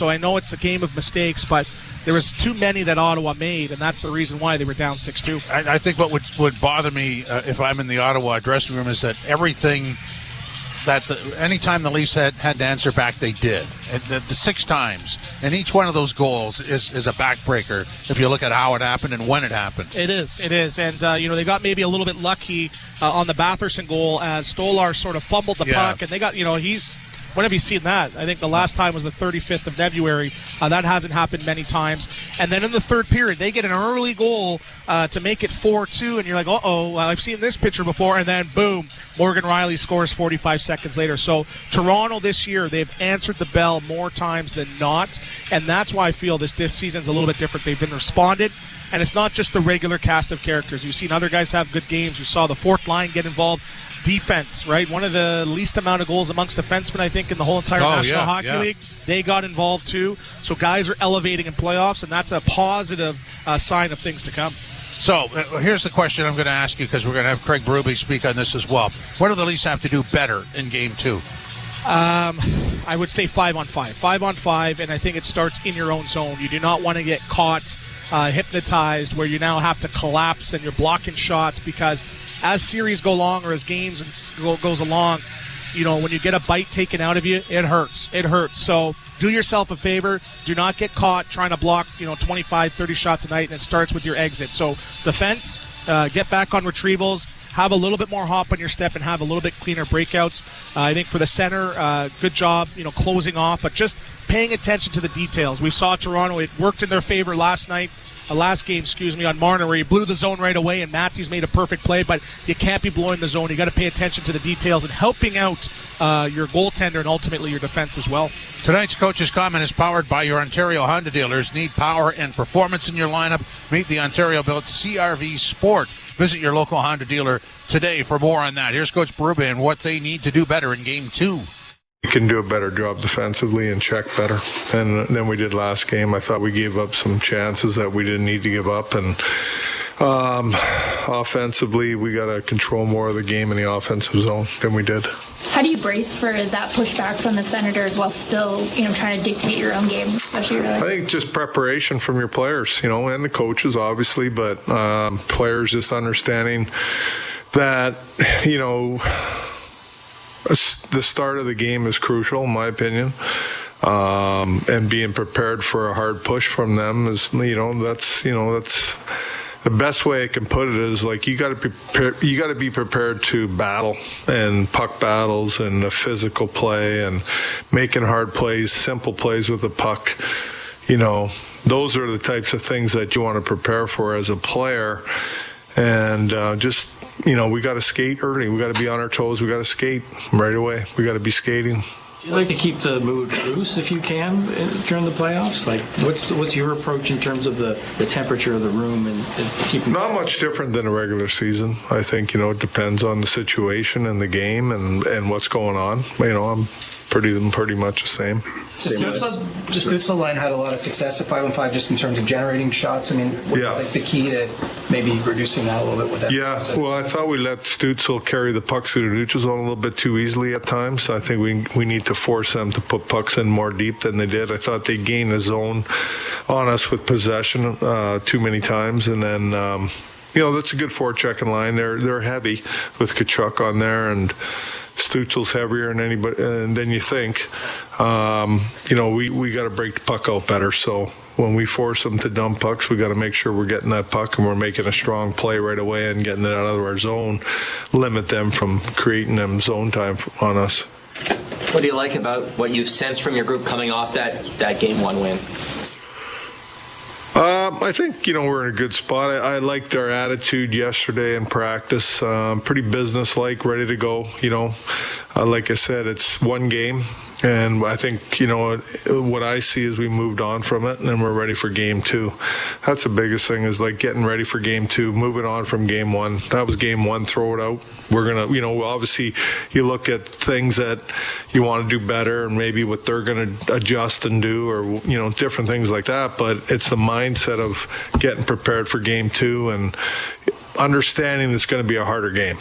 So I know it's a game of mistakes, but there was too many that Ottawa made, and that's the reason why they were down 6-2. I think what would bother me if I'm in the Ottawa dressing room is that everything that anytime the Leafs had to answer back, they did. And the 6 times. And each one of those goals is a backbreaker if you look at how it happened and when it happened. It is. And, they got maybe a little bit lucky on the Batherson goal as Stolar sort of fumbled the puck. And they got, when have you seen that? I think the last time was the 35th of February. That hasn't happened many times. And then in the third period, they get an early goal to make it 4-2, and you're like, uh-oh, I've seen this picture before. And then, boom, Morgan Riley scores 45 seconds later. So Toronto this year, they've answered the bell more times than not, and that's why I feel this season's a little bit different. They've been responded, and it's not just the regular cast of characters. You've seen other guys have good games. You saw the fourth line get involved. Defense, right? One of the least amount of goals amongst defensemen, I think, in the whole entire National Hockey League. They got involved, too. So guys are elevating in playoffs, and that's a positive sign of things to come. So here's the question I'm going to ask you, because we're going to have Craig Berube speak on this as well. What do the Leafs have to do better in Game 2? I would say 5-on-5. 5-on-5, and I think it starts in your own zone. You do not want to get caught, hypnotized, where you now have to collapse and you're blocking shots, because as series go along or as games goes along, when you get a bite taken out of you, it hurts. It hurts. So do yourself a favor. Do not get caught trying to block, 25, 30 shots a night, and it starts with your exit. So defense, get back on retrievals. Have a little bit more hop on your step and have a little bit cleaner breakouts. I think for the center, good job, closing off, but just paying attention to the details. We saw Toronto. It worked in their favor last game, on Marner, where he blew the zone right away, and Matthews made a perfect play, but you can't be blowing the zone. You got to pay attention to the details and helping out your goaltender and ultimately your defense as well. Tonight's Coach's Comment is powered by your Ontario Honda dealers. Need power and performance in your lineup? Meet the Ontario-built CR-V Sport. Visit your local Honda dealer today for more on that. Here's Coach Berube and what they need to do better in Game 2. We can do a better job defensively and check better than we did last game. I thought we gave up some chances that we didn't need to give up, and offensively we got to control more of the game in the offensive zone than we did. How do you brace for that pushback from the Senators while still, trying to dictate your own game, especially really? I think just preparation from your players, and the coaches obviously, but players just understanding that, the start of the game is crucial, in my opinion, and being prepared for a hard push from them is, that's the best way I can put it is like you got to be prepared to battle and puck battles and a physical play and making hard plays, simple plays with the puck. Those are the types of things that you want to prepare for as a player, and we got to skate early. We got to be on our toes. We got to skate right away. We got to be skating. You like to keep the mood loose if you can during the playoffs? Like, what's your approach in terms of the temperature of the room and keeping? Not much different than a regular season. I think it depends on the situation and the game and what's going on. I'm pretty much the same. The Stützle line had a lot of success at 5-on-5 just in terms of generating shots. What's the key to maybe reducing that a little bit with that? Yeah, well, I thought we let Stützle carry the pucks through the neutral zone a little bit too easily at times. I think we need to force them to put pucks in more deep than they did. I thought they gained the zone on us with possession too many times, and then that's a good forechecking line. They're heavy with Tkachuk on there, and Stützle's heavier than you think. We got to break the puck out better. So when we force them to dump pucks, we got to make sure we're getting that puck and we're making a strong play right away and getting it out of our zone. Limit them from creating them zone time on us. What do you like about what you've sensed from your group coming off that Game 1 win? I think, we're in a good spot. I liked our attitude yesterday in practice. Pretty business-like, ready to go. Like I said, it's one game. And I think, what I see is we moved on from it, and then we're ready for Game 2. That's the biggest thing is, getting ready for Game 2, moving on from Game 1. That was Game 1, throw it out. We're going to, obviously, you look at things that you want to do better and maybe what they're going to adjust and do or, different things like that. But it's the mindset of getting prepared for Game 2 and understanding it's going to be a harder game.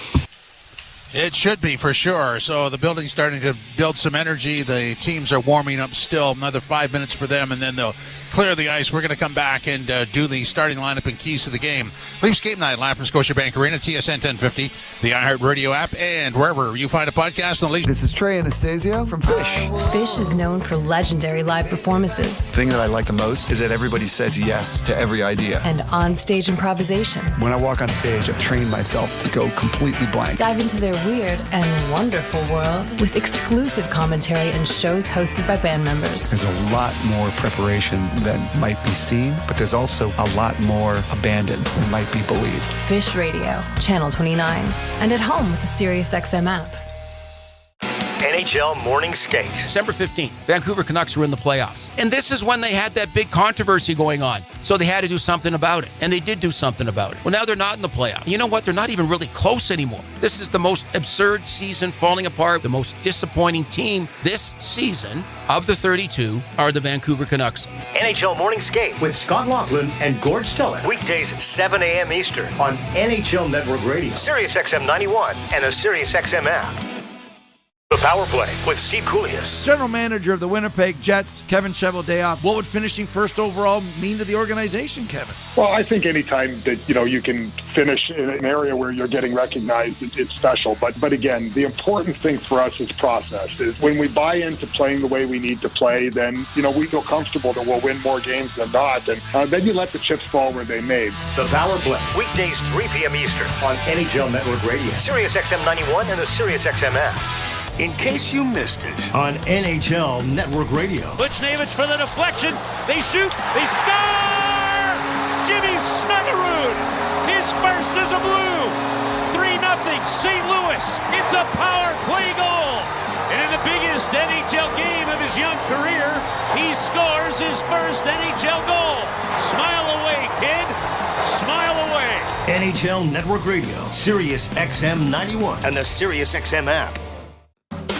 It should be, for sure. So the building's starting to build some energy. The teams are warming up still. Another 5 minutes for them, and then they'll clear the ice. We're going to come back and do the starting lineup and keys to the game. Leafs Game Night live from Scotiabank Arena, TSN 1050, the iHeartRadio app, and wherever you find a podcast on the Leafs. This is Trey Anastasio from Fish. Fish is known for legendary live performances. The thing that I like the most is that everybody says yes to every idea. And on-stage improvisation. When I walk on stage, I've trained myself to go completely blank. Dive into their weird and wonderful world with exclusive commentary and shows hosted by band members. There's a lot more preparation than might be seen, but there's also a lot more abandoned than might be believed. Fish Radio, Channel 29, and at home with the SiriusXM app. NHL Morning Skate. December 15th, Vancouver Canucks were in the playoffs. And this is when they had that big controversy going on. So they had to do something about it. And they did do something about it. Well, now they're not in the playoffs. You know what? They're not even really close anymore. This is the most absurd season falling apart. The most disappointing team this season of the 32 are the Vancouver Canucks. NHL Morning Skate with Scott Laughlin and Gord Stellick. Weekdays 7 a.m. Eastern on NHL Network Radio, SiriusXM 91, and the SiriusXM app. The Power Play with Steve Koulias. General manager of the Winnipeg Jets, Kevin Cheveldayoff. What would finishing first overall mean to the organization, Kevin? Well, I think anytime that, you can finish in an area where you're getting recognized, it's special. But again, the important thing for us is process. Is when we buy into playing the way we need to play, then, we feel comfortable that we'll win more games than not. And then you let the chips fall where they may. The Power Play. Weekdays 3 p.m. Eastern on NHL Network Radio, SiriusXM 91, and the SiriusXM app. In case you missed it, on NHL Network Radio. Butch-Navitz for the deflection. They shoot. They score! Jimmy Snuggerud. His first is a blue. 3-0 St. Louis. It's a power play goal. And in the biggest NHL game of his young career, he scores his first NHL goal. Smile away, kid. Smile away. NHL Network Radio, SiriusXM 91, and the SiriusXM app.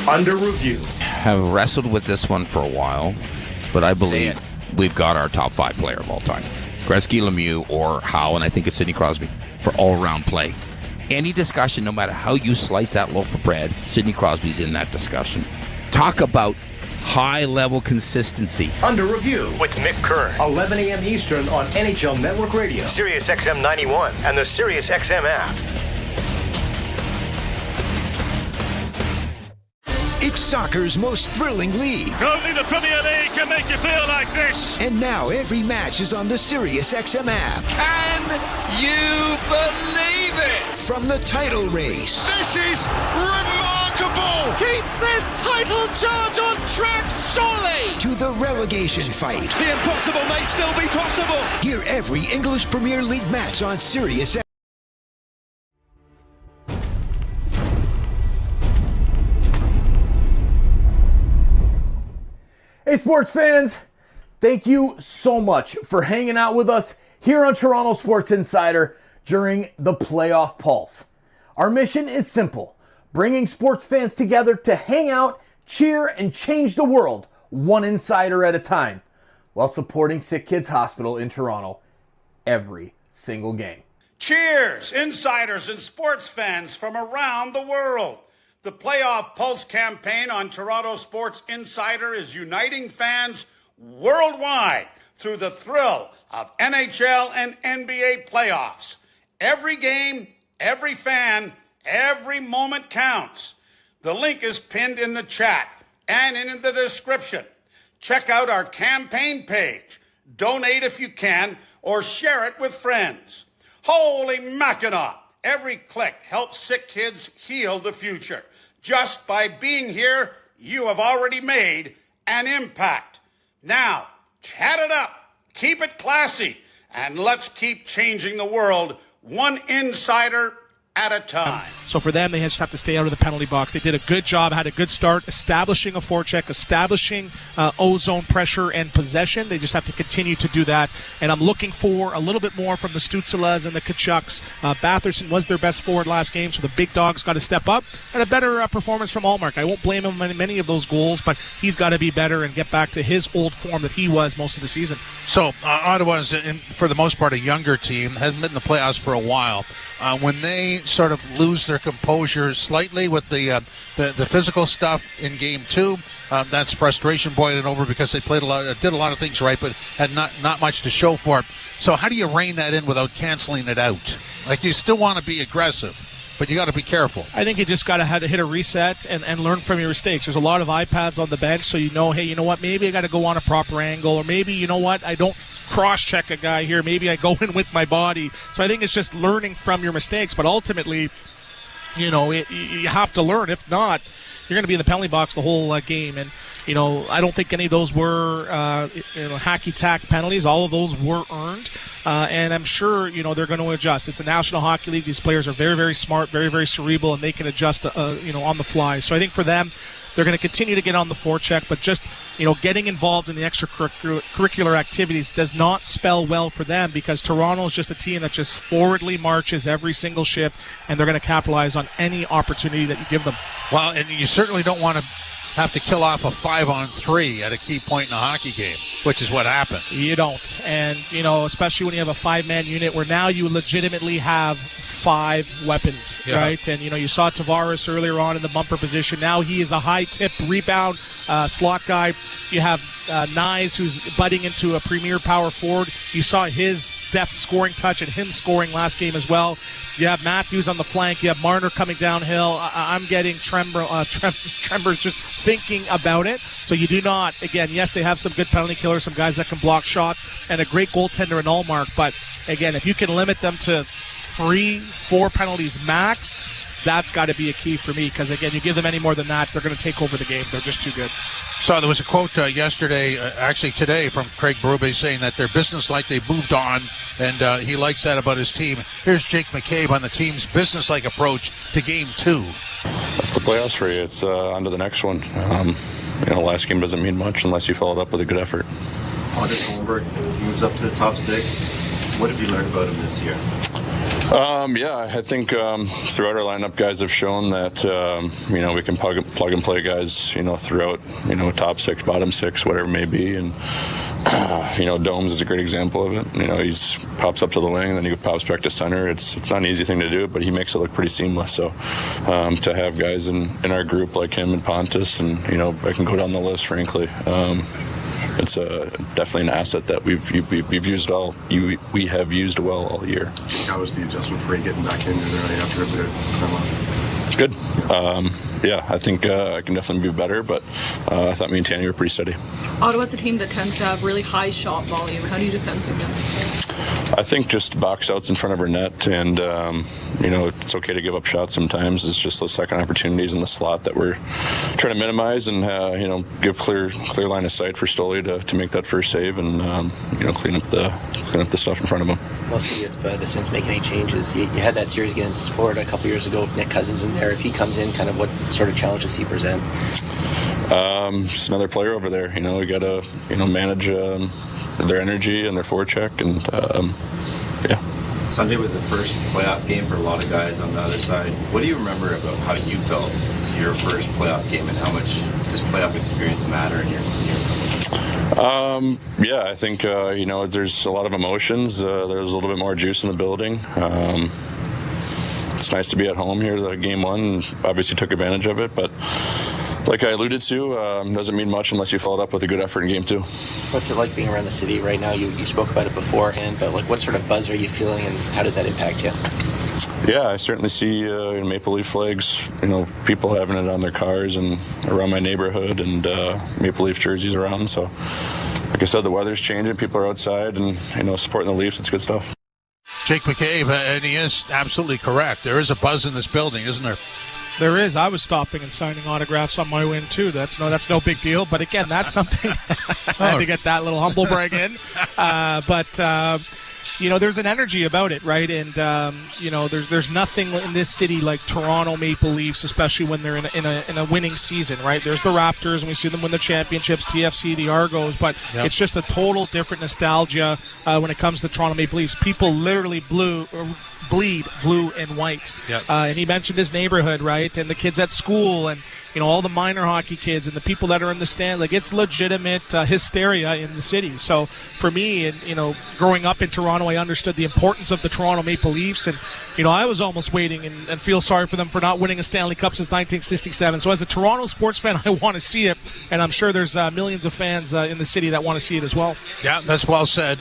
Under review. Have wrestled with this one for a while, but I believe we've got our top 5 player of all time. Gretzky, Lemieux, or Howe, and I think it's Sidney Crosby for all-around play. Any discussion, no matter how you slice that loaf of bread, Sidney Crosby's in that discussion. Talk about high-level consistency. Under review with Mick Kern, 11 a.m. Eastern on NHL Network Radio, SiriusXM 91, and the SiriusXM app. It's soccer's most thrilling league. Only the Premier League can make you feel like this. And now every match is on the SiriusXM app. Can you believe it? From the title race. This is remarkable. Keeps this title charge on track, surely. To the relegation fight. The impossible may still be possible. Hear every English Premier League match on SiriusXM. Hey sports fans, thank you so much for hanging out with us here on Toronto Sports Insider during the playoff pulse. Our mission is simple, bringing sports fans together to hang out, cheer, and change the world one insider at a time, while supporting SickKids Hospital in Toronto every single game. Cheers, insiders and sports fans from around the world. The Playoff Pulse campaign on Toronto Sports Insider is uniting fans worldwide through the thrill of NHL and NBA playoffs. Every game, every fan, every moment counts. The link is pinned in the chat and in the description. Check out our campaign page. Donate if you can, or share it with friends. Holy Mackinac! Every click helps sick kids heal the future. Just by being here, you have already made an impact. Now, chat it up, keep it classy, and let's keep changing the world one insider at a time. So for them, they just have to stay out of the penalty box. They did a good job, had a good start, establishing a forecheck, establishing O-zone pressure and possession. They just have to continue to do that. And I'm looking for a little bit more from the Stützles and the Kachucks. Batherson was their best forward last game, so the big dog's got to step up. And a better performance from Allmark. I won't blame him on many of those goals, but he's got to be better and get back to his old form that he was most of the season. So Ottawa's, for the most part, a younger team, hasn't been in the playoffs for a while. When they sort of lose their composure slightly with the physical stuff in Game 2. That's frustration boiling over because they did a lot of things right, but had not much to show for it. So how do you rein that in without canceling it out? Like, you still want to be aggressive, but you got to be careful. I think you just got to hit a reset and learn from your mistakes. There's a lot of iPads on the bench, so you know, hey, you know what? Maybe I got to go on a proper angle, or maybe, you know what? I don't cross-check a guy here. Maybe I go in with my body. So I think it's just learning from your mistakes, but ultimately, you know, you have to learn. If not, you're going to be in the penalty box the whole game. And, you know, I don't think any of those were hacky-tack penalties. All of those were earned. And I'm sure, you know, they're going to adjust. It's the National Hockey League. These players are very, very smart, very, very cerebral, and they can adjust, you know, on the fly. So I think for them, they're going to continue to get on the forecheck, but just, you know, getting involved in the extracurricular activities does not spell well for them, because Toronto is just a team that just forwardly marches every single shift, and they're going to capitalize on any opportunity that you give them. Well, and you certainly don't want to have to kill off a 5-on-3 at a key point in a hockey game, which is what happened. You don't. And, you know, especially when you have a 5-man unit where now you legitimately have 5 weapons, right? And, you know, you saw Tavares earlier on in the bumper position. Now he is a high-tip rebound slot guy. You have Nyes, who's butting into a premier power forward. You saw his deft scoring touch and him scoring last game as well. You have Matthews on the flank. You have Marner coming downhill. I'm getting tremors just thinking about it. So you do not, again, yes, they have some good penalty killers, some guys that can block shots, and a great goaltender in Allmark. But, again, if you can limit them to 3-4 penalties max, that's got to be a key for me, because, again, you give them any more than that, they're going to take over the game. They're just too good. So there was a quote yesterday, actually today, from Craig Berube saying that they're business-like, they've moved on, and he likes that about his team. Here's Jake McCabe on the team's business-like approach to Game 2. It's the playoffs for you. It's on to the next one. You know, last game doesn't mean much unless you follow it up with a good effort. Pontus Holmberg moves up to the top 6. What have you learned about him this year? Yeah, I think throughout our lineup, guys have shown that you know, we can plug and play guys, you know, throughout, you know, top 6, bottom 6, whatever it may be, and you know, Domes is a great example of it. You know, he's pops up to the wing, and then he pops back to center. It's not an easy thing to do, but he makes it look pretty seamless. So to have guys in our group like him and Pontus, and, you know, I can go down the list, frankly. It's definitely an asset that we've used we have used well all year. How was the adjustment for you getting back into there after a bit of time off? Good. Yeah, I think I can definitely be better, but I thought me and Tanny were pretty steady. Ottawa's a team that tends to have really high shot volume. How do you defend against it? I think just box outs in front of our net, and you know, it's okay to give up shots sometimes. It's just those second opportunities in the slot that we're trying to minimize, and you know, give clear line of sight for Stoli to make that first save, and you know, clean up the stuff in front of him. We'll see if the Sens make any changes. You had that series against Florida a couple years ago. Nick Cousins in there. If he comes in, kind of what sort of challenges he present? Just another player over there. You know, we got to, you know, manage their energy and their forecheck, and yeah. Sunday was the first playoff game for a lot of guys on the other side. What do you remember about how you felt your first playoff game, and how much does playoff experience matter in your yeah, I think you know, there's a lot of emotions. There's a little bit more juice in the building. It's nice to be at home here. The game 1 obviously took advantage of it, but like I alluded to, doesn't mean much unless you follow it up with a good effort in game 2. What's it like being around the city right now? You spoke about it beforehand, but like, what sort of buzz are you feeling, and how does that impact you? Yeah, I certainly see Maple Leaf flags, you know, people having it on their cars and around my neighborhood, and Maple Leaf jerseys around. So, like I said, the weather's changing. People are outside and, you know, supporting the Leafs. It's good stuff. Jake McCabe, and he is absolutely correct. There is a buzz in this building, isn't there? There is. I was stopping and signing autographs on my way in too. That's no big deal. But again, that's something I had to get that little humble brag in. But you know, there's an energy about it, right? And you know, there's nothing in this city like Toronto Maple Leafs, especially when they're in a winning season, right? There's the Raptors, and we see them win the championships, TFC, the Argos, but it's just a total different nostalgia when it comes to Toronto Maple Leafs. People literally bleed blue and white. Yep. And he mentioned his neighborhood, right, and the kids at school, and all the minor hockey kids and the people that are in the stand. Like, it's legitimate hysteria in the city. So for me, and growing up in Toronto, I understood the importance of the Toronto Maple Leafs, and I was almost waiting and feel sorry for them for not winning a Stanley Cup since 1967. So as a Toronto sports fan, I want to see it, and I'm sure there's millions of fans in the city that want to see it as well. Yeah, that's well said.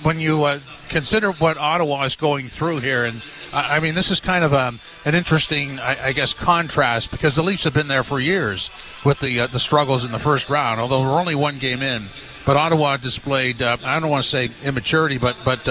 When you consider what Ottawa is going through here, and I mean, this is kind of an interesting, I guess, contrast, because the Leafs have been there for years with the struggles in the first round, although we're only one game in. But Ottawa displayed, I don't want to say immaturity, but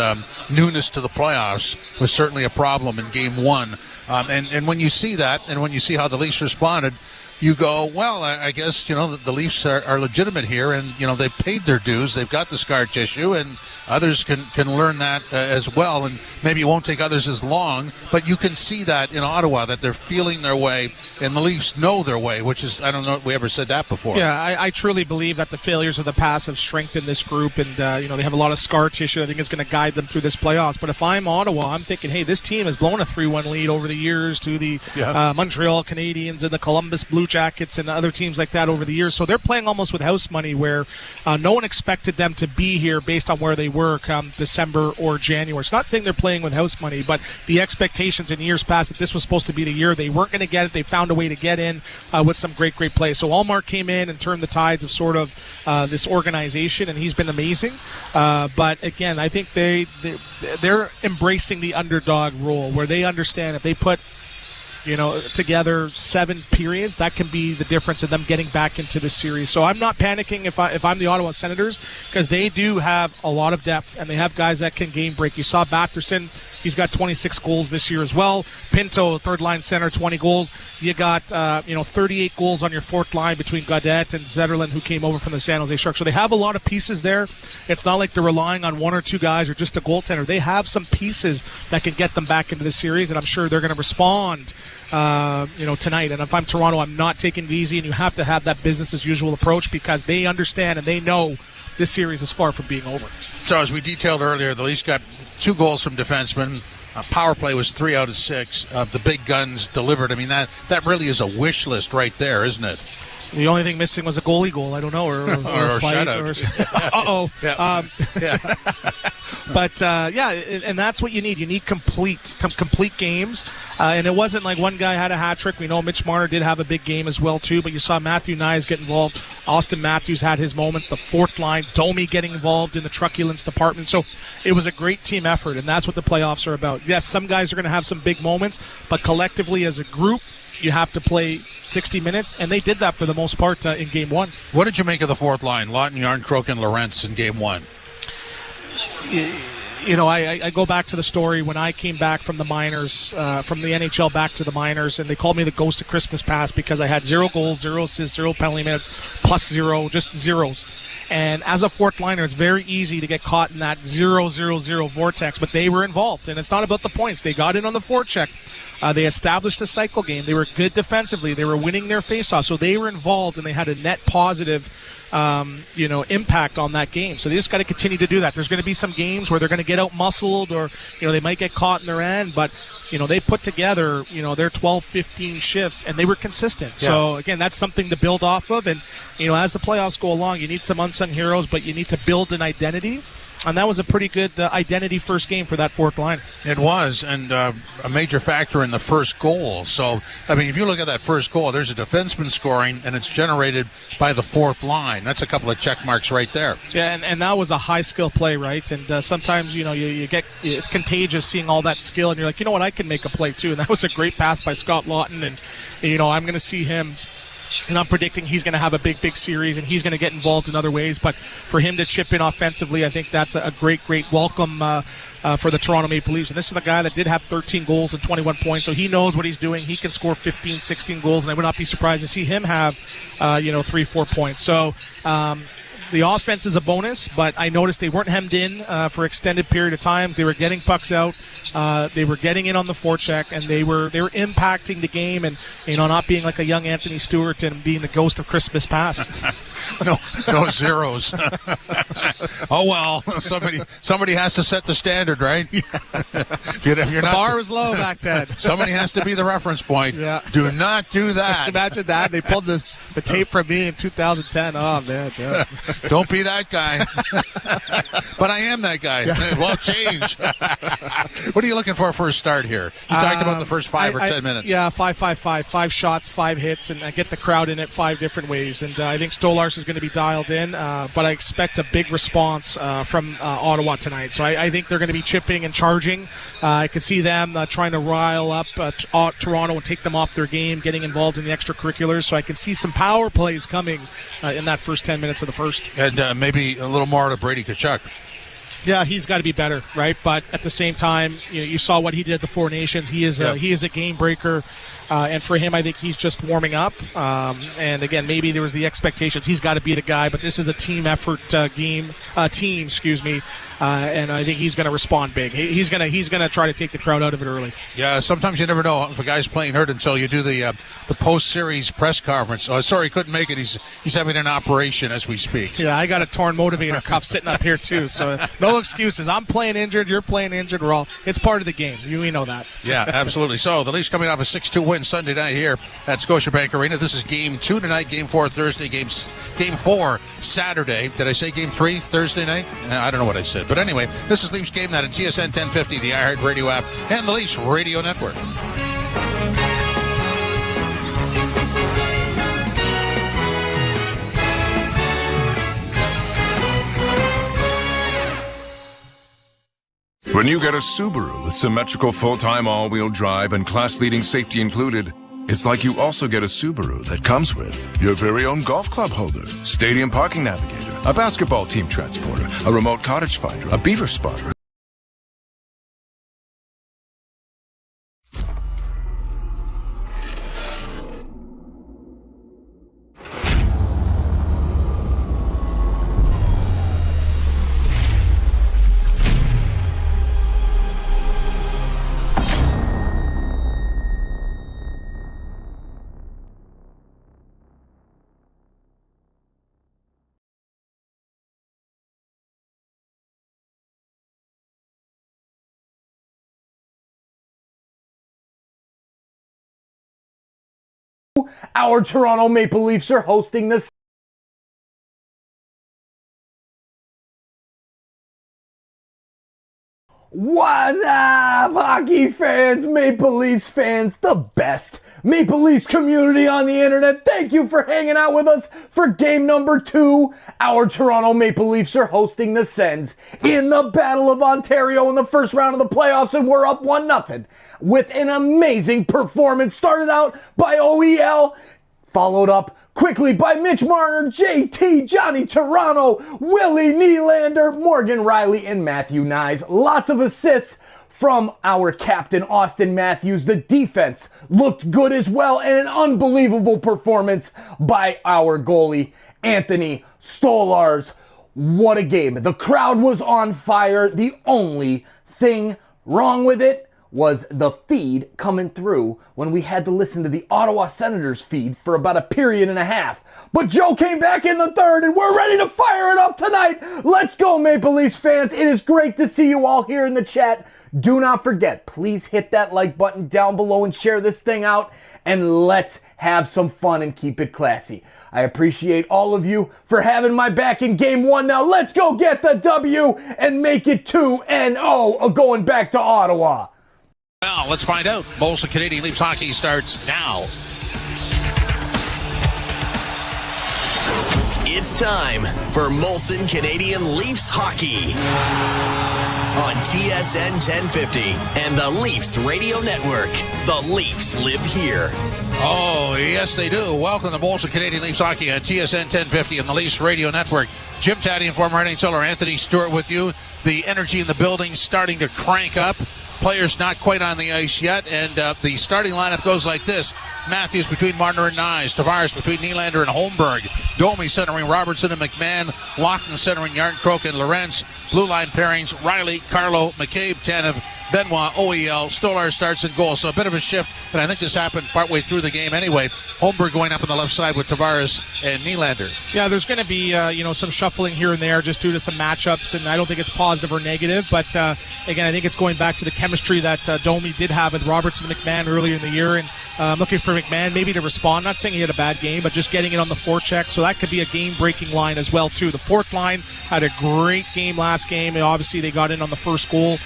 newness to the playoffs was certainly a problem in Game 1. And when you see that, and when you see how the Leafs responded, you go, well, I guess, the Leafs are legitimate here, and, they've paid their dues. They've got the scar tissue, and others can learn that as well. And maybe it won't take others as long, but you can see that in Ottawa, that they're feeling their way, and the Leafs know their way, which is, I don't know if we ever said that before. Yeah, I truly believe that the failures of the past have strengthened this group, and, they have a lot of scar tissue. I think it's going to guide them through this playoffs. But if I'm Ottawa, I'm thinking, hey, this team has blown a 3-1 lead over the years to the Montreal Canadiens and the Columbus Blue Jackets and other teams like that over the years. So they're playing almost with house money, where no one expected them to be here based on where they were come December or January. It's not saying they're playing with house money, but the expectations in years past that this was supposed to be the year they weren't going to get it. They found a way to get in with some great play. So Allmark came in and turned the tides of sort of this organization, and he's been amazing. But again, I think they're embracing the underdog role, where they understand if they put together 7 periods, that can be the difference in them getting back into the series. So I'm not panicking if I'm the Ottawa Senators, because they do have a lot of depth, and they have guys that can game break. You saw Batherson. He's got 26 goals this year as well. Pinto, third-line center, 20 goals. You got, 38 goals on your fourth line between Gaudette and Zetterlund, who came over from the San Jose Sharks. So they have a lot of pieces there. It's not like they're relying on one or two guys or just a goaltender. They have some pieces that can get them back into the series, and I'm sure they're going to respond, tonight. And if I'm Toronto, I'm not taking it easy, and you have to have that business-as-usual approach, because they understand and they know this series is far from being over. So as we detailed earlier, the Leafs got 2 goals from defensemen. Power play was 3 out of 6. The big guns delivered. I mean, that really is a wish list right there, isn't it? The only thing missing was a goalie goal. I don't know, or a fight, shutout. But and that's what you need. You need complete games. And it wasn't like one guy had a hat trick. We know Mitch Marner did have a big game as well too. But you saw Matthew Nyes get involved. Austin Matthews had his moments. The fourth line, Domi getting involved in the truculence department. So it was a great team effort, and that's what the playoffs are about. Yes, some guys are going to have some big moments, but collectively as a group, you have to play 60 minutes, and they did that for the most part in Game 1. What did you make of the fourth line, Lawton, Yarncroke, and Lorentz in Game 1? I go back to the story when I came back from the minors, from the NHL back to the minors, and they called me the ghost of Christmas past because I had 0 goals, 0 assists, 0 penalty minutes, plus 0, just zeros. And as a fourth liner, it's very easy to get caught in that 0-0-0 vortex, but they were involved, and it's not about the points. They got in on the forecheck. They established a cycle game. They were good defensively. They were winning their faceoffs, so they were involved, and they had a net positive impact on that game. So they just got to continue to do that. There's going to be some games where they're going to get out-muscled, or they might get caught in their end, but they put together their 12-15 shifts, and they were consistent. Yeah. So again, that's something to build off of, and as the playoffs go along, you need some unsung heroes, but you need to build an identity. And that was a pretty good identity first game for that fourth line. It was, and a major factor in the first goal. So, I mean, if you look at that first goal, there's a defenseman scoring, and it's generated by the fourth line. That's a couple of check marks right there. Yeah, and that was a high-skill play, right? And sometimes, you get it's contagious seeing all that skill, and you're like, I can make a play too. And that was a great pass by Scott Lawton, and I'm going to see him. And I'm predicting he's going to have a big series, and he's going to get involved in other ways. But for him to chip in offensively, I think that's a great welcome for the Toronto Maple Leafs. And this is the guy that did have 13 goals and 21 points, so he knows what he's doing. He can score 15, 16 goals, and I would not be surprised to see him have, 3-4 points. So the offense is a bonus, but I noticed they weren't hemmed in for extended period of times. They were getting pucks out. They were getting in on the forecheck, and they were impacting the game, and not being like a young Anthony Stewart and being the ghost of Christmas past. No zeros. Oh well, somebody has to set the standard, right? If you're The bar was low back then. Somebody has to be the reference point. Yeah. Do not do that. Imagine that. They pulled the tape from me in 2010. Oh, man. Yeah. Don't be that guy. But I am that guy. Yeah. Well, change. What are you looking for a start here? You talked about the first 5 or 10 minutes. Yeah, 5-5-5. 5 shots, 5 hits, and I get the crowd in it 5 different ways. And I think Stolarz is going to be dialed in, but I expect a big response from Ottawa tonight. So I think they're going to be chipping and charging. I can see them trying to rile up Toronto and take them off their game, getting involved in the extracurriculars. So I can see some power plays coming in that first 10 minutes of the first. And maybe a little more to Brady Tkachuk. Yeah, he's got to be better, right? But at the same time, you saw what he did at the Four Nations. He is a game breaker, and for him, I think he's just warming up. And again, maybe there was the expectations he's got to be the guy, but this is a team effort team. And I think he's going to respond big. He's going to try to take the crowd out of it early. Yeah, sometimes you never know if a guy's playing hurt until you do the post-series press conference. Oh, sorry, couldn't make it. He's having an operation as we speak. Yeah, I got a torn motivator cuff sitting up here too, so no excuses. I'm playing injured. You're playing injured. It's part of the game. We know that. Yeah, absolutely. So the Leafs coming off a 6-2 win Sunday night here at Scotiabank Arena. This is Game 2 tonight. Game 4 Thursday. Game 4 Saturday. Did I say Game 3 Thursday night? I don't know what I said. But anyway, this is Leafs Game Night at TSN 1050, the iHeartRadio app, and the Leafs Radio Network. When you get a Subaru with symmetrical full-time all-wheel drive and class-leading safety included, it's like you also get a Subaru that comes with your very own golf club holder, stadium parking navigator, a basketball team transporter, a remote cottage finder, a beaver spotter. Our Toronto Maple Leafs are hosting this. What's up, hockey fans, Maple Leafs fans, the best Maple Leafs community on the internet. Thank you for hanging out with us for game number 2. Our Toronto Maple Leafs are hosting the Sens in the Battle of Ontario in the first round of the playoffs, and we're up 1-0 with an amazing performance. Started out by OEL, followed up quickly by Mitch Marner, JT, Johnny Toronto, Willie Nylander, Morgan Riley, and Matthew Nyes. Lots of assists from our captain, Austin Matthews. The defense looked good as well, and an unbelievable performance by our goalie, Anthony Stolarz. What a game. The crowd was on fire. The only thing wrong with it was the feed coming through when we had to listen to the Ottawa Senators feed for about a period and a half. But Joe came back in the third, and we're ready to fire it up tonight. Let's go, Maple Leafs fans. It is great to see you all here in the chat. Do not forget, please hit that like button down below and share this thing out, and let's have some fun and keep it classy. I appreciate all of you for having my back in game 1. Now let's go get the W and make it 2-0 going back to Ottawa. Well, let's find out. Molson Canadian Leafs hockey starts now. It's time for Molson Canadian Leafs hockey on TSN 1050 and the Leafs Radio Network. The Leafs live here. Oh, yes, they do. Welcome to Molson Canadian Leafs hockey on TSN 1050 and the Leafs Radio Network. Jim Taddy and former NHLer Anthony Stewart with you. The energy in the building starting to crank up. Players not quite on the ice yet, and the starting lineup goes like this. Matthews between Marner and Nyes. Tavares between Nylander and Holmberg. Domi centering Robertson and McMahon. Lockton centering Yarncroke and Lorentz. Blue line pairings, Riley, Carlo, McCabe, Tanev, Benoit, OEL, Stolar starts in goal. So a bit of a shift, and I think this happened partway through the game anyway. Holmberg going up on the left side with Tavares and Nylander. Yeah, there's going to be some shuffling here and there just due to some matchups, and I don't think it's positive or negative. But again, I think it's going back to the chemistry that Domi did have with Robertson and McMahon earlier in the year, and I'm looking for McMahon maybe to respond. Not saying he had a bad game, but just getting it on the forecheck. So that could be a game-breaking line as well too. The fourth line had a great game last game, and obviously they got in on the first goal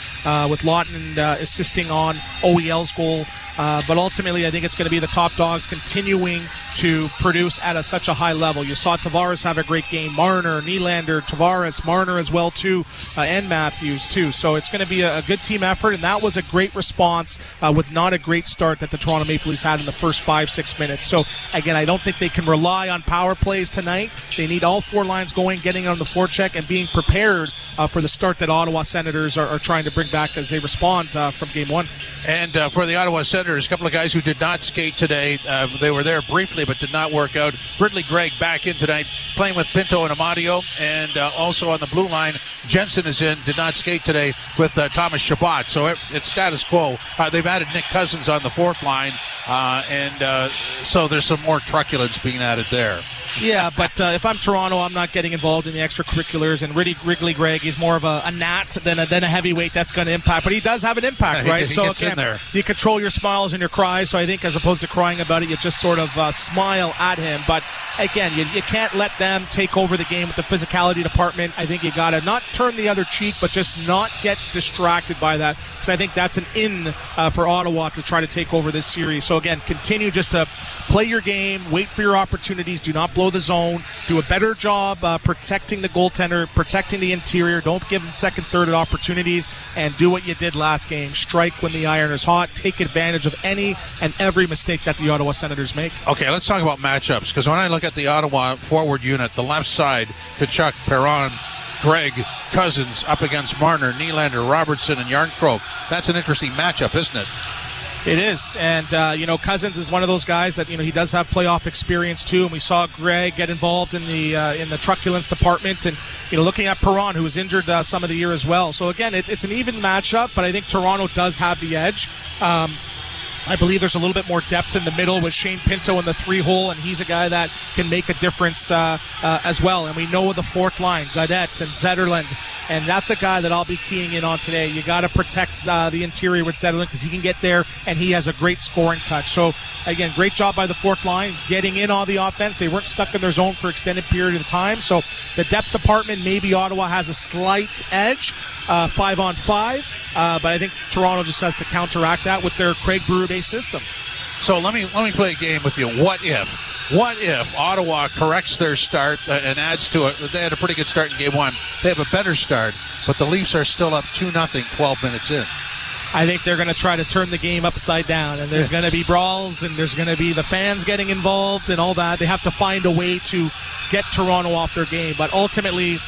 with Lawton assisting on OEL's goal. But ultimately, I think it's going to be the top dogs continuing to produce at such a high level. You saw Tavares have a great game. Marner, Nylander, Tavares, Marner as well too, and Matthews too. So it's going to be a good team effort, and that was a great response with not a great start that the Toronto Maple Leafs had in the first 5-6 minutes. So again, I don't think they can rely on power plays tonight. They need all four lines going, getting on the forecheck, and being prepared for the start that Ottawa Senators are trying to bring back as they respond from Game 1. And for the Ottawa Senators, a couple of guys who did not skate today. They were there briefly, but did not work out. Ridley Gregg back in tonight, playing with Pinto and Amadio. And also on the blue line, Jensen is in, did not skate today with Thomas Chabot. So it's status quo. They've added Nick Cousins on the fourth line. So there's some more truculence being added there. Yeah, but if I'm Toronto, I'm not getting involved in the extracurriculars. And Ridley Gregg is more of a gnat than a heavyweight that's going to impact. But he does have an impact, right? He gets in there. You control your smiles and your cries. So I think as opposed to crying about it, you just sort of smile at him. But again, you can't let them take over the game with the physicality department. I think you got to not turn the other cheek, but just not get distracted by that. Because I think that's an in for Ottawa to try to take over this series. So again, continue just to play your game, wait for your opportunities, do not blow the zone, do a better job protecting the goaltender, protecting the interior, don't give them second, third opportunities, and do what you did last game. Strike when the iron is hot, take advantage of any and every mistake that the Ottawa Senators make. Okay, let's talk about matchups, because when I look at the Ottawa forward unit, the left side, Tkachuk, Perron, Gregg, Cousins up against Marner, Nylander, Robertson, and Yarncroke. That's an interesting matchup, isn't it? It is, and Cousins is one of those guys that he does have playoff experience too, and we saw Gregg get involved in the truculence department, and looking at Perron, who was injured some of the year as well. So again, it's an even matchup, but I think Toronto does have the edge. I believe there's a little bit more depth in the middle with Shane Pinto in the 3-hole, and he's a guy that can make a difference as well. And we know the fourth line, Gaudette and Zetterlund, and that's a guy that I'll be keying in on today. You got to protect the interior with Zetterlund because he can get there, and he has a great scoring touch. So, again, great job by the fourth line getting in on the offense. They weren't stuck in their zone for extended period of time. So the depth department, maybe Ottawa has a slight edge, 5-on-5, but I think Toronto just has to counteract that with their Craig Berube system. So let me play a game with you. What if Ottawa corrects their start and adds to it? They had a pretty good start in Game 1. They have a better start, but the Leafs are still up 2-0 12 minutes in. I think they're going to try to turn the game upside down, and there's going to be brawls, and there's going to be the fans getting involved and all that. They have to find a way to get Toronto off their game. But ultimately,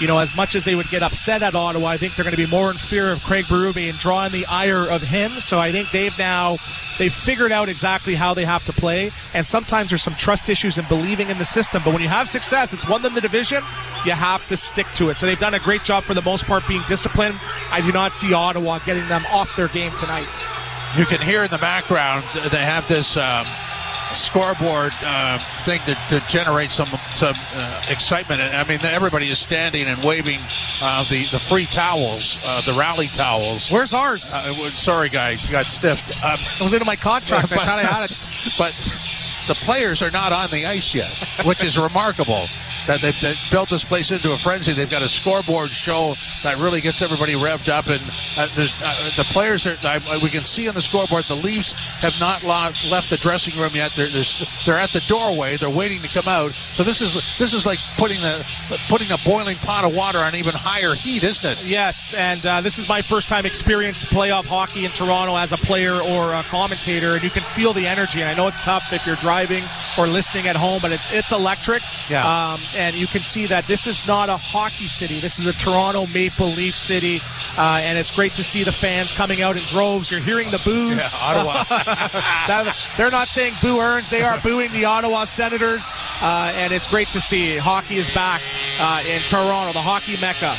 as much as they would get upset at Ottawa, I think they're going to be more in fear of Craig Berube and drawing the ire of him. So I think they've figured out exactly how they have to play. And sometimes there's some trust issues in believing in the system. But when you have success, it's won them the division, you have to stick to it. So they've done a great job for the most part being disciplined. I do not see Ottawa getting them off their game tonight. You can hear in the background they have this scoreboard thing to generate some excitement. I mean, everybody is standing and waving the free towels, the rally towels. Where's ours? Sorry, guy, got stiffed. It was into my contract. I thought I had it. But the players are not on the ice yet, which is remarkable. That they've built this place into a frenzy. They've got a scoreboard show that really gets everybody revved up, and the players are. We can see on the scoreboard the Leafs have not left the dressing room yet. They're at the doorway. They're waiting to come out. So this is like putting a boiling pot of water on even higher heat, isn't it? Yes, and this is my first time experiencing playoff hockey in Toronto as a player or a commentator, and you can feel the energy. And I know it's tough if you're driving or listening at home, but it's electric. Yeah. And you can see that this is not a hockey city. This is a Toronto Maple Leaf city. And it's great to see the fans coming out in droves. You're hearing the boos. Yeah, Ottawa. They're not saying boo Earns. They are booing the Ottawa Senators. And it's great to see. Hockey is back in Toronto, the hockey mecca.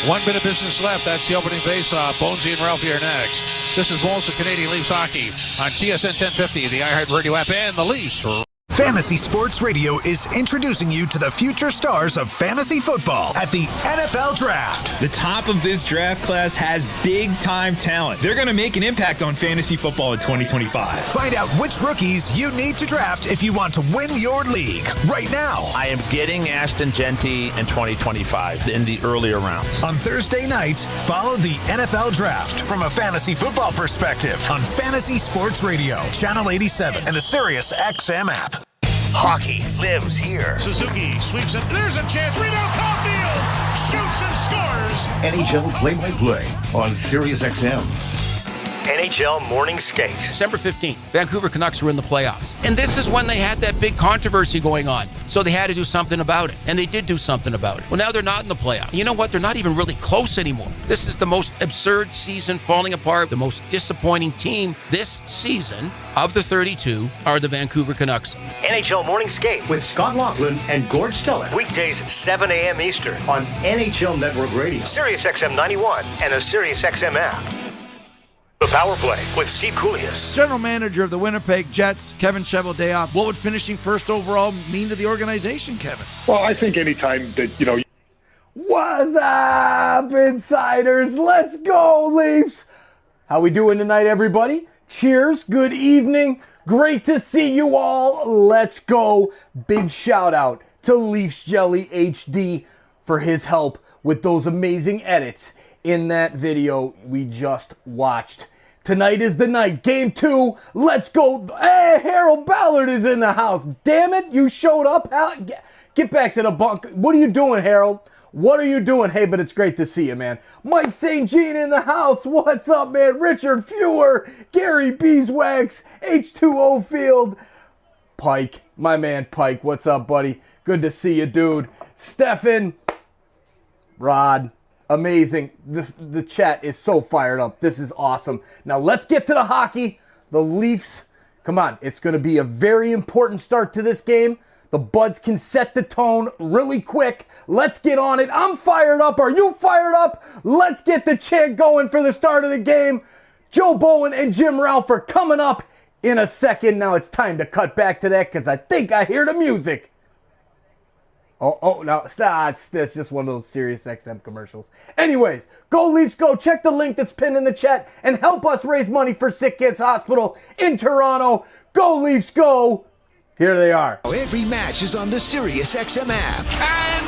1 bit of business left. That's the opening face-off. Bonesy and Ralphie are next. This is Molson Canadian Leafs Hockey on TSN 1050, the iHeartRadio app, and the Leafs. Fantasy Sports Radio is introducing you to the future stars of fantasy football at the NFL Draft. The top of this draft class has big-time talent. They're going to make an impact on fantasy football in 2025. Find out which rookies you need to draft if you want to win your league right now. I am getting Ashton Genty in 2025 in the earlier rounds. On Thursday night, follow the NFL Draft from a fantasy football perspective on Fantasy Sports Radio, Channel 87, and the Sirius XM app. Hockey lives here. Suzuki sweeps it. There's a chance. Rebound. Caulfield shoots and scores. NHL play-by-play on Sirius XM. NHL Morning Skate. December 15th, Vancouver Canucks were in the playoffs. And this is when they had that big controversy going on. So they had to do something about it. And they did do something about it. Well, now they're not in the playoffs. You know what? They're not even really close anymore. This is the most absurd season falling apart. The most disappointing team this season of the 32 are the Vancouver Canucks. NHL Morning Skate with Scott Laughlin and Gord Stellick. Weekdays 7 a.m. Eastern on NHL Network Radio, Sirius XM 91, and the Sirius XM app. The Power Play with Steve Koulias. General manager of the Winnipeg Jets, Kevin Cheveldayoff. What would finishing first overall mean to the organization, Kevin? Well, I think anytime that, What's up, insiders? Let's go, Leafs! How we doing tonight, everybody? Cheers, good evening. Great to see you all. Let's go. Big shout out to Leafs Jelly HD for his help with those amazing edits in that video we just watched. Tonight is the night. Game 2. Let's go. Hey, Harold Ballard is in the house. Damn it, you showed up. Get back to the bunk. What are you doing, Harold? What are you doing? Hey, but it's great to see you, man. Mike St. Jean in the house. What's up, man? Richard Fewer, Gary Beeswax, H2O Field. Pike, my man Pike. What's up, buddy? Good to see you, dude. Stefan, Rod. Amazing. The chat is so fired up. This is awesome. Now let's get to the hockey. The Leafs, come on. It's going to be a very important start to this game. The Buds can set the tone really quick. Let's get on it. I'm fired up. Are you fired up? Let's get the chant going for the start of the game. Joe Bowen and Jim Ralph are coming up in a second. Now it's time to cut back to that because I think I hear the music. Oh, no, it's just one of those Sirius XM commercials. Anyways, go Leafs, go. Check the link that's pinned in the chat and help us raise money for SickKids Hospital in Toronto. Go Leafs, go. Here they are. Every match is on the Sirius XM app. Can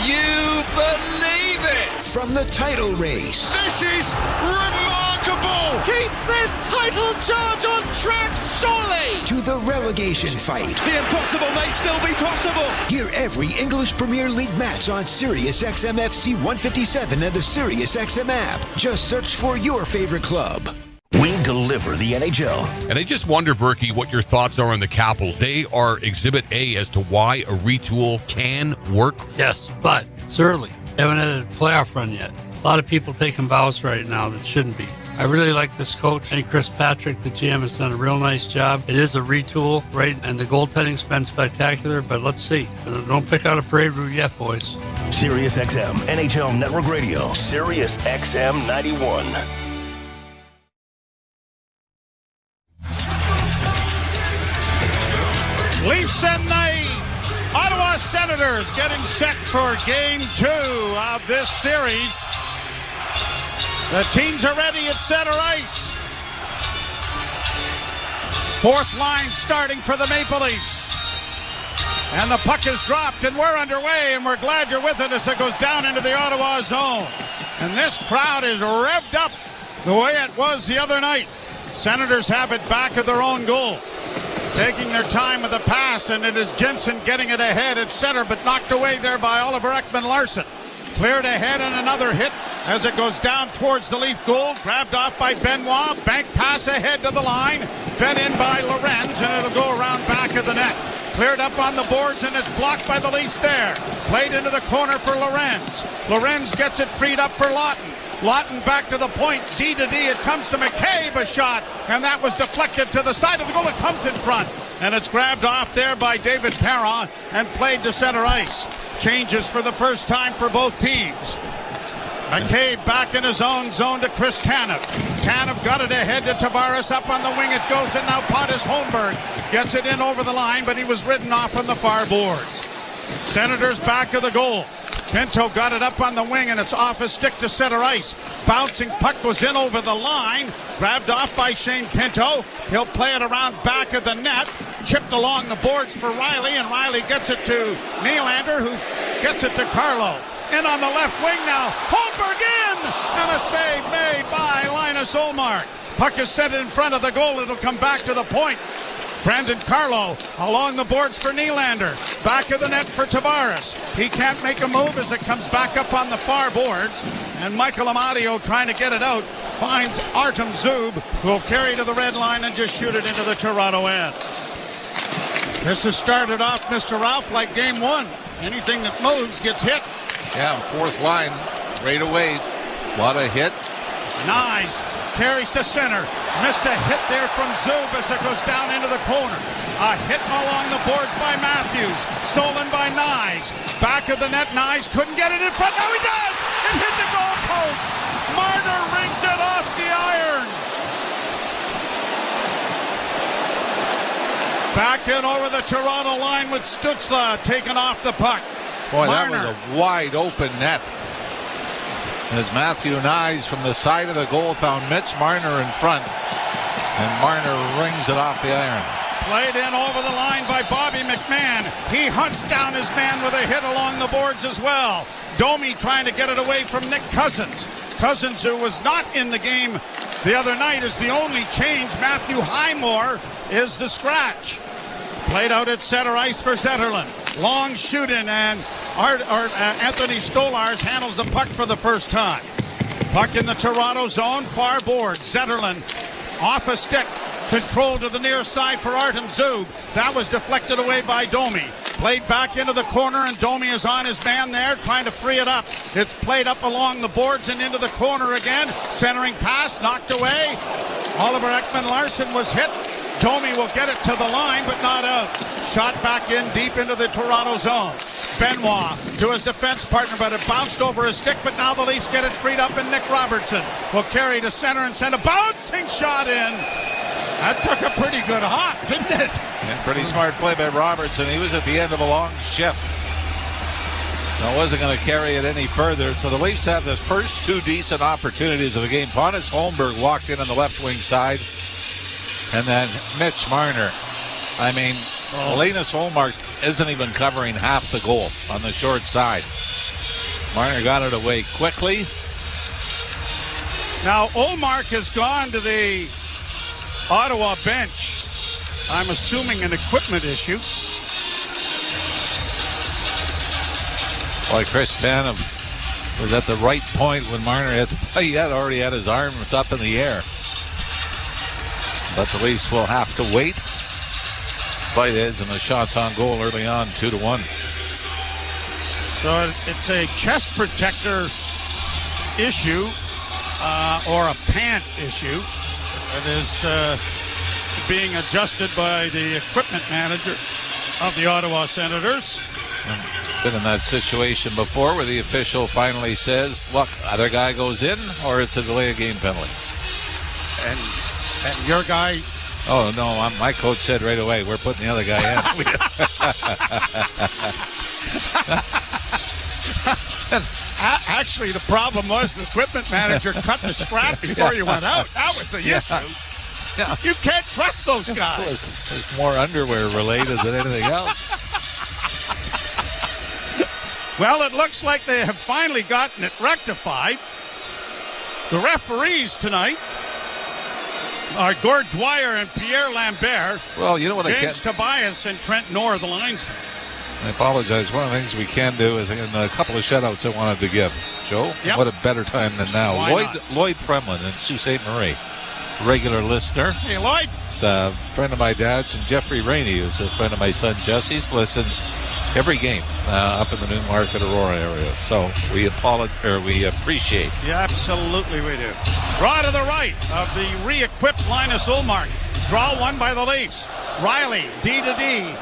you believe it? From the title race. This is remarkable. Keeps this title charge on track, surely. To the relegation fight. The impossible may still be possible. Hear every English Premier League match on Sirius XM FC 157 and the Sirius XM app. Just search for your favorite club. We deliver the NHL. And I just wonder, Berkey, what your thoughts are on the Capitals. They are Exhibit A as to why a retool can work. Yes, but it's early. Haven't had a playoff run yet. A lot of people taking bows right now that shouldn't be. I really like this coach. I think Chris Patrick, the GM, has done a real nice job. It is a retool, right? And the goaltending's been spectacular, but let's see. Don't pick out a parade route yet, boys. Sirius XM, NHL Network Radio, Sirius XM 91. Leafs at night. Ottawa Senators getting set for Game 2 of this series. The teams are ready at center ice. Fourth line starting for the Maple Leafs. And the puck is dropped and we're underway, and we're glad you're with it as it goes down into the Ottawa zone. And this crowd is revved up the way it was the other night. Senators have it back at their own goal. Taking their time with the pass, and it is Jensen getting it ahead at center, but knocked away there by Oliver Ekman-Larsson. Cleared ahead and another hit as it goes down towards the Leaf goal. Grabbed off by Benoit. Bank pass ahead to the line. Fed in by Lorenz, and it'll go around back of the net. Cleared up on the boards, and it's blocked by the Leafs there. Played into the corner for Lorenz. Lorenz gets it freed up for Lawton. Lawton back to the point, D to D, it comes to McCabe, a shot, and that was deflected to the side of the goal. It comes in front, and it's grabbed off there by David Perron and played to center ice. Changes for the first time for both teams. McCabe back in his own zone to Chris Tanev. Tanev got it ahead to Tavares. Up on the wing it goes, and now Pontus Holmberg gets it in over the line, but he was ridden off on the far boards. Senators back of the goal. Pinto got it up on the wing, and it's off his stick to center ice. Bouncing puck was in over the line. Grabbed off by Shane Pinto. He'll play it around back of the net. Chipped along the boards for Riley, and Riley gets it to Nylander, who gets it to Carlo. In on the left wing now. Holmberg in! And a save made by Linus Ullmark. Puck is set in front of the goal. It'll come back to the point. Brandon Carlo along the boards for Nylander. Back of the net for Tavares. He can't make a move as it comes back up on the far boards. And Michael Amadio trying to get it out. Finds Artem Zub, who will carry to the red line and just shoot it into the Toronto end. This has started off, Mr. Ralph, like game one. Anything that moves gets hit. Yeah, fourth line right away. A lot of hits. Nyes carries to center. Missed a hit there from Zub as it goes down into the corner. A hit along the boards by Matthews. Stolen by Nyes. Back of the net, Nyes couldn't get it in front. Now he does! It hit the goal post. Marner rings it off the iron. Back in over the Toronto line with Stützle taking off the puck. Boy, Marner. that was a wide open net. As Matthew Nyes from the side of the goal found Mitch Marner in front. And Marner rings it off the iron. Played in over the line by Bobby McMahon. He hunts down his man with a hit along the boards as well. Domi trying to get it away from Nick Cousins. Cousins, who was not in the game the other night, is the only change. Matthew Highmore is the scratch. Played out at center ice for Zetterlund. Long shooting, and Anthony Stolars handles the puck for the first time. Puck in the Toronto zone, far board. Zetterlund off a stick. Control to the near side for Artem Zub. That was deflected away by Domi. Played back into the corner, and Domi is on his man there, trying to free it up. It's played up along the boards and into the corner again. Centering pass, knocked away. Oliver Ekman-Larsson was hit. Domi will get it to the line, but not out. Shot back in deep into the Toronto zone. Benoit to his defense partner, but it bounced over his stick, but now the Leafs get it freed up, and Nick Robertson will carry to center and send a bouncing shot in. That took a pretty good hop, didn't it? And pretty smart play by Robertson. He was at the end of a long shift. I wasn't going to carry it any further. So the Leafs have the first two decent opportunities of the game. Pontus Holmberg walked in on the left wing side. And then Mitch Marner. I mean, Linus Ullmark isn't even covering half the goal on the short side. Marner got it away quickly. Now, Ullmark has gone to the Ottawa bench. I'm assuming an equipment issue. Boy, Chris Tanev was at the right point when Marner had already had his arms up in the air. But the Leafs will have to wait. Slight edge and the shots on goal early on, 2-1. So it's a chest protector issue or a pant issue that is being adjusted by the equipment manager of the Ottawa Senators. Been in that situation before where the official finally says, look, either guy goes in or it's a delay of game penalty. And your guy... Oh, no, my coach said right away, we're putting the other guy in. Actually, the problem was the equipment manager cut the strap before you went out. That was the issue. Yeah. You can't trust those guys. It's more underwear related than anything else. Well, it looks like they have finally gotten it rectified. The referees tonight are Gord Dwyer and Pierre Lambert. Well, you know what James Tobias and Trent Knorr, the linesman. I apologize. One of the things we can do is in a couple of shutouts I wanted to give. Joe, What a better time than now. Lloyd Fremlin and Sault Ste. Marie, regular listener. Hey, Lloyd. It's a friend of my dad's, and Jeffrey Rainey, who's a friend of my son Jesse's, listens every game up in the Newmarket, Aurora area. So we appreciate. Yeah, absolutely we do. Draw to the right of the re-equipped Linus Ullmark. Draw one by the Leafs. Riley, D to D.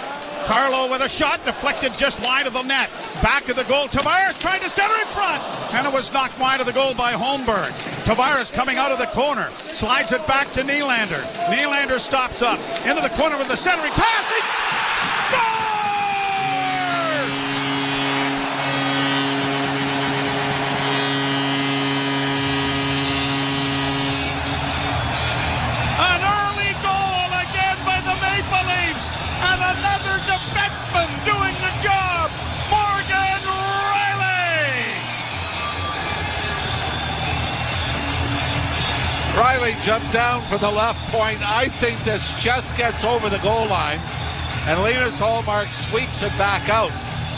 Carlo with a shot deflected just wide of the net. Back of the goal, Tavares trying to center in front, and it was knocked wide of the goal by Holmberg. Tavares coming out of the corner, slides it back to Nylander. Nylander stops up into the corner with the centering pass. They score! An early goal again by the Maple Leafs, and another defenseman doing the job, Morgan Riley. Riley jumped down from the left point. I think this just gets over the goal line, and Linus Ullmark sweeps it back out.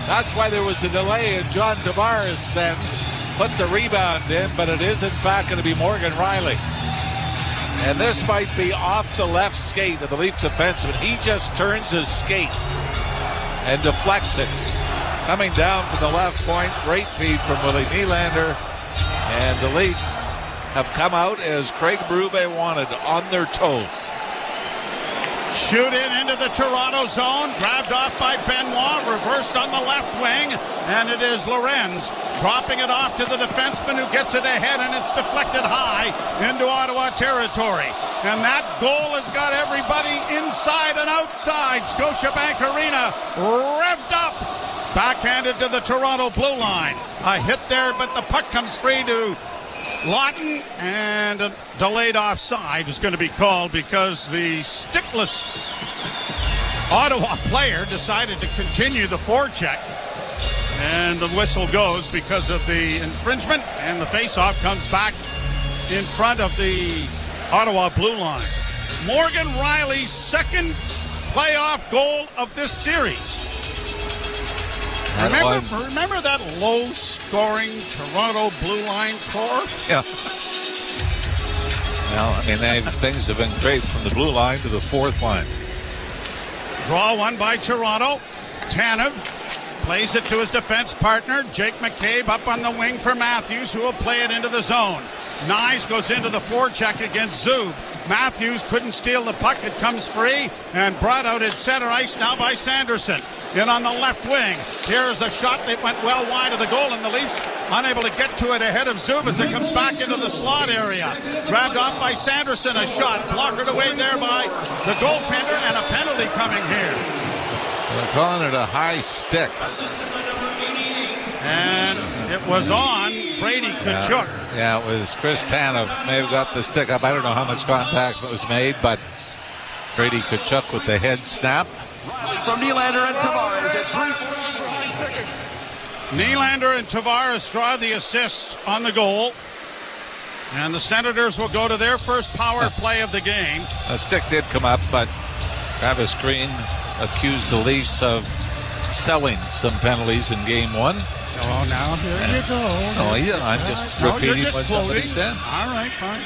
That's why there was a delay, and John Tavares then put the rebound in, but it is in fact going to be Morgan Riley. And this might be off the left skate of the Leaf defenseman. He just turns his skate and deflects it. Coming down from the left point, great feed from Willie Nylander. And the Leafs have come out as Craig Berube wanted, on their toes. Shoot in into the Toronto zone, grabbed off by Benoit, reversed on the left wing, and it is Lorenz dropping it off to the defenseman who gets it ahead, and it's deflected high into Ottawa territory. And that goal has got everybody inside and outside Scotiabank Arena revved up. Backhanded to the Toronto blue line. A hit there, but the puck comes free to Lawton, and a delayed offside is going to be called because the stickless Ottawa player decided to continue the forecheck. And the whistle goes because of the infringement, and the faceoff comes back in front of the Ottawa blue line. Morgan Riley's second playoff goal of this series. Remember that low-scoring Toronto blue line core? Yeah. Well, I mean, things have been great from the blue line to the fourth line. Draw one by Toronto. Tanev plays it to his defense partner. Jake McCabe up on the wing for Matthews, who will play it into the zone. Nyes goes into the forecheck against Zub. Matthews couldn't steal the puck. It comes free and brought out at center ice now by Sanderson. In on the left wing. Here's a shot that went well wide of the goal, and the Leafs unable to get to it ahead of Zub as it comes back into the slot area. Grabbed off by Sanderson. A shot blockered away there by the goaltender, and a penalty coming here. They're calling it a high stick. And it was on Brady Tkachuk. Yeah, it was Chris Tanev. May have got the stick up. I don't know how much contact was made, but Brady Tkachuk with the head snap. From Nylander and Tavares at 3:40. Nylander and Tavares draw the assists on the goal. And the Senators will go to their first power play of the game. A stick did come up, but Travis Green accused the Leafs of selling some penalties in game one. Oh, now here you go. No, I'm just repeating what somebody said. All right, fine.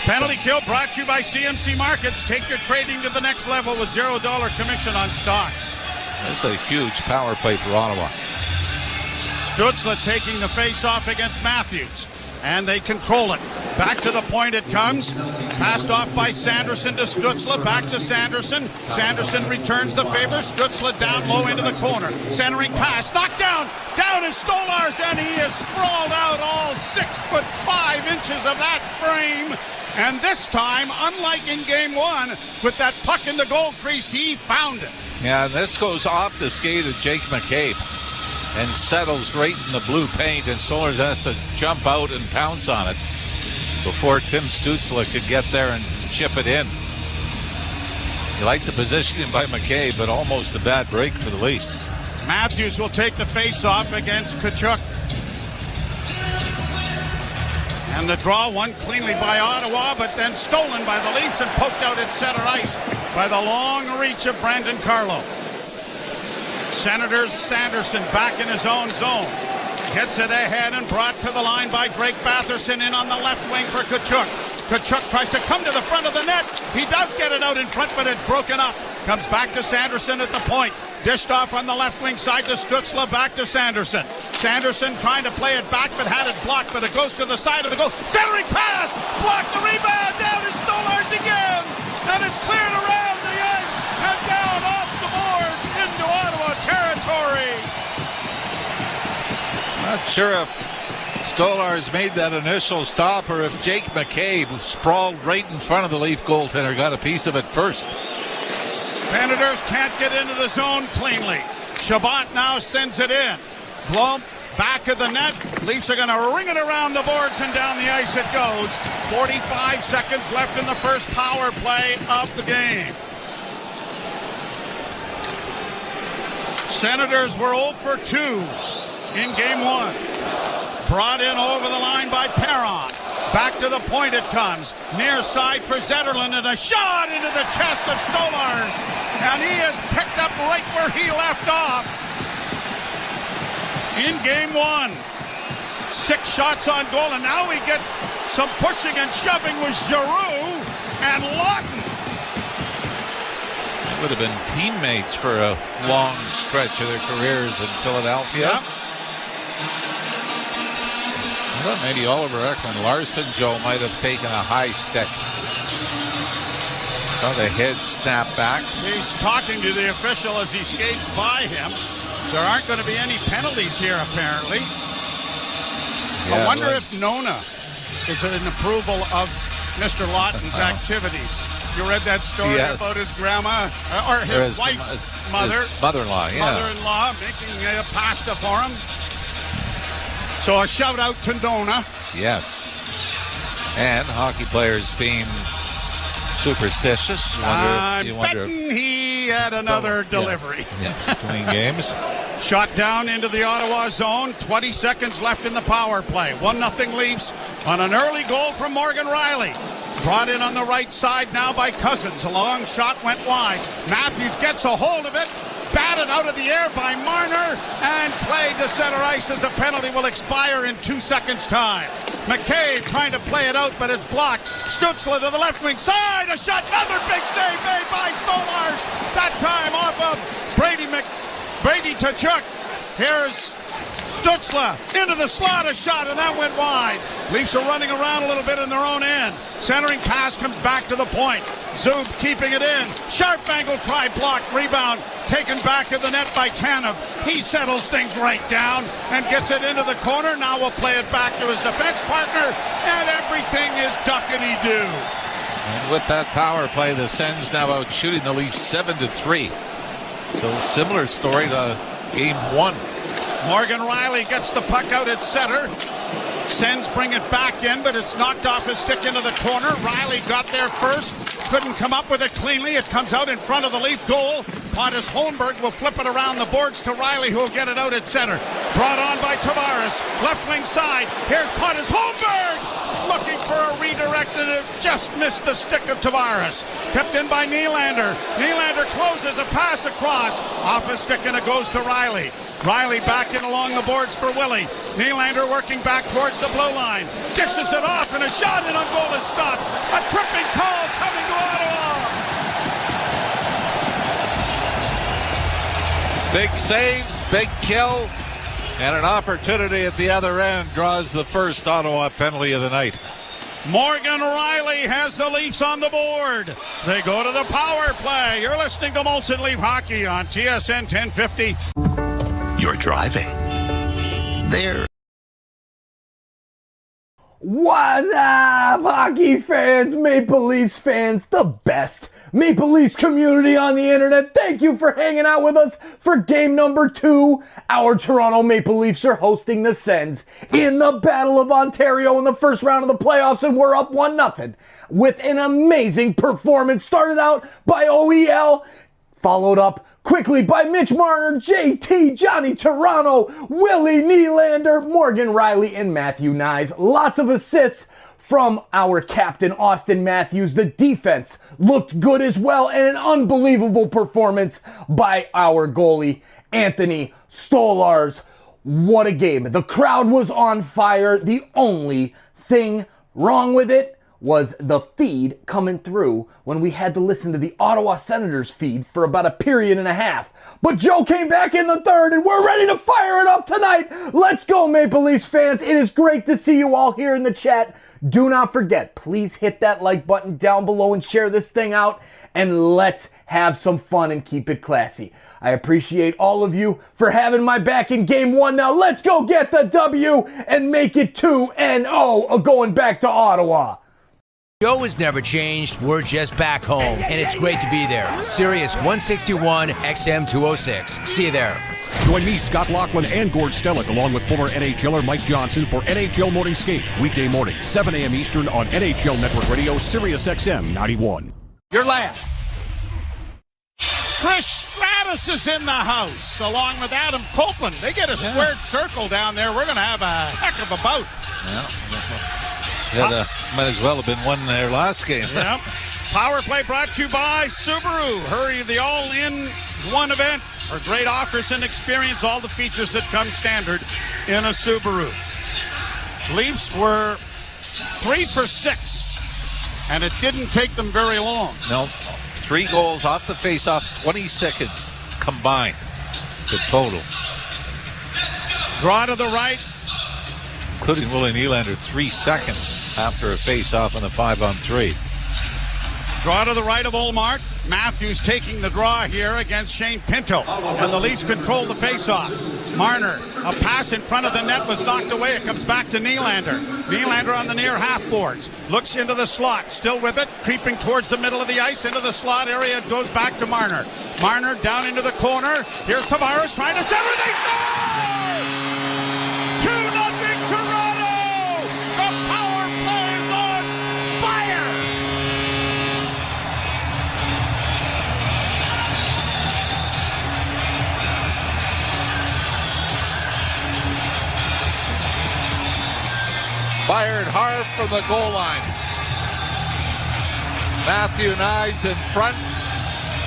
Penalty kill brought to you by CMC Markets. Take your trading to the next level with $0 commission on stocks. That's a huge power play for Ottawa. Stützle taking the face-off against Matthews. And they control it. Back to the point it comes. Passed off by Sanderson to Stützle. Back to Sanderson. Sanderson returns the favor. Stützle down low into the corner. Centering pass. Knocked down. Down is Stolarz, and he is sprawled out all 6'5" of that frame. And this time, unlike in game one, with that puck in the goal crease, he found it. Yeah, this goes off the skate of Jake McCabe and settles right in the blue paint, and Stolarz has to jump out and pounce on it before Tim Stützle could get there and chip it in. You like the positioning by McCabe, but almost a bad break for the Leafs. Matthews will take the face-off against Tkachuk. And the draw won cleanly by Ottawa, but then stolen by the Leafs and poked out at center ice by the long reach of Brandon Carlo. Senators Sanderson back in his own zone. Gets it ahead and brought to the line by Drake Batherson in on the left wing for Tkachuk. Tkachuk tries to come to the front of the net. He does get it out in front, but it's broken up. Comes back to Sanderson at the point. Dished off on the left wing side to Stützle, back to Sanderson. Sanderson trying to play it back, but had it blocked, but it goes to the side of the goal. Centering pass! Blocked the rebound! Down is Stolarz again! And it's cleared around the ice and down off the boards into Ottawa. Not sure if Stolarz made that initial stop or if Jake McCabe sprawled right in front of the Leaf goaltender got a piece of it first. Senators can't get into the zone cleanly. Shabbat now sends it in. Blum back of the net. Leafs are going to ring it around the boards and down the ice it goes. 45 seconds left in the first power play of the game. Senators were 0 for 2 in game 1. Brought in over the line by Perron. Back to the point it comes. Near side for Zetterlund and a shot into the chest of Stolarz. And he is picked up right where he left off in game 1. 6 shots on goal, and now we get some pushing and shoving with Giroux and Lawton. Would have been teammates for a long stretch of their careers in Philadelphia. Yep. I thought maybe Oliver Ekman-Larsson, Joe, might have taken a high stick. Saw the head snap back. He's talking to the official as he skates by him. There aren't going to be any penalties here, apparently. Yeah, I wonder if Nona is an approval of Mr. Lawton's activities. You read that story about his grandma, or his wife's mother? His mother-in-law, yeah. Mother-in-law making pasta for him. So a shout out to Nona. Yes. And hockey players being superstitious. I'm betting he had another delivery. Yeah. Between games. Shot down into the Ottawa zone. 20 seconds left in the power play. 1-0 Leafs on an early goal from Morgan Riley. Brought in on the right side now by Cousins. A long shot went wide. Matthews gets a hold of it. Batted out of the air by Marner and played to center ice as the penalty will expire in 2 seconds' time. McCabe trying to play it out, but it's blocked. Stutzla to the left wing side. A shot. Another big save made by Stolarz. That time off of Brady Tkachuk. Here's Stutzla into the slot, a shot, and that went wide. Leafs are running around a little bit in their own end. Centering pass comes back to the point. Zub keeping it in. Sharp angle try blocked. Rebound taken back of the net by Tanev. He settles things right down and gets it into the corner. Now we'll play it back to his defense partner, and everything is duckity-doo. And with that power play, the Sens now out shooting the Leafs 7-3. So similar story to game 1. Morgan Riley gets the puck out at center. Sens bring it back in, but it's knocked off his stick into the corner. Riley got there first. Couldn't come up with it cleanly. It comes out in front of the Leaf goal. Pontus Holmberg will flip it around the boards to Riley, who will get it out at center. Brought on by Tavares. Left wing side. Here's Pontus Holmberg looking for a redirect, and it just missed the stick of Tavares. Kept in by Nylander. Nylander closes a pass across. Off his stick, and it goes to Riley. Riley back in along the boards for Willie. Nylander working back towards the blue line. Dishes it off, and a shot in on goal is stopped. A tripping call coming to Ottawa. Big saves, big kill, and an opportunity at the other end draws the first Ottawa penalty of the night. Morgan Riley has the Leafs on the board. They go to the power play. You're listening to Molson Leaf Hockey on TSN 1050. You're driving. There. What's up, hockey fans, Maple Leafs fans, the best Maple Leafs community on the internet. Thank you for hanging out with us for game number 2. Our Toronto Maple Leafs are hosting the Sens in the Battle of Ontario in the first round of the playoffs, and we're up 1-0 with an amazing performance. Started out by OEL, followed up quickly by Mitch Marner, JT, Johnny Toronto, Willie Nylander, Morgan Riley, and Matthew Knies. Lots of assists from our captain, Austin Matthews. The defense looked good as well, and an unbelievable performance by our goalie, Anthony Stolarz. What a game. The crowd was on fire. The only thing wrong with it was the feed coming through when we had to listen to the Ottawa Senators feed for about a period and a half. But Joe came back in the third, and we're ready to fire it up tonight. Let's go, Maple Leafs fans. It is great to see you all here in the chat. Do not forget, please hit that like button down below and share this thing out, and let's have some fun and keep it classy. I appreciate all of you for having my back in game one. Now let's go get the W and make it 2-0 going back to Ottawa. Show has never changed. We're just back home, and it's great to be there. Sirius 161 XM 206. See you there. Join me, Scott Laughlin, and Gord Stellick, along with former NHLer Mike Johnson for NHL Morning Skate. Weekday morning, 7 a.m. Eastern on NHL Network Radio, Sirius XM 91. Your last. Chris Stratus is in the house, along with Adam Copeland. They get a squared circle down there. We're going to have a heck of a bout. Might as well have been one their last game. Yep. Power play brought to you by Subaru. Hurry, the all-in one event. For great offers and experience, all the features that come standard in a Subaru. Leafs were 3 for 6, and it didn't take them very long. No, 3 goals off the face-off, 20 seconds combined, the total. Draw to the right. Including Willie Nylander, 3 seconds after a face-off on the 5-on-3. Draw to the right of Ullmark. Matthews taking the draw here against Shane Pinto. And the Leafs control the faceoff. Marner, a pass in front of the net was knocked away. It comes back to Nylander. Nylander on the near half boards. Looks into the slot. Still with it. Creeping towards the middle of the ice into the slot area. It goes back to Marner. Marner down into the corner. Here's Tavares trying to center. They score! 2-0 Toronto! The power play is on fire! Fired hard from the goal line. Matthew Nyes in front.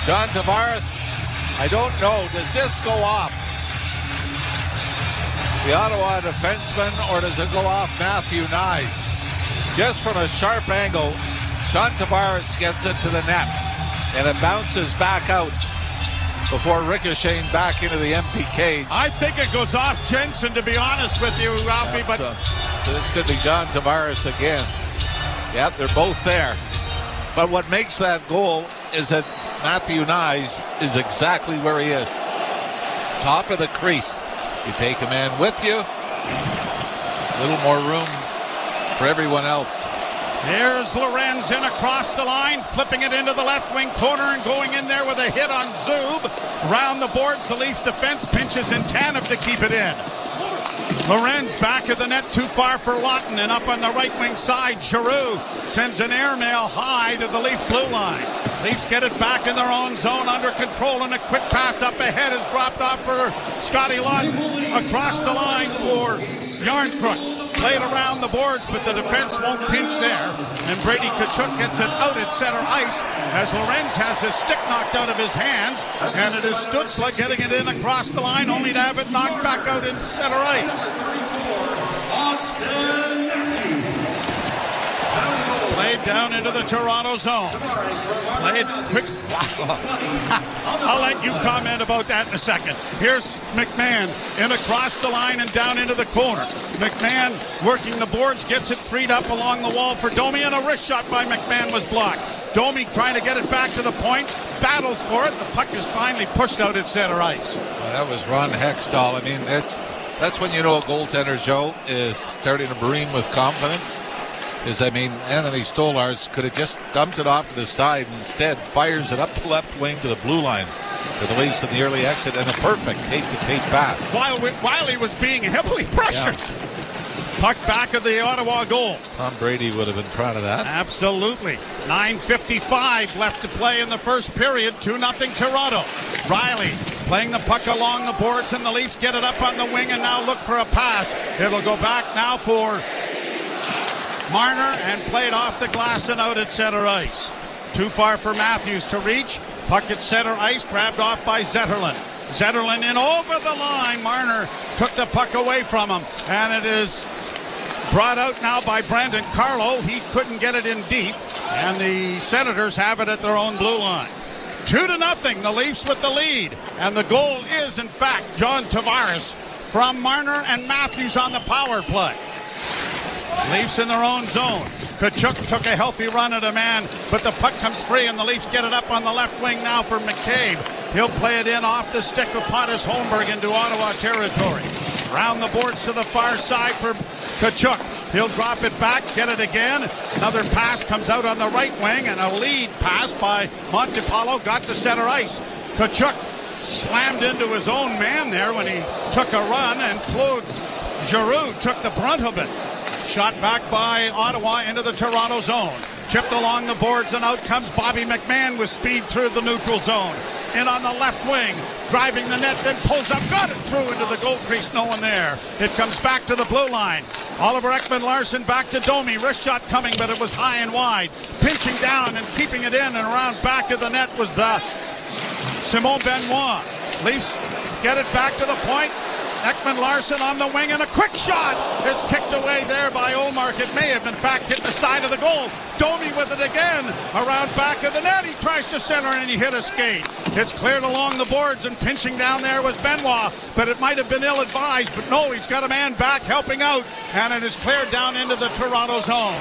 John Tavares, I don't know, does this go off the Ottawa defenseman, or does it go off Matthew Nyes? Just from a sharp angle, John Tavares gets it to the net, and it bounces back out before ricocheting back into the empty cage. I think it goes off Jensen, to be honest with you, Ralphie. But so this could be John Tavares again. Yeah, they're both there. But what makes that goal is that Matthew Nyes is exactly where he is. Top of the crease. You take a man with you. A little more room for everyone else. Here's Lorenz in across the line, flipping it into the left wing corner and going in there with a hit on Zub. Around the boards, the Leafs defense pinches in tandem to keep it in. Lorenz back of the net, too far for Lawton, and up on the right wing side, Giroux sends an airmail high to the Leaf blue line. Leafs get it back in their own zone, under control, and a quick pass up ahead is dropped off for Scotty Lawton. Across the line for Yarncrook. Played around the boards, but the defense won't pinch there. And Brady Tkachuk gets it out at center ice as Lorenz has his stick knocked out of his hands. And it is Stutzla getting it in across the line, only to have it knocked back out in center ice. Played down into the Toronto zone. Played quick. I'll let you comment about that in a second. Here's McMahon in across the line and down into the corner. McMahon working the boards, gets it freed up along the wall for Domi, and a wrist shot by McMahon was blocked. Domi trying to get it back to the point, battles for it. The puck is finally pushed out at center ice. Well, that was Ron Hextall. I mean, that's when you know a goaltender, Joe, is starting to breathe with confidence. Anthony Stolarz could have just dumped it off to the side, and instead fires it up the left wing to the blue line for the Leafs in the early exit, and a perfect tape-to-tape pass. While he was being heavily pressured. Yeah. Puck back of the Ottawa goal. Tom Brady would have been proud of that. Absolutely. 9:55 left to play in the first period. 2-0 Toronto. Riley playing the puck along the boards, and the Leafs get it up on the wing and now look for a pass. It'll go back now for Marner and played off the glass and out at center ice. Too far for Matthews to reach. Puck at center ice, grabbed off by Zetterlund. Zetterlund in over the line. Marner took the puck away from him, and it is Brought out now by Brandon Carlo. He couldn't get it in deep. And the Senators have it at their own blue line. 2-0, the Leafs with the lead. And the goal is, in fact, John Tavares from Marner and Matthews on the power play. Leafs in their own zone. Tkachuk took a healthy run at a man, but the puck comes free, and the Leafs get it up on the left wing now for McCabe. He'll play it in off the stick of Pontus Holmberg into Ottawa territory. Round the boards to the far side for Tkachuk. He'll drop it back, get it again. Another pass comes out on the right wing, and a lead pass by Montepallo got to center ice. Tkachuk slammed into his own man there when he took a run, and Claude Giroux took the brunt of it. Shot back by Ottawa into the Toronto zone. Chipped along the boards, and out comes Bobby McMahon with speed through the neutral zone. In on the left wing, driving the net, then pulls up, got it through into the goal crease, no one there. It comes back to the blue line. Oliver Ekman-Larsson back to Domi. Wrist shot coming, but it was high and wide. Pinching down and keeping it in and around back of the net was Simon Benoit. Leafs get it back to the point. Ekman-Larsson on the wing, and a quick shot is kicked away there by Ullmark. It may have, in fact, hit the side of the goal. Domi with it again, around back of the net. He tries to center, and he hit a skate. It's cleared along the boards, and pinching down there was Benoit, but it might have been ill-advised. But no, he's got a man back helping out, and it is cleared down into the Toronto zone.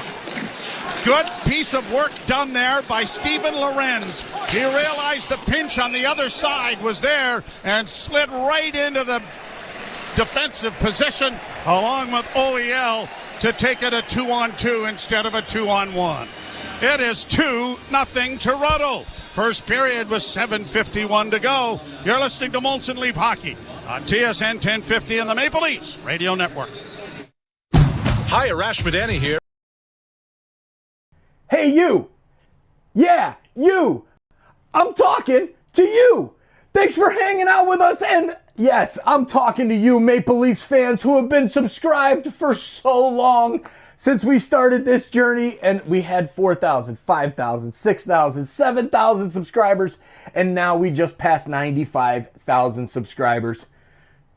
Good piece of work done there by Steven Lorenz. He realized the pinch on the other side was there and slid right into the defensive position along with OEL to take it a 2-on-2 instead of a 2-on-1. It is 2-0 Toronto. First period with 7:51 to go. You're listening to Molson Leaf Hockey on TSN 1050 and the Maple Leafs Radio Network. Hi, Arash Madani here. Hey, you. Yeah, you. I'm talking to you. Thanks for hanging out with us, and yes, I'm talking to you Maple Leafs fans who have been subscribed for so long since we started this journey, and we had 4,000, 5,000, 6,000, 7,000 subscribers, and now we just passed 95,000 subscribers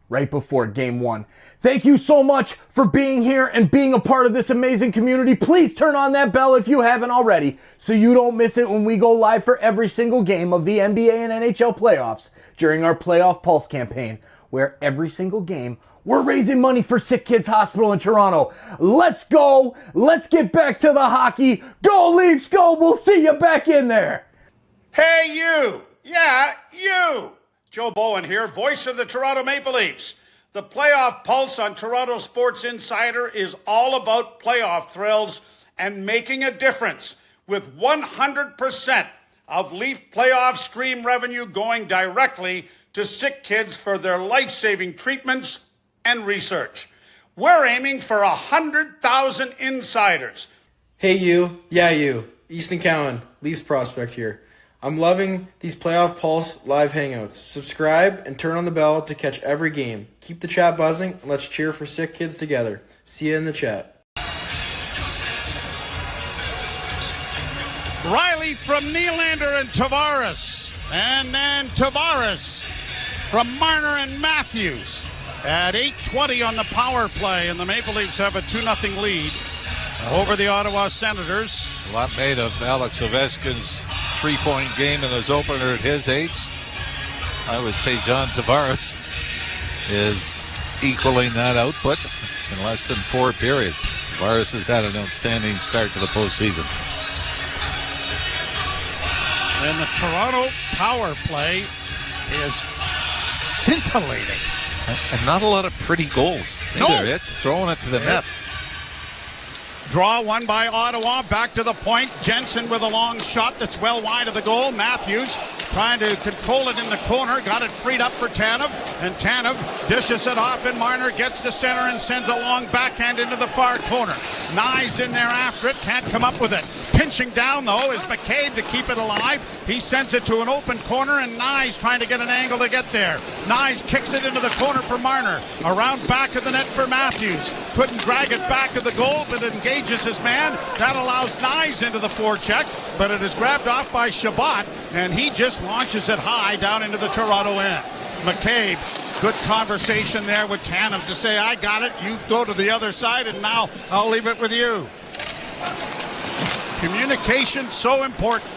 right before Game 1. Thank you so much for being here and being a part of this amazing community. Please turn on that bell if you haven't already so you don't miss it when we go live for every single game of the NBA and NHL playoffs during our Playoff Pulse campaign, where every single game we're raising money for SickKids Hospital in Toronto. Let's go. Let's get back to the hockey. Go Leafs, go. We'll see you back in there. Hey, you. Yeah, you. Joe Bowen here, voice of the Toronto Maple Leafs. The Playoff Pulse on Toronto Sports Insider is all about playoff thrills and making a difference, with 100% of Leaf playoff stream revenue going directly to SickKids for their life-saving treatments and research. We're aiming for 100,000 insiders. Hey you, yeah you, Easton Cowan, Leafs prospect here. I'm loving these Playoff Pulse live hangouts. Subscribe and turn on the bell to catch every game. Keep the chat buzzing and let's cheer for SickKids together. See you in the chat. Riley from Nylander and Tavares. And then Tavares from Marner and Matthews. At 8:20 on the power play, and the Maple Leafs have a 2-0 lead over the Ottawa Senators. A lot made of Alex Ovechkin's three-point game in his opener at his age. I would say John Tavares is equaling that output in less than 4 periods. Tavares has had an outstanding start to the postseason. And the Toronto power play is scintillating. And not a lot of pretty goals either. No. It's throwing it to the net. Draw one by Ottawa, back to the point. Jensen with a long shot that's well wide of the goal. Matthews trying to control it in the corner. Got it freed up for Tanev. And Tanev dishes it off, and Marner gets the center and sends a long backhand into the far corner. Nye's in there after it. Can't come up with it. Pinching down, though, is McCabe to keep it alive. He sends it to an open corner, and Nye's trying to get an angle to get there. Nye's kicks it into the corner for Marner. Around back of the net for Matthews. Couldn't drag it back to the goal, but it engages his man. That allows Nye's into the forecheck, but it is grabbed off by Shabbat, and he just launches it high down into the Toronto end. McCabe Good conversation there with Tanev to say, I got it, you go to the other side, and now I'll leave it with you. Communication so important.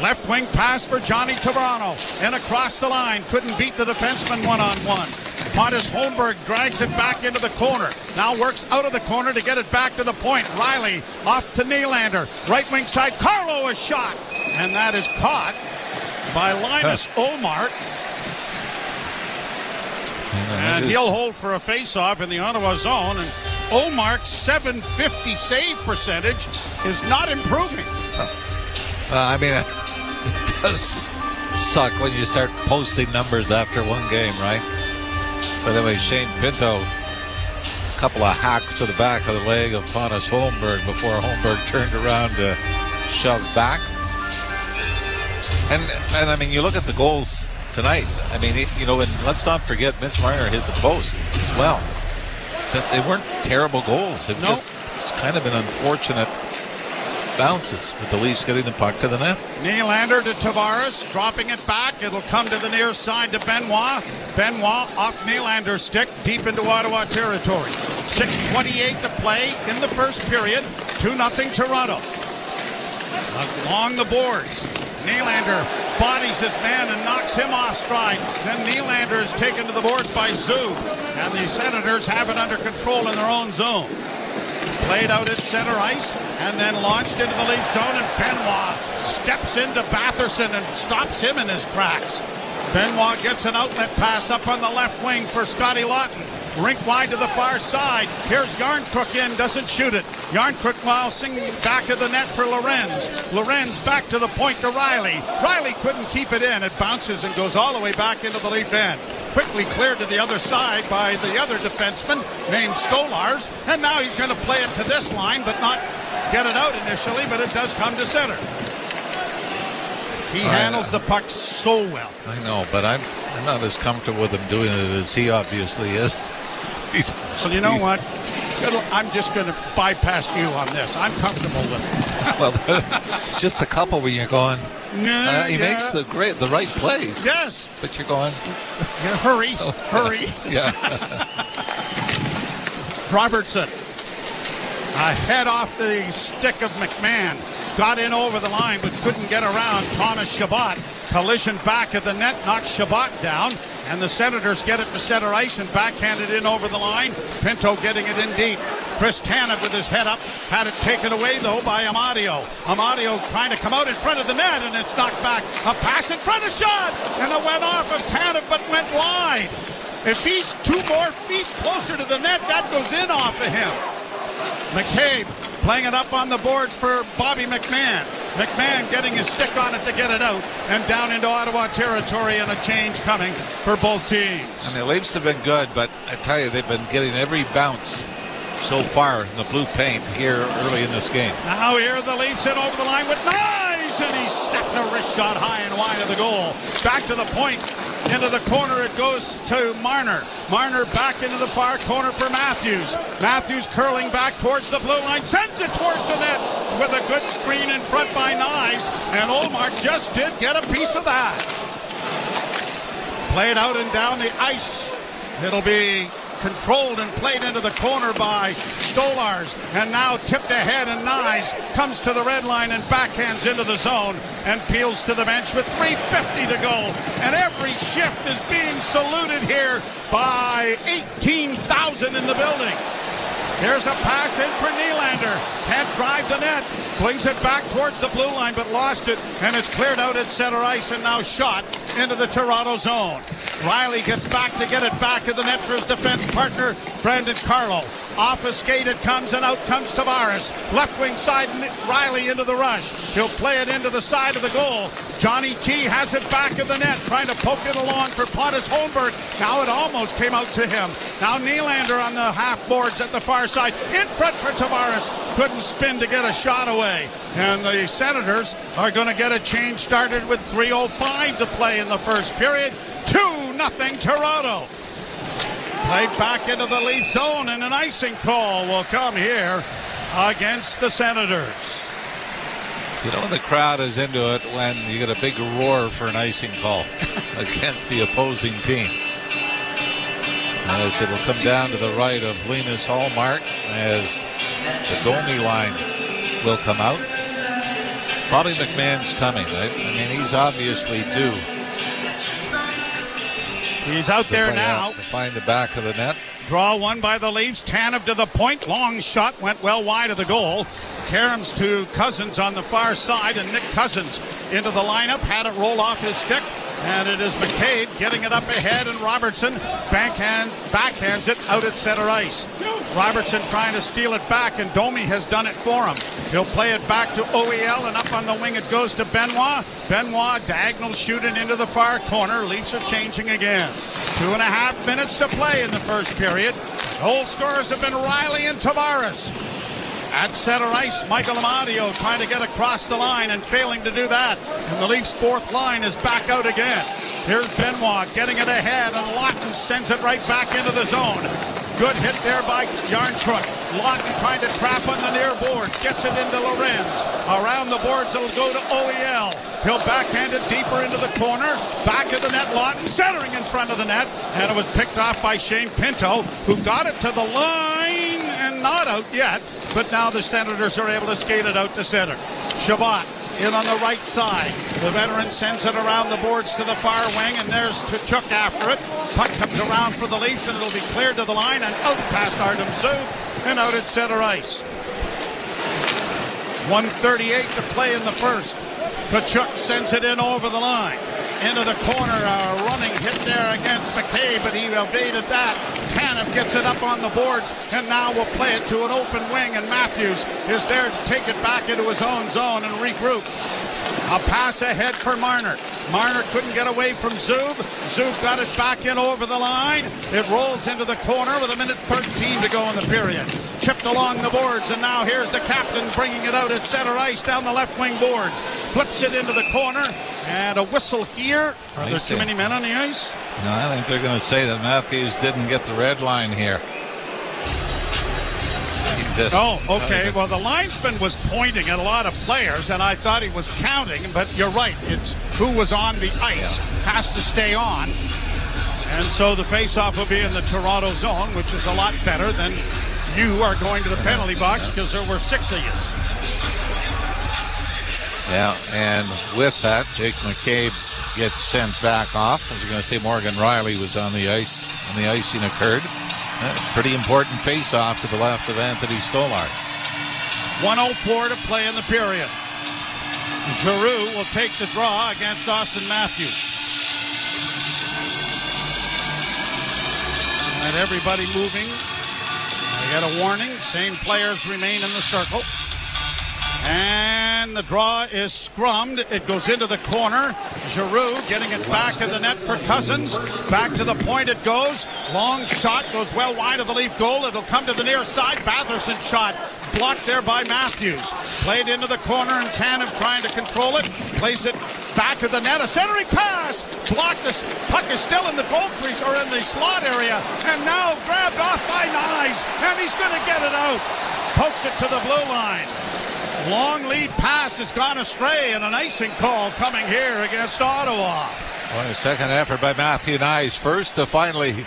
Left wing pass for Johnny Tavares, and across the line, couldn't beat the defenseman one-on-one. Pontus Holmberg drags it back into the corner. Now works out of the corner to get it back to the point. Riley off to Nylander. Right wing side, Carlo a shot. And that is caught by Linus Ullmark. And he'll hold for a face-off in the Ottawa zone. And Ullmark's .750 save percentage is not improving. I mean, it does suck when you start posting numbers after one game, right? But anyway, Shane Pinto, a couple of hacks to the back of the leg of Pontus Holmberg before Holmberg turned around to shove back. And I mean, you look at the goals tonight. I mean, and let's not forget Mitch Marner hit the post as well. They weren't terrible goals. They've just kind of been unfortunate bounces with the Leafs getting the puck to the net. Nylander to Tavares, dropping it back. It'll come to the near side to Benoit. Benoit off Nylander's stick, deep into Ottawa territory. 6:28 to play in the first period. 2-0 Toronto. Along the boards, Nylander bodies his man and knocks him off stride. Then Nylander is taken to the boards by Zub, and the Senators have it under control in their own zone. Played out at center ice and then launched into the Leaf zone, and Benoit steps into Batherson and stops him in his tracks. Benoit gets an outlet pass up on the left wing for Scotty Laughton. Rink wide to the far side. Here's Yarncrook in, doesn't shoot it. Yarncrook while singing back of the net for Lorenz. Lorenz back to the point to Riley. Riley couldn't keep it in. It bounces and goes all the way back into the Leaf end. Quickly cleared to the other side by the other defenseman named Stolars. And now he's going to play it to this line, but not get it out initially, but it does come to center. He handles the puck so well. I know, but I'm not as comfortable with him doing it as he obviously is. Well, you know what? I'm just going to bypass you on this. I'm comfortable with it. Well, just a couple where you're going. He makes the right plays. Yes, but you're going. Hurry. Yeah. Robertson, a head off the stick of McMahon, got in over the line but couldn't get around Thomas Chabot. Collision back at the net, knocks Chabot down, and the Senators get it to center ice and backhanded in over the line. Pinto getting it in deep. Chris Tanev with his head up, had it taken away though by Amadio. Amadio trying to come out in front of the net, and it's knocked back. A pass in front of shot, and it went off of Tanev but went wide. If he's 2 more feet closer to the net, that goes in off of him. McCabe playing it up on the boards for Bobby McMahon. McMahon getting his stick on it to get it out, and down into Ottawa territory, and a change coming for both teams. And the Leafs have been good, but I tell you, they've been getting every bounce so far in the blue paint here early in this game. Now here the Leafs in over the line with Nyes, and he snapped a wrist shot high and wide of the goal. Back to the point. Into the corner it goes to Marner. Marner back into the far corner for Matthews. Matthews curling back towards the blue line, sends it towards the net with a good screen in front by Nyes, and Ullmark just did get a piece of that. Played out and down the ice. It'll be controlled and played into the corner by Stolars, and now tipped ahead, and Nyes comes to the red line and backhands into the zone and peels to the bench with 3:50 to go, and every shift is being saluted here by 18,000 in the building. Here's a pass in for Nylander. Can't drive the net. Flings it back towards the blue line, but lost it. And it's cleared out at center ice and now shot into the Toronto zone. Riley gets back to get it back at the net for his defense partner, Brandon Carlo. Off a skate it comes, and out comes Tavares. Left wing side, Riley into the rush. He'll play it into the side of the goal. Johnny T has it back of the net, trying to poke it along for Pontus Holmberg. Now it almost came out to him. Now Nylander on the half boards at the far side. In front for Tavares. Couldn't spin to get a shot away. And the Senators are going to get a change started with 3:05 to play in the first period. 2-0 Toronto. Played back into the Leaf zone, and an icing call will come here against the Senators. You know, the crowd is into it when you get a big roar for an icing call against the opposing team. As it will come down to the right of Linus Hallmark as the Domi line will come out. Bobby McMahon's coming. I mean, he's obviously due. He's out there now. To find the back of the net. Draw one by the Leafs. Tanev to the point. Long shot went well wide of the goal. Caroms to Cousins on the far side, and Nick Cousins into the lineup. Had it roll off his stick, and it is McCabe getting it up ahead, and Robertson backhands it out at center ice. Robertson trying to steal it back, and Domi has done it for him. He'll play it back to OEL, and up on the wing it goes to Benoit. Benoit diagonal shooting into the far corner. Leafs are changing again. 2.5 minutes to play in the first period. Goal scorers have been Riley and Tavares. At center ice, Michael Amadio trying to get across the line and failing to do that. And the Leafs' fourth line is back out again. Here's Benoit getting it ahead, and Lawton sends it right back into the zone. Good hit there by Yarncrook. Lawton trying to trap on the near boards. Gets it into Lorenz. Around the boards, it'll go to OEL. He'll backhand it deeper into the corner. Back of the net, Lawton centering in front of the net. And it was picked off by Shane Pinto, who got it to the line and not out yet. But now the Senators are able to skate it out to center. Shabbat in on the right side. The veteran sends it around the boards to the far wing, and there's Tkachuk after it. Puck comes around for the Leafs, and it'll be cleared to the line and out past Artem Zub and out at center ice. 1:38 to play in the first. Tkachuk sends it in over the line. Into the corner, a running hit there against McCabe, but he evaded that. Tanev gets it up on the boards, and now we'll play it to an open wing, and Matthews is there to take it back into his own zone and regroup. A pass ahead for Marner. Marner couldn't get away from Zub. Zub got it back in over the line. It rolls into the corner with 1:13 to go in the period. Chipped along the boards, and now here's the captain bringing it out at center ice down the left wing boards. Flips it into the corner, and a whistle here. Are there too many men on the ice? No, I think they're going to say that Matthews didn't get the red line here. Oh, okay. Well, the linesman was pointing at a lot of players, and I thought he was counting, but you're right. It's who was on the ice has to stay on. And so the face-off will be in the Toronto zone, which is a lot better than you are going to the penalty box because there were 6 of you. Yeah, and with that, Jake McCabe gets sent back off. As you're going to say, Morgan Riley was on the ice when the icing occurred. Pretty important face-off to the left of Anthony Stolarz. 1:04 to play in the period. Giroux will take the draw against Austin Matthews. And everybody moving. They get a warning. Same players remain in the circle. And the draw is scrummed. It goes into the corner. Giroux getting it back to the net for Cousins. Back to the point it goes. Long shot goes well wide of the Leaf goal. It'll come to the near side. Batherson shot blocked there by Matthews. Played into the corner, and Tanev trying to control it. Plays it back to the net. A centering pass. Blocked. The puck is still in the goal crease or in the slot area. And now grabbed off by Nyes. And he's going to get it out. Pokes it to the blue line. Long lead pass has gone astray, and an icing call coming here against Ottawa. Well, a second effort by Matthew Nyes. First to finally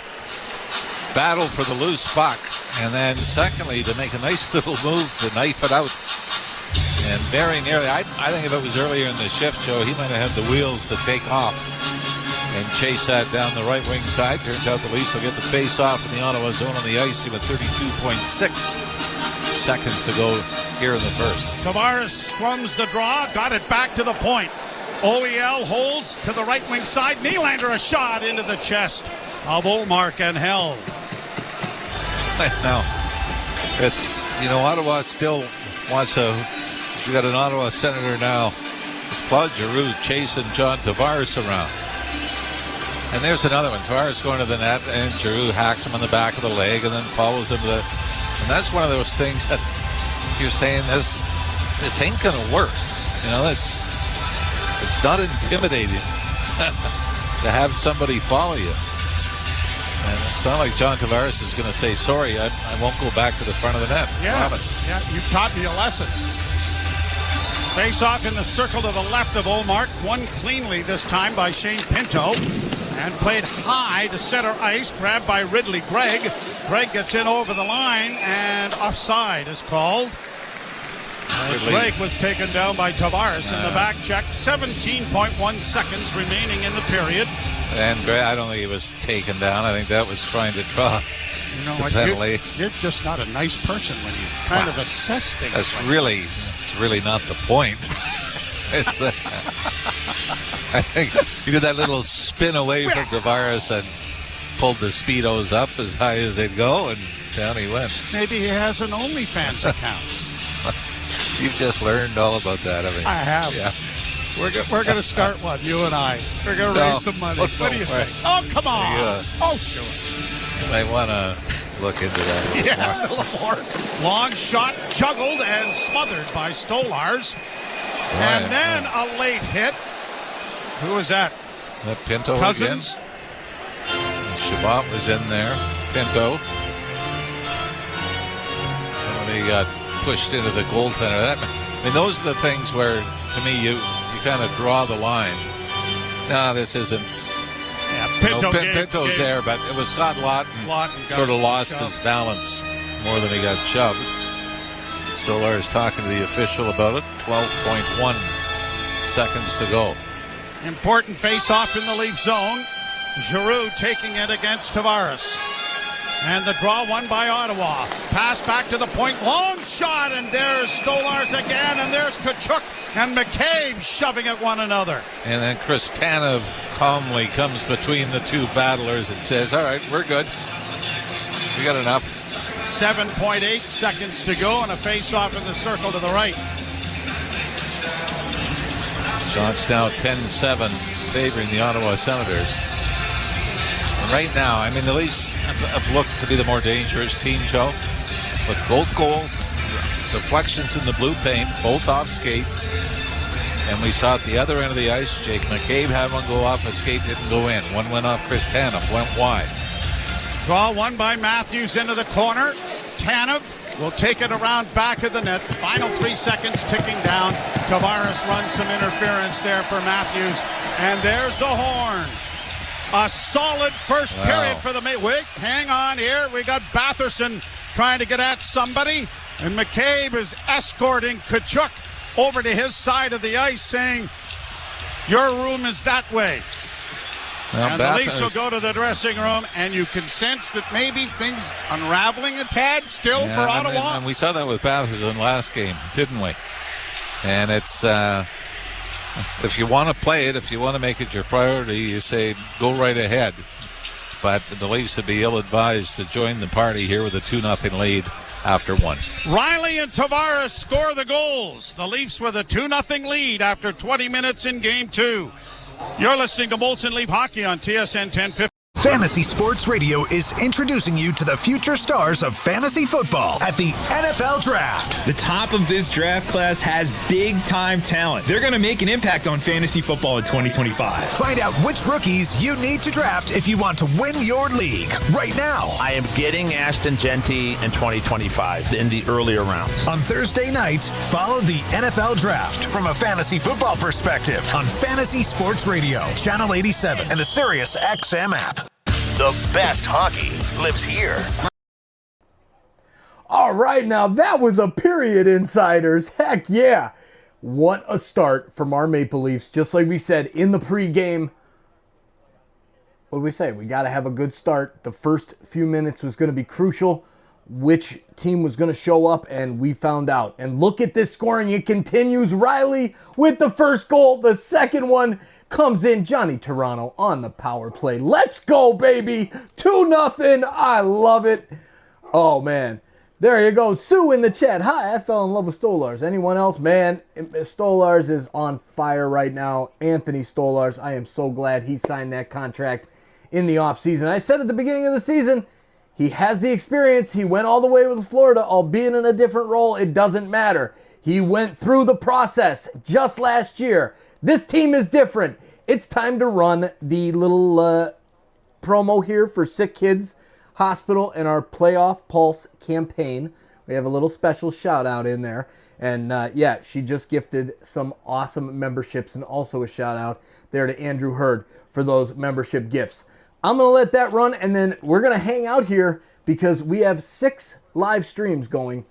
battle for the loose puck, and then secondly to make a nice little move to knife it out. And very nearly, I think if it was earlier in the shift, Joe, he might have had the wheels to take off and chase that down the right wing side. Turns out the Leafs will get the face off in the Ottawa zone on the ice with 32.6 seconds to go here in the first. Tavares scrums the draw, got it back to the point. OEL holds to the right wing side. Nylander a shot into the chest of Ullmark and held. Now, it's, Ottawa still wants we got an Ottawa Senator now. It's Claude Giroux chasing John Tavares around. And there's another one. Tavares going to the net, and Giroux hacks him on the back of the leg and then follows him to the... And that's one of those things that you're saying this ain't going to work. It's not intimidating to have somebody follow you. And it's not like John Tavares is going to say, sorry, I won't go back to the front of the net. Yeah, promise. Yeah, you've taught me a lesson. Face off in the circle to the left of Ullmark. Won cleanly this time by Shane Pinto. and played high to center ice, grabbed by Ridley Gregg. Gregg gets in over the line, and offside is called. As Gregg was taken down by Tavares in the back check. 17.1 seconds remaining in the period. And I don't think he was taken down. I think that was trying to draw the penalty. You're just not a nice person when you kind of assess things. It's really not the point. It's I think he did that little spin away from Tavares and pulled the Speedos up as high as they'd go, and down he went. Maybe he has an OnlyFans account. You've just learned all about that, haven't you? I have. Yeah. We're going to start one, you and I. We're going to raise some money. What do you think? Oh, come on. Oh, sure. You might want to look into that. Yeah, a little more. Long shot, juggled and smothered by Stolars. And then a late hit. Who was that? That Pinto Cousins. Again. Shabbat was in there. Pinto. And he got pushed into the goaltender. I mean, those are the things where, to me, you kind of draw the line. No, this isn't. Yeah, Pinto's there, but it was Scott Lawton sort of lost his balance more than he got shoved. Stolar is talking to the official about it. 12.1 seconds to go. Important face-off in the Leaf zone. Giroux taking it against Tavares. And the draw won by Ottawa. Pass back to the point. Long shot, and there's Stolars again, and there's Tkachuk and McCabe shoving at one another. And then Chris Tanev calmly comes between the two battlers and says, all right, we're good. We got enough. 7.8 seconds to go, and a face-off in the circle to the right. Shots now 10-7, favoring the Ottawa Senators. Right now, I mean, the Leafs have looked to be the more dangerous team, Joe. But both goals, deflections in the blue paint, both off skates. And we saw at the other end of the ice, Jake McCabe had one go off, a skate didn't go in. One went off Chris Tanev, went wide. Draw won by Matthews into the corner. Tanev will take it around back of the net. Final 3 seconds ticking down. Tavares runs some interference there for Matthews. And there's the horn. A solid first period for the... Wait, hang on here. We got Batherson trying to get at somebody. And McCabe is escorting Tkachuk over to his side of the ice, saying, your room is that way. Well, and the Leafs will go to the dressing room, and you can sense that maybe things unraveling a tad still for Ottawa. And we saw that with Batherson last game, didn't we? And it's... if you want to play it, if you want to make it your priority, you say, go right ahead. But the Leafs would be ill-advised to join the party here with a 2-0 lead after one. Riley and Tavares score the goals. The Leafs with a 2-0 lead after 20 minutes in Game 2. You're listening to Molson Leaf Hockey on TSN 1050. Fantasy Sports Radio is introducing you to the future stars of fantasy football at the NFL Draft. The top of this draft class has big-time talent. They're going to make an impact on fantasy football in 2025. Find out which rookies you need to draft if you want to win your league right now. I am getting Ashton Genty in 2025 in the earlier rounds. On Thursday night, follow the NFL Draft from a fantasy football perspective on Fantasy Sports Radio, Channel 87, and the Sirius XM app. The best hockey lives here. All right, now that was a period, insiders. Heck yeah. What a start from our Maple Leafs. Just like we said in the pregame, what did we say? We got to have a good start. The first few minutes was going to be crucial. Which team was going to show up, and we found out. And look at this scoring. It continues. Riley with the first goal. The second one comes in. Johnny Toronto on the power play. Let's go, baby. 2-0. I love it. Oh, man. There you go. Sue in the chat. Hi, I fell in love with Stolars. Anyone else? Man, Stolars is on fire right now. Anthony Stolars. I am so glad he signed that contract in the offseason. I said at the beginning of the season, he has the experience. He went all the way with Florida, albeit in a different role. It doesn't matter. He went through the process just last year. This team is different. It's time to run the little promo here for SickKids Hospital and our Playoff Pulse campaign. We have a little special shout out in there. And yeah, she just gifted some awesome memberships, and also a shout out there to Andrew Hurd for those membership gifts. I'm going to let that run, and then we're going to hang out here because we have 6 live streams going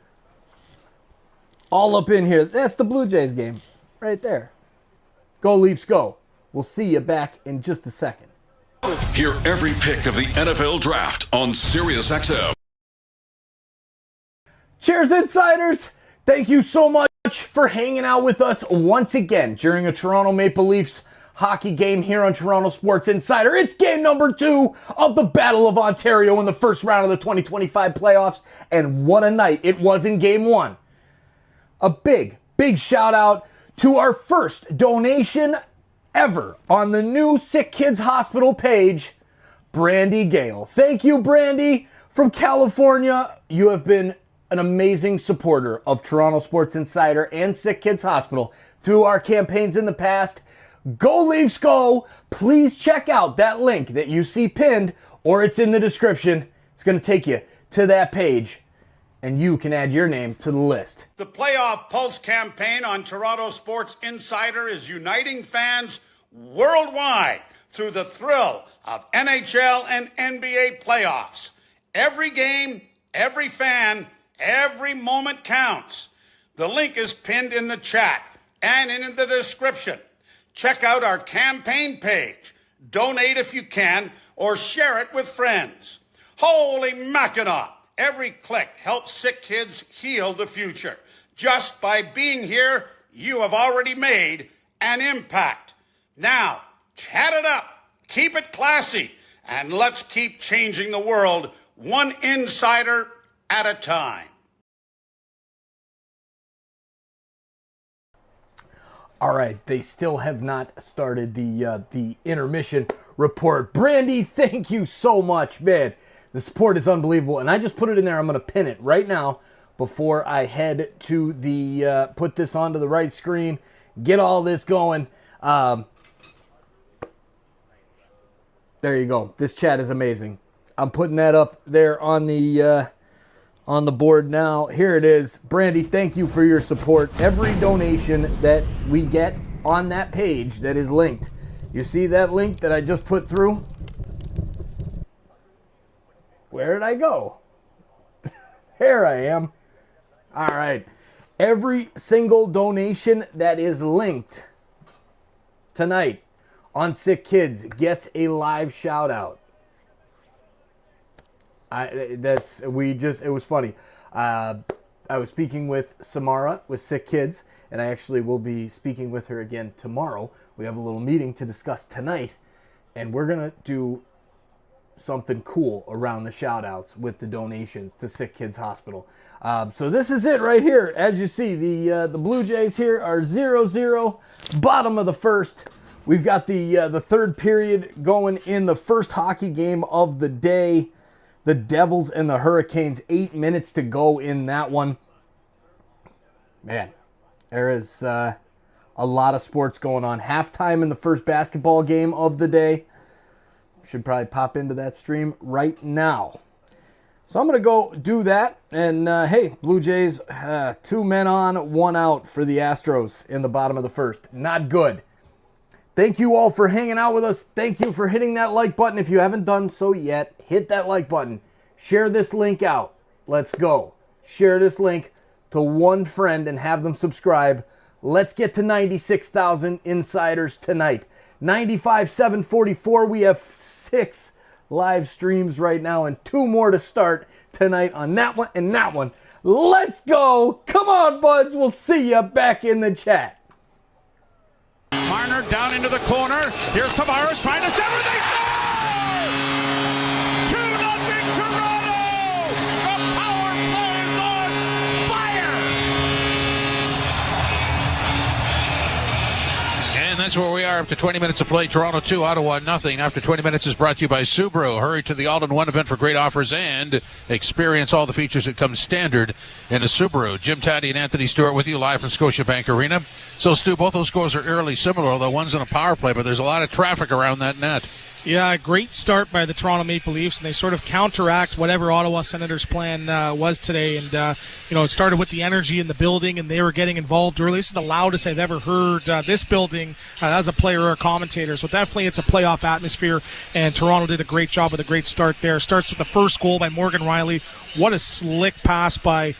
all up in here. That's the Blue Jays game right there. Go Leafs, go. We'll see you back in just a second. Hear every pick of the NFL Draft on SiriusXM. Cheers, Insiders. Thank you so much for hanging out with us once again during a Toronto Maple Leafs hockey game here on Toronto Sports Insider. It's game number 2 of the Battle of Ontario in the first round of the 2025 playoffs, and what a night it was in game 1. A big shout out to our first donation ever on the new SickKids Hospital page, Brandy Gale. Thank you, Brandy, from California. You have been an amazing supporter of Toronto Sports Insider and SickKids Hospital through our campaigns in the past. Go Leafs, go! Please check out that link that you see pinned, or it's in the description. It's going to take you to that page, and you can add your name to the list. The Playoff Pulse campaign on Toronto Sports Insider is uniting fans worldwide through the thrill of NHL and NBA playoffs. Every game, every fan, every moment counts. The link is pinned in the chat and in the description. Check out our campaign page. Donate if you can, or share it with friends. Holy Mackinac! Every click helps sick kids heal the future. Just by being here, you have already made an impact. Now, chat it up, keep it classy, and let's keep changing the world one insider at a time. All right, they still have not started the intermission report. Brandy, thank you so much, man. The support is unbelievable, and I just put it in there. I'm going to pin it right now before I head to the put this onto the right screen, get all this going. There you go. This chat is amazing. I'm putting that up there on the board now. Here it is. Brandy, thank you for your support. Every donation that we get on that page that is linked. You see that link that I just put through? Where did I go? There I am. All right. Every single donation that is linked tonight on Sick Kids gets a live shout out. It was funny. I was speaking with Samara with Sick Kids, and I actually will be speaking with her again tomorrow. We have a little meeting to discuss tonight, and we're going to do something cool around the shout outs with the donations to Sick Kids Hospital. So this is it right here. As you see, the Blue Jays here are 0-0, bottom of the first. We've got the third period going in the first hockey game of the day. The Devils and the Hurricanes, 8 minutes to go in that one. Man, there is a lot of sports going on. Halftime in the first basketball game of the day. Should probably pop into that stream right now. So I'm going to go do that. And hey, Blue Jays, 2 men on, 1 out for the Astros in the bottom of the first. Not good. Thank you all for hanging out with us. Thank you for hitting that like button. If you haven't done so yet, hit that like button. Share this link out. Let's go. Share this link to one friend and have them subscribe. Let's get to 96,000 insiders tonight. 95,744. We have 6 live streams right now and 2 more to start tonight on that one and that one. Let's go. Come on, buds. We'll see you back in the chat. Marner down into the corner. Here's Tavares trying to center. They score! 2-0 Toronto! The power play is on fire! And that's where we are after 20 minutes of play. Toronto 2, Ottawa nothing. After 20 minutes is brought to you by Subaru. Hurry to the all-in-one event for great offers and experience all the features that come standard in a Subaru. Jim Taddy and Anthony Stewart with you live from Scotiabank Arena. So, Stu, both those scores are eerily similar, although one's on a power play, but there's a lot of traffic around that net. Yeah, great start by the Toronto Maple Leafs, and they sort of counteract whatever Ottawa Senators' plan was today. And, it started with the energy in the building, and they were getting involved early. This is the loudest I've ever heard this building as a player or a commentator. So definitely it's a playoff atmosphere, and Toronto did a great job with a great start there. Starts with the first goal by Morgan Riley. What a slick pass by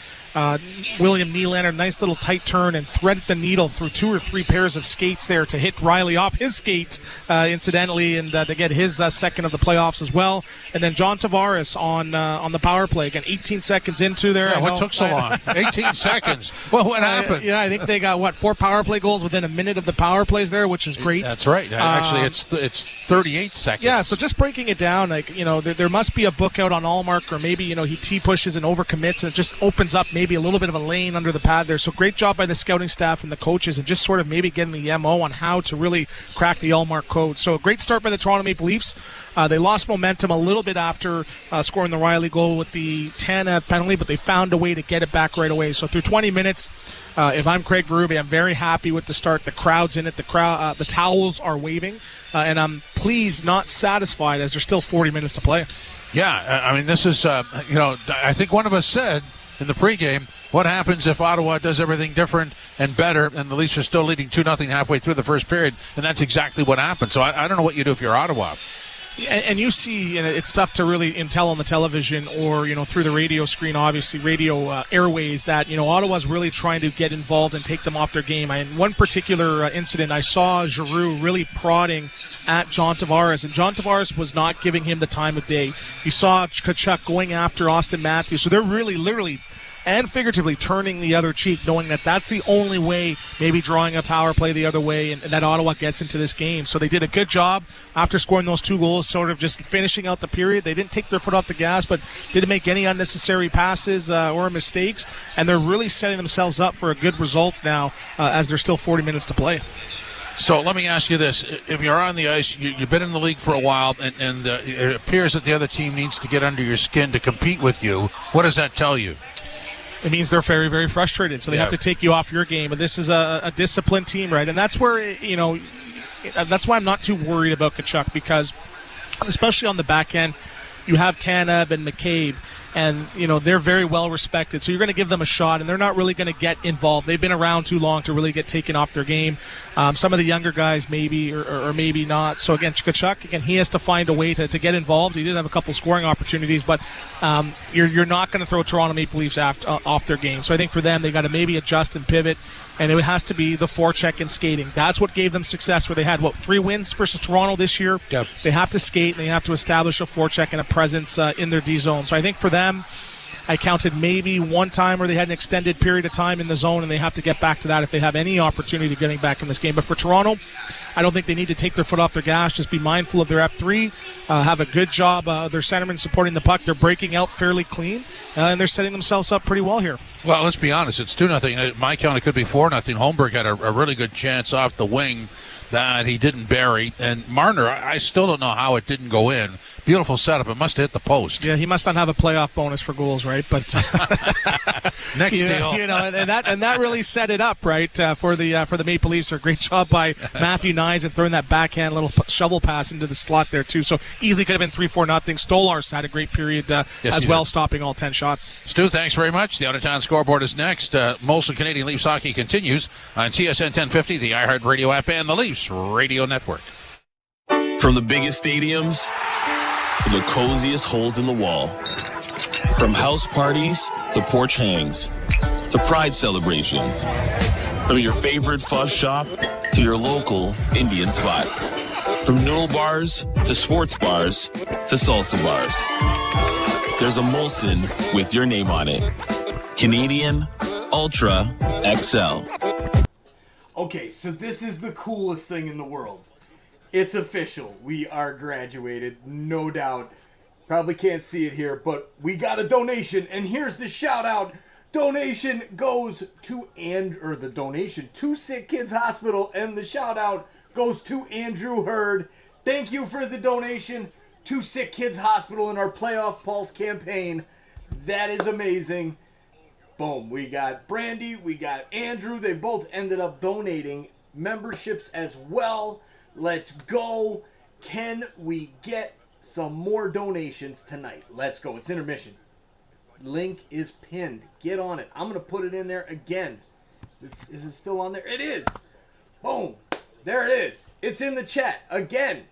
William Nylander. Nice little tight turn and threaded the needle through 2 or 3 pairs of skates there to hit Riley off his skates, incidentally, and to get his second of the playoffs as well. And then John Tavares on the power play. Again, 18 seconds into there. Yeah, what took so long? 18 seconds. Well, what happened? I think they got, 4 power play goals within a minute of the power plays there, which is great. That's right. Actually, it's 38 seconds. Yeah, so just breaking it down, there must be a book out on Allmark, or maybe, he T-pushes and overcommits, and it just opens up maybe a little bit of a lane under the pad there. So great job by the scouting staff and the coaches, and just sort of maybe getting the MO on how to really crack the Allmark code. So a great start by the Toronto Maple Leafs. They lost momentum a little bit after scoring the Riley goal with the Tanev penalty, but they found a way to get it back right away. So through 20 minutes, if I'm Craig Berube, I'm very happy with the start. The crowd's in it. The towels are waving, and I'm pleased, not satisfied, as there's still 40 minutes to play. Yeah, this is, I think one of us said in the pregame, what happens if Ottawa does everything different and better, and the Leafs are still leading 2-0 halfway through the first period? And that's exactly what happened. So I don't know what you do if you're Ottawa. And you see, it's tough to really tell on the television or, through the radio screen, obviously, radio airways, that, Ottawa's really trying to get involved and take them off their game. In one particular incident, I saw Giroux really prodding at John Tavares, and John Tavares was not giving him the time of day. You saw Tkachuk going after Austin Matthews. So they're really, literally, and figuratively turning the other cheek, knowing that that's the only way, maybe drawing a power play the other way, and that Ottawa gets into this game. So they did a good job after scoring those 2 goals, sort of just finishing out the period. They didn't take their foot off the gas, but didn't make any unnecessary passes or mistakes, and they're really setting themselves up for a good results now as there's still 40 minutes to play. So let me ask you this. If you're on the ice, you've been in the league for a while, and it appears that the other team needs to get under your skin to compete with you. What does that tell you? It means they're very, very frustrated, so they have to take you off your game. And this is a disciplined team, right? And that's where, that's why I'm not too worried about Tkachuk, because especially on the back end, you have Tanev and McCabe, and, they're very well respected. So you're going to give them a shot, and they're not really going to get involved. They've been around too long to really get taken off their game. Some of the younger guys maybe or maybe not. So, again, Tkachuk, he has to find a way to get involved. He did have a couple scoring opportunities, but you're not going to throw Toronto Maple Leafs off their game. So I think for them, they got to maybe adjust and pivot, and it has to be the forecheck and skating. That's what gave them success, where they had, 3 wins versus Toronto this year? Yep. They have to skate, and they have to establish a forecheck and a presence in their D zone. So I think for them, I counted maybe one time where they had an extended period of time in the zone, and they have to get back to that if they have any opportunity getting back in this game. But for Toronto, I don't think they need to take their foot off their gas. Just be mindful of their F3, have a good job. Their centermen supporting the puck. They're breaking out fairly clean, and they're setting themselves up pretty well here. Well, let's be honest. It's 2-0. My count, it could be 4-0. Holmberg had a really good chance off the wing that he didn't bury. And Marner, I still don't know how it didn't go in. Beautiful setup. It must have hit the post. Yeah, he must not have a playoff bonus for goals, right? But next deal. And that really set it up, right, for the Maple Leafs. A great job by Matthew Nyes and throwing that backhand little shovel pass into the slot there too. So easily could have been 3-4-0. Stolarz had a great period as well, stopping all 10 shots. Stu, thanks very much. The out-of-town scoreboard is next. Molson Canadian Leafs hockey continues on TSN 1050, the iHeartRadio app, and the Leafs Radio Network. From the biggest stadiums to the coziest holes in the wall. From house parties to porch hangs to pride celebrations. From your favorite fuzz shop to your local Indian spot. From noodle bars to sports bars to salsa bars. There's a Molson with your name on it. Canadian Ultra XL. Okay, so this is the coolest thing in the world. It's official. We are graduated, no doubt. Probably can't see it here, but we got a donation, and here's the shout out. Donation goes to the donation to SickKids Hospital, and the shout out goes to Andrew Hurd. Thank you for the donation to SickKids Hospital in our Playoff Pulse campaign. That is amazing. Boom. We got Brandy, we got Andrew. They both ended up donating memberships as well. Let's go. Can we get some more donations tonight? Let's go. It's intermission. Link is pinned. Get on it. I'm going to put it in there again. Is it still on there? It is. Boom. There it is. It's in the chat. Again,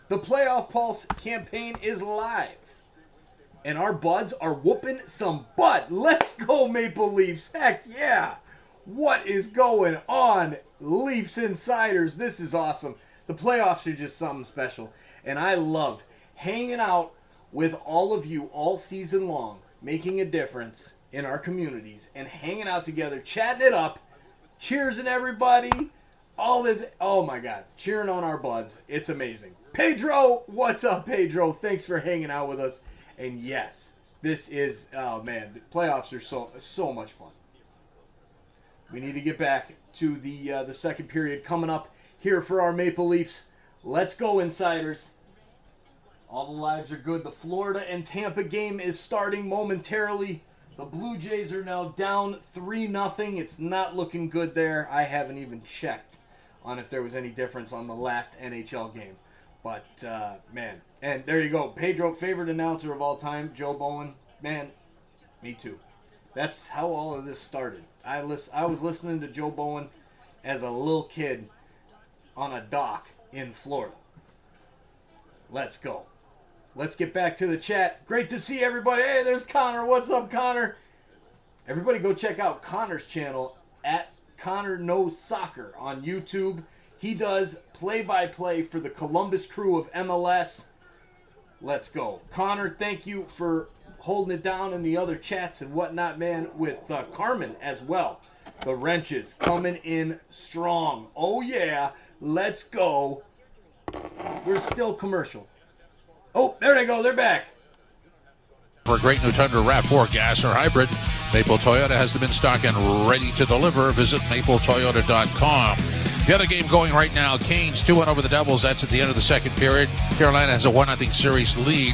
the Playoff Pulse campaign is live. And our buds are whooping some butt. Let's go, Maple Leafs. Heck yeah. What is going on, Leafs Insiders? This is awesome. The playoffs are just something special. And I love hanging out with all of you all season long, making a difference in our communities and hanging out together, chatting it up, cheersing everybody. All this, oh my God, cheering on our buds. It's amazing. Pedro, what's up, Pedro? Thanks for hanging out with us. And yes, this is, oh man, the playoffs are so much fun. We need to get back to the second period coming up here for our Maple Leafs. Let's go, Insiders. All the lives are good. The Florida and Tampa game is starting momentarily. The Blue Jays are now down 3-0. It's not looking good there. I haven't even checked on if there was any difference on the last NHL game. But, man. And there you go. Pedro, favorite announcer of all time, Joe Bowen. Man, me too. That's how all of this started. I was listening to Joe Bowen as a little kid on a dock in Florida. Let's go. Let's get back to the chat. Great to see everybody. Hey, there's Connor. What's up, Connor? Everybody go check out Connor's channel at Connor Knows Soccer on YouTube. He does play-by-play for the Columbus Crew of MLS. Let's go. Connor, thank you for holding it down in the other chats and whatnot, man, with Carmen as well. The Wrenches coming in strong. Oh, yeah. Let's go. We're still commercial. Oh, there they go. They're back. For a great new Tundra RAV4 gas or hybrid, Maple Toyota has them in stock and ready to deliver. Visit mapletoyota.com. The other game going right now, Canes 2-1 over the Devils. That's at the end of the second period. Carolina has a 1-0 series lead.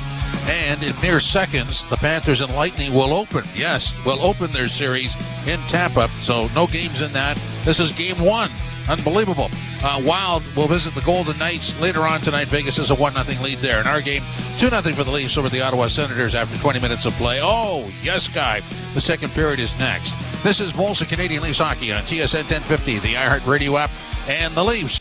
And in mere seconds, the Panthers and Lightning will open their series in Tampa. So no games in that. This is game one. Unbelievable. Wild will visit the Golden Knights later on tonight. Vegas has a 1-0 lead there. In our game, 2-0 for the Leafs over the Ottawa Senators after 20 minutes of play. Oh, yes, guy. The second period is next. This is Molson Canadian Leafs Hockey on TSN 1050, the iHeartRadio app, and the Leafs.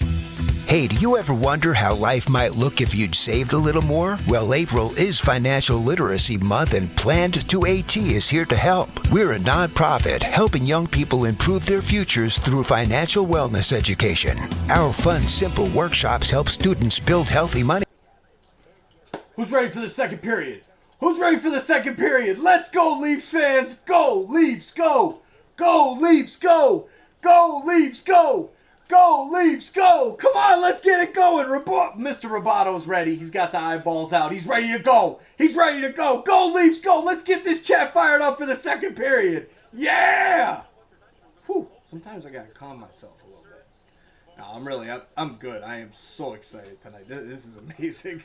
Hey, do you ever wonder how life might look if you'd saved a little more? Well, April is Financial Literacy Month, and Planned to AT is here to help. We're a nonprofit helping young people improve their futures through financial wellness education. Our fun, simple workshops help students build healthy money. Who's ready for the second period? Who's ready for the second period? Let's go, Leafs fans! Go, Leafs, go! Go, Leafs, go! Go, Leafs, go! Go, Leafs, go! Come on, let's get it going. Mr. Robato's ready. He's got the eyeballs out. He's ready to go. He's ready to go. Go, Leafs, go! Let's get this chat fired up for the second period. Yeah! Whew. Sometimes I gotta calm myself a little bit. No, I'm good. I am so excited tonight. This is amazing.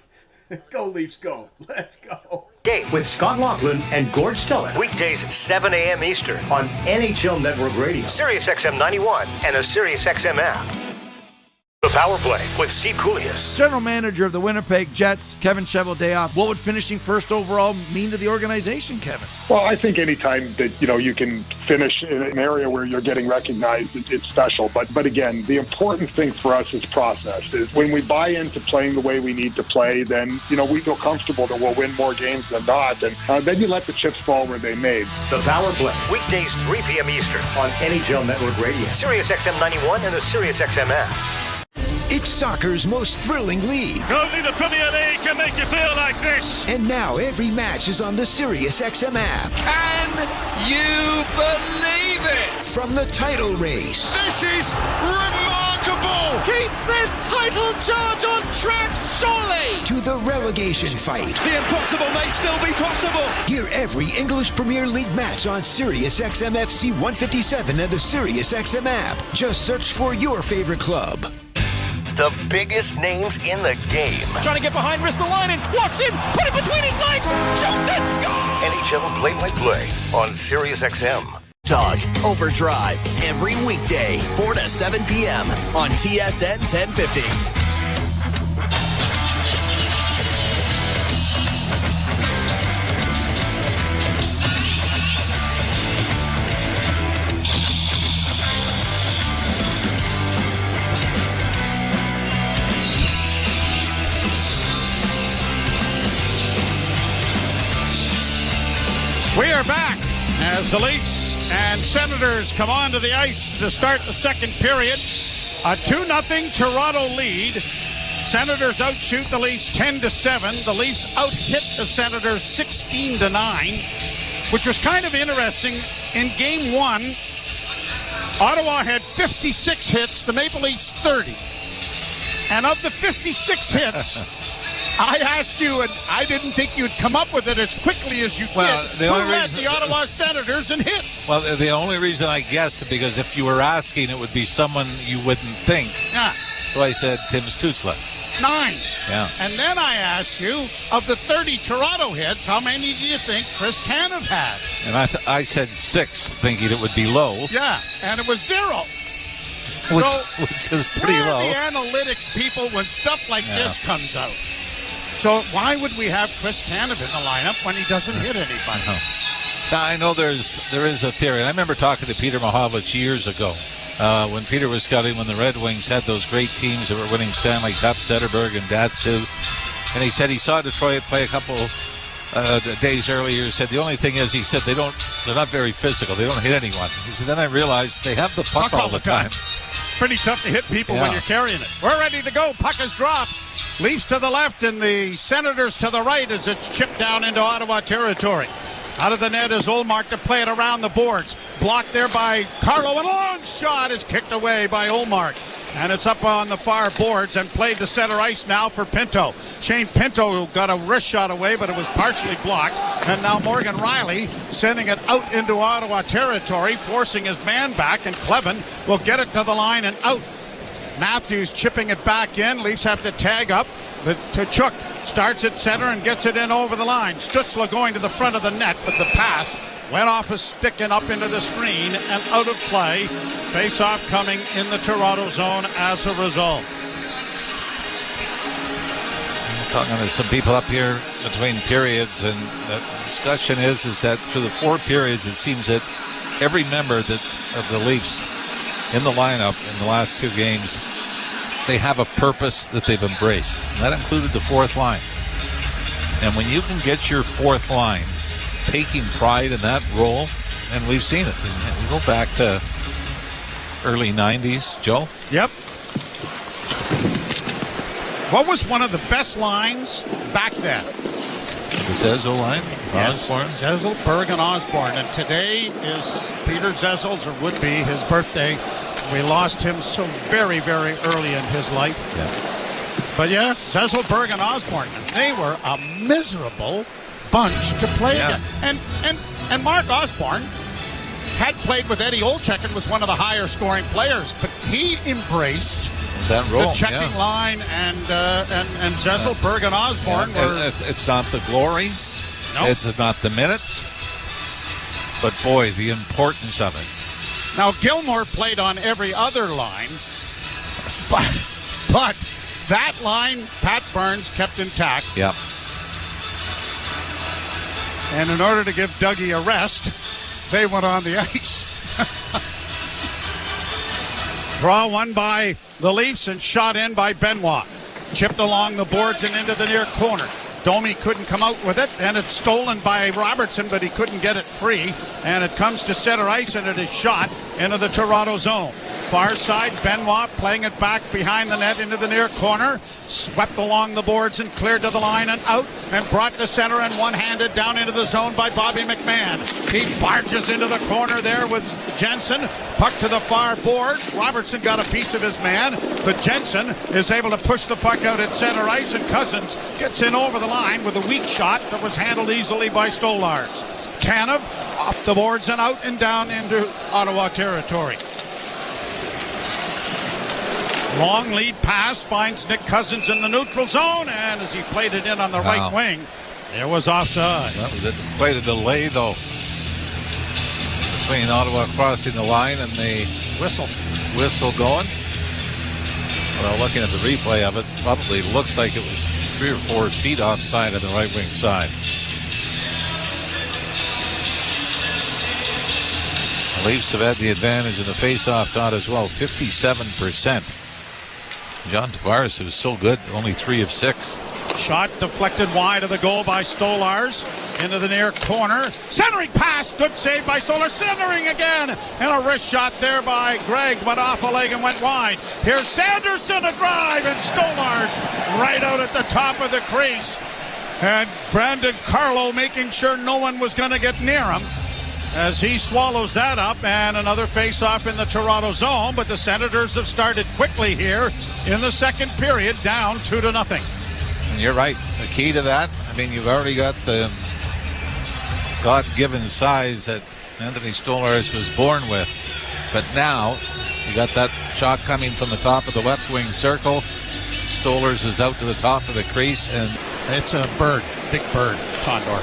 Go, Leafs, go. Let's go. Game with Scott Laughlin and Gord Stellick. Weekdays, 7 a.m. Eastern on NHL Network Radio, Sirius XM 91, and the Sirius XM app. The Power Play with Steve Koulias. General manager of the Winnipeg Jets, Kevin Cheveldayoff. What would finishing first overall mean to the organization, Kevin? Well, I think any time that you can finish in an area where you're getting recognized, it's special. But again, the important thing for us is process. Is when we buy into playing the way we need to play, then we feel comfortable that we'll win more games than not, and then you let the chips fall where they may. The Power Play, weekdays 3 p.m. Eastern on NHL Network Radio, Sirius XM 91, and the Sirius XM app. It's soccer's most thrilling league. Only the Premier League can make you feel like this. And now every match is on the Sirius XM app. Can you believe it? From the title race. This is remarkable. Keeps this title charge on track, surely. To the relegation fight. The impossible may still be possible. Hear every English Premier League match on Sirius XM FC 157 and the Sirius XM app. Just search for your favorite club. The biggest names in the game. Trying to get behind, wrist the line, and walks in, put it between his legs, shoots it, score! NHL play-by-play on Sirius XM. Dog Overdrive every weekday, 4 to 7 p.m. on TSN 1050. As the Leafs and Senators come onto the ice to start the second period, a 2-0 Toronto lead. Senators outshoot the Leafs 10-7. The Leafs out-hit the Senators 16-9, which was kind of interesting. In Game 1, Ottawa had 56 hits, the Maple Leafs 30. And of the 56 hits, I asked you, and I didn't think you'd come up with it as quickly as you did. Who led the Ottawa Senators in hits? Well, the only reason I guessed it because if you were asking, it would be someone you wouldn't think. Yeah. So I said Tim Stützle. 9. Yeah. And then I asked you, of the 30 Toronto hits, how many do you think Chris Tanev had? And I said 6, thinking it would be low. Yeah, and it was 0. Which is pretty where low. Are the analytics people when stuff like this comes out? So why would we have Chris Tanev in the lineup when he doesn't hit anybody? Now, I know there is a theory. And I remember talking to Peter Mahovlich years ago when Peter was scouting when the Red Wings had those great teams that were winning Stanley Cup, Zetterberg and Datsyuk. And he said he saw Detroit play a couple days earlier. He said the only thing is, he said they're not very physical. They don't hit anyone. He said then I realized they have the puck all the time. Pretty tough to hit people when you're carrying it. We're ready to go. Puck is dropped. Leafs to the left and the Senators to the right as it's chipped down into Ottawa territory. Out of the net is Ullmark to play it around the boards. Blocked there by Carlo, and a long shot is kicked away by Ullmark. And it's up on the far boards and played to center ice now for Pinto. Shane Pinto got a wrist shot away, but it was partially blocked. And now Morgan Riley sending it out into Ottawa territory, forcing his man back, and Clevin will get it to the line and out. Matthews chipping it back in. Leafs have to tag up. Tkachuk starts at center and gets it in over the line. Stützle going to the front of the net, but the pass went off a stick and up into the screen and out of play. Face-off coming in the Toronto zone as a result. Talking to some people up here between periods, and the discussion is that through the 4 periods, it seems that every member of the Leafs in the lineup in the last 2 games, they have a purpose that they've embraced. And that included the 4th line. And when you can get your 4th line taking pride in that role, and we've seen it. And we go back to early 90s, Joe? Yep. What was one of the best lines back then? The Zezel line? Yes, Osborne? Zezel, Berg, and Osborne. And today is Peter Zezel's, or would be, his birthday. We lost him so very, very early in his life. Yeah. But yeah, Zezel, Berg, and Osborne. They were a miserable bunch to play against. And Mark Osborne had played with Eddie Olczyk and was one of the higher scoring players, but he embraced that role, the checking line, and Zezel, Berg, and Osborne were... It's not the glory. Nope. It's not the minutes. But boy, the importance of it. Now, Gilmore played on every other line, but that line, Pat Burns kept intact. Yeah. And in order to give Dougie a rest, they went on the ice. Draw won by the Leafs and shot in by Benoit. Chipped along the boards and into the near corner. Domi couldn't come out with it, and it's stolen by Robertson, but he couldn't get it free. And it comes to center ice, and it is shot into the Toronto zone. Far side, Benoit playing it back behind the net into the near corner. Swept along the boards and cleared to the line and out, and brought to center and one-handed down into the zone by Bobby McMahon. He barges into the corner there with Jensen. Puck to the far boards. Robertson got a piece of his man, but Jensen is able to push the puck out at center ice, and Cousins gets in over the line with a weak shot that was handled easily by Stolarz. Tanev off the boards and out and down into Ottawa territory. Long lead pass finds Nick Cousins in the neutral zone, and as he played it in on the right wing, there was offside. That was quite a delay, though, between Ottawa crossing the line and the whistle going. Well, looking at the replay of it, probably looks like it was 3 or 4 feet offside on the right wing side. The Leafs have had the advantage in the face-off dot as well, 57%. John Tavares, who's so good, only 3 of 6. Shot deflected wide of the goal by Stolars. Into the near corner. Centering pass. Good save by Stolars. Centering again. And a wrist shot there by Gregg. Went off a leg and went wide. Here's Sanderson a drive. And Stolars right out at the top of the crease. And Brandon Carlo making sure no one was going to get near him as he swallows that up. And another face-off in the Toronto zone. But the Senators have started quickly here in the second period, down 2-0. And you're right. The key to that, I mean, you've already got the God-given size that Anthony Stolars was born with. But now you got that shot coming from the top of the left wing circle. Stolars is out to the top of the crease, and it's a bird, big bird, Condor.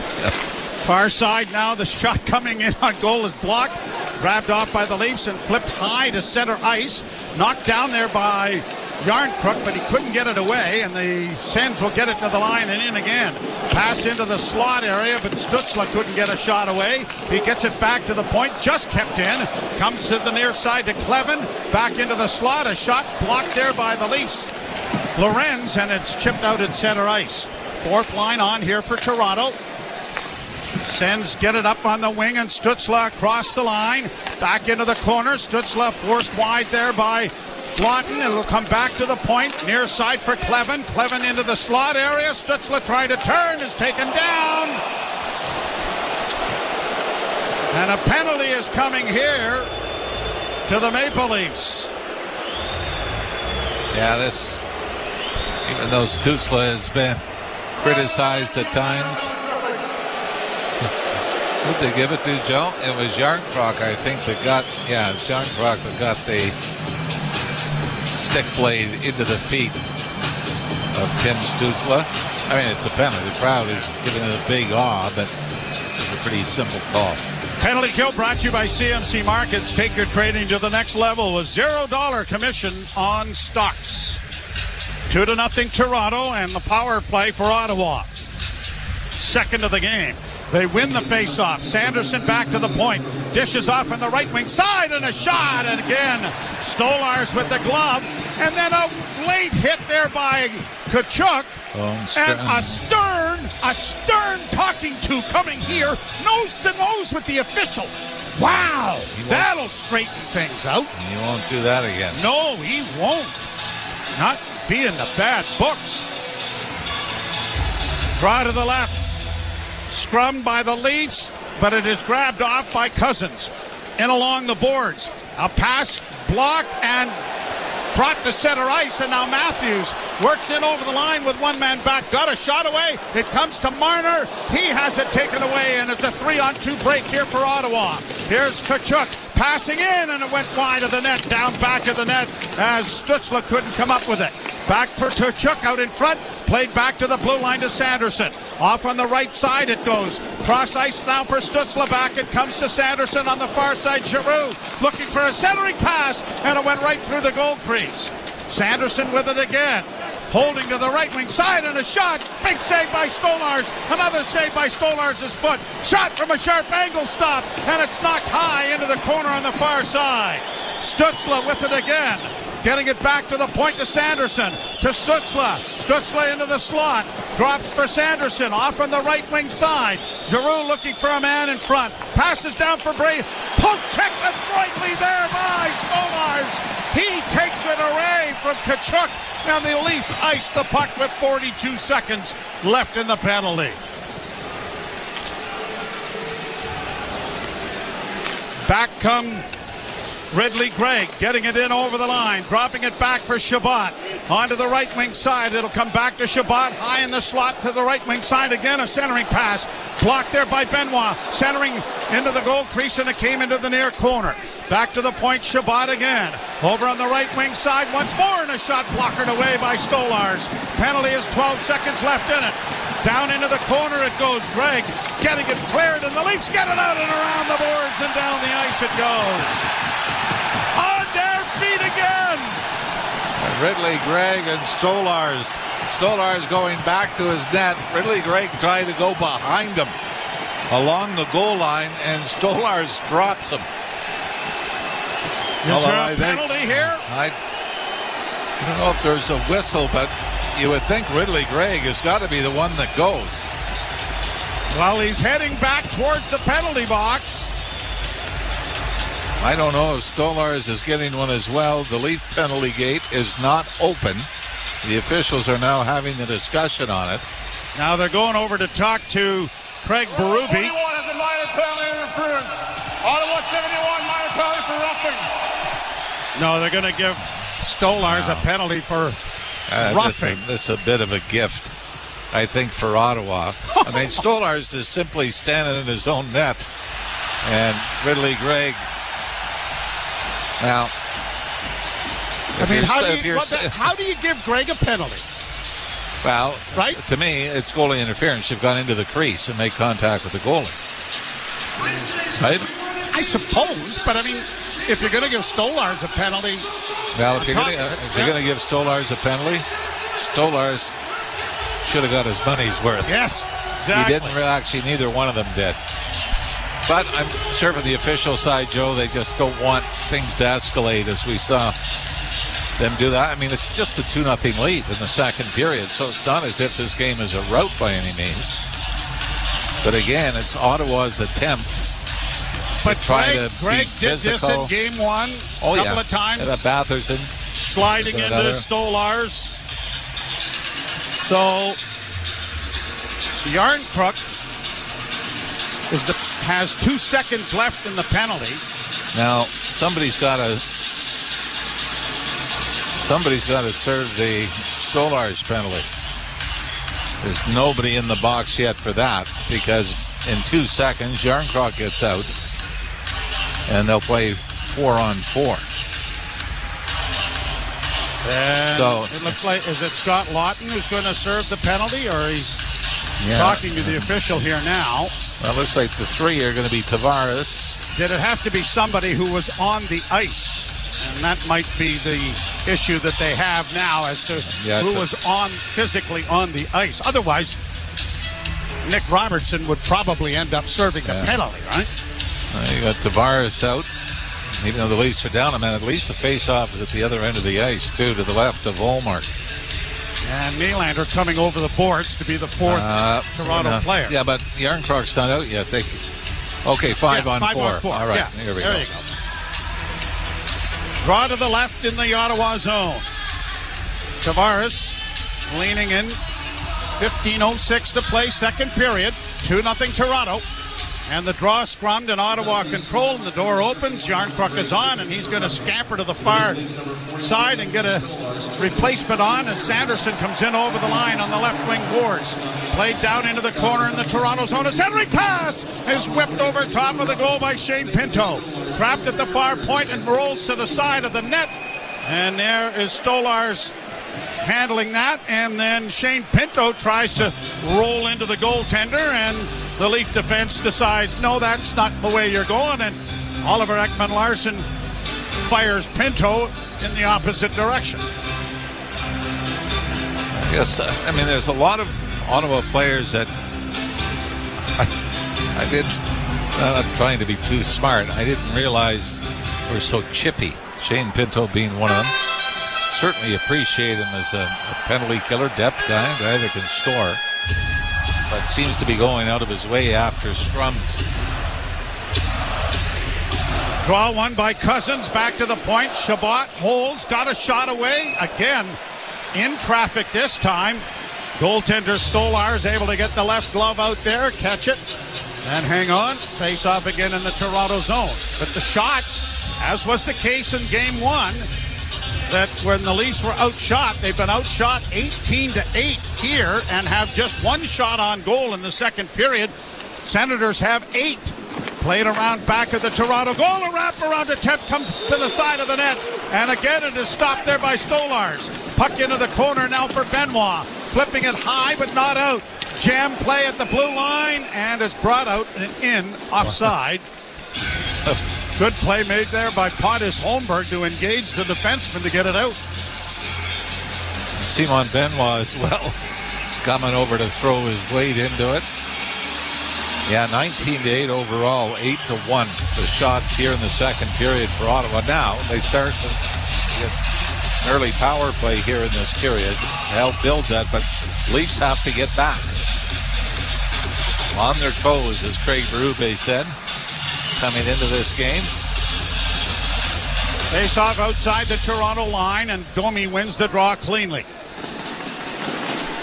Far side now, the shot coming in on goal is blocked, grabbed off by the Leafs and flipped high to center ice, knocked down there by Yarncrook, but he couldn't get it away, and the Sens will get it to the line and in again. Pass into the slot area, but Stützle couldn't get a shot away. He gets it back to the point, just kept in, comes to the near side to Clevin, back into the slot, a shot blocked there by the Leafs. Lorenz, and it's chipped out at center ice. Fourth line on here for Toronto. Sens get it up on the wing, and Stützle across the line, back into the corner. Stützle forced wide there by Lawton. It'll come back to the point, near side for Clevin. Clevin into the slot area. Stützle trying to turn, is taken down. And a penalty is coming here to the Maple Leafs. Yeah, this, even though Stützle has been criticized at times. Who'd they give it to, Joe? It was Yarncroc, I think, that got, yeah, it's Yarncroc that got the stick blade into the feet of Tim Stützle. I mean, it's a penalty. The crowd is giving it a big awe, but it's a pretty simple call. Penalty kill brought to you by CMC Markets. Take your trading to the next level with $0 commission on stocks. 2-0 Toronto, and the power play for Ottawa. Second of the game. They win the faceoff. Sanderson back to the point. Dishes off on the right wing side, and a shot. And again, Stolars with the glove. And then a late hit there by Tkachuk. And a stern talking to coming here, nose to nose with the official. Wow, that'll straighten things out. He won't do that again. No, he won't. Not be in the bad books. Draw to the left. Scrummed by the Leafs, but it is grabbed off by Cousins. In along the boards. A pass blocked and brought to center ice, and now Matthews works in over the line with one man back. Got a shot away. It comes to Marner. He has it taken away, and it's a 3-on-2 break here for Ottawa. Here's Tkachuk passing in, and it went wide of the net, down back of the net, as Stützle couldn't come up with it. Back for Tkachuk out in front. Played back to the blue line to Sanderson. Off on the right side it goes. Cross ice now for Stützle. Back it comes to Sanderson on the far side. Giroux looking for a centering pass, and it went right through the goal crease. Sanderson with it again. Holding to the right wing side, and a shot. Big save by Stolars. Another save by Stolars' foot. Shot from a sharp angle stop, and it's knocked high into the corner on the far side. Stützle with it again. Getting it back to the point to Sanderson. To Stützle. Stützle into the slot. Drops for Sanderson. Off on the right wing side. Giroux looking for a man in front. Passes down for Brady. Poke check adroitly there by Stolars. He takes it away from Tkachuk. And the Leafs ice the puck with 42 seconds left in the penalty. Back come Ridley Gregg, getting it in over the line, dropping it back for Shabbat. Onto the right wing side, it'll come back to Shabbat, high in the slot to the right wing side again, a centering pass. Blocked there by Benoit, centering into the goal crease, and it came into the near corner. Back to the point, Shabbat again. Over on the right wing side once more, and a shot blockered away by Stolars. Penalty is 12 seconds left in it. Down into the corner it goes. Gregg getting it cleared, and the Leafs get it out and around the boards, and down the ice it goes. On their feet again. Ridley Gregg and Stolars. Stolars going back to his net. Ridley Gregg trying to go behind him along the goal line, and Stolars drops him. Is there a penalty here? I don't know if there's a whistle, but you would think Ridley Gregg has got to be the one that goes. Well, he's heading back towards the penalty box. I don't know if Stolars is getting one as well. The Leaf penalty gate is not open. The officials are now having the discussion on it. Now they're going over to talk to Craig Berube. 41 has a minor penalty interference. Ottawa 71 minor penalty for roughing. No, they're going to give Stolars a penalty for roughing. This is a bit of a gift, I think, for Ottawa. I mean, Stolars is simply standing in his own net. And Ridley Gregg, now, how do you give Gregg a penalty? Well, right? To me, it's goalie interference. You've gone into the crease and made contact with the goalie. Right? I suppose, but I mean, if you're going to give Stolars a penalty... Well, if you're going to give Stolars a penalty, Stolars should have got his money's worth. Yes, exactly. He didn't actually, neither one of them did. But I'm sure from the official side, Joe, they just don't want things to escalate as we saw them do that. I mean, it's just a 2-0 lead in the second period, so it's not as if this game is a rout by any means. But again, it's Ottawa's attempt to try to be physical. Did this in game one a couple of times. Batherson sliding into Stolars. So, Yarncrook has 2 seconds left in the penalty. Now, somebody's got to serve the Stolars penalty. There's nobody in the box yet for that because in 2 seconds, Yarncroc gets out and they'll play 4-on-4. So it looks like, is it Scott Lawton who's going to serve the penalty, or he's talking to the official here now? Well, it looks like the three are going to be Tavares. Did it have to be somebody who was on the ice? And that might be the issue that they have now as to who was physically on the ice. Otherwise, Nick Robertson would probably end up serving the penalty, right? You got Tavares out. Even though the Leafs are down a man, at least the face-off is at the other end of the ice, too, to the left of Ullmark. And Nylander coming over the boards to be the fourth Toronto player. Yeah, but Yarncroc's not out yet. Okay, 5 on 4. All right, here we go. There you go. Draw to the left in the Ottawa zone. Tavares leaning in. 15:06 to play, second period. 2-0 Toronto. And the draw scrummed and Ottawa control, and the door opens. Yarncroc is on, and he's going to scamper to the far side and get a replacement on as Sanderson comes in over the line on the left wing boards. Played down into the corner in the Toronto zone. A centering pass is whipped over top of the goal by Shane Pinto. Trapped at the far point and rolls to the side of the net. And there is Stolars handling that, and then Shane Pinto tries to roll into the goaltender, and the Leaf defense decides, no, that's not the way you're going, and Oliver Ekman-Larsson fires Pinto in the opposite direction. Yes, I mean, there's a lot of Ottawa players that I'm not trying to be too smart. I didn't realize were so chippy. Shane Pinto being one of them. Certainly appreciate him as a penalty killer, depth guy that can score, but seems to be going out of his way after scrums. Draw one by Cousins, back to the point. Chabot holds, got a shot away. Again, in traffic this time. Goaltender Stolars able to get the left glove out there, catch it, and hang on. Face off again in the Toronto zone. But the shots, as was the case in game one, that when the Leafs were outshot, they've been outshot 18-8 here and have just one shot on goal in the second period. Senators have 8. Played around back of the Toronto goal. A wraparound attempt comes to the side of the net. And again, it is stopped there by Stolars. Puck into the corner now for Benoit. Flipping it high, but not out. Jam play at the blue line, and it's brought out and in offside. Good play made there by Pontus Holmberg to engage the defenseman to get it out. Simon Benoit as well, coming over to throw his weight into it. Yeah, 19-8 overall, 8-1 the shots here in the second period for Ottawa. Now they start to get early power play here in this period to help build that, but Leafs have to get back. On their toes, as Craig Berube said, coming into this game. Face off outside the Toronto line, and Domi wins the draw cleanly.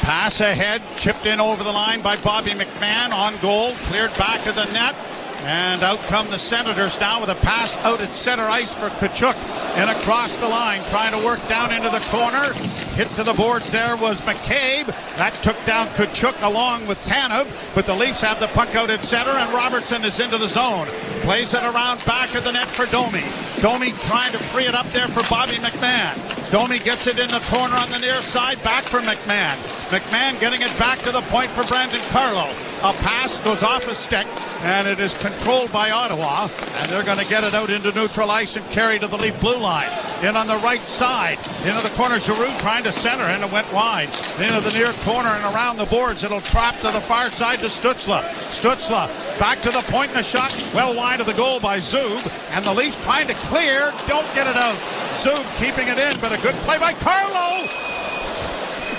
Pass ahead, chipped in over the line by Bobby McMahon, on goal, cleared back of the net, and out come the Senators now with a pass out at center ice for Tkachuk, and across the line, trying to work down into the corner. Hit to the boards there was McCabe. That took down Tkachuk along with Tanev, but the Leafs have the puck out at center, and Robertson is into the zone. Plays it around back of the net for Domi. Domi trying to free it up there for Bobby McMahon. Domi gets it in the corner on the near side, back for McMahon. McMahon getting it back to the point for Brandon Carlo. A pass goes off a stick, and it is controlled by Ottawa, and they're going to get it out into neutral ice and carry to the Leaf blue line. In on the right side, into the corner, Giroux trying to center, and it went wide. Into the near corner and around the boards. It'll trap to the far side to Stützle. Stützle back to the point, and a shot well wide of the goal by Zub, and the Leafs trying to clear, don't get it out. Zub keeping it in, but a good play by Carlo.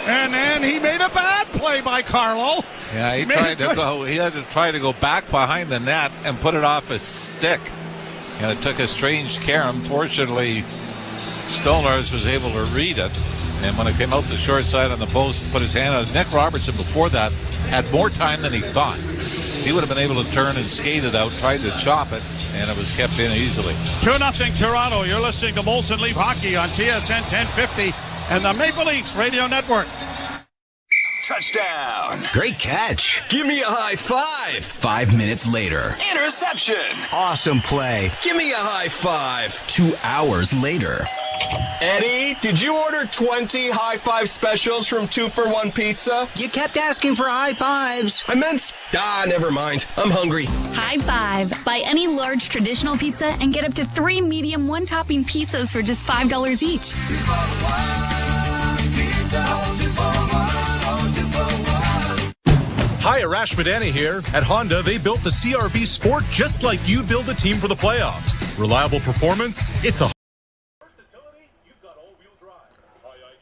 And then he made a bad play by Carlo. Yeah, he tried to go. He had to try to go back behind the net and put it off his stick. And it took a strange care. Unfortunately, Stolars was able to read it. And when it came out the short side on the post, put his hand on it. Nick Robertson before that had more time than he thought. He would have been able to turn and skate it out, tried to chop it, and it was kept in easily. 2-0 Toronto. You're listening to Molson Leaf Hockey on TSN 1050 and the Maple Leafs Radio Network. Touchdown. Great catch. Give me a high five. 5 minutes later. Interception. Awesome play. Give me a high five. 2 hours later. Eddie, did you order 20 high five specials from 2-for-1 Pizza? You kept asking for high fives. I meant, never mind. I'm hungry. High five. Buy any large traditional pizza and get up to 3 medium one-topping pizzas for just $5 each. Hi, Arash Madani here. At Honda, they built the CR-V Sport just like you build a team for the playoffs. Reliable performance, it's a...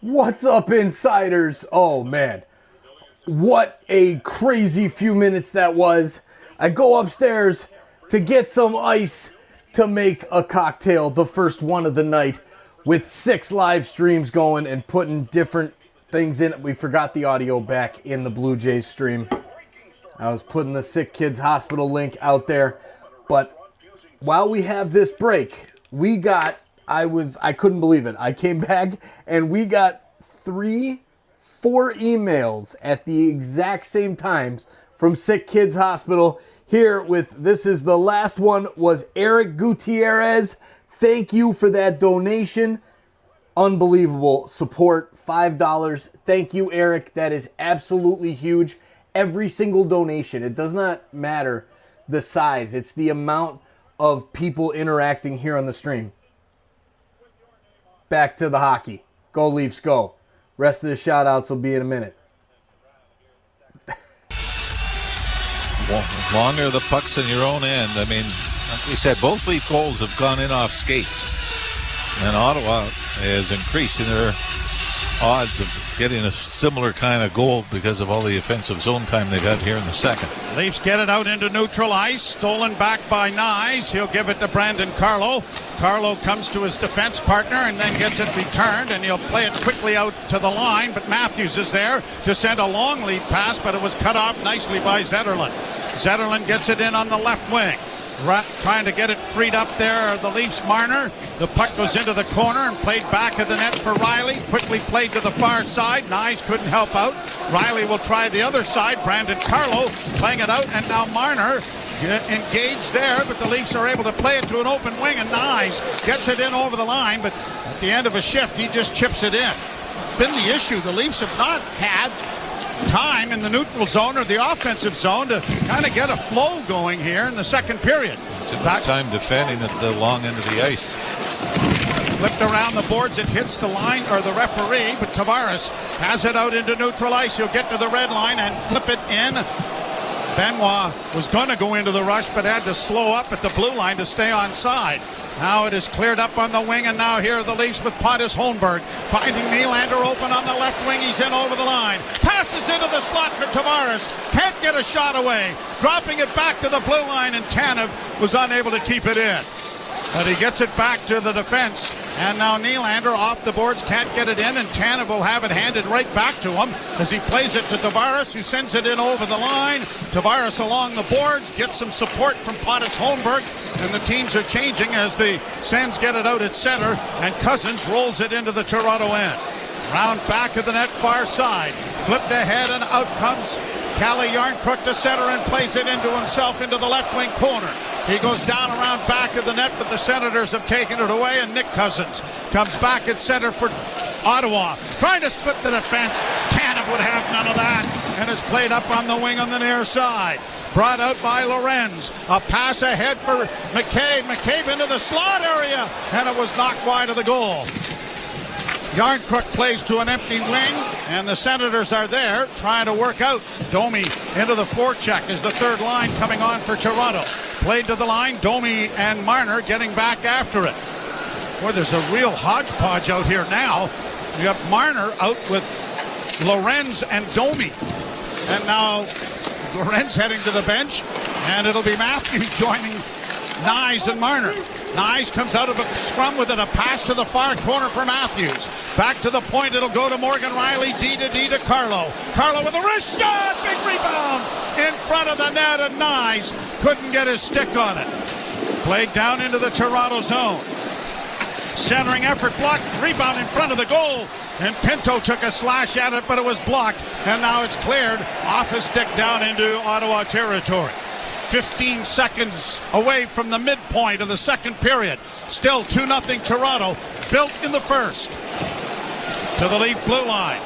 What's up, insiders? Oh, man. What a crazy few minutes that was. I go upstairs to get some ice to make a cocktail, the first one of the night, with 6 live streams going and putting different things in it. We forgot the audio back in the Blue Jays stream. I was putting the SickKids hospital link out there. But while we have this break, I couldn't believe it. I came back and we got 4 emails at the exact same times from SickKids Hospital. Here with, this is the last one, was Eric Gutierrez. Thank you for that donation. Unbelievable support, $5. Thank you, Eric. That is absolutely huge. Every single donation, it does not matter the size. It's the amount of people interacting here on the stream. Back to the hockey. Go Leafs, go. Rest of the shout-outs will be in a minute. Longer the puck's in your own end. I mean, like we said, both Leaf goals have gone in off skates. And Ottawa is increasing their odds of getting a similar kind of goal because of all the offensive zone time they've had here in the second. Leafs get it out into neutral ice. Stolen back by Nyes. He'll give it to Brandon Carlo. Carlo comes to his defense partner and then gets it returned, and he'll play it quickly out to the line. But Matthews is there to send a long lead pass, but it was cut off nicely by Zetterlund. Zetterlund gets it in on the left wing. Trying to get it freed up there, the Leafs Marner. The puck goes into the corner and played back of the net for Riley. Quickly played to the far side. Nyes couldn't help out. Riley will try the other side. Brandon Carlo playing it out, and now Marner engaged there, but the Leafs are able to play it to an open wing, and Nyes gets it in over the line, but at the end of a shift, he just chips it in. Been the issue. The Leafs have not had time in the neutral zone or the offensive zone to kind of get a flow going here in the second period. It's time defending at the long end of the ice. Flipped around the boards, it hits the line or the referee, but Tavares has it out into neutral ice. He'll get to the red line and flip it in Benoit was going to go into the rush, but had to slow up at the blue line to stay on side. Now it is cleared up on the wing, and now here are the Leafs with Pontus Holmberg finding Nylander open on the left wing. He's in over the line. Passes into the slot for Tavares. Can't get a shot away. Dropping it back to the blue line, and Tanev was unable to keep it in. But he gets it back to the defense, and now Nylander off the boards, can't get it in, and Tanev will have it handed right back to him as he plays it to Tavares, who sends it in over the line. Tavares along the boards, gets some support from Pontus Holmberg, and the teams are changing as the Sens get it out at center, and Cousins rolls it into the Toronto end. Round back of the net, far side, flipped ahead, and out comes Calle Järnkrok to center and plays it into himself into the left wing corner. He goes down around back of the net, but the Senators have taken it away, and Nick Cousins comes back at center for Ottawa. Trying to split the defense. Tanev would have none of that, and is played up on the wing on the near side. Brought out by Lorenz. A pass ahead for McCabe. McCabe into the slot area, and it was knocked wide of the goal. Järnkrok plays to an empty wing, and the Senators are there trying to work out. Domi into the forecheck is the third line coming on for Toronto. Played to the line, Domi and Marner getting back after it. Boy, there's a real hodgepodge out here now. You have Marner out with Lorenz and Domi. And now Lorenz heading to the bench, and it'll be Matthews joining Nyes and Marner. Nyes comes out of a scrum with it, a pass to the far corner for Matthews. Back to the point, it'll go to Morgan Riley, D to Carlo. Carlo with a wrist shot, big rebound in front of the net, and Nyes couldn't get his stick on it. Played down into the Toronto zone. Centering effort blocked, rebound in front of the goal, and Pinto took a slash at it, but it was blocked, and now it's cleared off his stick down into Ottawa territory. 15 seconds away from the midpoint of the second period. Still 2-0 Toronto, built in the first. To the Leaf blue line.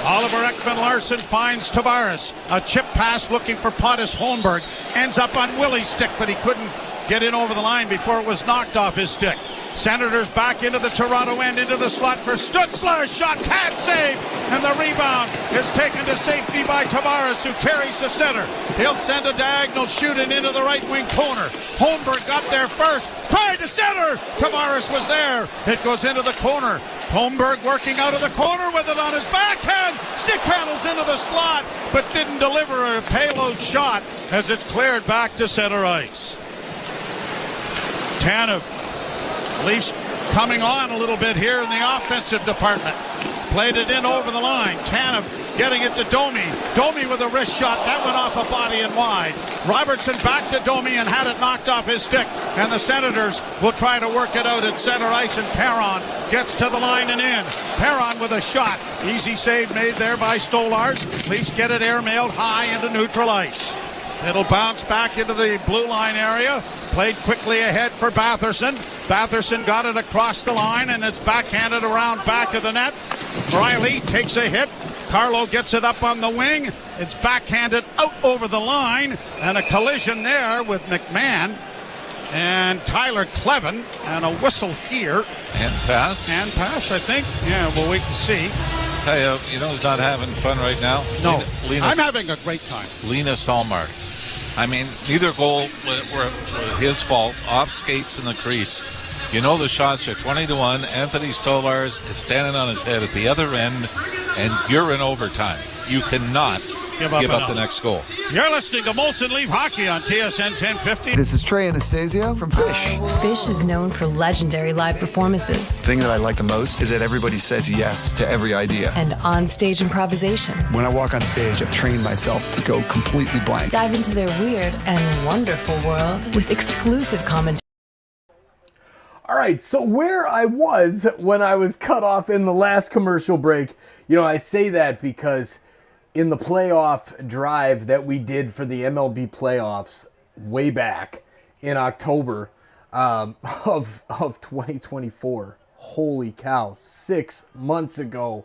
Oliver Ekman-Larsson finds Tavares. A chip pass looking for Pontus Holmberg. Ends up on Willie's stick, but he couldn't get in over the line before it was knocked off his stick. Senators back into the Toronto end, into the slot for Stutzler. Shot, can't save, and the rebound is taken to safety by Tavares, who carries to center. He'll send a diagonal shoot and into the right wing corner. Holmberg got there first, tried to center. Tavares was there. It goes into the corner. Holmberg working out of the corner with it on his backhand. Stick handles into the slot, but didn't deliver a payload shot as it's cleared back to center ice. Tanev. Leafs coming on a little bit here in the offensive department. Played it in over the line. Tanev getting it to Domi. Domi with a wrist shot. That went off a body and wide. Robertson back to Domi and had it knocked off his stick. And the Senators will try to work it out at center ice, and Perron gets to the line and in. Perron with a shot. Easy save made there by Stolars. Leafs get it airmailed high into neutral ice. It'll bounce back into the blue line area. Played quickly ahead for Batherson. Batherson got it across the line, and it's backhanded around back of the net. Riley takes a hit. Carlo gets it up on the wing. It's backhanded out over the line, and a collision there with McMahon and Tyler Clevin, and a whistle here. And pass, I think. Yeah, we'll wait and see. Tell you, you know who's not having fun right now? No, I'm having a great time. Linus Ullmark. I mean, neither goal were his fault. Off skates in the crease. You know the shots are 20-1. Anthony Stolars is standing on his head at the other end, and you're in overtime. You cannot give up the next goal. You're listening to Molson Leaf Hockey on TSN 1050. This is Trey Anastasio from Fish. Fish is known for legendary live performances. The thing that I like the most is that everybody says yes to every idea. And on-stage improvisation. When I walk on stage, I've trained myself to go completely blank. Dive into their weird and wonderful world with exclusive commentary. All right, so where I was when I was cut off in the last commercial break, I say that because in the playoff drive that we did for the MLB playoffs way back in October of 2024, holy cow, 6 months ago,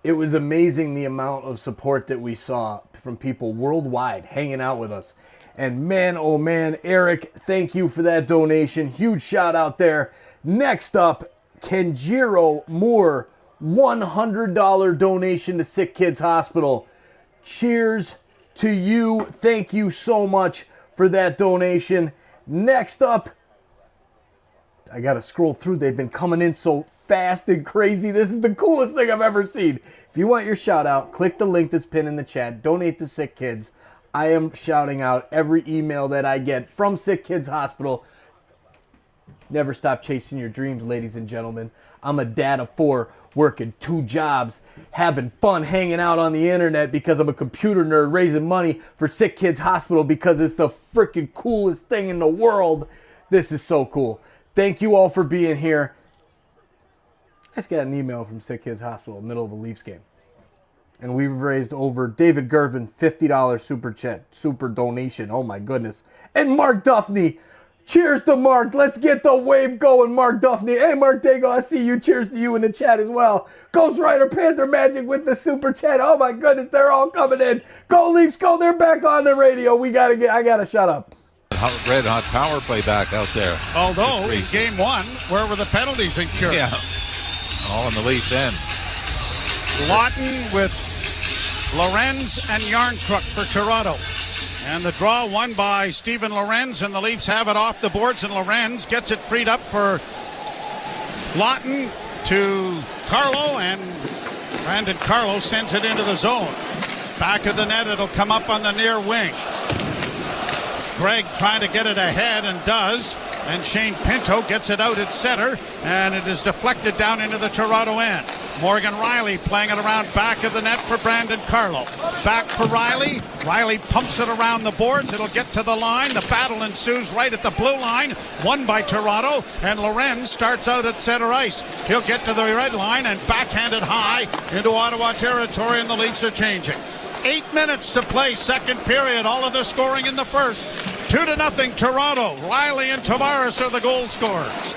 it was amazing the amount of support that we saw from people worldwide hanging out with us. And man, oh man, Eric, thank you for that donation. Huge shout out there. Next up, Kenjiro Moore, $100 donation to SickKids Hospital. Cheers to you. Thank you so much for that donation. Next up, I got to scroll through. They've been coming in so fast and crazy. This is the coolest thing I've ever seen. If you want your shout out, click the link that's pinned in the chat. Donate to SickKids. I am shouting out every email that I get from SickKids Hospital. Never stop chasing your dreams, ladies and gentlemen. I'm a dad of 4, working 2 jobs, having fun hanging out on the internet because I'm a computer nerd, raising money for SickKids Hospital because it's the freaking coolest thing in the world. This is so cool. Thank you all for being here. I just got an email from SickKids Hospital in the middle of a Leafs game. And we've raised over David Gervin, $50 super chat, super donation. Oh my goodness. And Mark Duffney. Cheers to Mark. Let's get the wave going, Mark Duffney. Hey, Mark Dago, I see you. Cheers to you in the chat as well. Ghost Rider Panther Magic with the super chat. Oh my goodness, they're all coming in. Go Leafs, go. They're back on the radio. I gotta shut up. Red hot power play back out there. Although in game 1, where were the penalties incurred? Yeah, all in the Leafs end. Lawton with Lorenz and Yarncrook for Toronto. And the draw won by Steven Lorenz, and the Leafs have it off the boards, and Lorenz gets it freed up for Lawton to Carlo, and Brandon Carlo sends it into the zone. Back of the net, it'll come up on the near wing. Gregg trying to get it ahead and does, and Shane Pinto gets it out at center, and it is deflected down into the Toronto end. Morgan Riley playing it around back of the net for Brandon Carlo. Back for Riley. Riley pumps it around the boards. It'll get to the line. The battle ensues right at the blue line. Won by Toronto. And Lorenz starts out at center ice. He'll get to the red line and backhand it high into Ottawa territory, and the Leafs are changing. 8 minutes to play, second period. All of the scoring in the first. 2-0 Toronto. Riley and Tavares are the goal scorers.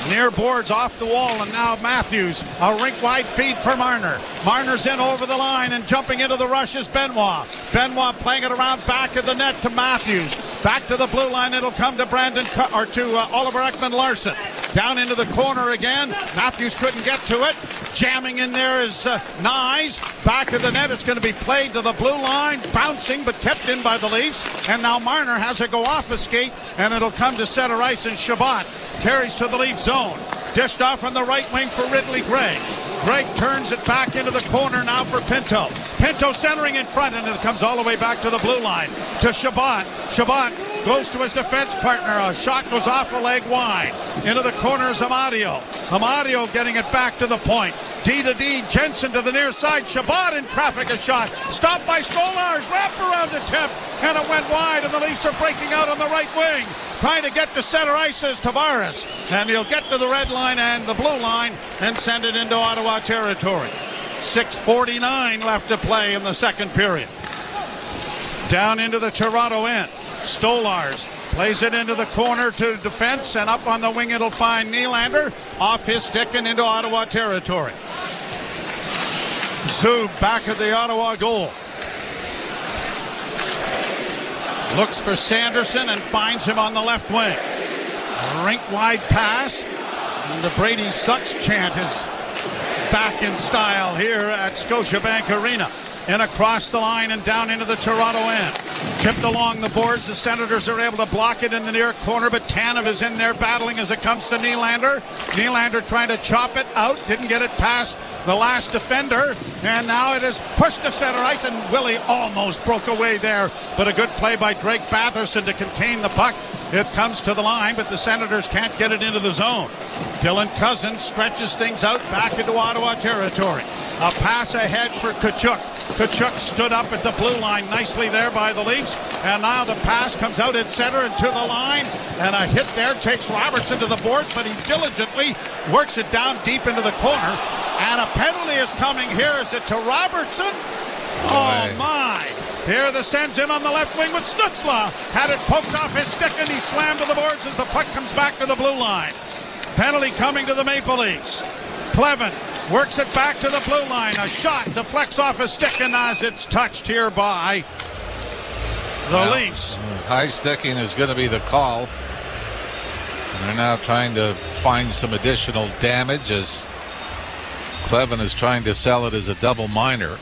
Near boards off the wall, and now Matthews. A rink-wide feed for Marner. Marner's in over the line, and jumping into the rush is Benoit. Benoit playing it around back of the net to Matthews. Back to the blue line, it'll come to Oliver Ekman-Larsson. Down into the corner again. Matthews couldn't get to it. Jamming in there is Nyes. Back of the net, it's going to be played to the blue line. Bouncing, but kept in by the Leafs. And now Marner has it go off a skate, and it'll come to center ice, and Shabbat carries to the Leafs zone. Dished off on the right wing for Ridley Gregg. Gregg turns it back into the corner now for Pinto. Pinto centering in front, and it comes all the way back to the blue line to Shabbat. Shabbat goes to his defense partner. A shot goes off a leg wide. Into the corner is Amadio. Amadio getting it back to the point. D to D. Jensen to the near side. Shabbat in traffic, a shot. Stopped by Stolars. Wrapped around the tip. And it went wide, and the Leafs are breaking out on the right wing. Trying to get to center ice is Tavares. And he'll get to the red line and the blue line and send it into Ottawa territory. 6:49 left to play in the second period. Down into the Toronto end. Stolars plays it into the corner to defense, and up on the wing it'll find Nylander. Off his stick and into Ottawa territory. Zub back at the Ottawa goal. Looks for Sanderson and finds him on the left wing. Rink-wide pass. And the Brady Sucks chant is back in style here at Scotiabank Arena. And across the line and down into the Toronto end. Tipped along the boards. The Senators are able to block it in the near corner, but Tanev is in there battling as it comes to Nylander. Nylander trying to chop it out. Didn't get it past the last defender. And now it is pushed to center ice, and Willie almost broke away there. But a good play by Drake Batherson to contain the puck. It comes to the line, but the Senators can't get it into the zone. Dylan Cousins stretches things out back into Ottawa territory. A pass ahead for Tkachuk. Tkachuk stood up at the blue line nicely there by the Leafs. And now the pass comes out at center and to the line. And a hit there takes Robertson to the boards, but he diligently works it down deep into the corner. And a penalty is coming here. Is it to Robertson? Oh, my. Here the Sens in on the left wing with Stützle. Had it poked off his stick, and he slammed to the boards as the puck comes back to the blue line. Penalty coming to the Maple Leafs. Clevin works it back to the blue line. A shot deflects off a stick, and as it's touched here by the Leafs. High sticking is going to be the call. And they're now trying to find some additional damage as Clevin is trying to sell it as a double minor.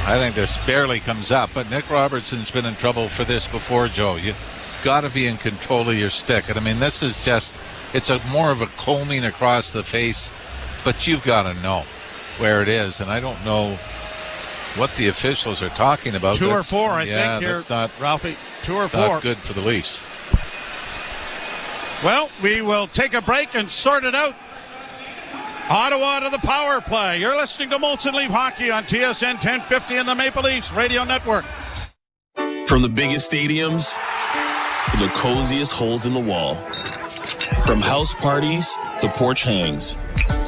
I think this barely comes up, but Nick Robertson's been in trouble for this before, Joe. You got to be in control of your stick. And I mean, this is just, it's more of a combing across the face, but you've got to know where it is. And I don't know what the officials are talking about. 2 or 4, I think. That's not, Ralphie, 2 or 4. Not good for the Leafs. Well, we will take a break and sort it out. Ottawa to the power play. You're listening to Molson Leaf Hockey on TSN 1050 and the Maple Leafs Radio Network. From the biggest stadiums to the coziest holes in the wall. From house parties to porch hangs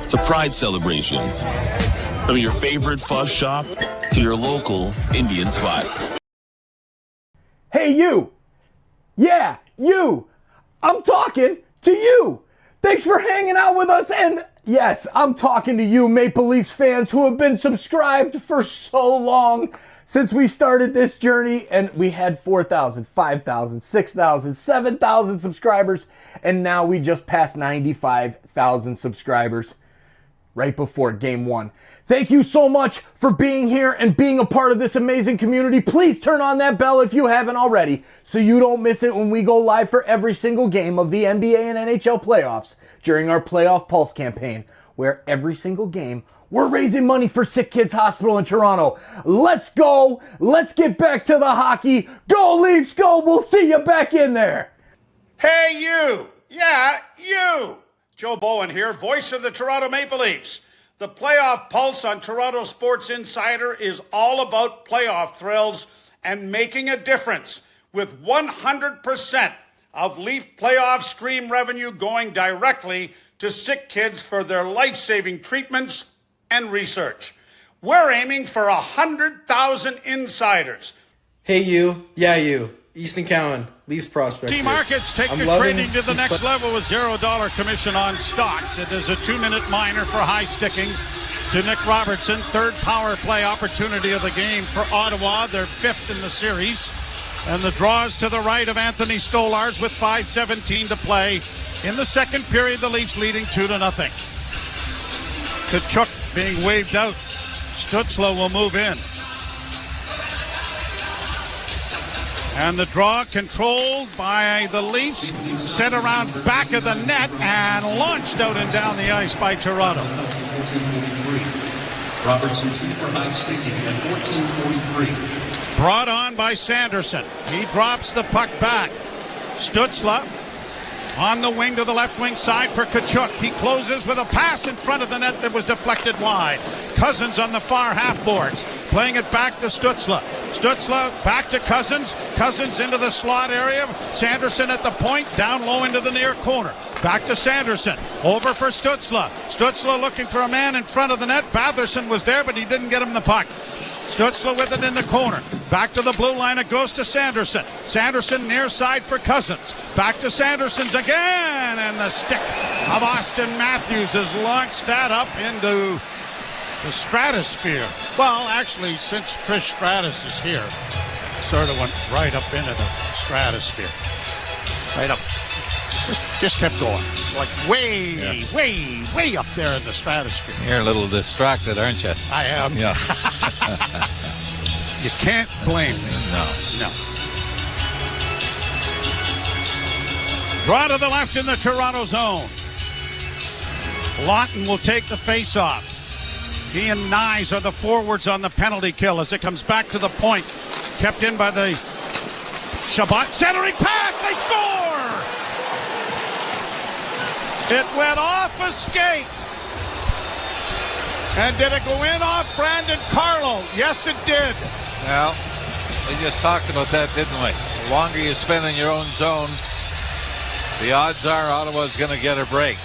to pride celebrations. From your favorite fuss shop to your local Indian spot. Hey, you. Yeah, you. I'm talking to you. Thanks for hanging out with us. And yes, I'm talking to you Maple Leafs fans who have been subscribed for so long since we started this journey. And we had 4,000, 5,000, 6,000, 7,000 subscribers. And now we just passed 95,000 subscribers right before Game 1. Thank you so much for being here and being a part of this amazing community. Please turn on that bell if you haven't already so you don't miss it when we go live for every single game of the NBA and NHL playoffs during our Playoff Pulse campaign, where every single game we're raising money for SickKids Hospital in Toronto. Let's go. Let's get back to the hockey. Go Leafs, go. We'll see you back in there. Hey, you. Yeah, you. Joe Bowen here, voice of the Toronto Maple Leafs. The Playoff Pulse on Toronto Sports Insider is all about playoff thrills and making a difference, with 100% of Leaf playoff stream revenue going directly to SickKids for their life-saving treatments and research. We're aiming for 100,000 insiders. Hey, you. Yeah, you. Easton Cowan, Leafs prospect. T-Markets take your trading to the next level with $0 commission on stocks. It is a 2-minute minor for high sticking to Nick Robertson. Third power play opportunity of the game for Ottawa. They're 5th in the series. And the draws to the right of Anthony Stolarz with 5:17 to play. In the second period, the Leafs leading 2-0. Tkachuk being waved out. Stützle will move in. And the draw controlled by the Leafs, sent around back of the net and launched out and down the ice by Toronto. Robertson 2 for high sticking at 14:43. Brought on by Sanderson. He drops the puck back. Stützle on the wing to the left wing side for Tkachuk. He closes with a pass in front of the net that was deflected wide. Cousins on the far half boards, playing it back to Stützle. Stützle back to Cousins. Cousins into the slot area. Sanderson at the point, down low into the near corner. Back to Sanderson. Over for Stützle. Stützle looking for a man in front of the net. Batherson was there, but he didn't get him the puck. Stützle with it in the corner. Back to the blue line. It goes to Sanderson. Sanderson near side for Cousins. Back to Sanderson's again. And the stick of Austin Matthews has launched that up into the stratosphere. Well, actually, since Trish Stratus is here, it sort of went right up into the stratosphere. Right up. Just kept going. Like way up there in the stratosphere. You're a little distracted, aren't you? I am. Yeah. You can't blame me. No. Draw to the left in the Toronto zone. Lawton will take the face-off. He and Nyes are the forwards on the penalty kill as it comes back to the point. Kept in by the Shabbat. Centering pass. They score! It went off a skate. And did it go in off Brandon Carlo? Yes, it did. Well, we just talked about that, didn't we? The longer you spend in your own zone, the odds are Ottawa's going to get a break.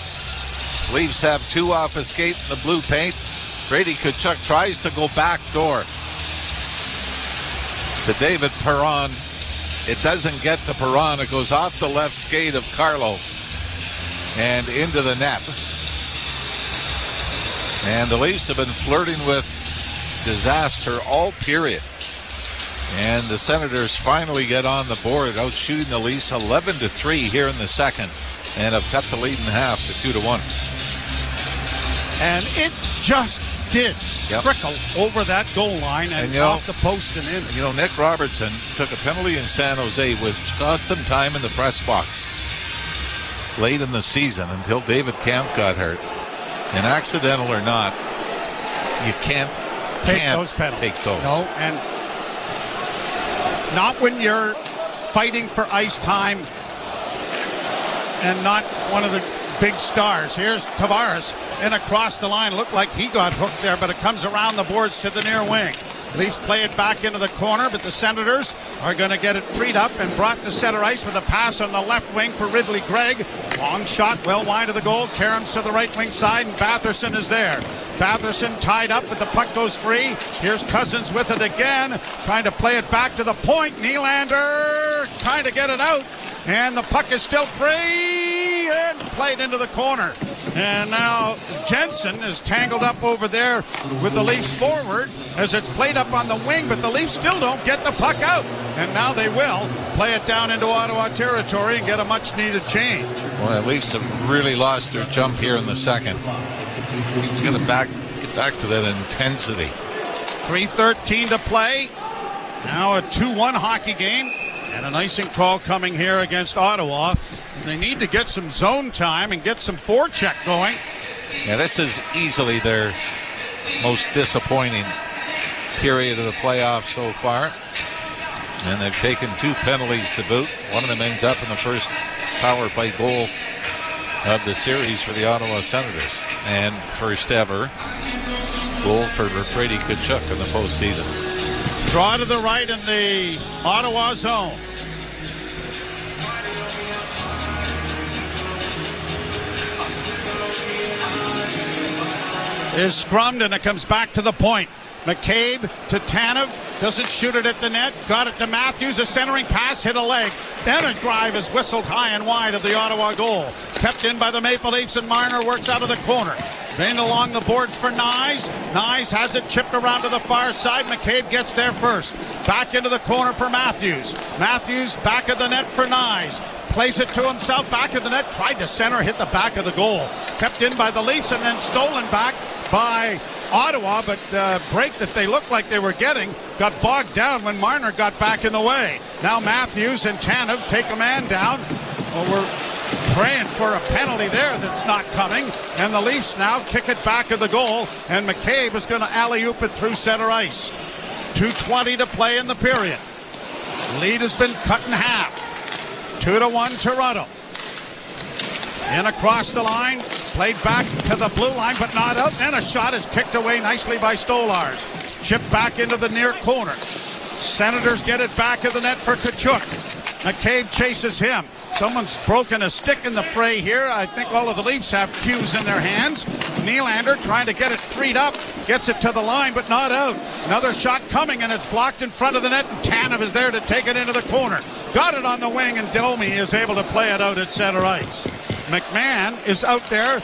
Leafs have 2 off a skate in the blue paint. Brady Tkachuk tries to go back door to David Perron. It doesn't get to Perron. It goes off the left skate of Carlo and into the net. And the Leafs have been flirting with disaster all period. And the Senators finally get on the board, outshooting the Leafs 11-3 here in the second, and have cut the lead in half to 2-1. And it just did trickle over that goal line and off the post and in. You know, Nick Robertson took a penalty in San Jose, which cost them time in the press box late in the season until David Camp got hurt. And accidental or not, you can't take those penalties. Take those. No, and not when you're fighting for ice time and not one of the big stars. Here's Tavares and across the line. Looked like he got hooked there, but it comes around the boards to the near wing. Leafs play it back into the corner, but the Senators are going to get it freed up and brought to center ice with a pass on the left wing for Ridley Gregg. Long shot, well wide of the goal. Cairns to the right wing side, and Batherson is there. Batherson tied up, but the puck goes free. Here's Cousins with it again, trying to play it back to the point. Nylander trying to get it out, and the puck is still free and played into the corner. And now Jensen is tangled up over there with the Leafs forward as it's played up on the wing, but the Leafs still don't get the puck out. And now they will play it down into Ottawa territory and get a much-needed change. Well, the Leafs have really lost their jump here in the second. He's going to get back to that intensity. 3:13 to play. Now a 2-1 hockey game. And an icing call coming here against Ottawa. They need to get some zone time and get some forecheck going. Yeah, this is easily their most disappointing period of the playoffs so far. And they've taken 2 penalties to boot. One of them ends up in the first power play goal of the series for the Ottawa Senators. And first ever goal for Brady Tkachuk in the postseason. Draw to the right in the Ottawa zone. Is scrummed and it comes back to the point. McCabe to Tanev, doesn't shoot it at the net, got it to Matthews, a centering pass, hit a leg, then a drive is whistled high and wide of the Ottawa goal. Kept in by the Maple Leafs, and Marner works out of the corner. Then along the boards for Nyes. Nyes has it chipped around to the far side. McCabe gets there first. Back into the corner for Matthews. Matthews back of the net for Nyes. Plays it to himself, back of the net, tried to center, hit the back of the goal. Kept in by the Leafs and then stolen back by Ottawa, but the break that they looked like they were getting got bogged down when Marner got back in the way. Now Matthews and Tanev take a man down. Well, we're praying for a penalty there that's not coming, and the Leafs now kick it back of the goal, and McCabe is going to alley-oop it through center ice. 2:20 to play in the period. Lead has been cut in half. 2-1 Toronto. In across the line, played back to the blue line, but not out. And a shot is kicked away nicely by Stolars. Chipped back into the near corner. Senators get it back of the net for Tkachuk. McCabe chases him. Someone's broken a stick in the fray here. I think all of the Leafs have cues in their hands. Nylander trying to get it freed up. Gets it to the line, but not out. Another shot coming, and it's blocked in front of the net, and Tanev is there to take it into the corner. Got it on the wing, and Domi is able to play it out at center ice. McMahon is out there.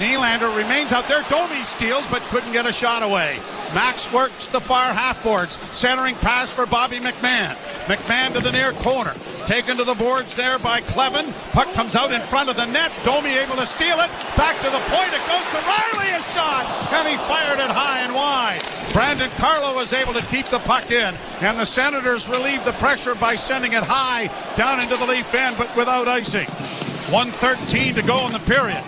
Nylander remains out there. Domi steals, but couldn't get a shot away. Max works the far half boards. Centering pass for Bobby McMahon. McMahon to the near corner. Taken to the boards there by Clevin. Puck comes out in front of the net. Domi able to steal it. Back to the point. It goes to Riley. A shot. And he fired it high and wide. Brandon Carlo was able to keep the puck in. And the Senators relieved the pressure by sending it high down into the Leaf end, but without icing. 1:13 to go in the period.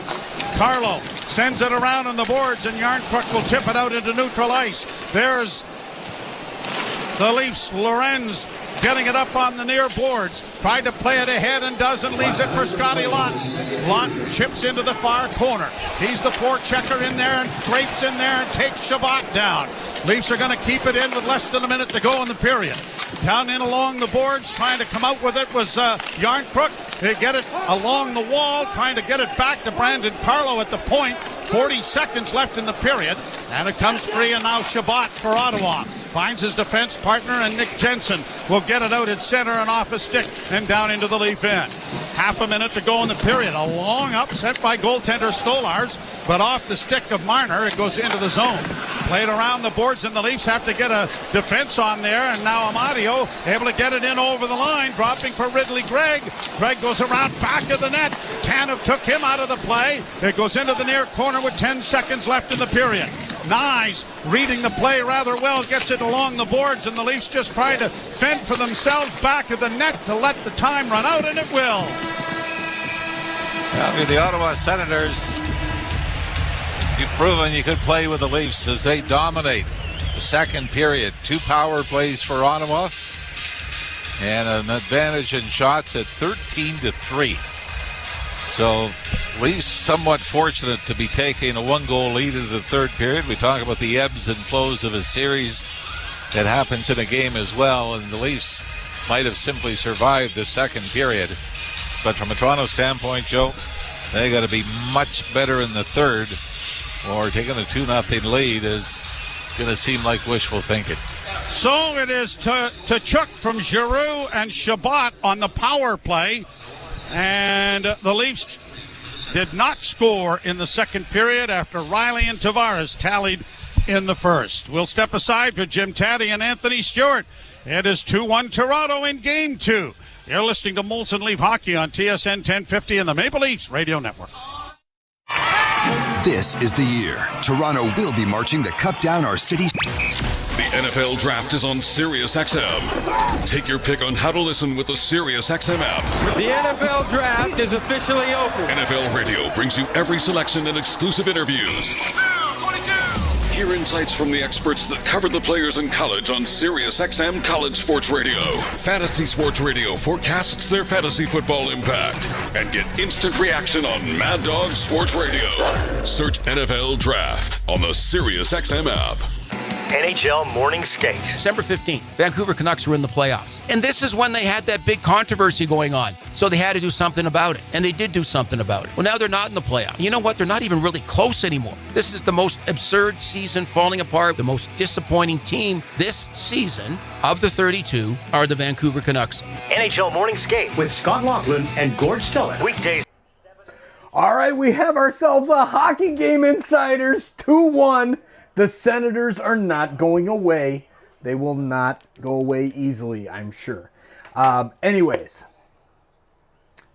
Carlo sends it around on the boards, and Yarncrook will tip it out into neutral ice. There's the Leafs. Lorenz getting it up on the near boards. Tried to play it ahead and doesn't. Leaves it for Scotty Lott. Lott chips into the far corner. He's the forechecker in there and drapes in there and takes Shabbat down. Leafs are going to keep it in with less than a minute to go in the period. Down in along the boards, trying to come out with it was Yarncrook. They get it along the wall, trying to get it back to Brandon Carlo at the point. 40 seconds left in the period, and it comes free, and now Shabbat for Ottawa. Finds his defense partner, and Nick Jensen will get it out at center and off a stick and down into the Leaf end. Half a minute to go in the period. A long upset by goaltender Stolars, but off the stick of Marner, it goes into the zone. Played around the boards, and the Leafs have to get a defense on there. And now Amadio able to get it in over the line, dropping for Ridley Gregg. Gregg goes around back of the net. Tanev took him out of the play. It goes into the near corner with 10 seconds left in the period. Nyes reading the play rather well, gets it along the boards, and the Leafs just try to fend for themselves back of the net to let the time run out, and it will. I mean, the Ottawa Senators, you've proven you could play with the Leafs as they dominate the second period. 2 power plays for Ottawa and an advantage in shots at 13-3. So Leafs somewhat fortunate to be taking a 1-goal lead into the third period. We talk about the ebbs and flows of a series that happens in a game as well, and the Leafs might have simply survived the second period. But from a Toronto standpoint, Joe, they got to be much better in the third, or taking a 2-0 lead is going to seem like wishful thinking. So it is to Chuck from Giroux and Shabbat on the power play. And the Leafs did not score in the second period after Riley and Tavares tallied in the first. We'll step aside for Jim Taddy and Anthony Stewart. It is 2-1 Toronto in Game 2. You're listening to Molson Leaf Hockey on TSN 1050 and the Maple Leafs Radio Network. This is the year Toronto will be marching the cup down our city. The NFL Draft is on SiriusXM. Take your pick on how to listen with the SiriusXM app. The NFL Draft is officially open. NFL Radio brings you every selection and exclusive interviews. 22. Hear insights from the experts that covered the players in college on SiriusXM College Sports Radio. Fantasy Sports Radio forecasts their fantasy football impact. And get instant reaction on Mad Dog Sports Radio. Search NFL Draft on the SiriusXM app. NHL Morning Skate. December 15th, Vancouver Canucks were in the playoffs. And this is when they had that big controversy going on. So they had to do something about it. And they did do something about it. Well, now they're not in the playoffs. You know what? They're not even really close anymore. This is the most absurd season falling apart. The most disappointing team this season of the 32 are the Vancouver Canucks. NHL Morning Skate with Scott Laughlin and Gord Stiller. Weekdays. All right, we have ourselves a hockey game, insiders. 2-1. The Senators are not going away. They will not go away easily, I'm sure. Anyways,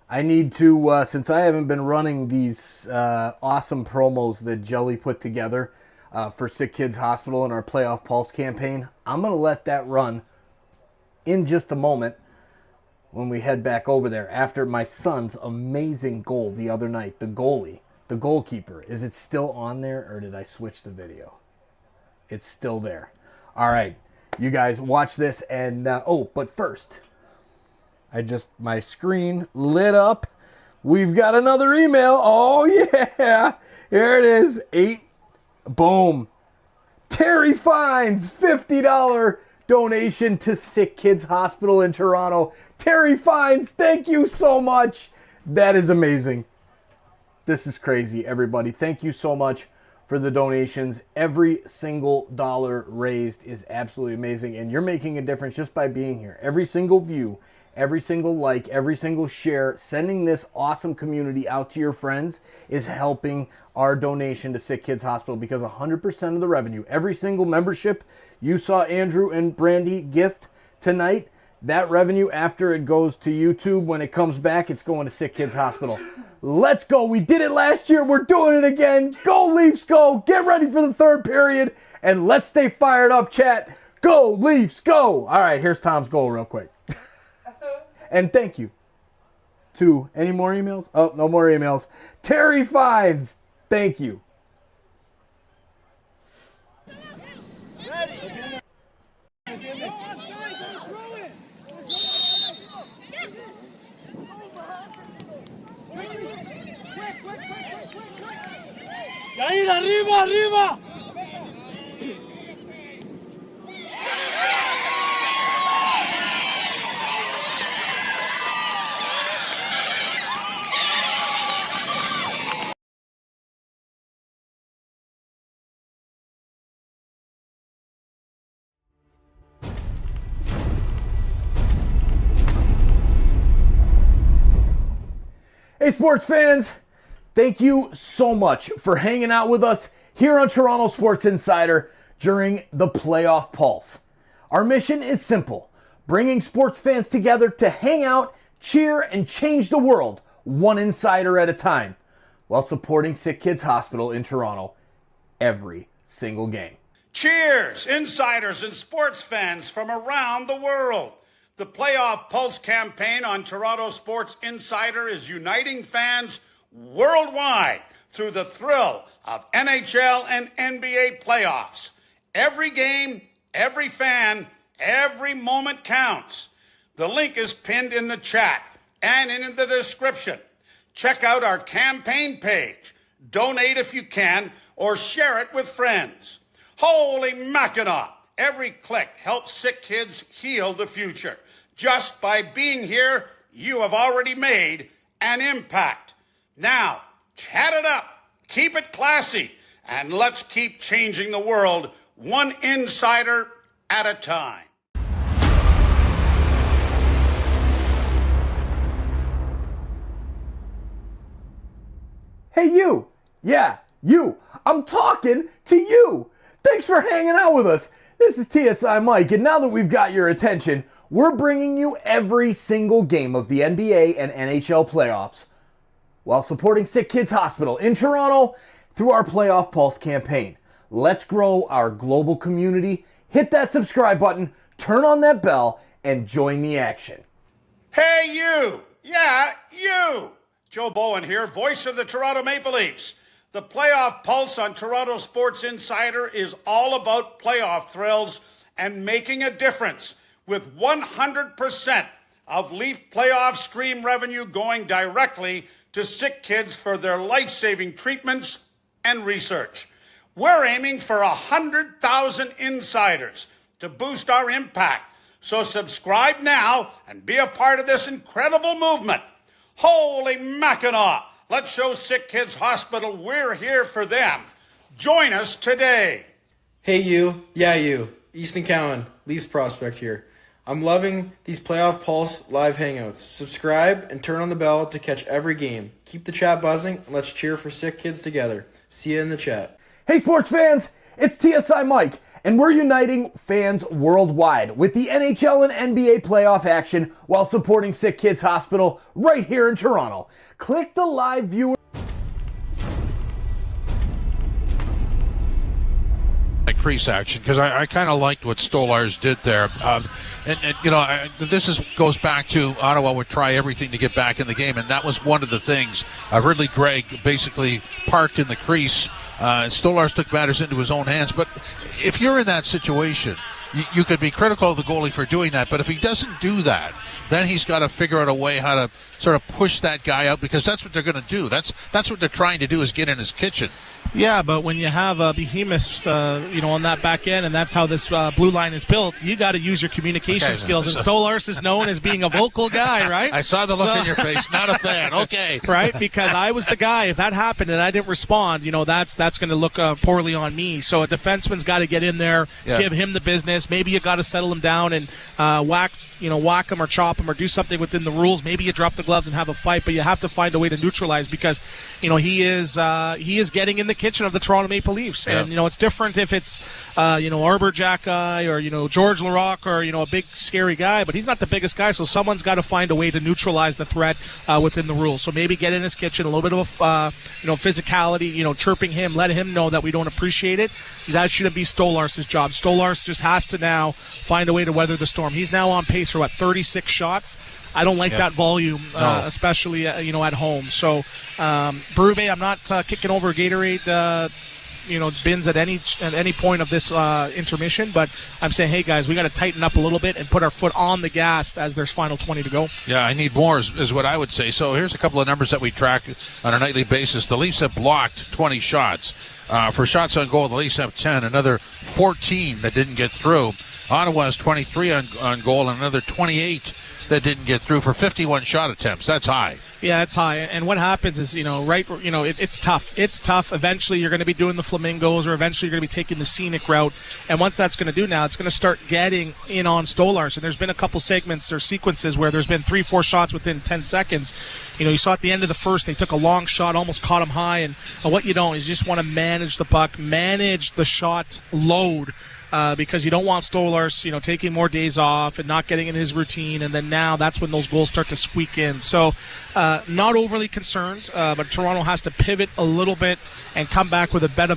I need to, since I haven't been running these awesome promos that Jelly put together for SickKids Hospital and our Playoff Pulse campaign, I'm going to let that run in just a moment when we head back over there after my son's amazing goal the other night. The goalie, the goalkeeper, is it still on there or did I switch the video? It's still there. All right, you guys watch this and but first, my screen lit up. We've got another email. Oh yeah, here it is. Boom. Terry Fines, $50 donation to SickKids Hospital in Toronto. Terry Fines, thank you so much. That is amazing. This is crazy, everybody. Thank you so much for the donations. Every single dollar raised is absolutely amazing, and you're making a difference just by being here. Every single view, every single like, every single share, sending this awesome community out to your friends is helping our donation to SickKids Hospital, because 100% of the revenue, every single membership you saw Andrew and Brandy gift tonight, that revenue after it goes to YouTube, when it comes back, it's going to SickKids Hospital. Let's go. We did it last year. We're doing it again. Go Leafs, go. Get ready for the third period, and let's stay fired up, chat. Go Leafs, go. All right, here's Tom's goal real quick. And thank you to, any more emails? Oh, no more emails. Terry Fines, thank you. Yair, arriba, arriba. Hey, sports fans. Thank you so much for hanging out with us here on Toronto Sports Insider during the playoff pulse. Our mission is simple, bringing sports fans together to hang out, cheer, and change the world one insider at a time, while supporting SickKids Hospital in Toronto every single game. Cheers, insiders and sports fans from around the world. The Playoff Pulse campaign on Toronto Sports Insider is uniting fans worldwide through the thrill of NHL and NBA playoffs. Every game, every fan, every moment counts. The link is pinned in the chat and in the description. Check out our campaign page. Donate if you can, or share it with friends. Holy Mackinac! Every click helps sick kids heal the future. Just by being here, you have already made an impact. Now, chat it up, keep it classy, and let's keep changing the world one insider at a time. Hey you! Yeah, you! I'm talking to you! Thanks for hanging out with us. This is TSI Mike, and now that we've got your attention, we're bringing you every single game of the NBA and NHL playoffs while supporting SickKids Hospital in Toronto through our Playoff Pulse campaign. Let's grow our global community. Hit that subscribe button, turn on that bell, and join the action. Hey you! Yeah, you! Joe Bowen here, voice of the Toronto Maple Leafs. The Playoff Pulse on Toronto Sports Insider is all about playoff thrills and making a difference, with 100% of Leaf playoff stream revenue going directly to sick kids for their life-saving treatments and research. We're aiming for 100,000 insiders to boost our impact. So subscribe now and be a part of this incredible movement. Holy Mackinac! Let's show SickKids Hospital we're here for them. Join us today. Hey you, yeah you, Easton Cowan, Leafs prospect here. I'm loving these Playoff Pulse live hangouts. Subscribe and turn on the bell to catch every game. Keep the chat buzzing and let's cheer for sick kids together. See you in the chat. Hey sports fans, it's TSI Mike, and we're uniting fans worldwide with the NHL and NBA playoff action while supporting SickKids Hospital right here in Toronto. Click the live viewer. Crease action, because I kind of liked what Stolarz did there. This goes back to Ottawa would try everything to get back in the game, and that was one of the things. Ridley Gregg basically parked in the crease. Stolarz took matters into his own hands. But if you're in that situation, you could be critical of the goalie for doing that. But if he doesn't do that, then he's got to figure out a way how to sort of push that guy out, because that's what they're going to do. That's what they're trying to do, is get in his kitchen. Yeah, but when you have a behemoth, on that back end, and that's how this blue line is built, you got to use your communication skills. And Stolarz is known as being a vocal guy, right? I saw the look in your face. Not a fan. Okay. Right? Because I was the guy. If that happened and I didn't respond, that's going to look poorly on me. So a defenseman's got to get in there, give him the business. Maybe you got to settle him down and whack him or chop him or do something within the rules. Maybe you drop the gloves and have a fight, but you have to find a way to neutralize, because he is getting in the kitchen of the Toronto Maple Leafs. And it's different if it's Arbor Jack guy or George Larocque or a big scary guy, but he's not the biggest guy, so someone's got to find a way to neutralize the threat within the rules. So maybe get in his kitchen, a little bit of physicality, chirping him, let him know that we don't appreciate it. That shouldn't be Stolarz's job. Stolarz just has to now find a way to weather the storm. He's now on pace for 36 shots. I don't like that volume, especially at home. So Berube, I'm not kicking over Gatorade bins at any point of this intermission, but I'm saying, hey guys, we got to tighten up a little bit and put our foot on the gas as there's final 20 to go. Yeah, I need more is what I would say. So here's a couple of numbers that we track on a nightly basis. The Leafs have blocked 20 shots. For shots on goal, the Leafs have 10, another 14 that didn't get through. Ottawa has 23 on goal and another 28 that didn't get through for 51 shot attempts. That's high. Yeah, it's high. And what happens is, it's tough. It's tough. Eventually, you're going to be doing the flamingos, or eventually you're going to be taking the scenic route. And once that's going to do now, it's going to start getting in on Stolarz. And there's been a couple segments or sequences where there's been 3-4 shots within 10 seconds. You saw at the end of the first, they took a long shot, almost caught him high. And what you don't is you just want to manage the puck, manage the shot load. Because you don't want Stolarz, taking more days off and not getting in his routine, and then now that's when those goals start to squeak in. So, not overly concerned, but Toronto has to pivot a little bit and come back with a bit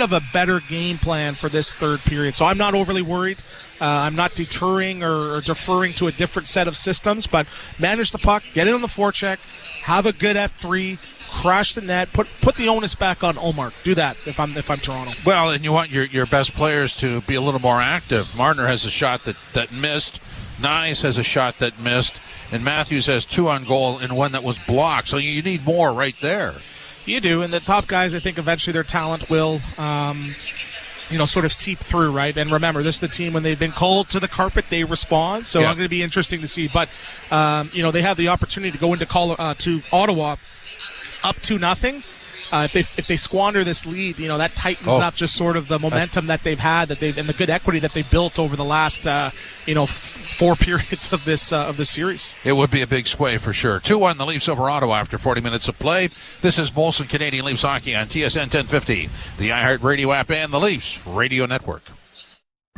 of a better game plan for this third period. So I'm not overly worried. I'm not deterring or deferring to a different set of systems, but manage the puck, get it on the forecheck, have a good F3. Crash the net, put the onus back on Omar. Do that if I'm Toronto. Well, and you want your best players to be a little more active. Marner has a shot that missed. Nyes has a shot that missed. And Matthews has 2 on goal and 1 that was blocked. So you need more right there. You do, and the top guys, I think eventually their talent will sort of seep through, right? And remember, this is the team, when they've been called to the carpet, they respond. So I'm going to be interesting to see. But, they have the opportunity to go into to Ottawa up 2-0. If they squander this lead, that tightens up just sort of the momentum that they've had, and the good equity that they built over the last 4 periods of this series. It would be a big sway for sure. 2-1 the Leafs over Ottawa after 40 minutes of play. This is Molson Canadian Leafs Hockey on TSN 1050, the iHeartRadio app, and the Leafs Radio Network.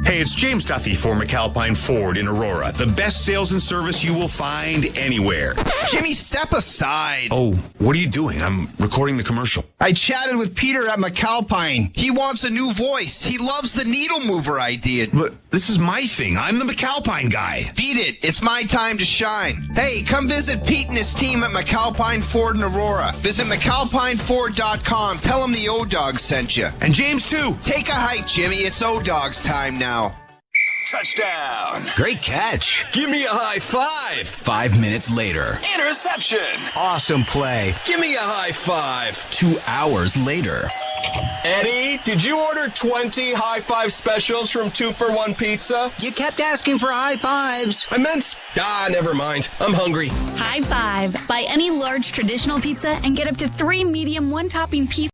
Hey, it's James Duffy for McAlpine Ford in Aurora. The best sales and service you will find anywhere. Jimmy, step aside. Oh, what are you doing? I'm recording the commercial. I chatted with Peter at McAlpine. He wants a new voice. He loves the needle mover idea. But this is my thing. I'm the McAlpine guy. Beat it. It's my time to shine. Hey, come visit Pete and his team at McAlpine Ford in Aurora. Visit McAlpineFord.com. Tell them the O-Dog sent you. And James, too. Take a hike, Jimmy. It's O-Dog's time now. Touchdown. Great catch. Give me a high five. 5 minutes later. Interception. Awesome play. Give me a high five. 2 hours later. Eddie, did you order 20 high five specials from 2-for-1 Pizza? You kept asking for high fives. I meant... never mind. I'm hungry. High five. Buy any large traditional pizza and get up to 3 medium 1-topping pizzas.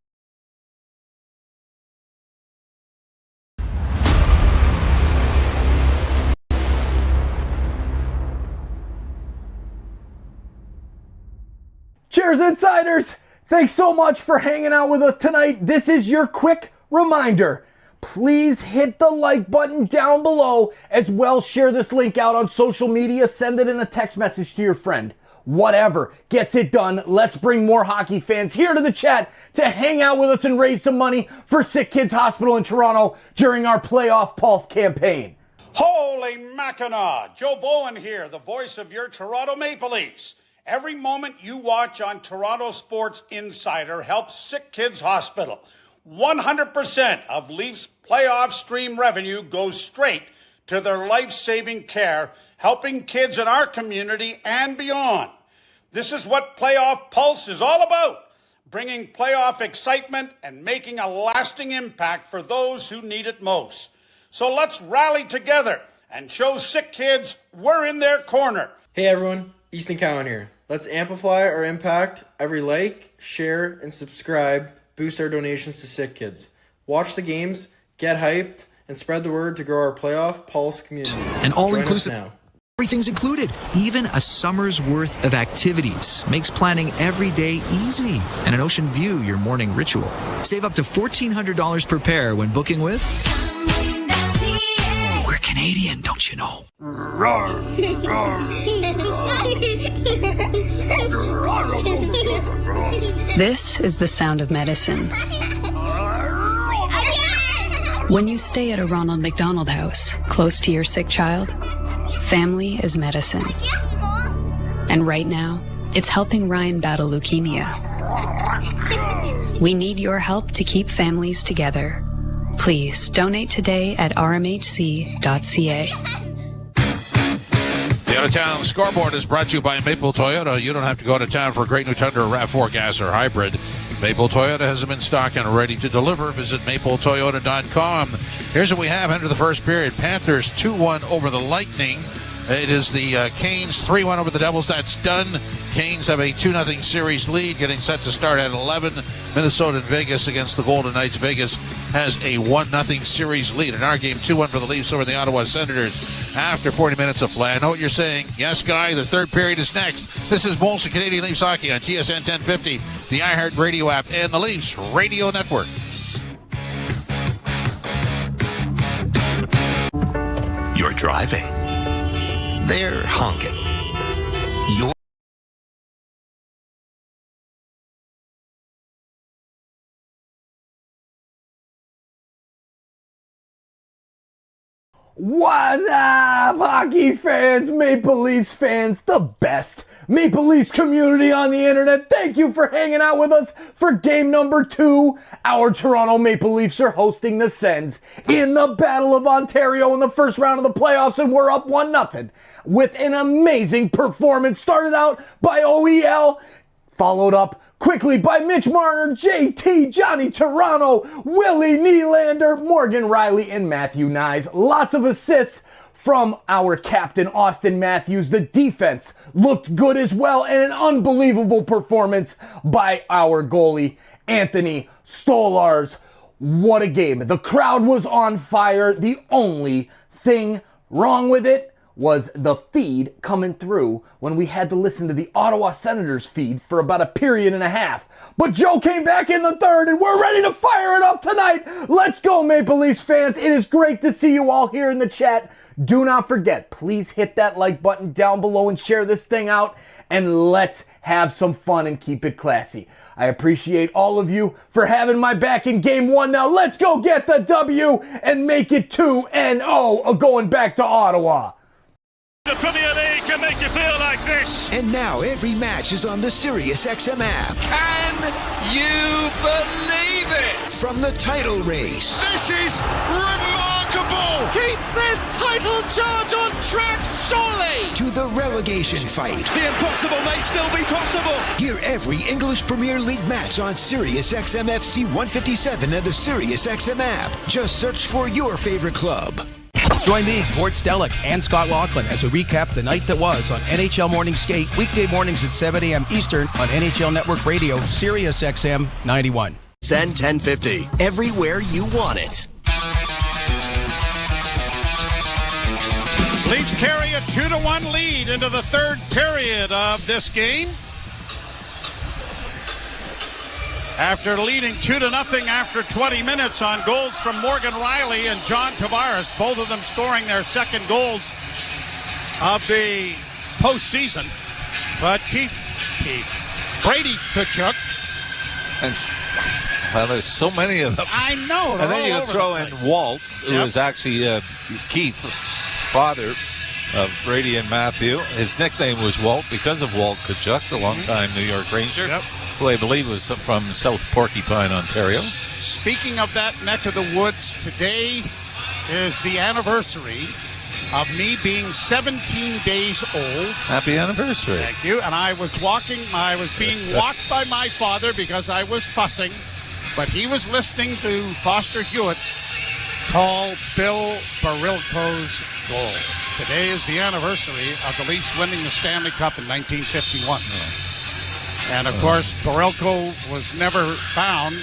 Cheers, Insiders! Thanks so much for hanging out with us tonight. This is your quick reminder. Please hit the like button down below, as well share this link out on social media, send it in a text message to your friend. Whatever gets it done. Let's bring more hockey fans here to the chat to hang out with us and raise some money for SickKids Hospital in Toronto during our Playoff Pulse campaign. Holy Mackinac! Joe Bowen here, the voice of your Toronto Maple Leafs. Every moment you watch on Toronto Sports Insider helps SickKids Hospital. 100% of Leafs playoff stream revenue goes straight to their life-saving care, helping kids in our community and beyond. This is what Playoff Pulse is all about, bringing playoff excitement and making a lasting impact for those who need it most. So let's rally together and show SickKids we're in their corner. Hey everyone, Easton Cowan here. Let's amplify our impact. Every like, share, and subscribe boost our donations to SickKids. Watch the games, get hyped, and spread the word to grow our Playoff Pulse community. An all-inclusive. Everything's included. Even a summer's worth of activities makes planning every day easy. And an ocean view your morning ritual. Save up to $1,400 per pair when booking with... We're Canadian, don't you know? This is the sound of medicine. When you stay at a Ronald McDonald House, close to your sick child, family is medicine. And right now, it's helping Ryan battle leukemia. We need your help to keep families together. Please donate today at rmhc.ca. The Out-of-Town Scoreboard is brought to you by Maple Toyota. You don't have to go to town for a great new Tundra RAV4 gas or hybrid. Maple Toyota has them in stock and ready to deliver. Visit mapletoyota.com. Here's what we have under the first period. Panthers 2-1 over the Lightning. It is the Canes 3-1 over the Devils. That's done. Canes have a 2-0 series lead, getting set to start at 11. Minnesota and Vegas against the Golden Knights. Vegas has a 1-0 series lead. In our game, 2-1 for the Leafs over the Ottawa Senators after 40 minutes of play. I know what you're saying. Yes, Guy, the third period is next. This is Molson Canadian Leafs Hockey on TSN 1050, the iHeart Radio app, and the Leafs Radio Network. You're driving. They're honking. You're What's up, hockey fans, Maple Leafs fans, the best Maple Leafs community on the internet? Thank you for hanging out with us for game number 2. Our Toronto Maple Leafs are hosting the Sens in the Battle of Ontario in the first round of the playoffs, and we're up 1-0 with an amazing performance. Started out by OEL, followed up quickly by Mitch Marner, JT, Johnny Toronto, Willie Nylander, Morgan Riley, and Matthew Nyes. Lots of assists from our captain, Austin Matthews. The defense looked good as well, and an unbelievable performance by our goalie, Anthony Stolarz. What a game. The crowd was on fire. The only thing wrong with it was the feed coming through when we had to listen to the Ottawa Senators feed for about a period and a half. But Joe came back in the third, and we're ready to fire it up tonight. Let's go, Maple Leafs fans. It is great to see you all here in the chat. Do not forget, please hit that like button down below and share this thing out, and let's have some fun and keep it classy. I appreciate all of you for having my back in game 1. Now let's go get the W and make it 2-0 going back to Ottawa. The Premier League can make you feel like this. And now every match is on the SiriusXM app. Can you believe it? From the title race. This is remarkable. Keeps this title charge on track, surely. To the relegation fight. The impossible may still be possible. Hear every English Premier League match on SiriusXM FC 157 and the SiriusXM app. Just search for your favorite club. Join me, Gord Stellick, and Scott Laughlin as we recap the night that was on NHL Morning Skate, weekday mornings at 7 a.m. Eastern on NHL Network Radio, Sirius XM 91. Send 1050, everywhere you want it. Leafs carry a 2-1 lead into the third period of this game. After leading 2-0 after 20 minutes on goals from Morgan Riley and John Tavares, both of them scoring their second goals of the postseason. But Brady Tkachuk. Well, there's so many of them. I know. And then you can throw in Walt, who is actually Keith, father of Brady and Matthew. His nickname was Walt because of Walt Tkachuk, the longtime New York Ranger. Yep. Who I believe was from South Porcupine, Ontario. Speaking of that neck of the woods, today is the anniversary of me being 17 days old. Happy anniversary. Thank you. And I was being walked by my father because I was fussing, but he was listening to Foster Hewitt call Bill Barilko's goal. Today is the anniversary of the Leafs winning the Stanley Cup in 1951. And, of course, Barilko was never found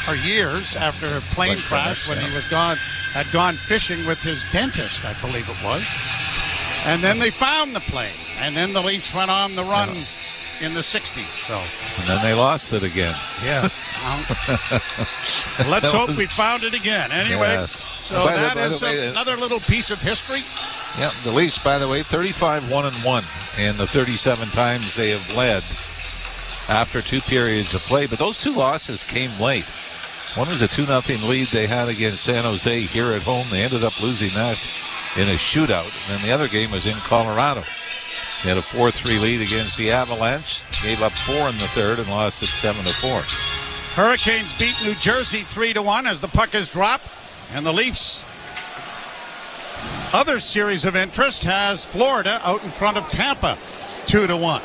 for years after a plane crash when he had gone fishing with his dentist, I believe it was. And then they found the plane. And then the Leafs went on the run in the 60s. So. And then they lost it again. Yeah. Let's hope we found it again. Anyway, yes. So that is another little piece of history. Yeah, the Leafs, by the way, 35-1-1 in the 37 times they have led after 2 periods of play. But those 2 losses came late. One was a 2-0 lead they had against San Jose here at home. They ended up losing that in a shootout. And then the other game was in Colorado. They had a 4-3 lead against the Avalanche. Gave up 4 in the third and lost it 7-4. Hurricanes beat New Jersey 3-1 as the puck is dropped. And the Leafs' other series of interest has Florida out in front of Tampa 2-1.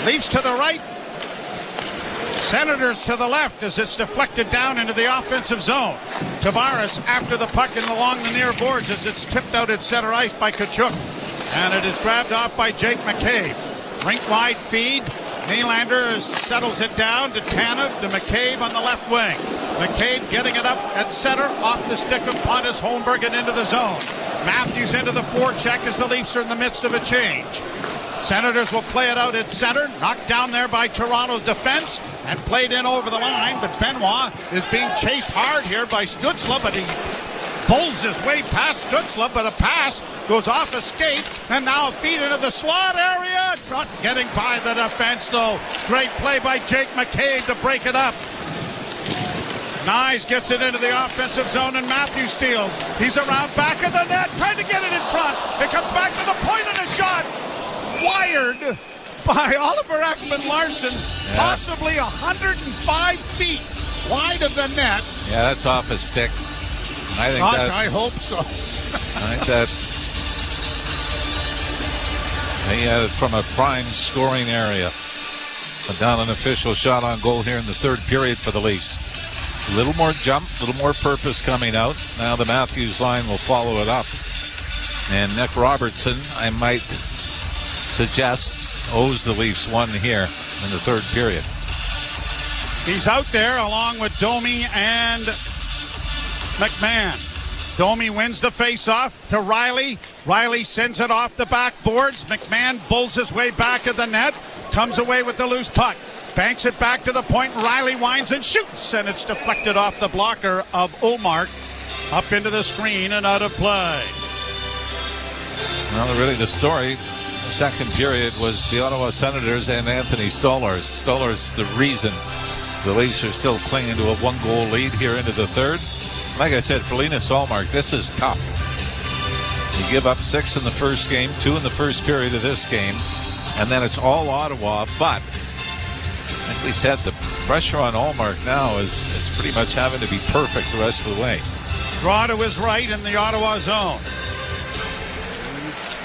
Leafs to the right. Senators to the left as it's deflected down into the offensive zone. Tavares after the puck and along the near boards as it's tipped out at center ice by Tkachuk. And it is grabbed off by Jake McCabe. Rink-wide feed. Nylander settles it down to Tanev, to McCabe on the left wing. McCabe getting it up at center, off the stick of Pontus Holmberg and into the zone. Matthews into the forecheck as the Leafs are in the midst of a change. Senators will play it out at center, knocked down there by Toronto's defense, and played in over the line, but Benoit is being chased hard here by Stützle, but he pulls his way past Stützle, but a pass goes off a skate, and now a feed into the slot area. Not getting by the defense, though. Great play by Jake McCabe to break it up. Nyes gets it into the offensive zone, and Matthews steals. He's around back of the net, trying to get it in front. It comes back to the point and a shot. Wired by Oliver Ekman-Larsson, possibly 105 feet wide of the net. Yeah, that's off his stick. I think I hope so. I think that he had it from a prime scoring area. But down an official shot on goal here in the third period for the Leafs. A little more jump, a little more purpose coming out. Now the Matthews line will follow it up. And Nick Robertson, I might suggest, owes the Leafs one here in the third period. He's out there along with Domi and McMahon. Domi wins the faceoff to Riley. Riley sends it off the backboards. McMahon bulls his way back of the net. Comes away with the loose puck. Banks it back to the point. Riley winds and shoots. And it's deflected off the blocker of Ullmark. Up into the screen and out of play. Well, really the story, the second period, was the Ottawa Senators and Anthony Stolarz. Stolarz the reason the Leafs are still clinging to a one-goal lead here into the third. Like I said, for Linus Ullmark, this is tough. You give up 6 in the first game, 2 in the first period of this game, and then it's all Ottawa. But, like we said, the pressure on Ullmark now is pretty much having to be perfect the rest of the way. Draw to his right in the Ottawa zone.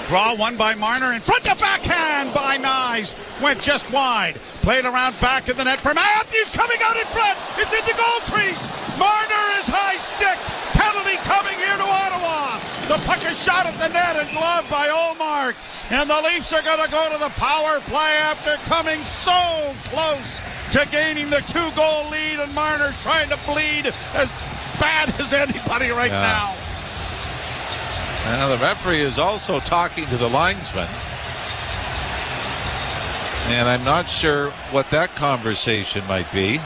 Draw won by Marner. In front of backhand by Nyes. Went just wide. Played around back of the net for Matthews. Coming out in front. It's in the goal crease. Marner is high stick. Penalty coming here to Ottawa. The puck is shot at the net and gloved by Ullmark. And the Leafs are going to go to the power play after coming so close to gaining the 2-goal lead. And Marner trying to bleed as bad as anybody right now. Now the referee is also talking to the linesman. And I'm not sure what that conversation might be.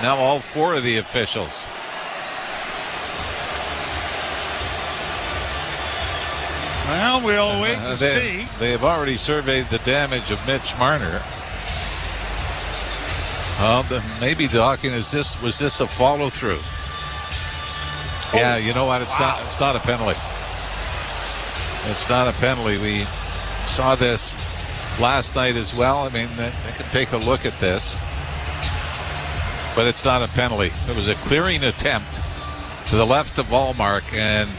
Now all 4 of the officials. Well, we'll wait and see. They have already surveyed the damage of Mitch Marner. Maybe talking, was this a follow-through? Yeah, you know what? It's not a penalty. It's not a penalty. We saw this last night as well. I mean, they can take a look at this. But it's not a penalty. It was a clearing attempt to the left of Ullmark, and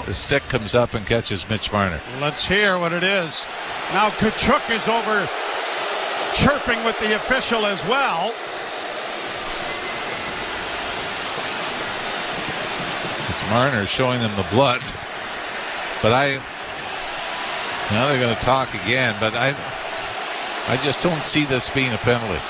the stick comes up and catches Mitch Marner. Let's hear what it is. Now Tkachuk is over chirping with the official as well. It's Marner showing them the blood. But now they're going to talk again, but I just don't see this being a penalty.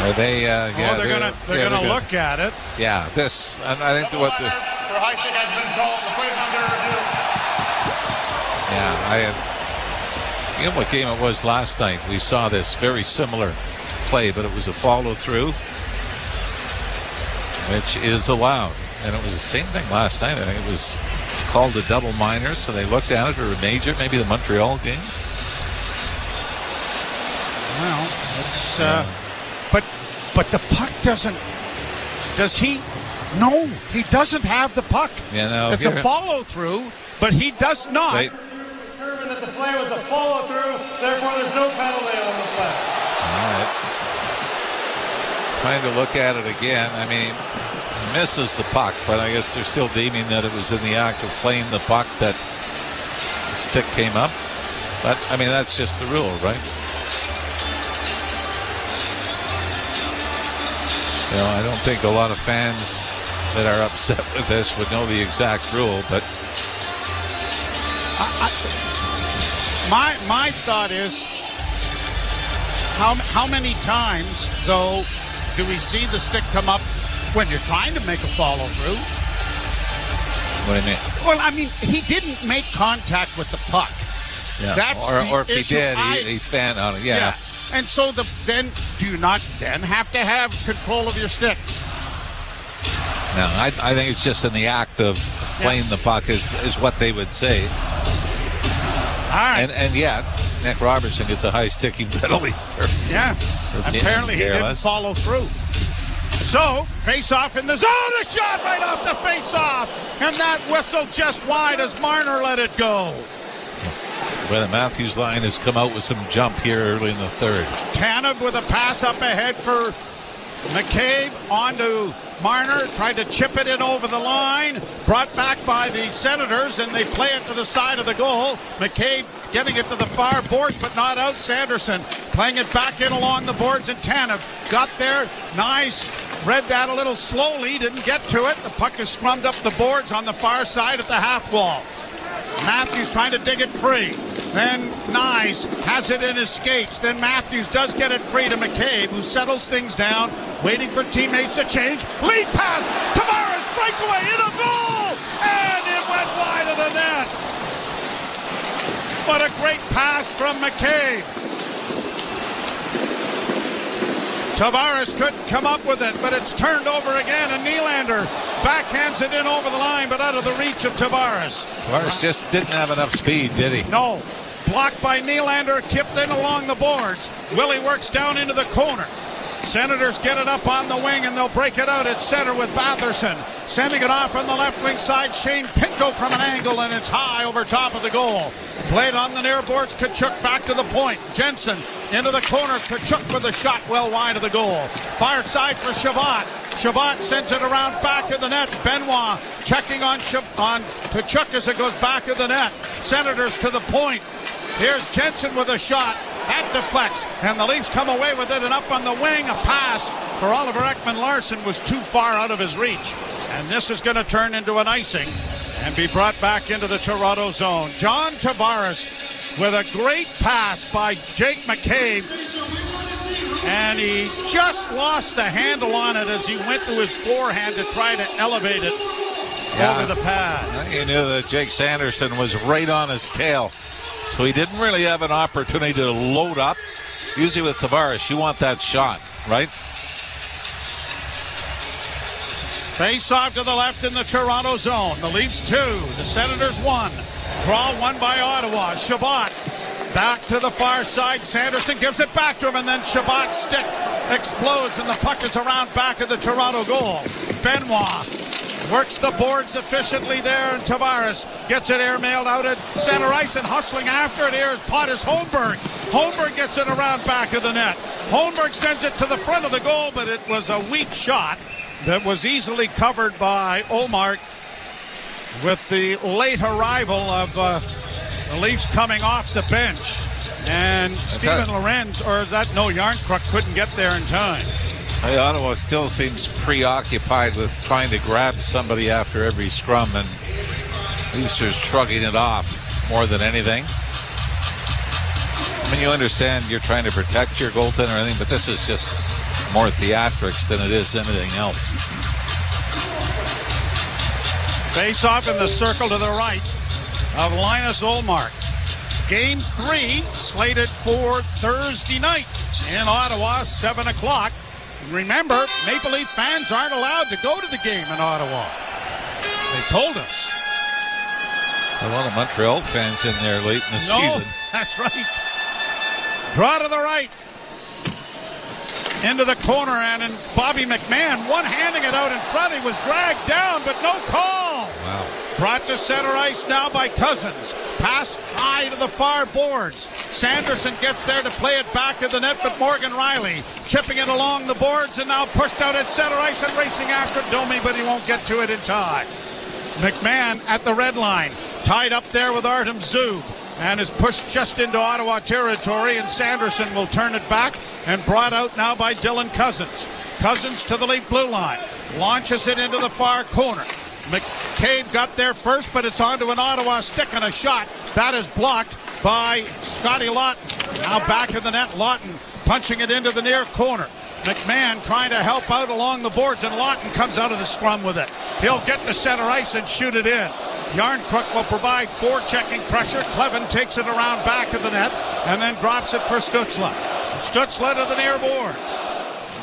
Are they? They're going to look at it. Yeah, this. And I think what the. For high stick has been called. The play's under review. Yeah, you know what game it was last night? We saw this very similar play, but it was a follow-through, which is allowed. And it was the same thing last night. I think it was called a double minor, so they looked at it for a major, maybe the Montreal game. Well, it's but the puck doesn't. Does he? No, he doesn't have the puck. Yeah, no, it's a follow through, but he does not. Determined that the play was a follow through, therefore there's no penalty on the play. All right. Trying to look at it again. I mean, misses the puck, but I guess they're still deeming that it was in the act of playing the puck that the stick came up. But I mean, that's just the rule, right? I don't think a lot of fans that are upset with this would know the exact rule, but my thought is, how many times, though, do we see the stick come up when you're trying to make a follow-through? What do you mean? Well, I mean, he didn't make contact with the puck. Yeah. That's or if issue. he did, he fan on it. Yeah. And so then do you not then have to have control of your stick? No, I think it's just in the act of playing the puck is what they would say. All right. And yet, Nick Robertson gets a high sticking penalty. Apparently he didn't follow through. So, face-off in the zone, a shot right off the face-off, and that whistle just wide as Marner let it go. Well, the Matthews line has come out with some jump here early in the third. Tanev with a pass up ahead for McCabe onto Marner, tried to chip it in over the line, brought back by the Senators, and they play it to the side of the goal. McCabe getting it to the far boards, but not out. Sanderson playing it back in along the boards, and Tanev got there. Nice. Read that a little slowly, didn't get to it. The puck is scrummed up the boards on the far side at the half wall. Matthews trying to dig it free. Then Nyes has it in his skates. Then Matthews does get it free to McCabe, who settles things down, waiting for teammates to change. Lead pass. Tavares breakaway in a goal, and it went wide of the net. What a great pass from McCabe. Tavares couldn't come up with it, but it's turned over again, and Nylander backhands it in over the line, but out of the reach of Tavares. Tavares just didn't have enough speed, did he? No. Blocked by Nylander, kipped in along the boards. Willie works down into the corner. Senators get it up on the wing, and they'll break it out at center with Batherson. Sending it off on the left wing side, Shane Pinto from an angle, and it's high over top of the goal. Played on the near boards, Tkachuk back to the point. Jensen into the corner, Tkachuk with a shot well wide of the goal. Far side for Shabbat. Shabbat sends it around back of the net. Benoit checking on Tkachuk as it goes back of the net. Senators to the point. Here's Jensen with a shot. That deflects, and the Leafs come away with it, and up on the wing, a pass for Oliver Ekman-Larsson was too far out of his reach. And this is going to turn into an icing and be brought back into the Toronto zone. John Tavares with a great pass by Jake McCabe, and he just lost the handle on it as he went to his forehand to try to elevate it over the pad. You knew that Jake Sanderson was right on his tail. So he didn't really have an opportunity to load up. Usually with Tavares, you want that shot, right? Face off to the left in the Toronto zone. The Leafs 2, the Senators 1. Draw 1 by Ottawa. Shabbat back to the far side. Sanderson gives it back to him, and then Shabbat's stick explodes, and the puck is around back of the Toronto goal. Benoit works the boards efficiently there, and Tavares gets it airmailed out at center ice, and hustling after it here is Pontus Holmberg. Holmberg gets it around back of the net. Holmberg sends it to the front of the goal, but it was a weak shot that was easily covered by Ullmark with the late arrival of the Leafs coming off the bench. And Steven Lorenz, Yarncrook couldn't get there in time. Hey, Ottawa still seems preoccupied with trying to grab somebody after every scrum, and Leafs are shrugging it off more than anything. I mean, you understand you're trying to protect your goaltender or anything, but this is just more theatrics than it is anything else. Face off in the circle to the right of Linus Ullmark. Game 3 slated for Thursday night in Ottawa, 7 o'clock. Remember, Maple Leaf fans aren't allowed to go to the game in Ottawa. They told us. A lot of Montreal fans in there late in the season. That's right. Draw to the right. Into the corner, and Bobby McMahon one-handing it out in front. He was dragged down, but no call. Wow. Brought to center ice now by Cousins. Pass high to the far boards. Sanderson gets there to play it back to the net, but Morgan Riley chipping it along the boards, and now pushed out at center ice and racing after Domi, but he won't get to it in time. McMahon at the red line, tied up there with Artem Zub, and is pushed just into Ottawa territory, and Sanderson will turn it back, and brought out now by Dylan Cousins. Cousins to the Leaf blue line. Launches it into the far corner. McCabe got there first, but it's onto an Ottawa stick and a shot. That is blocked by Scotty Lawton. Now back of the net, Lawton punching it into the near corner. McMahon trying to help out along the boards, and Lawton comes out of the scrum with it. He'll get to center ice and shoot it in. Yarncrook will provide forechecking pressure. Clevin takes it around back of the net and then drops it for Stützle. Stützle to the near boards.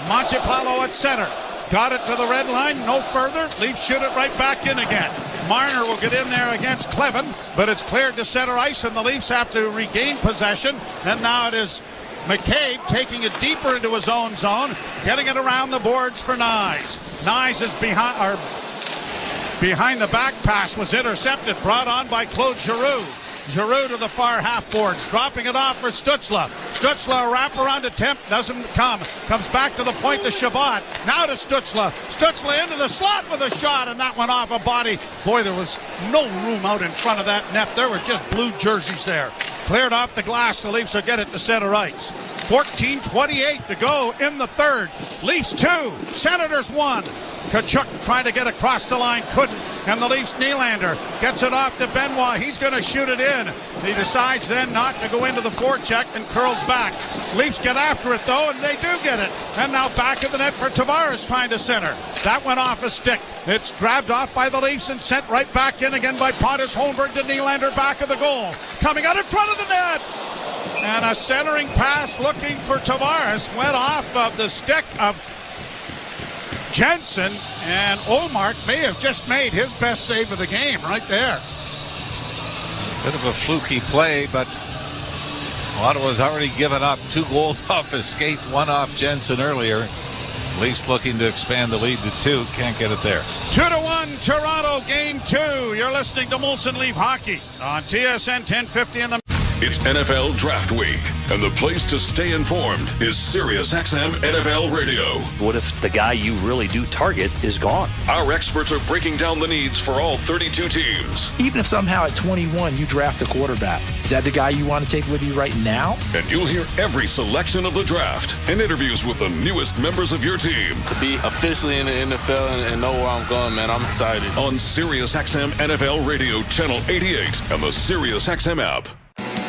Montepalo at center. Got it to the red line, no further. Leafs shoot it right back in again. Marner will get in there against Clevin, but it's cleared to center ice, and the Leafs have to regain possession. And now it is McCabe taking it deeper into his own zone, getting it around the boards for Nyes. Nyes is behind the back pass, was intercepted, brought on by Claude Giroux. Giroux to the far half boards, dropping it off for Stützle. Stützle, a wraparound attempt, doesn't come. Comes back to the point to Shabbat. Now to Stützle. Stützle into the slot with a shot, and that went off a body. Boy, there was no room out in front of that net. There were just blue jerseys there. Cleared off the glass. The Leafs will get it to center ice. 14:28 to go in the third. Leafs 2, Senators 1. Tkachuk trying to get across the line, couldn't. And the Leafs Nylander gets it off to Benoit. He's going to shoot it in. He decides then not to go into the forecheck and curls back. Leafs get after it though, and they do get it. And now back of the net for Tavares trying to center. That went off a stick. It's grabbed off by the Leafs and sent right back in again by Pontus Holmberg to Nylander back of the goal. Coming out in front of the net. And a centering pass looking for Tavares went off of the stick of Jensen, and Olmark may have just made his best save of the game right there. Bit of a fluky play, but Ottawa's already given up 2 goals off his skate, 1 off Jensen earlier. Leafs looking to expand the lead to 2. Can't get it there. 2-1 Toronto, game 2. You're listening to Molson Leaf Hockey on TSN 1050 in the... It's NFL Draft Week, and the place to stay informed is SiriusXM NFL Radio. What if the guy you really do target is gone? Our experts are breaking down the needs for all 32 teams. Even if somehow at 21 you draft a quarterback, is that the guy you want to take with you right now? And you'll hear every selection of the draft and interviews with the newest members of your team. To be officially in the NFL and know where I'm going, man, I'm excited. On SiriusXM NFL Radio, Channel 88, and the SiriusXM app.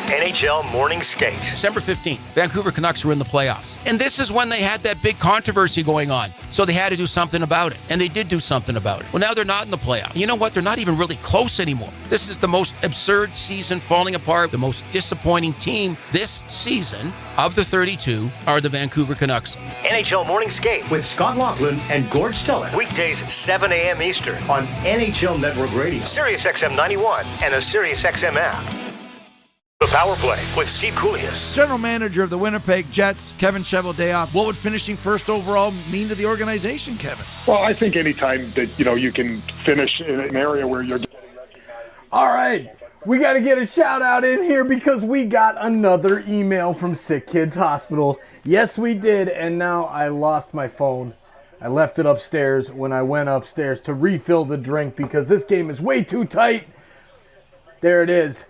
NHL Morning Skate. December 15th, Vancouver Canucks were in the playoffs. And this is when they had that big controversy going on. So they had to do something about it. And they did do something about it. Well, now they're not in the playoffs. You know what? They're not even really close anymore. This is the most absurd season falling apart. The most disappointing team this season of the 32 are the Vancouver Canucks. NHL Morning Skate with Scott Laughlin and Gord Stellick. Weekdays 7 a.m. Eastern on NHL Network Radio, SiriusXM 91, and the SiriusXM app. The Power Play with Steve Koulias. General manager of the Winnipeg Jets, Kevin Cheveldayoff. What would finishing first overall mean to the organization, Kevin? Well, I think anytime that, you can finish in an area where you're getting recognized. All right. We got to get a shout out in here because we got another email from SickKids Hospital. Yes, we did. And now I lost my phone. I left it upstairs when I went upstairs to refill the drink because this game is way too tight. There it is.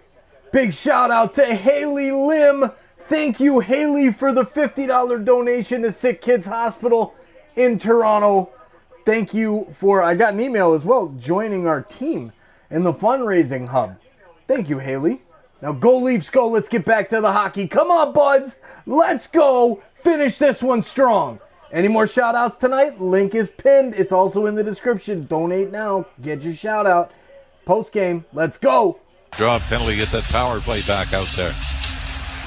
Big shout out to Haley Lim. Thank you, Haley, for the $50 donation to SickKids Hospital in Toronto. Thank you for, I got an email as well, joining our team in the fundraising hub. Thank you, Haley. Now go Leafs, go. Let's get back to the hockey. Come on, buds. Let's go. Finish this one strong. Any more shout outs tonight? Link is pinned. It's also in the description. Donate now. Get your shout out. Post game. Let's go. Draw a penalty, get that power play back out there.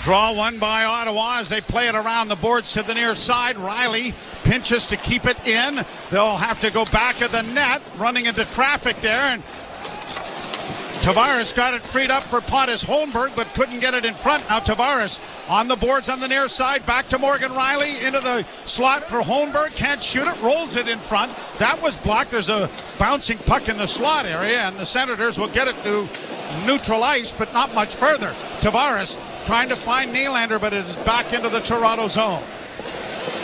Draw one by Ottawa as they play it around the boards to the near side. Riley pinches to keep it in. They'll have to go back of the net, running into traffic there. And Tavares got it freed up for Pontus Holmberg, but couldn't get it in front. Now Tavares on the boards on the near side. Back to Morgan Riley into the slot for Holmberg. Can't shoot it. Rolls it in front. That was blocked. There's a bouncing puck in the slot area, and the Senators will get it to neutral ice, but not much further. Tavares trying to find Nylander, but it is back into the Toronto zone.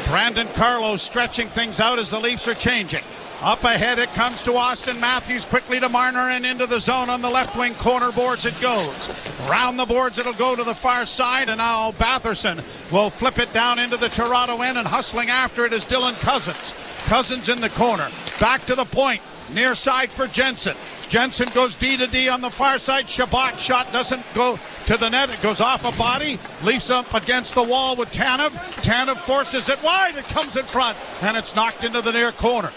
Brandon Carlo stretching things out as the Leafs are changing. Up ahead it comes to Austin Matthews, quickly to Marner and into the zone on the left wing corner boards it goes. Round the boards it'll go to the far side, and now Batherson will flip it down into the Toronto end, and hustling after it is Dylan Cousins. Cousins in the corner, back to the point, near side for Jensen. Jensen goes D to D on the far side. Shabbat shot doesn't go to the net. It goes off a body. Leafs up against the wall with Tanev. Tanev forces it wide. It comes in front, and it's knocked into the near corner.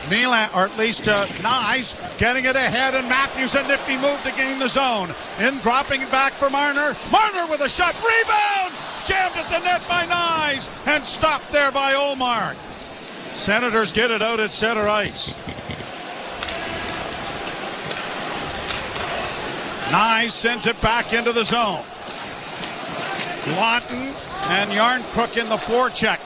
Nylander, or at least Nyes, getting it ahead, and Matthews a nifty move to gain the zone. In dropping it back for Marner. Marner with a shot. Rebound! Jammed at the net by Nyes, and stopped there by Ullmark. Senators get it out at center ice. Nyes sends it back into the zone. Lawton and Yarncrook in the forecheck.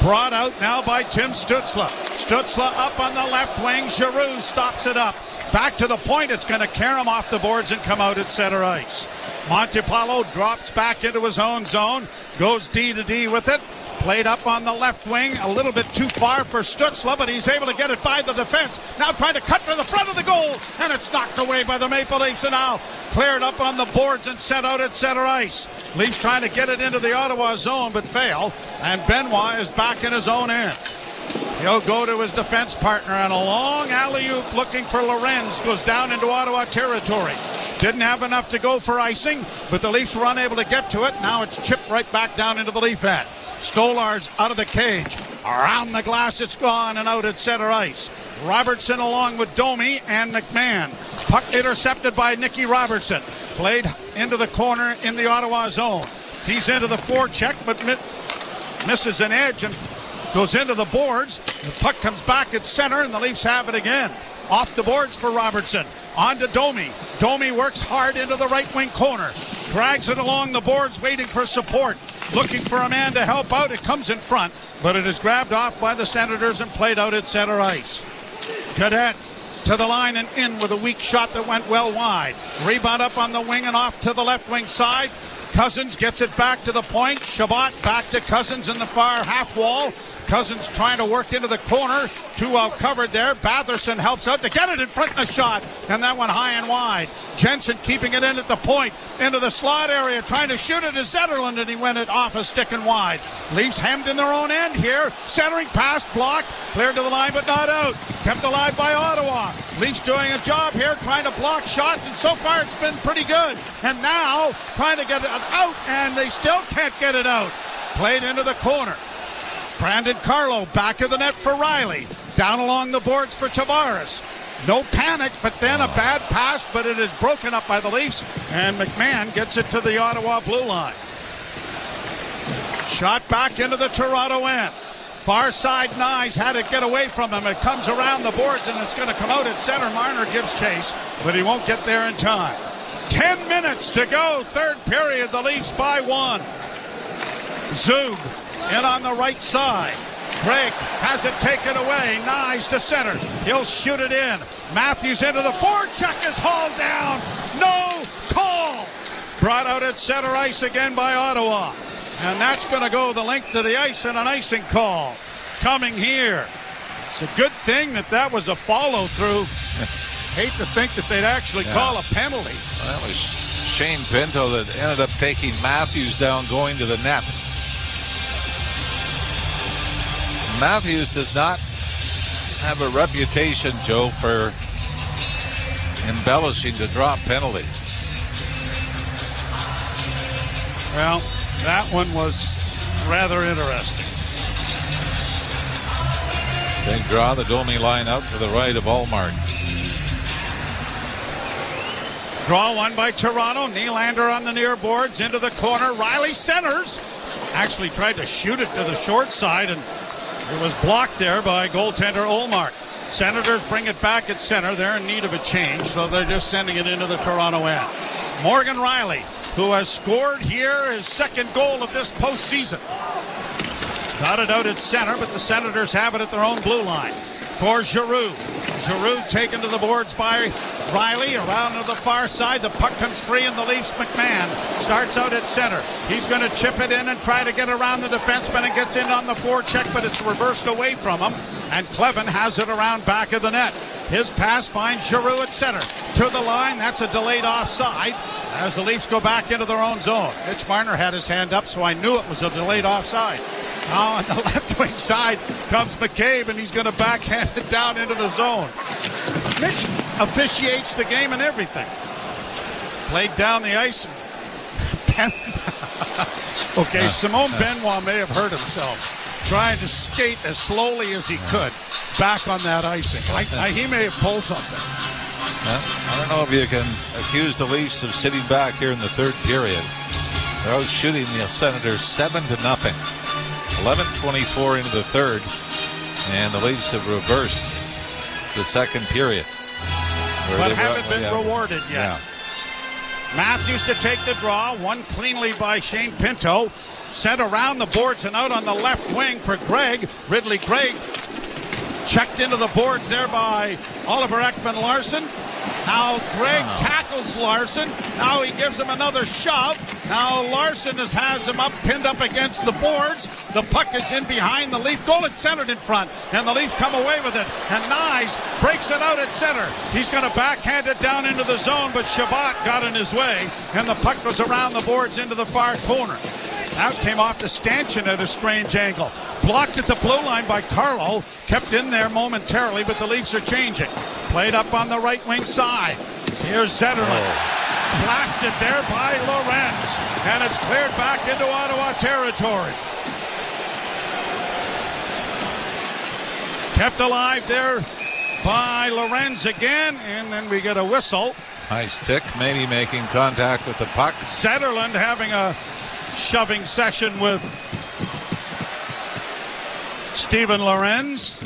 Brought out now by Tim Stützle. Stützle up on the left wing. Giroux stops it up. Back to the point. It's going to carry him off the boards and come out at center ice. Montepallo drops back into his own zone. Goes D to D with it. Played up on the left wing, a little bit too far for Stützle, but he's able to get it by the defense. Now trying to cut for the front of the goal, and it's knocked away by the Maple Leafs, and now cleared up on the boards and sent out at center ice. Leafs trying to get it into the Ottawa zone, but fail, and Benoit is back in his own end. He'll go to his defense partner, and a long alley-oop looking for Lorenz goes down into Ottawa territory. Didn't have enough to go for icing, but the Leafs were unable to get to it. Now it's chipped right back down into the Leaf end. Stolar's out of the cage. Around the glass it's gone and out at center ice. Robertson along with Domi and McMahon. Puck intercepted by Nicky Robertson. Played into the corner in the Ottawa zone. He's into the forecheck, but misses an edge and goes into the boards. The puck comes back at center, and the Leafs have it again. Off the boards for Robertson. On to Domi. Domi works hard into the right wing corner. Drags it along the boards, waiting for support. Looking for a man to help out. It comes in front, but it is grabbed off by the Senators and played out at center ice. Cadet to the line and in with a weak shot that went well wide. Rebound up on the wing and off to the left wing side. Cousins gets it back to the point. Shabbat back to Cousins in the far half wall. Cousins trying to work into the corner. Too well covered there. Batherson helps out to get it in front of the shot, and that one high and wide. Jensen keeping it in at the point, into the slot area, trying to shoot it to Zetterlund, and he went it off a stick and wide. Leafs hemmed in their own end here. Centering pass blocked, cleared to the line but not out. Kept alive by Ottawa. Leafs doing a job here, trying to block shots, and so far it's been pretty good. And now trying to get it out, and they still can't get it out. Played into the corner. Brandon Carlo back of the net for Riley. Down along the boards for Tavares. No panic, but then a bad pass, but it is broken up by the Leafs, and McMahon gets it to the Ottawa blue line. Shot back into the Toronto end. Far side Nyes had it get away from him. It comes around the boards, and it's going to come out at center. Marner gives chase, but he won't get there in time. 10 minutes to go, third period. The Leafs by one. Zug in on the right side. Craig has it taken away. Nyes to center. He'll shoot it in. Matthews into the forecheck is hauled down. No call. Brought out at center ice again by Ottawa. And that's going to go the length of the ice, and an icing call coming here. It's a good thing that was a follow-through. Hate to think that they'd actually call a penalty. Well, that was Shane Pinto that ended up taking Matthews down going to the net. Matthews does not have a reputation, Joe, for embellishing to drop penalties. Well, that one was rather interesting. They draw the Domi line out to the right of Ullmark. Draw one by Toronto. Nylander on the near boards into the corner. Riley centers. Actually tried to shoot it to the short side, and it was blocked there by goaltender Ullmark. Senators bring it back at center. They're in need of a change, so they're just sending it into the Toronto end. Morgan Riley, who has scored here his second goal of this postseason. Got it out at center, but the Senators have it at their own blue line. for Giroux. Giroux taken to the boards by Riley. Around to the far side. The puck comes free in the Leafs. McMahon starts out at center. He's going to chip it in and try to get around the defenseman and gets in on the forecheck, but it's reversed away from him. And Clevin has it around back of the net. His pass finds Giroux at center. To the line. That's a delayed offside as the Leafs go back into their own zone. Mitch Marner had his hand up, so I knew it was a delayed offside. Now on the left wing side comes McCabe, and he's going to backhand it down into the zone. Mitch officiates the game and everything. Played down the ice. Okay, Simone Benoit may have hurt himself trying to skate as slowly as he could back on that icing. He may have pulled something. I don't know if you can accuse the Leafs of sitting back here in the third period. They're out shooting the Senators 7-0. 11:24 into the third, and the Leafs have reversed the second period. But haven't been rewarded yet. Yeah. Matthews to take the draw, won cleanly by Shane Pinto. Sent around the boards and out on the left wing for Gregg. Ridley Gregg checked into the boards there by Oliver Ekman-Larsson. Now Gregg tackles Larsson. Now he gives him another shove. Now Larsson has him up, pinned up against the boards. The puck is in behind the Leaf goal. It's centered in front, and the Leafs come away with it. And Nyes breaks it out at center. He's going to backhand it down into the zone, but Shabbat got in his way, and the puck goes around the boards into the far corner. That came off the stanchion at a strange angle. Blocked at the blue line by Carlo. Kept in there momentarily, but the Leafs are changing. Played up on the right wing side. Here's Zetterlund. Blasted there by Lorenz. And it's cleared back into Ottawa territory. Kept alive there by Lorenz again. And then we get a whistle. High stick, maybe making contact with the puck. Zetterlund having a shoving session with Steven Lorenz.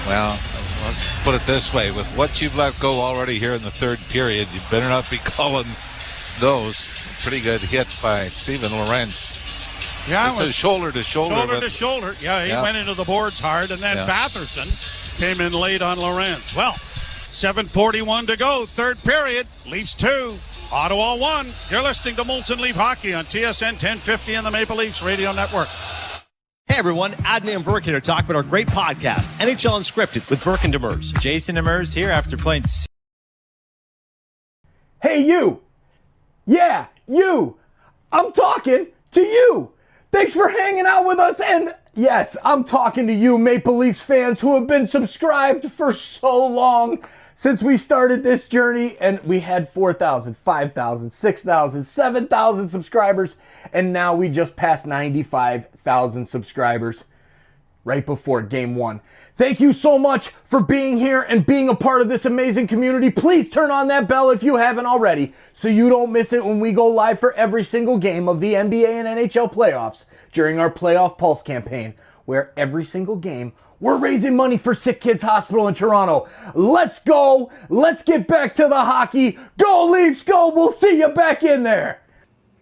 Well, let's put it this way. With what you've let go already here in the third period, you better not be calling those. Pretty good hit by Steven Lorenz. Yeah, it was shoulder to shoulder. Shoulder to shoulder. Yeah, he went into the boards hard, and then Batherson came in late on Lorenz. Well, 7:41 to go, third period. Leafs 2, Ottawa 1. You're listening to Molson Leaf Hockey on TSN 1050 and the Maple Leafs Radio Network. Hey everyone, Adney and Verk here to talk about our great podcast, NHL Unscripted with Verk and Demers. Jason Demers here after playing. Hey you! Yeah, you! I'm talking to you! Thanks for hanging out with us, and yes, I'm talking to you Maple Leafs fans who have been subscribed for so long since we started this journey, and we had 4,000, 5,000, 6,000, 7,000 subscribers, and now we just passed 95,000 subscribers right before Game 1. Thank you so much for being here and being a part of this amazing community. Please turn on that bell if you haven't already so you don't miss it when we go live for every single game of the NBA and NHL playoffs during our Playoff Pulse campaign, where every single game we're raising money for SickKids Hospital in Toronto. Let's go. Let's get back to the hockey. Go Leafs, go. We'll see you back in there.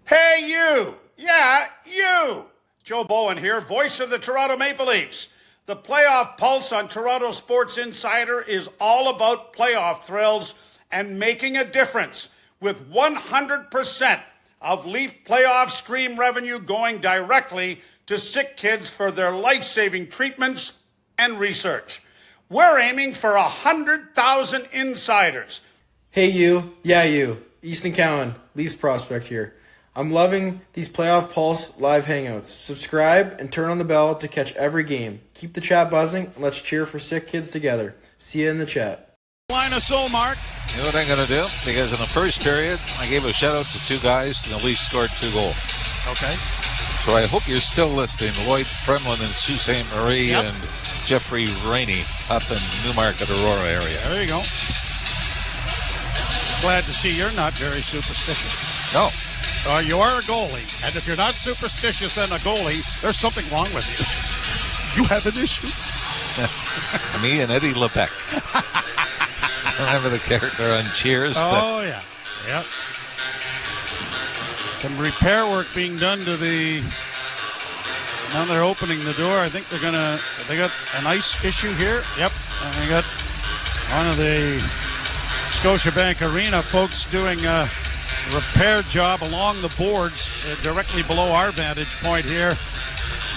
Hey, you. Yeah, you. Joe Bowen here, voice of the Toronto Maple Leafs. The Playoff Pulse on Toronto Sports Insider is all about playoff thrills and making a difference, with 100% of Leaf playoff stream revenue going directly to SickKids for their life-saving treatments and research. We're aiming for 100,000 insiders. Hey you, yeah you, Easton Cowan, Leafs prospect here. I'm loving these Playoff Pulse live hangouts. Subscribe and turn on the bell to catch every game. Keep the chat buzzing and let's cheer for SickKids together. See you in the chat. Linus Olmark. You know what I'm going to do? Because in the first period, I gave a shout out to two guys and the Leafs scored 2 goals. Okay. So I hope you're still listening. Lloyd Fremlin in Sault Ste. Marie and Jeffrey Rainey up in Newmarket, Aurora area. There you go. Glad to see you're not very superstitious. No. You are a goalie, and if you're not superstitious and a goalie, there's something wrong with you. You have an issue. Me and Eddie Lebec. Remember the character on Cheers? Oh, yeah. Yep. Some repair work being done to the Now they're opening the door. I think they got an ice issue here. Yep. And they got one of the Scotiabank Arena folks doing a repair job along the boards directly below our vantage point here,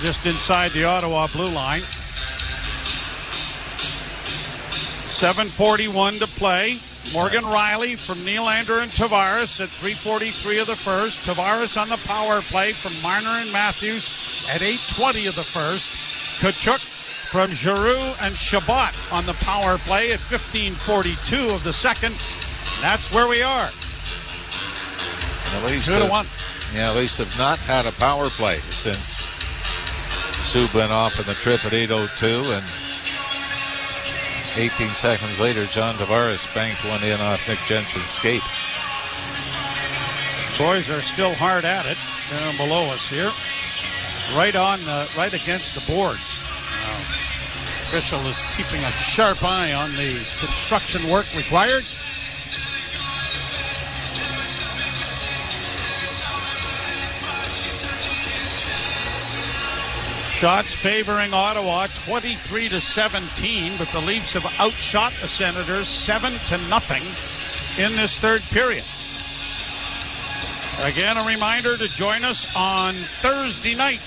just inside the Ottawa blue line. 7:41 to play. Morgan Riley from Nylander and Tavares at 3:43 of the first. Tavares on the power play from Marner and Matthews at 8:20 of the first. Tkachuk from Giroux and Shabbat on the power play at 15:42 of the second. And that's where we are. The Leafs 2-1. Yeah, Leafs have not had a power play since Sub went off in the trip at 8:02, and 18 seconds later, John Tavares banked one in off Nick Jensen's skate. Boys are still hard at it down below us here, right against the boards. Official is keeping a sharp eye on the construction work required. Shots favoring Ottawa 23-17, but the Leafs have outshot the Senators 7-0 in this third period. Again, a reminder to join us on Thursday night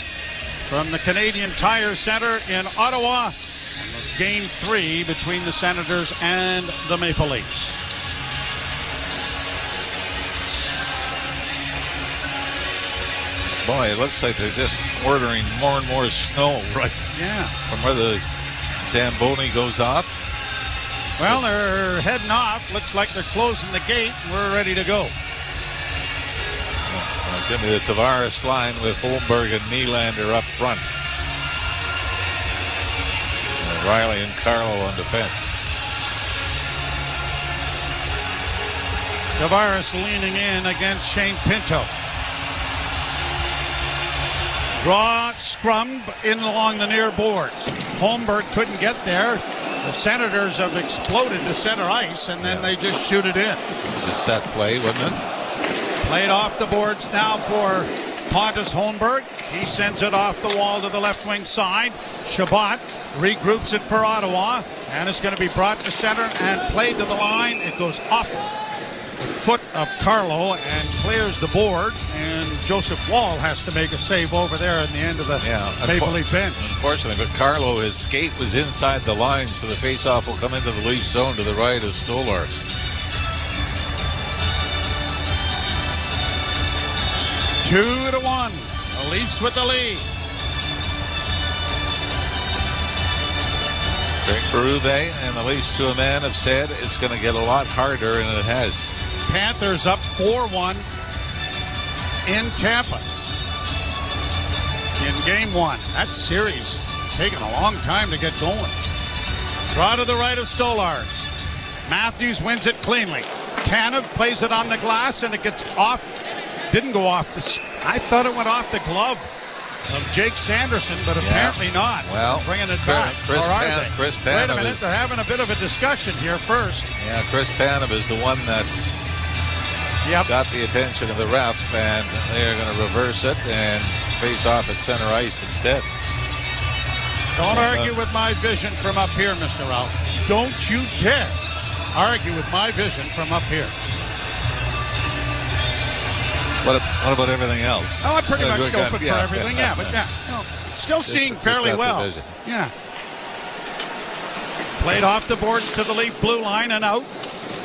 from the Canadian Tire Center in Ottawa. Game 3 between the Senators and the Maple Leafs. Boy, it looks like they're just ordering more and more snow right from where the Zamboni goes off. Well, they're heading off. Looks like they're closing the gate. We're ready to go. Well, it's going to be the Tavares line with Holmberg and Nylander up front. And Riley and Carlo on defense. Tavares leaning in against Shane Pinto. Draw scrum in along the near boards. Holmberg couldn't get there. The Senators have exploded to center ice, and then they just shoot it in. It was a set play, wasn't it? Played off the boards now for Pontus Holmberg. He sends it off the wall to the left wing side. Shabbat regroups it for Ottawa, and it's going to be brought to center and played to the line. It goes off the foot of Carlo and clears the board, and Joseph Wall has to make a save over there in the end of the Maple Leaf bench. Unfortunately, but Carlo, his skate was inside the lines, so the faceoff will come into the Leaf zone to the right of Stolarz. 2-1. The Leafs with the lead. Greg Berube and the Leafs to a man have said it's going to get a lot harder, and it has. Panthers up 4-1 in Tampa in game 1. That series taking a long time to get going. Draw to the right of Stolarz. Matthews wins it cleanly. Tanev plays it on the glass, and it gets off. Didn't go off I thought it went off the glove of Jake Sanderson, but apparently not. Well, bringing it back. Chris Tanev. Wait a minute, they're having a bit of a discussion here first. Yeah, Chris Tanev is the one that got the attention of the ref, and they're going to reverse it and face off at center ice instead. Don't argue with my vision from up here, Mr. Ralph. Don't you dare argue with my vision from up here. What about everything else? Oh, I pretty much go for everything, but still seeing fairly well. Yeah. Played off the boards to the Leaf blue line and out.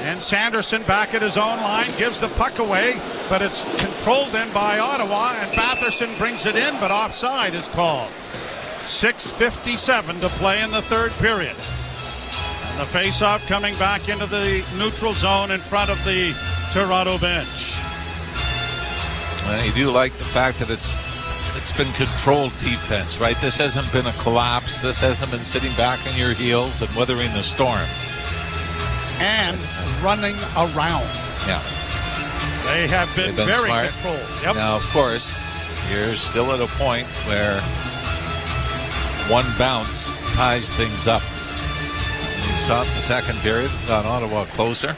And Sanderson back at his own line, gives the puck away, but it's controlled then by Ottawa, and Batherson brings it in, but offside is called. 6:57 to play in the third period. And the faceoff coming back into the neutral zone in front of the Toronto bench. Well, you do like the fact that it's been controlled defense, right? This hasn't been a collapse. This hasn't been sitting back on your heels and weathering the storm. And running around. Yeah. They have been very smart. controlled. Yep. Now, of course, you're still at a point where one bounce ties things up. And you saw it in the second period, got Ottawa closer.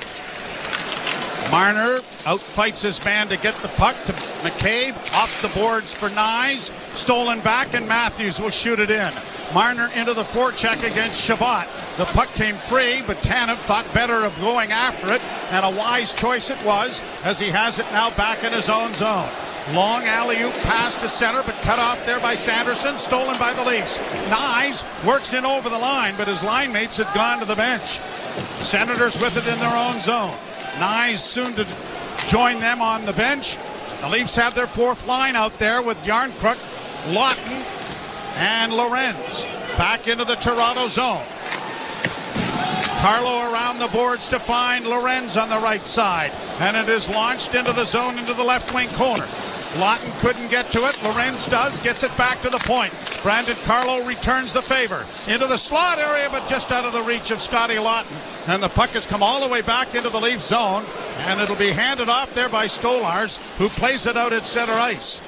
Marner outfights his man to get the puck to McCabe. Off the boards for Nyes. Stolen back, and Matthews will shoot it in. Marner into the forecheck against Shabbat. The puck came free, but Tanev thought better of going after it, and a wise choice it was, as he has it now back in his own zone. Long alley-oop pass to center, but cut off there by Sanderson. Stolen by the Leafs. Nyes works in over the line, but his line mates had gone to the bench. Senators with it in their own zone. Nyes soon to join them on the bench. The Leafs have their fourth line out there with Yarncrook, Lawton, and Lorenz back into the Toronto zone. Carlo around the boards to find Lorenz on the right side, and it is launched into the zone into the left wing corner. Lawton couldn't get to it. Lorenz does, gets it back to the point. Brandon Carlo returns the favor into the slot area, but just out of the reach of Scotty Lawton. And the puck has come all the way back into the Leaf zone, and it'll be handed off there by Stolars, who plays it out at center ice.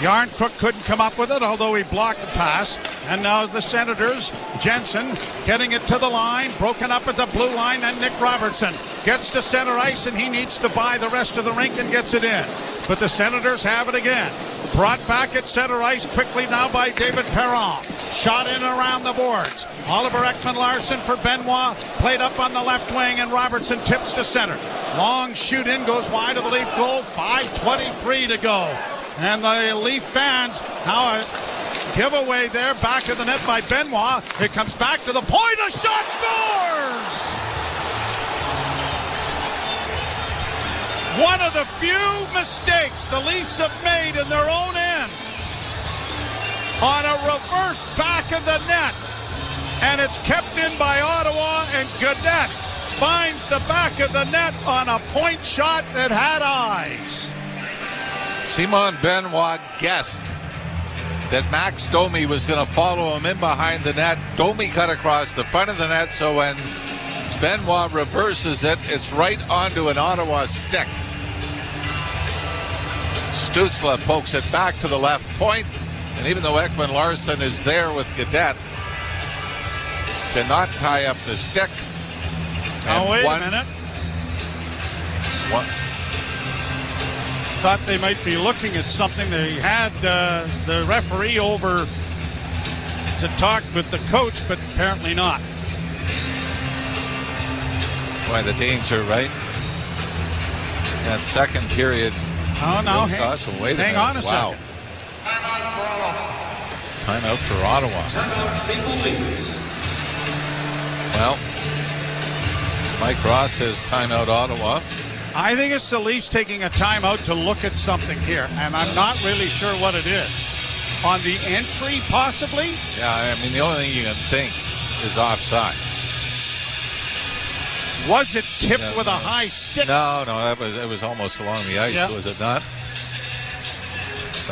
Yarncrook couldn't come up with it, although he blocked the pass. And now the Senators, Jensen getting it to the line, broken up at the blue line, and Nick Robertson gets to center ice, and he needs to buy the rest of the rink and gets it in. But the Senators have it again. Brought back at center ice quickly now by David Perron. Shot in around the boards. Oliver Ekman-Larsson for Benoit. Played up on the left wing, and Robertson tips to center. Long shoot in, goes wide of the Leaf goal. 5:23 to go. And the Leaf fans, now a giveaway there, back of the net by Benoit. It comes back to the point, a shot, scores! One of the few mistakes the Leafs have made in their own end. On a reverse back of the net. And it's kept in by Ottawa, and Gaudette finds the back of the net on a point shot that had eyes. Simon Benoit guessed that Max Domi was going to follow him in behind the net. Domi cut across the front of the net, so when Benoit reverses it, it's right onto an Ottawa stick. Stützle pokes it back to the left point, and even though Ekman-Larsson is there with Gaudette, cannot tie up the stick. Oh, wait a minute. What? Thought they might be looking at something. They had the referee over to talk with the coach, but apparently not. By the danger, right? That second period. Oh, no. Hang on a second. Timeout for Ottawa. Well, Mike Ross says timeout Ottawa. I think it's the Leafs taking a timeout to look at something here, and I'm not really sure what it is. On the entry, possibly? Yeah, I mean, the only thing you can think is offside. Was it tipped with a high stick? No, it was almost along the ice, was it not?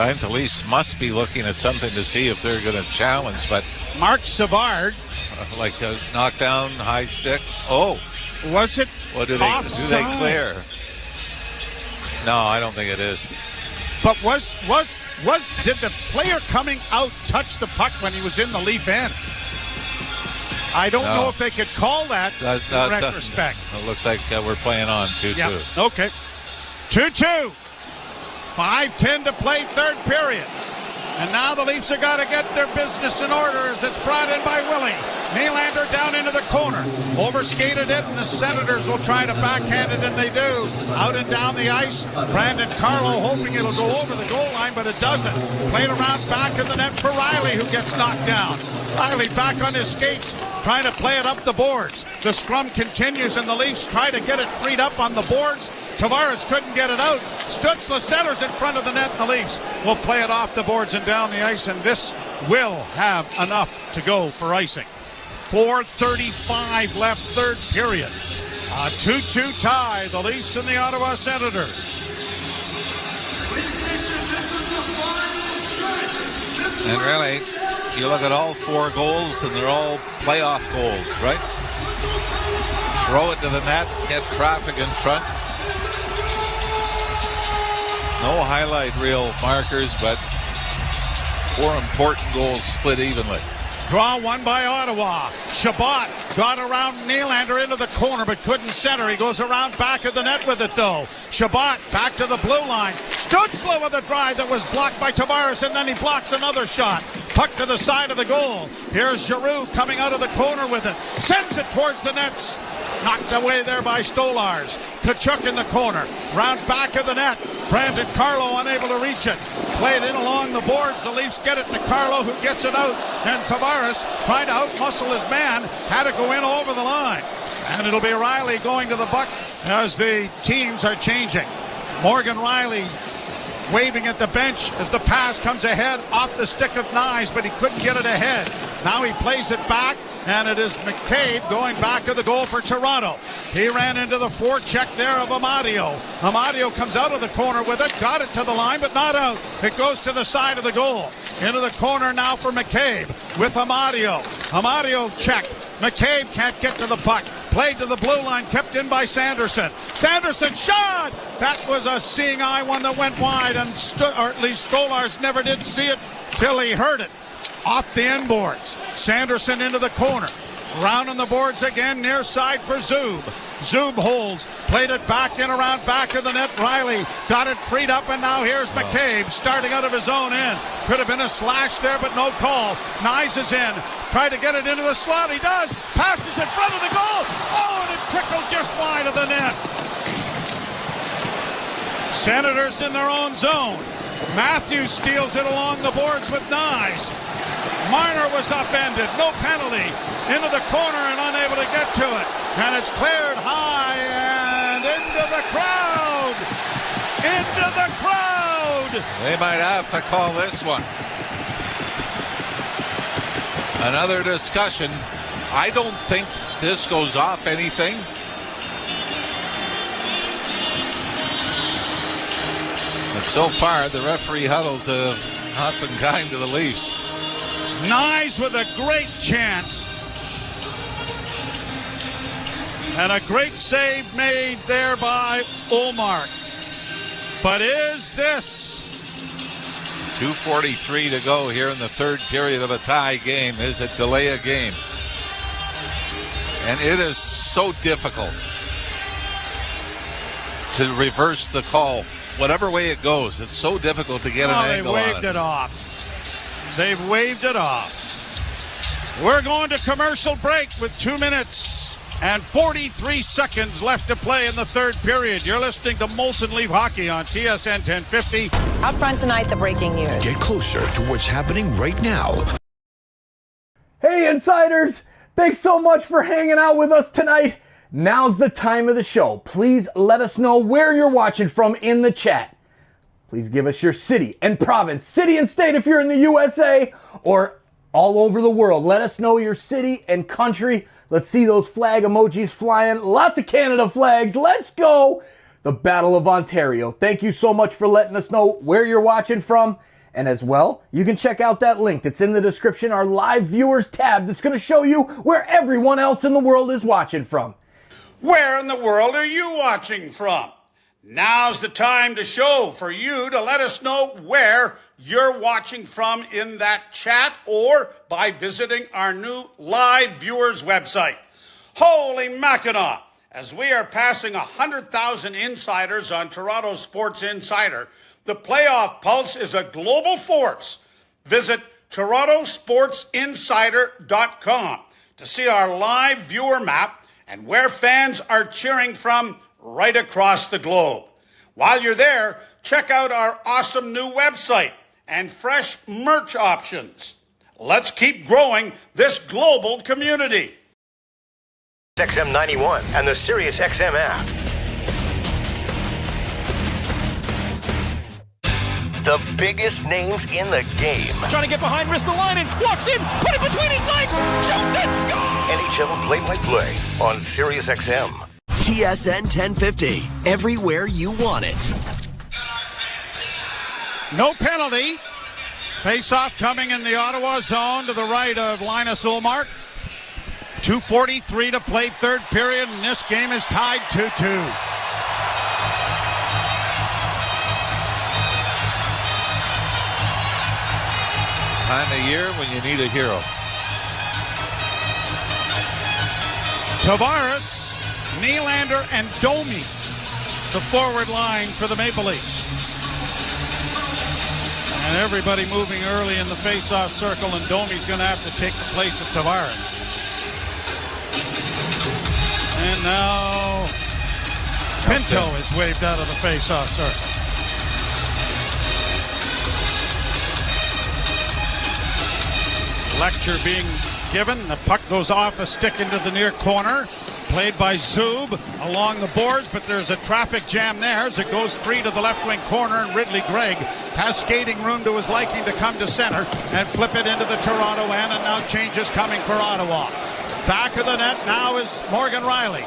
I think the Leafs must be looking at something to see if they're going to challenge, but... Mark Savard. Like a knockdown, high stick. Oh. Was it offside? Do they clear? No, I don't think it is. But did the player coming out touch the puck when he was in the Leaf end? I don't know if they could call that in retrospect. It looks like we're playing on 2-2. Yeah. Okay. 2-2. 5:10 to play, third period. And now the Leafs have got to get their business in order as it's brought in by Willie. Nylander down into the corner. Overskated it, and the Senators will try to backhand it, and they do. Out and down the ice. Brandon Carlo hoping it'll go over the goal line, but it doesn't. Played around back of the net for Riley, who gets knocked down. Riley back on his skates, trying to play it up the boards. The scrum continues, and the Leafs try to get it freed up on the boards. Tavares couldn't get it out. Stützle centers in front of the net. The Leafs will play it off the boards and down the ice, and this will have enough to go for icing. 4:35 left, third period. A 2-2 tie, the Leafs and the Ottawa Senators. And really, you look at all four goals, and they're all playoff goals, right? Throw it to the net, get traffic in front. No highlight reel markers, but four important goals split evenly. Draw one by Ottawa. Shabbat got around Nylander into the corner but couldn't center. He goes around back of the net with it though. Shabbat back to the blue line. Stutzla with a drive that was blocked by Tavares, and then he blocks another shot. Puck to the side of the goal. Here's Giroux coming out of the corner with it. Sends it towards the nets. Knocked away there by Stolars. Tkachuk in the corner. Round back of the net. Brandon Carlo unable to reach it. Played in along the boards. The Leafs get it to Carlo, who gets it out. And Tavares, trying to outmuscle his man, had to go in over the line. And it'll be Riley going to the puck as the teams are changing. Morgan Riley waving at the bench as the pass comes ahead off the stick of Nyes, but he couldn't get it ahead. Now he plays it back, and it is McCabe going back to the goal for Toronto. He ran into the forecheck there of Amadio. Amadio comes out of the corner with it, got it to the line, but not out. It goes to the side of the goal. Into the corner now for McCabe with Amadio. Amadio check. McCabe can't get to the puck. Played to the blue line, kept in by Sanderson. Sanderson shot! That was a seeing eye one that went wide, and or at least Stolars never did see it till he heard it. Off the inboards. Sanderson into the corner. Round on the boards again, near side for Zub. Zub holds, played it back in around back of the net. Riley got it freed up, and now here's McCabe starting out of his own end. Could have been a slash there, but no call. Nyes is in, tried to get it into the slot. He does, passes in front of the goal. Oh, and it trickled just wide of the net. Senators in their own zone. Matthews steals it along the boards with Nyes. Marner was upended, no penalty. Into the corner and unable to get to it. And it's cleared high and into the crowd. Into the crowd. They might have to call this one. Another discussion. I don't think this goes off anything. But so far, the referee huddles have not been kind to the Leafs. Nyes with a great chance. And a great save made there by Ullmark. But is this? 2:43 to go here in the third period of a tie game. Is it delay a game? And it is so difficult to reverse the call. Whatever way it goes, it's so difficult to get an angle on it. They waved it off. They've waved it off. We're going to commercial break with 2 minutes and 43 seconds left to play in the third period. You're listening to Molson Leaf Hockey on TSN 1050. Up front tonight, the breaking news. Get closer to what's happening right now. Hey, Insiders! Thanks so much for hanging out with us tonight. Now's the time of the show. Please let us know where you're watching from in the chat. Please give us your city and province, city and state if you're in the USA or all over the world. Let us know your city and country. Let's see those flag emojis flying. Lots of Canada flags. Let's go. The Battle of Ontario. Thank you so much for letting us know where you're watching from. And as well, you can check out that link that's in the description, our live viewers tab that's going to show you where everyone else in the world is watching from. Where in the world are you watching from? Now's the time to show for you to let us know where you're watching from in that chat or by visiting our new live viewers website. Holy Mackinac! As we are passing 100,000 insiders on Toronto Sports Insider, the playoff pulse is a global force. Visit TorontoSportsInsider.com to see our live viewer map and where fans are cheering from right across the globe. While you're there, check out our awesome new website and fresh merch options. Let's keep growing this global community. XM 91 and the Sirius XM app. The biggest names in the game. Trying to get behind Ristolainen, walks in, put it between his legs, shoots it, score! NHL play-by-play on Sirius XM. TSN 1050, everywhere you want it. No penalty. Face-off coming in the Ottawa zone to the right of Linus Ullmark. 2:43 to play third period, and this game is tied 2-2. Time of year when you need a hero. Tavares, Nylander, and Domi, the forward line for the Maple Leafs. And everybody moving early in the face-off circle, and Domi's going to have to take the place of Tavares. And now Pinto is waved out of the face-off circle. Lecture being given. The puck goes off a stick into the near corner. Played by Zub along the boards, but there's a traffic jam there as it goes free to the left wing corner, and Ridley Gregg has skating room to his liking to come to center and flip it into the Toronto end, and now changes coming for Ottawa. Back of the net now is Morgan Riley.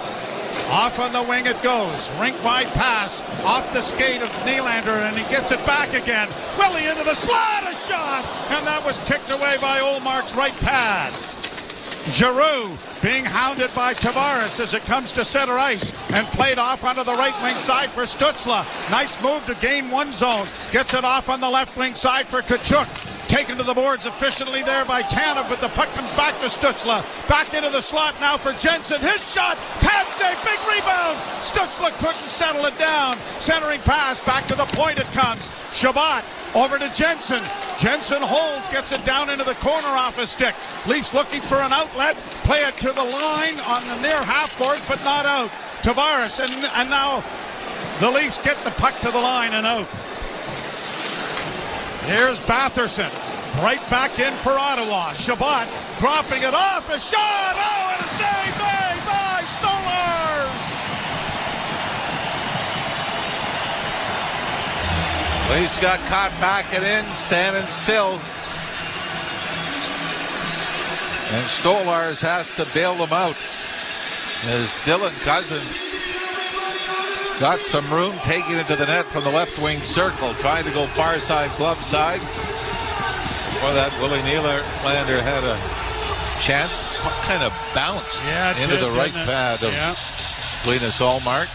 Off on the wing it goes. Rink-wide pass off the skate of Nylander, and he gets it back again. Willie into the slot, a shot, and that was kicked away by Olmark's right pad. Giroux being hounded by Tavares as it comes to center ice and played off onto the right wing side for Stützle. Nice move to gain one zone. Gets it off on the left wing side for Tkachuk. Taken to the boards efficiently there by Tanev, but the puck comes back to Stützle. Back into the slot now for Jensen. His shot, pad save, big rebound. Stützle couldn't settle it down. Centering pass, back to the point it comes. Shabbat over to Jensen. Jensen holds, gets it down into the corner off his stick. Leafs looking for an outlet. Play it to the line on the near half boards, but not out. Tavares, and now the Leafs get the puck to the line and out. Here's Batherson. Right back in for Ottawa. Shabbat dropping it off. A shot. Oh, and a save made by Stolars. Leafs got caught back and in, standing still. And Stolars has to bail them out. As Dylan Cousins got some room, taking it to the net from the left wing circle, trying to go far side, glove side. Before that, Willie Nylander had a chance. Kind of bounced into the right pad of Linus Ullmark.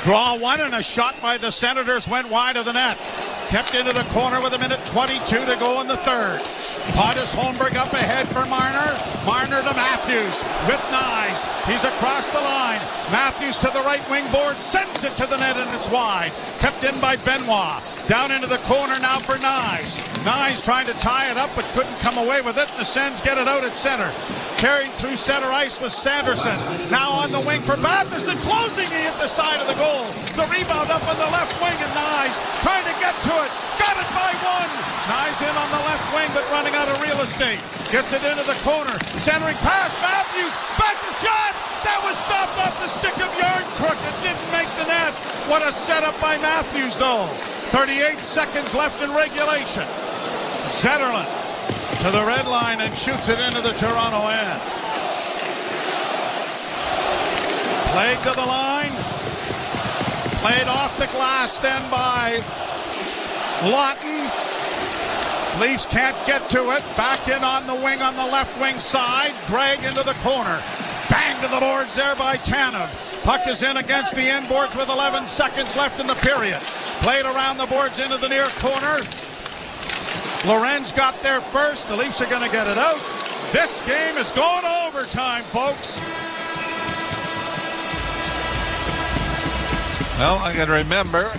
Draw one, and a shot by the Senators went wide of the net. Kept into the corner with 1:22 to go in the third. Pontus Holmberg up ahead for Marner. Marner to Matthews with Nyes. He's across the line. Matthews to the right wing board, sends it to the net, and it's wide. Kept in by Benoit. Down into the corner now for Nyes. Nyes trying to tie it up, but couldn't come away with it. The Sens get it out at center. Carried through center ice with Sanderson. Now on the wing for Batherson. Closing, he hit the side of the goal. The rebound up on the left wing, and Nyes trying to get to it. Got it by one. Nyes in on the left wing, but running out of real estate. Gets it into the corner. Centering pass. Matthews. Back to shot. That was stopped off the stick of Yarncrook. It didn't make the net. What a setup by Matthews, though. 38 seconds left in regulation. Zetterlund to the red line and shoots it into the Toronto end. Played to the line. Played off the glass then by Lawton. Leafs can't get to it. Back in on the wing on the left wing side. Gregg into the corner. Bang to the boards there by Tanev. Puck is in against the end boards with 11 seconds left in the period. Played around the boards into the near corner. Lorenz got there first. The Leafs are going to get it out. This game is going to overtime, folks. Well, I can remember,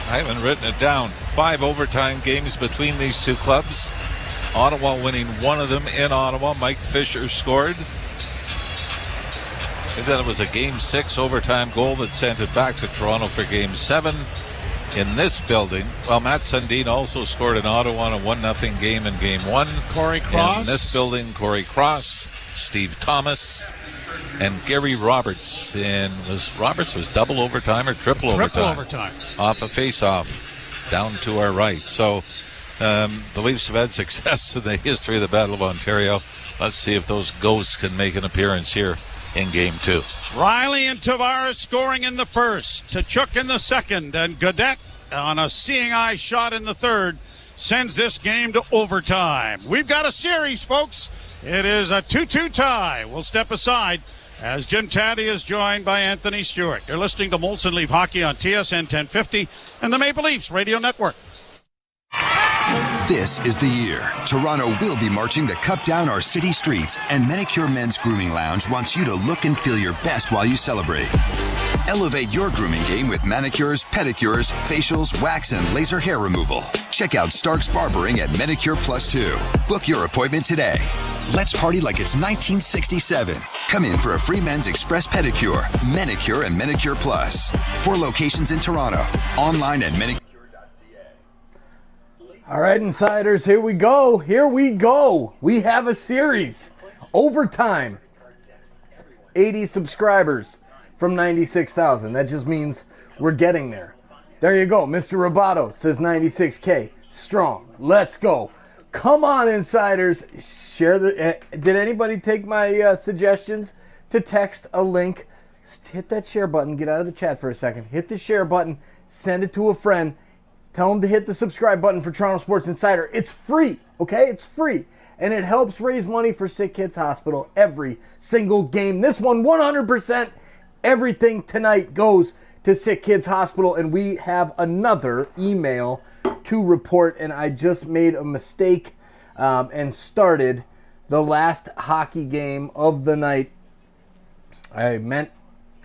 I haven't written it down, 5 overtime games between these two clubs. Ottawa winning one of them in Ottawa. Mike Fisher scored. And then it was a Game 6 overtime goal that sent it back to Toronto for Game 7 in this building. Well, Matt Sundin also scored in Ottawa in a 1-0 game in Game 1. Corey Cross. In this building, Corey Cross, Steve Thomas, and Gary Roberts. And Roberts was double overtime or triple overtime. Off a face-off down to our right. So the Leafs have had success in the history of the Battle of Ontario. Let's see if those ghosts can make an appearance here in Game 2. Riley and Tavares scoring in the first. Tkachuk in the second. And Gaudette on a seeing eye shot in the third sends this game to overtime. We've got a series, folks. It is a 2-2 tie. We'll step aside as Jim Taddy is joined by Anthony Stewart. You're listening to Molson Leaf Hockey on TSN 1050 and the Maple Leafs Radio Network. This is the year. Toronto will be marching the cup down our city streets, and Manicure Men's Grooming Lounge wants you to look and feel your best while you celebrate. Elevate your grooming game with manicures, pedicures, facials, wax, and laser hair removal. Check out Stark's Barbering at Manicure Plus 2. Book your appointment today. Let's party like it's 1967. Come in for a free men's express pedicure, manicure, and Manicure Plus. 4 locations in Toronto. Online at manicure. All right, Insiders, here we go. Here we go. We have a series. Overtime. 80 subscribers from 96,000. That just means we're getting there. There you go. Mr. Roboto says 96K. Strong. Let's go. Come on, Insiders. Share the... did anybody take my suggestions to text a link? Hit that share button. Get out of the chat for a second. Hit the share button. Send it to a friend. Tell them to hit the subscribe button for Toronto Sports Insider. It's free, okay? It's free. And it helps raise money for SickKids Hospital every single game. This one, 100%, everything tonight goes to SickKids Hospital. And we have another email to report. And I just made a mistake and started the last hockey game of the night.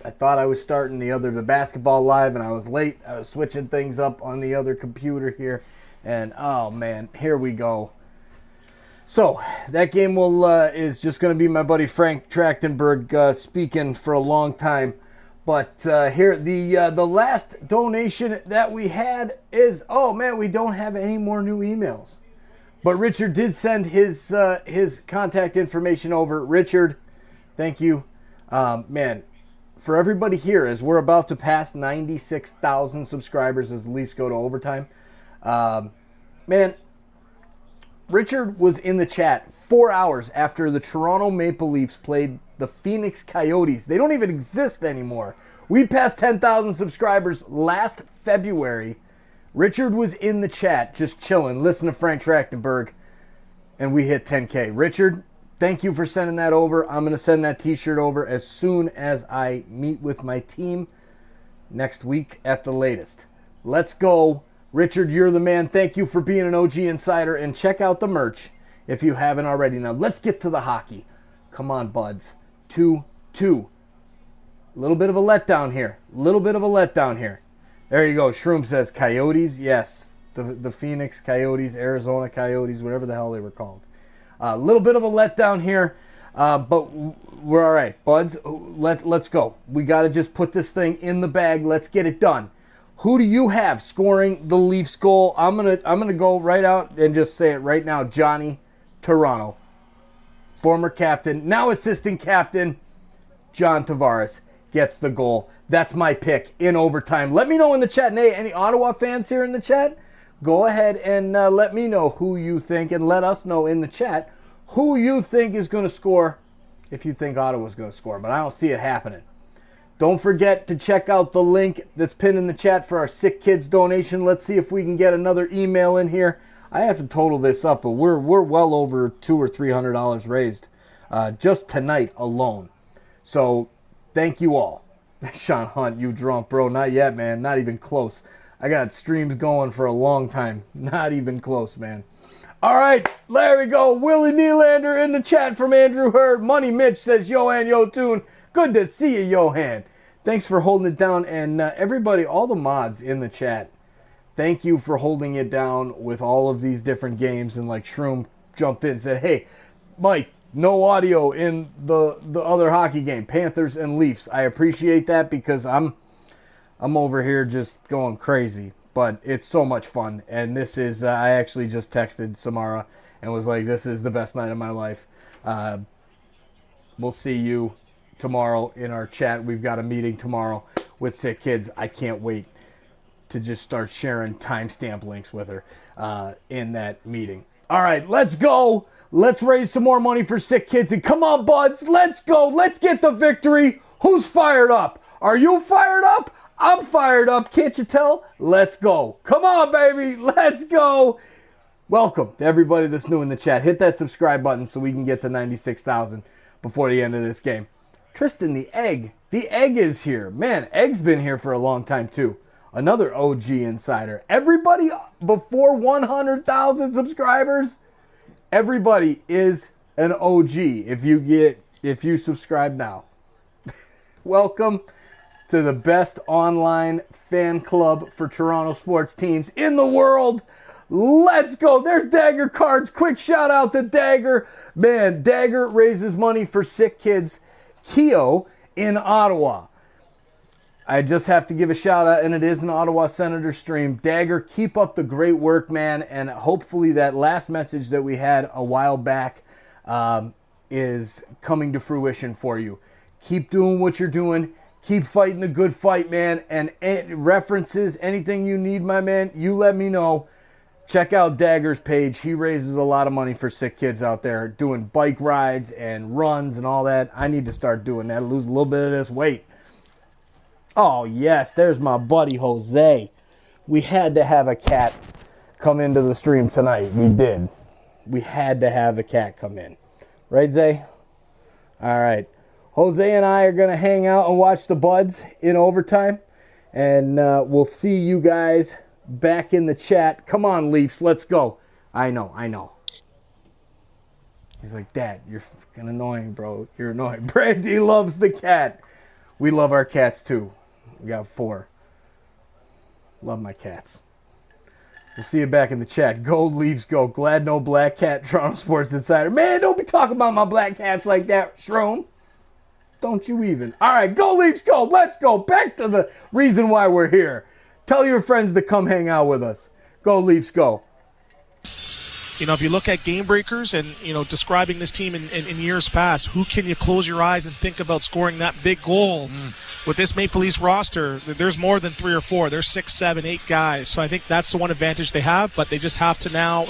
I thought I was starting the basketball live, and I was late. I was switching things up on the other computer here, and oh man, here we go. So that game is just going to be my buddy Frank Trachtenberg speaking for a long time. But here, the last donation that we had is, oh man, we don't have any more new emails. But Richard did send his contact information over. Richard, thank you, man. For everybody here, as we're about to pass 96,000 subscribers as the Leafs go to overtime, man, Richard was in the chat 4 hours after the Toronto Maple Leafs played the Phoenix Coyotes. They don't even exist anymore. We passed 10,000 subscribers last February. Richard was in the chat just chilling, listening to Frank Trachtenberg, and we hit 10K. Richard, thank you for sending that over. I'm going to send that t-shirt over as soon as I meet with my team next week at the latest. Let's go. Richard, you're the man. Thank you for being an OG Insider. And check out the merch if you haven't already. Now, let's get to the hockey. Come on, buds. 2-2. A little bit of a letdown here. There you go. Shroom says Coyotes. Yes. The Phoenix Coyotes, Arizona Coyotes, whatever the hell they were called. A little bit of a letdown here, but we're all right, buds. Let's go. We got to just put this thing in the bag. Let's get it done. Who do you have scoring the Leafs goal? I'm gonna go right out and just say it right now. Johnny Toronto, former captain, now assistant captain, John Tavares gets the goal. That's my pick in overtime. Let me know in the chat. And hey, any Ottawa fans here in the chat? Go ahead and let me know who you think, and let us know in the chat who you think is going to score if you think Ottawa's going to score. But I don't see it happening. Don't forget to check out the link that's pinned in the chat for our SickKids donation. Let's see if we can get another email in here. I have to total this up, but we're well over $200 or $300 raised just tonight alone. So thank you all. Sean Hunt, you drunk, bro. Not yet, man. Not even close. I got streams going for a long time. Not even close, man. All right, there we go. Willie Nylander in the chat from Andrew Hurd. Money Mitch says, Johan Yotun. Good to see you, Johan. Thanks for holding it down. And everybody, all the mods in the chat, thank you for holding it down with all of these different games. And like Shroom jumped in and said, hey, Mike, no audio in the other hockey game, Panthers and Leafs. I appreciate that because I'm over here just going crazy, but it's so much fun. And this is, I actually just texted Samara and was like, this is the best night of my life. We'll see you tomorrow in our chat. We've got a meeting tomorrow with SickKids. I can't wait to just start sharing timestamp links with her in that meeting. All right, let's go. Let's raise some more money for SickKids. And come on, buds, let's go. Let's get the victory. Who's fired up? Are you fired up? I'm fired up. Can't you tell? Let's go. Come on, baby. Let's go. Welcome to everybody that's new in the chat. Hit that subscribe button so we can get to 96,000 before the end of this game. Tristan, the egg. The egg is here. Man, Egg's been here for a long time, too. another OG insider. Everybody before 100,000 subscribers, everybody is an OG if you subscribe now. Welcome to the best online fan club for Toronto sports teams in the world. Let's go. There's Dagger Cards. Quick shout out to Dagger. Man, Dagger raises money for SickKids Keo in Ottawa. I just have to give a shout out, and it is an Ottawa Senator stream. Dagger, keep up the great work, man, and hopefully that last message that we had a while back is coming to fruition for you. Keep doing what you're doing. Keep fighting the good fight, man, and references, anything you need, my man, you let me know. Check out Dagger's page. He raises a lot of money for SickKids out there, doing bike rides and runs and all that. I need to start doing that, lose a little bit of this weight. Oh, yes, there's my buddy Jose. We had to have a cat come into the stream tonight. We did. We had to have a cat come in. Right, Zay? All right. Jose and I are going to hang out and watch the Buds in overtime. And we'll see you guys back in the chat. Come on, Leafs, let's go. I know. He's like, Dad, you're fucking annoying, bro. You're annoying. Brandy loves the cat. We love our cats, too. We got 4. Love my cats. We'll see you back in the chat. Go, Leafs, go. Glad no black cat, Toronto Sports Insider. Man, don't be talking about my black cats like that, Shroom. Don't you even. All right, go, Leafs, go. Let's go. Back to the reason why we're here. Tell your friends to come hang out with us. Go, Leafs, go. If you look at game breakers and, describing this team in years past, who can you close your eyes and think about scoring that big goal? With this Maple Leafs roster, there's more than 3 or 4. There's 6, 7, 8 guys. So I think that's the one advantage they have, but they just have to now,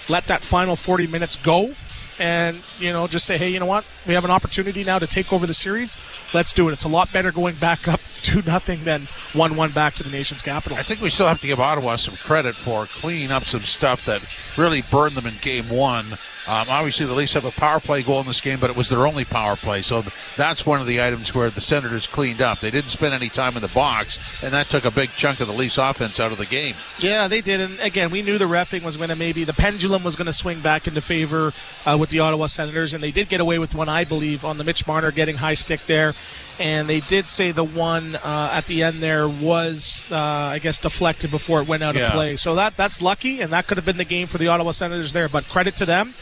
let that final 40 minutes go and, just say, hey, you know what? We have an opportunity now to take over the series. Let's do it. It's a lot better going back up 2-0 than 1-1 back to the nation's capital. I think we still have to give Ottawa some credit for cleaning up some stuff that really burned them in Game 1. Obviously, the Leafs have a power play goal in this game, but it was their only power play. So that's one of the items where the Senators cleaned up. They didn't spend any time in the box, and that took a big chunk of the Leafs offense out of the game. Yeah, they did. And again, we knew the reffing was going to the pendulum was going to swing back into favor with the Ottawa Senators, and they did get away with one, I believe, on the Mitch Marner getting high stick there. And they did say the one at the end there was, I guess, deflected before it went out of play. So that's lucky, and that could have been the game for the Ottawa Senators there. But credit to them.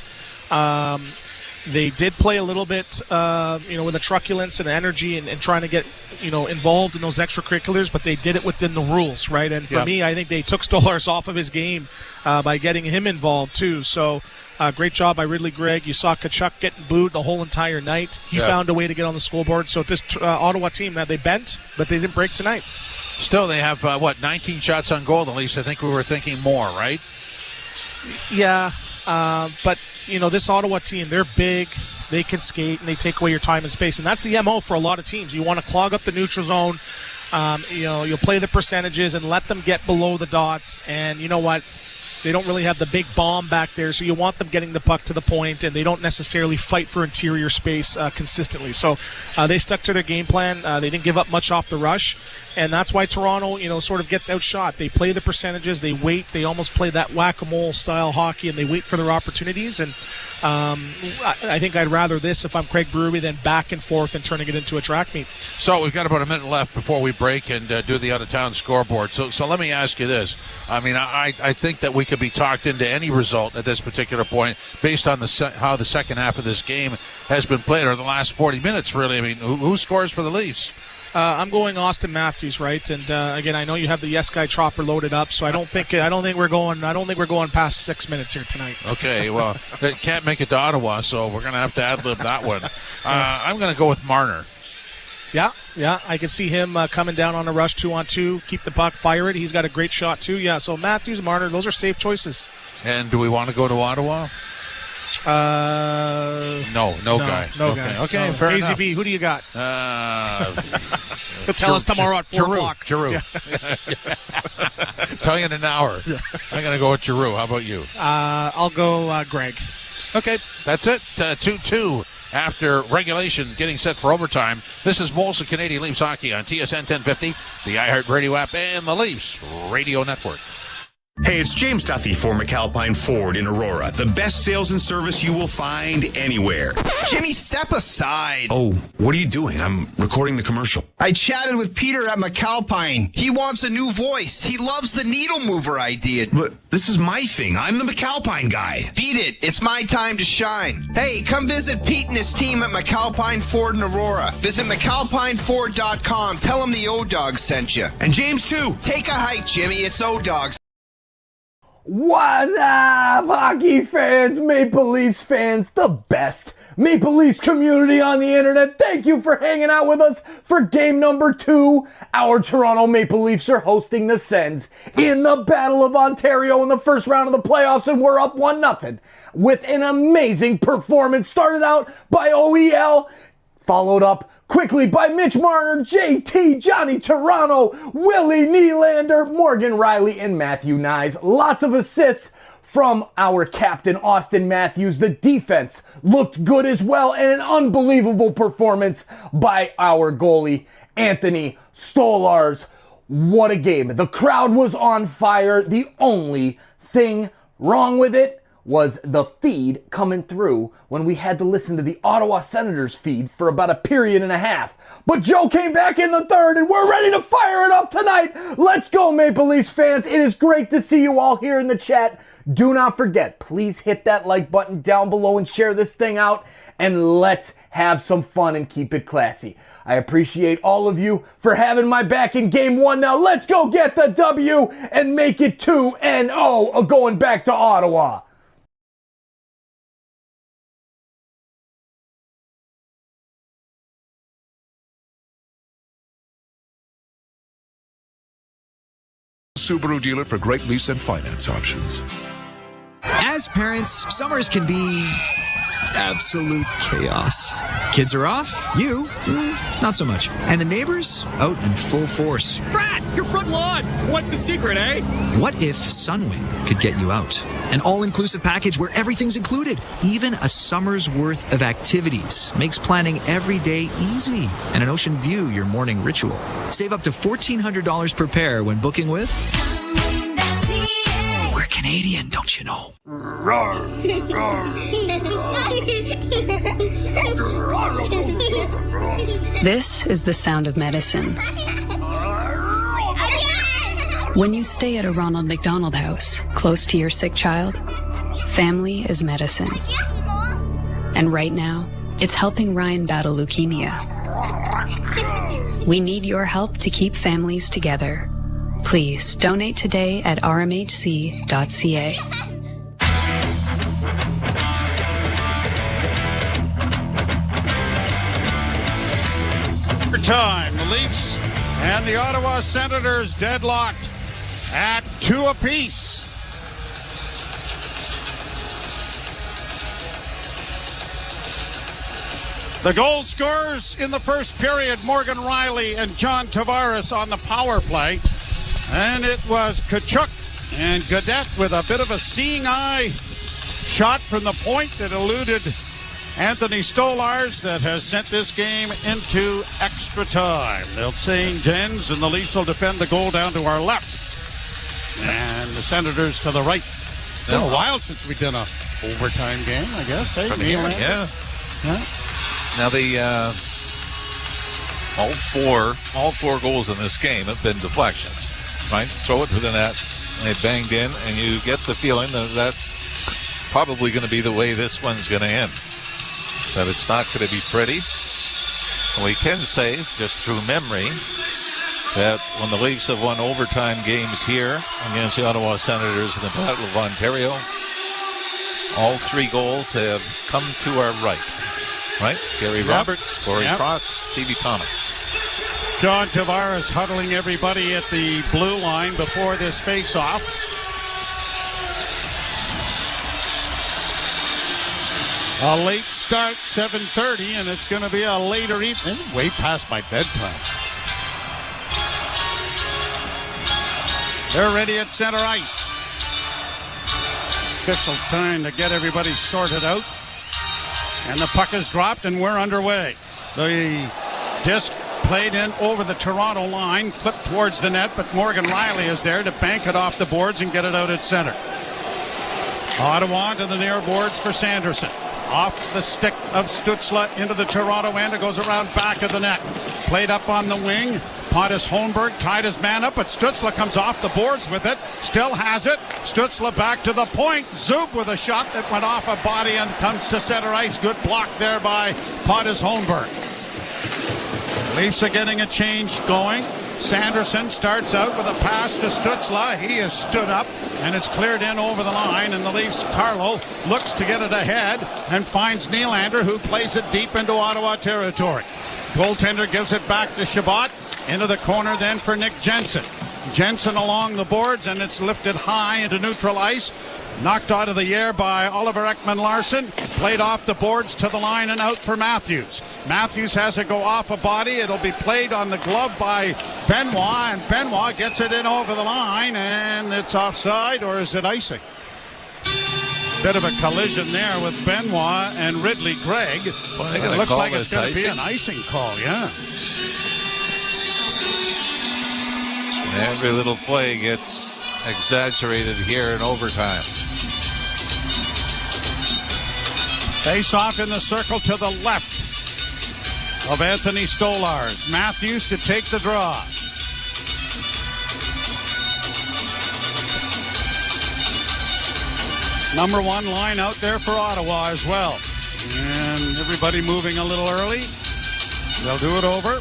They did play a little bit, with a truculence and energy and trying to get, involved in those extracurriculars, but they did it within the rules, right? And for me, I think they took Stolarz off of his game by getting him involved, too. So great job by Ridley Gregg. You saw Tkachuk getting booed the whole entire night. He found a way to get on the scoreboard. So this Ottawa team, they bent, but they didn't break tonight. Still, they have, 19 shots on goal at least. I think we were thinking more, right? Yeah, but, this Ottawa team, they're big. They can skate, and they take away your time and space. And that's the MO for a lot of teams. You want to clog up the neutral zone. You'll play the percentages and let them get below the dots. And you know what? They don't really have the big bomb back there, so you want them getting the puck to the point, and they don't necessarily fight for interior space consistently. So they stuck to their game plan. They didn't give up much off the rush, and that's why Toronto, sort of gets outshot. They play the percentages, they wait, they almost play that whack-a-mole style hockey, and they wait for their opportunities. And I think I'd rather this if I'm Craig Berube than back and forth and turning it into a track meet. So we've got about a minute left before we break and do the out-of-town scoreboard. So let me ask you this. I mean, I think that we could be talked into any result at this particular point based on how the second half of this game has been played, or the last 40 minutes, really. I mean, who scores for the Leafs? I'm going Austin Matthews, right? And again, I know you have the yes guy chopper loaded up, so I don't think we're going past 6 minutes here tonight. Okay, well, they can't make it to Ottawa, so we're going to have to ad-lib that one. I'm going to go with Marner. Yeah, I can see him coming down on a rush 2-on-2, keep the puck, fire it. He's got a great shot too. Yeah, so Matthews, Marner, those are safe choices. And do we want to go to Ottawa? No guy. Okay, fair enough. KZB, who do you got? Tell us tomorrow at 4 o'clock. Giroux. Yeah. Tell you in an hour. Yeah. I'm going to go with Giroux. How about you? I'll go Greg. Okay, that's it. 2-2 after regulation, getting set for overtime. This is Molson Canadian Leafs Hockey on TSN 1050, the iHeartRadio app, and the Leafs Radio Network. Hey, it's James Duffy for McAlpine Ford in Aurora. The best sales and service you will find anywhere. Jimmy, step aside. Oh, what are you doing? I'm recording the commercial. I chatted with Peter at McAlpine. He wants a new voice. He loves the needle mover idea. But this is my thing. I'm the McAlpine guy. Beat it. It's my time to shine. Hey, come visit Pete and his team at McAlpine Ford in Aurora. Visit McAlpineFord.com. Tell them the O-Dogs sent you. And James, too. Take a hike, Jimmy. It's O-Dogs. What's up, hockey fans, Maple Leafs fans, the best Maple Leafs community on the internet? Thank you for hanging out with us for game number 2. Our Toronto Maple Leafs are hosting the Sens in the Battle of Ontario in the first round of the playoffs, and we're up 1-0 with an amazing performance. Started out by OEL, followed up quickly by Mitch Marner, JT, Johnny Toronto, Willie Nylander, Morgan Riley, and Matthew Nyes. Lots of assists from our captain, Austin Matthews. The defense looked good as well, and an unbelievable performance by our goalie, Anthony Stolarz. What a game. The crowd was on fire. The only thing wrong with it was the feed coming through when we had to listen to the Ottawa Senators feed for about a period and a half. But Joe came back in the third, and we're ready to fire it up tonight. Let's go, Maple Leafs fans. It is great to see you all here in the chat. Do not forget, please hit that like button down below and share this thing out, and let's have some fun and keep it classy. I appreciate all of you for having my back in game 1. Now let's go get the W and make it 2-0 going back to Ottawa. Subaru dealer for great lease and finance options. As parents, summers can be absolute chaos. Kids are off, you, not so much. And the neighbors, out in full force. Brad, your front lawn! What's the secret, eh? What if Sunwing could get you out? An all-inclusive package where everything's included. Even a summer's worth of activities makes planning every day easy. And an ocean view your morning ritual. Save up to $1,400 per pair when booking with... We're Canadian, don't you know? This is the sound of medicine. When you stay at a Ronald McDonald House, close to your sick child, family is medicine. And right now, it's helping Ryan battle leukemia. We need your help to keep families together. Please donate today at rmhc.ca. Time, the Leafs and the Ottawa Senators deadlocked at 2 apiece. The goal scorers in the first period, Morgan Riley and John Tavares on the power play. And it was Tkachuk and Gaudette with a bit of a seeing eye shot from the point that eluded Anthony Stolarz that has sent this game into extra time. They'll change ends, and the Leafs will defend the goal down to our left. And the Senators to the right. It's been a while since we did an overtime game, I guess. Hey, yeah. Now all four goals in this game have been deflections, right? Throw it to the net, and they banged in, and you get the feeling that that's probably going to be the way this one's going to end. That it's not going to be pretty. And we can say, just through memory, that when the Leafs have won overtime games here against the Ottawa Senators in the Battle of Ontario, all 3 goals have come to our right. Right? Gary Roberts, Corey Cross, Stevie Thomas. John Tavares huddling everybody at the blue line before this face-off. A late start, 7:30, and it's going to be a later evening. Way past my bedtime. They're ready at center ice. Official time to get everybody sorted out. And the puck is dropped, and we're underway. The disc played in over the Toronto line, flipped towards the net, but Morgan Riley is there to bank it off the boards and get it out at center. Ottawa to the near boards for Sanderson. Off the stick of Stützle into the Toronto end. It goes around back of the net. Played up on the wing. Pontus Holmberg tied his man up, but Stützle comes off the boards with it. Still has it. Stützle back to the point. Zub with a shot that went off a body and comes to center ice. Good block there by Pontus Holmberg. Leafs are getting a change going. Sanderson starts out with a pass to Stützle. He has stood up, and it's cleared in over the line, and the Leafs' Carlo looks to get it ahead and finds Nylander, who plays it deep into Ottawa territory. Goaltender gives it back to Chabot. Into the corner then for Nick Jensen. Jensen along the boards, and it's lifted high into neutral ice. Knocked out of the air by Oliver Ekman-Larsson. Played off the boards to the line and out for Matthews. Matthews has it go off a body. It'll be played on the glove by Benoit, and Benoit gets it in over the line, and it's offside, or is it icing? Bit of a collision there with Benoit and Ridley Gregg. Well, it looks like it's going to be an icing call, yeah. Every little play gets exaggerated here in overtime. Face off in the circle to the left of Anthony Stolars. Matthews to take the draw. Number one line out there for Ottawa as well. And everybody moving a little early. They'll do it over.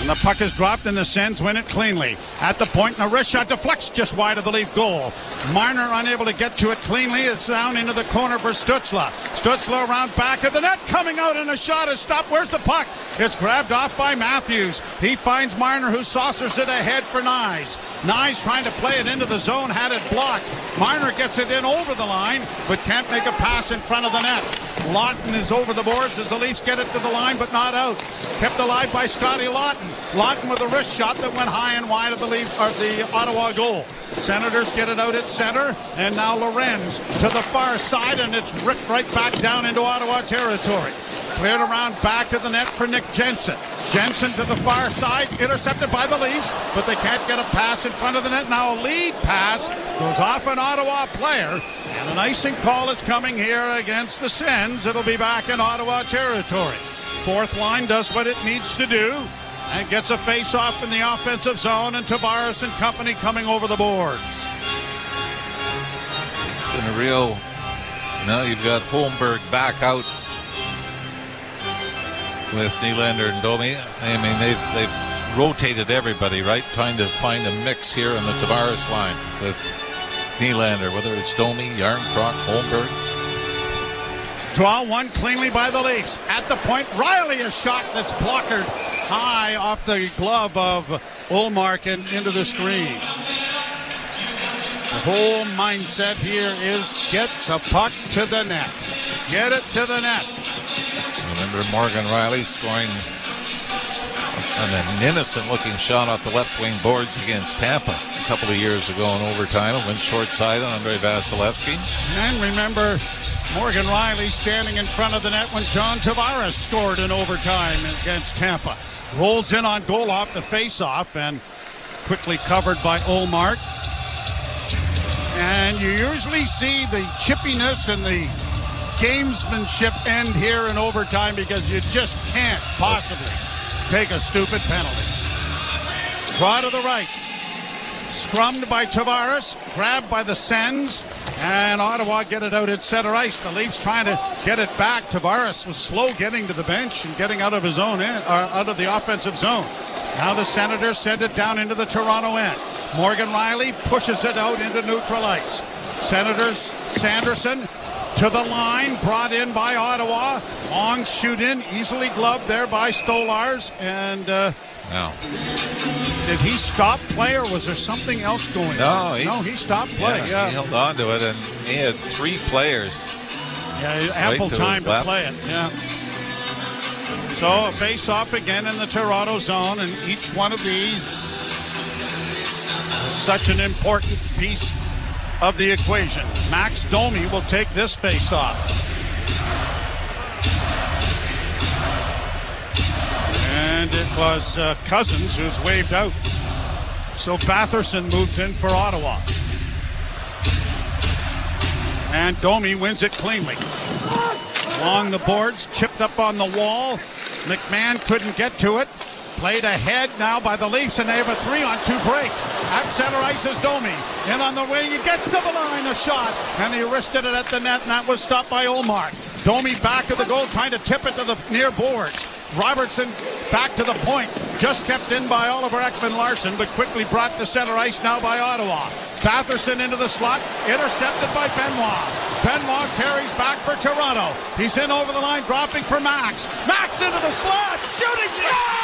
And the puck is dropped, and the Sens win it cleanly. At the point, and a wrist shot deflects just wide of the Leaf goal. Marner unable to get to it cleanly. It's down into the corner for Stützle. Stützle around back of the net, coming out, and a shot is stopped. Where's the puck? It's grabbed off by Matthews. He finds Marner, who saucers it ahead for Nyes. Nyes trying to play it into the zone, had it blocked. Marner gets it in over the line, but can't make a pass in front of the net. Lawton is over the boards as the Leafs get it to the line, but not out. Kept alive by Scotty Lawton. Lawton with a wrist shot that went high and wide of the Ottawa goal. Senators get it out at center, and now Lorenz to the far side, and it's ripped right back down into Ottawa territory. Cleared around back of the net for Nick Jensen. Jensen to the far side, intercepted by the Leafs, but they can't get a pass in front of the net. Now a lead pass goes off an Ottawa player, and an icing call is coming here against the Sens. It'll be back in Ottawa territory. Fourth line does what it needs to do and gets a face-off in the offensive zone, and Tavares and company coming over the boards. It's been a real... Now you've got Holmberg back out with Nylander and Domi. I mean, they've rotated everybody, right? Trying to find a mix here on the Tavares line with Nylander, whether it's Domi, Yarncroc, Holmberg. Draw one cleanly by the Leafs. At the point, Riley a shot that's blocked high off the glove of Ullmark and into the screen. The whole mindset here is get the puck to the net. Get it to the net. Remember Morgan Riley scoring an innocent-looking shot off the left wing boards against Tampa a couple of years ago in overtime. It went short-side on Andrei Vasilevsky. And remember Morgan Riley standing in front of the net when John Tavares scored in overtime against Tampa. Rolls in on goal off the face-off and quickly covered by Ullmark. And you usually see the chippiness and the gamesmanship end here in overtime because you just can't possibly take a stupid penalty. Draw to the right. Scrummed by Tavares, grabbed by the Sens, and Ottawa get it out at center ice. The Leafs trying to get it back. Tavares was slow getting to the bench and getting out of his own end, out of the offensive zone. Now the Senators send it down into the Toronto end. Morgan Riley pushes it out into neutral ice. Senators, Sanderson to the line, brought in by Ottawa. Long shoot in, easily gloved there by Stolars. And no. Did he stop play, or was there something else going on? No, he stopped play. Yeah, he held on to it, and he had three players. Yeah, ample time to play it. Yeah. So a face-off again in the Toronto zone, and each one of these is such an important piece of the equation. Max Domi will take this face-off. And it was Cousins who's waved out. So Batherson moves in for Ottawa. And Domi wins it cleanly. Along the boards, chipped up on the wall. McMahon couldn't get to it. Played ahead now by the Leafs, and they have a 3-on-2 break. At center ice is Domi. In on the wing, he gets to the line, a shot. And he wristed it at the net, and that was stopped by Olmark. Domi back of the goal, trying to tip it to the near boards. Robertson back to the point. Just kept in by Oliver Ekman-Larsson, but quickly brought to center ice now by Ottawa. Batherson into the slot, intercepted by Benoit. Benoit carries back for Toronto. He's in over the line, dropping for Max. Max into the slot, shooting, scores!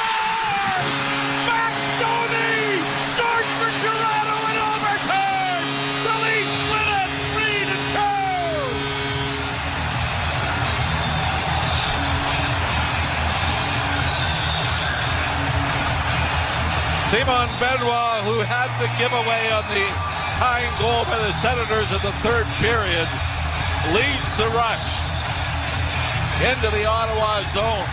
Max Domi scores for Toronto in overtime. The Leafs win it 3-2. Simon Benoit, who had the giveaway on the tying goal by the Senators in the third period, leads the rush into the Ottawa zone.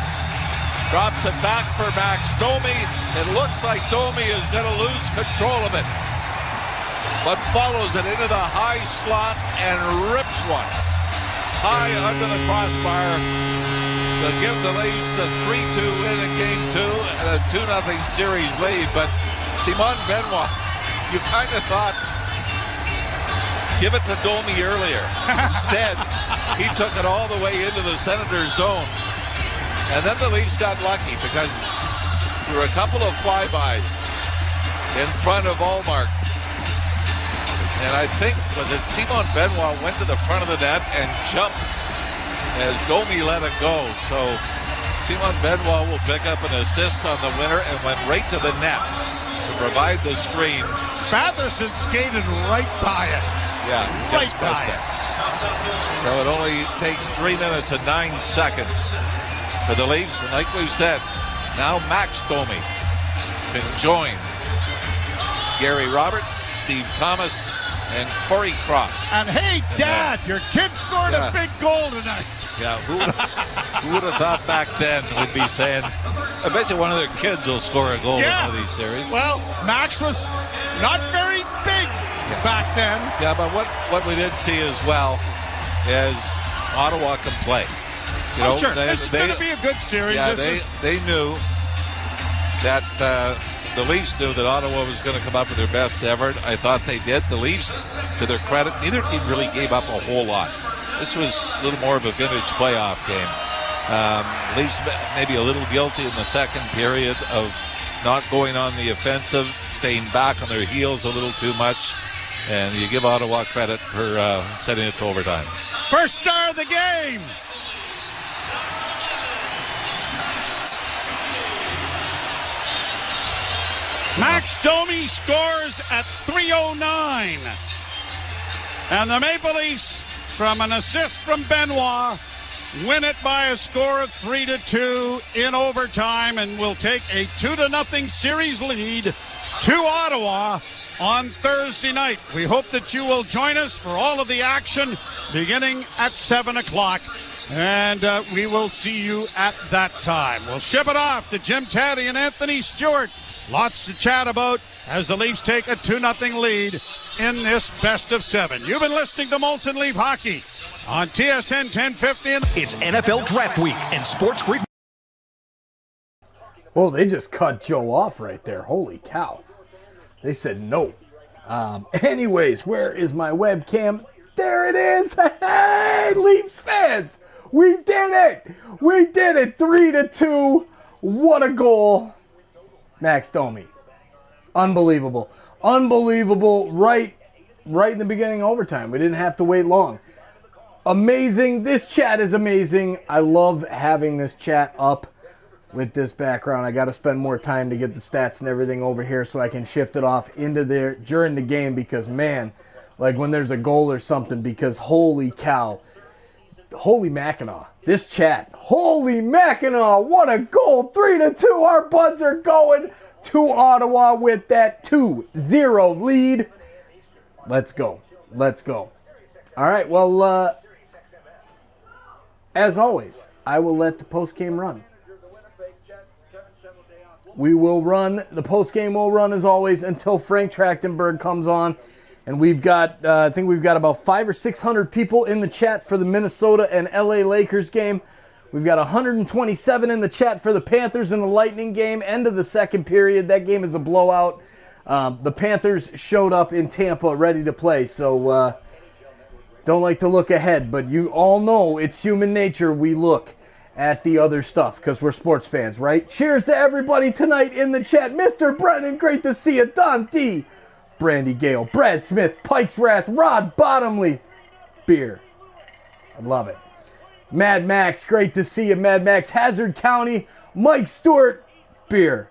Drops it back for Max Domi. It looks like Domi is going to lose control of it, but follows it into the high slot and rips one high under the crossbar to give the Leafs the 3-2 win in Game 2 and a 2-0 series lead. But Simon Benoit, you kind of thought, give it to Domi earlier. Instead, he took it all the way into the Senators' zone. And then the Leafs got lucky because there were a couple of flybys in front of Olmark. And I think, was it Simon Benoit went to the front of the net and jumped as Domi let it go. So Simon Benoit will pick up an assist on the winner and went right to the net to provide the screen. Batherson skated right by it. Yeah, right just by missed it. So it only takes 3 minutes and 9 seconds for the Leafs. And like we've said, now Max Domi can join Gary Roberts, Steve Thomas, and Corey Cross. And hey, Dad, your kid scored a big goal tonight. Yeah, who would have thought back then would be saying, I bet you one of their kids will score a goal in one of these series. Well, Max was not very big back then. Yeah, but what we did see as well is Ottawa can play. You know, sure. It's going to be a good series. Yeah, they knew that the Leafs knew that Ottawa was going to come up with their best effort. I thought they did. The Leafs, to their credit, neither team really gave up a whole lot. This was a little more of a vintage playoff game. Leafs maybe a little guilty in the second period of not going on the offensive, staying back on their heels a little too much. And you give Ottawa credit for sending it to overtime. First star of the game. Max Domi scores at 3:09. And the Maple Leafs, from an assist from Benoit, win it by a score of 3-2 in overtime and will take a 2-0 series lead to Ottawa on Thursday night. We hope that you will join us for all of the action beginning at 7 o'clock. And we will see you at that time. We'll ship it off to Jim Taddy and Anthony Stewart. Lots to chat about as the Leafs take a 2-0 lead in this best of 7. You've been listening to Molson Leaf Hockey on TSN 1050. It's NFL Draft Week and Sports Grid. Oh, they just cut Joe off right there. Holy cow. They said no. Anyways, where is my webcam? There it is. Hey, Leafs fans. We did it. We did it. 3-2. What a goal. Max Domi. Unbelievable. Unbelievable. Right in the beginning of overtime. We didn't have to wait long. Amazing. This chat is amazing. I love having this chat up with this background. I got to spend more time to get the stats and everything over here so I can shift it off into there during the game because, man, like when there's a goal or something, because holy cow. Holy Mackinac. This chat. Holy Mackinac. What a goal. 3-2. Our Buds are going to Ottawa with that 2-0 lead. Let's go. Let's go. All right. Well, as always, I will let the post game run. we will run, the post-game will run as always until Frank Trachtenberg comes on. And we've got, I think we've got about 500 or 600 people in the chat for the Minnesota and LA Lakers game. We've got 127 in the chat for the Panthers and the Lightning game. End of the second period. That game is a blowout. The Panthers showed up in Tampa ready to play. So don't like to look ahead, but you all know it's human nature. We look at the other stuff because we're sports fans, right? Cheers to everybody tonight in the chat. Mr. Brennan, great to see you. Don D, Brandy Gale, Brad Smith, Pike's Wrath, Rod Bottomley, beer. I love it. Mad Max, great to see you. Mad Max, Hazard County, Mike Stewart, beer.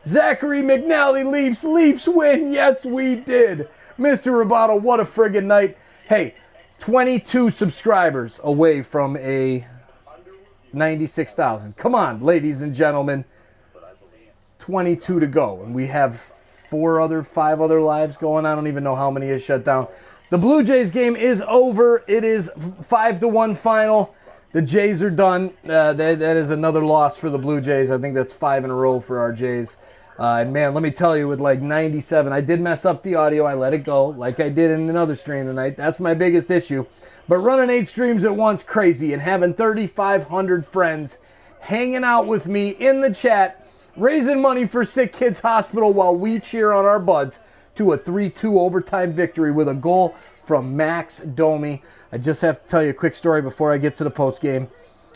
Zachary McNally, Leafs win. Yes, we did. Mr. Roboto, what a friggin' night. Hey, 22 subscribers away from a 96,000. Come on, ladies and gentlemen. 22 to go. And we have 5 other lives going. I don't even know how many is shut down. The Blue Jays game is over. It is 5-1 final. The Jays are done. That is another loss for the Blue Jays. I think that's 5 in a row for our Jays. And man, let me tell you, with like 97, I did mess up the audio. I let it go like I did in another stream tonight. That's my biggest issue. But running 8 streams at once, crazy. And having 3,500 friends hanging out with me in the chat, raising money for SickKids Hospital while we cheer on our buds to a 3-2 overtime victory with a goal from Max Domi. I just have to tell you a quick story before I get to the post game.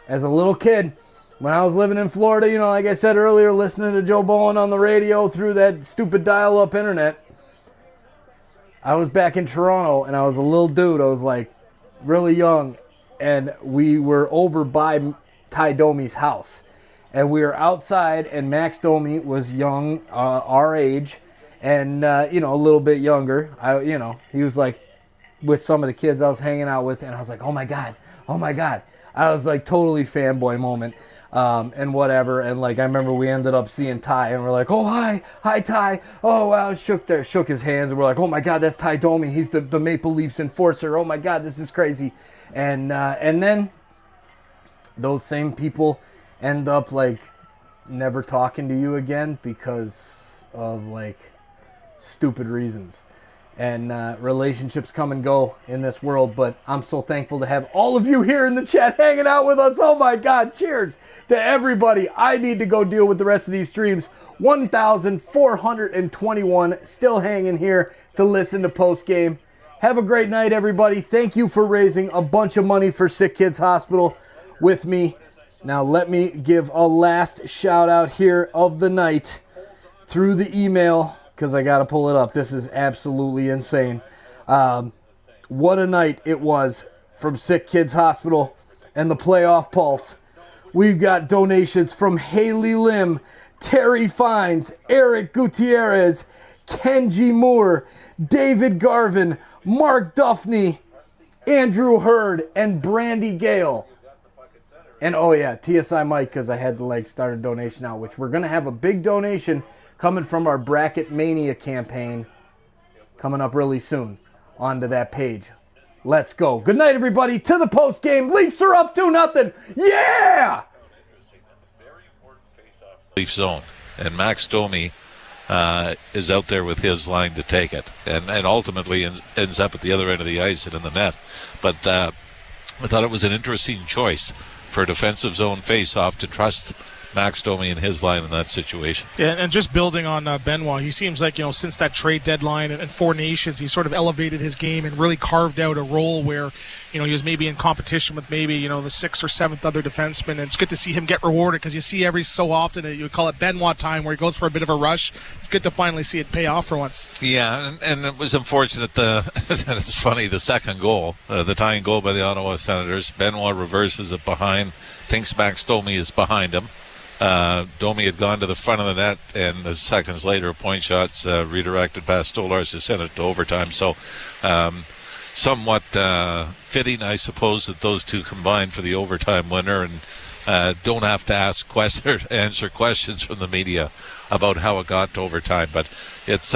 As a little kid, when I was living in Florida, like I said earlier, listening to Joe Bowen on the radio through that stupid dial-up internet, I was back in Toronto, and I was a little dude. I was like really young, and we were over by Ty Domi's house. And we were outside, and Max Domi was young, our age, and, a little bit younger. He was like with some of the kids I was hanging out with, and I was like, oh my God. I was like totally fanboy moment. And whatever, and like I remember we ended up seeing Ty, and we're like, oh hi Ty, oh wow, shook his hands, and we're like, oh my God, that's Ty Domi, he's the Maple Leafs enforcer, oh my God, this is crazy, and then those same people end up like never talking to you again because of like stupid reasons. And relationships come and go in this world, but I'm so thankful to have all of you here in the chat hanging out with us. Oh my God, cheers to everybody. I need to go deal with the rest of these streams. 1,421 still hanging here to listen to post game. Have a great night, everybody. Thank you for raising a bunch of money for SickKids Hospital with me. Now let me give a last shout out here of the night through the email, because I got to pull it up. This is absolutely insane. What a night it was from SickKids Hospital and the Playoff Pulse. We've got donations from Haley Lim, Terry Fines, Eric Gutierrez, Kenji Moore, David Garvin, Mark Duffney, Andrew Hurd, and Brandy Gale. And oh yeah, TSI Mike, because I had to start a donation out, which we're going to have a big donation coming from our Bracket Mania campaign coming up really soon onto that page. Let's go. Good night, everybody. To the post game. Leafs are up 2-0. Yeah! Leaf zone. And Max Domi is out there with his line to take it. And ultimately ends up at the other end of the ice and in the net. But I thought it was an interesting choice for a defensive zone face-off to trust Max Domi and his line in that situation. Yeah, and just building on Benoit, he seems like, since that trade deadline and Four Nations, he sort of elevated his game and really carved out a role where, he was maybe in competition with maybe, the 6th or 7th other defenseman. And it's good to see him get rewarded because you see every so often, you call it Benoit time, where he goes for a bit of a rush. It's good to finally see it pay off for once. Yeah, and it was unfortunate. It's funny, the second goal, the tying goal by the Ottawa Senators, Benoit reverses it behind, thinks Max Domi is behind him. Domi had gone to the front of the net, and seconds later, point shots redirected past Stolarz to send it to overtime. So, somewhat fitting, I suppose, that those two combined for the overtime winner, and don't have to answer questions from the media about how it got to overtime. But it's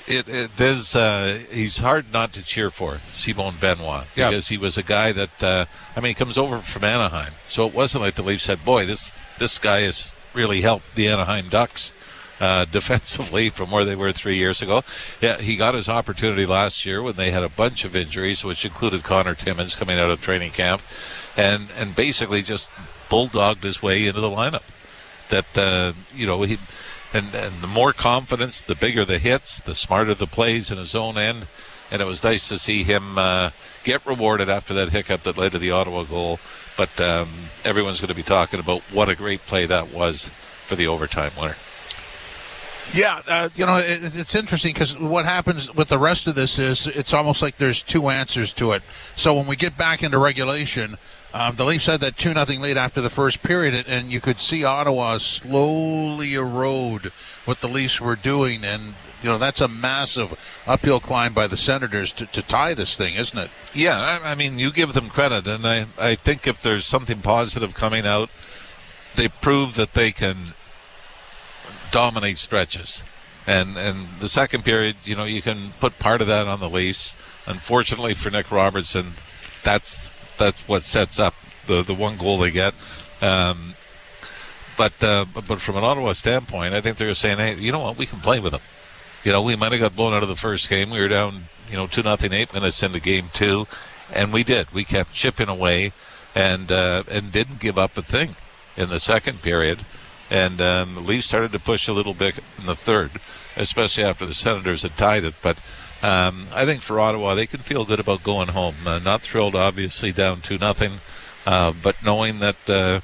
he's hard not to cheer for, Simon Benoit, because he was a guy that he comes over from Anaheim, so it wasn't like the Leafs said, boy, this guy is really helped the Anaheim Ducks defensively from where they were 3 years ago. Yeah, he got his opportunity last year when they had a bunch of injuries, which included Connor Timmins coming out of training camp, and basically just bulldogged his way into the lineup. That he and the more confidence, the bigger the hits, the smarter the plays in his own end. And it was nice to see him get rewarded after that hiccup that led to the Ottawa goal. But everyone's going to be talking about what a great play that was for the overtime winner. Yeah, it's interesting because what happens with the rest of this is it's almost like there's two answers to it. So when we get back into regulation, the Leafs had that 2-0 lead after the first period, and you could see Ottawa slowly erode what the Leafs were doing. And, that's a massive uphill climb by the Senators to tie this thing, isn't it? Yeah, I mean, you give them credit, and I think if there's something positive coming out, they prove that they can dominate stretches. And the second period, you can put part of that on the Leafs. Unfortunately for Nick Robertson, that's what sets up the one goal they get. But from an Ottawa standpoint, I think they're saying, hey, you know what, we can play with them. We might have got blown out of the first game. We were down, 2-0, 8 minutes into game 2, and we did. We kept chipping away and didn't give up a thing in the second period. And the Leafs started to push a little bit in the third, especially after the Senators had tied it. But I think for Ottawa, they can feel good about going home. Not thrilled, obviously, down 2-0, but knowing that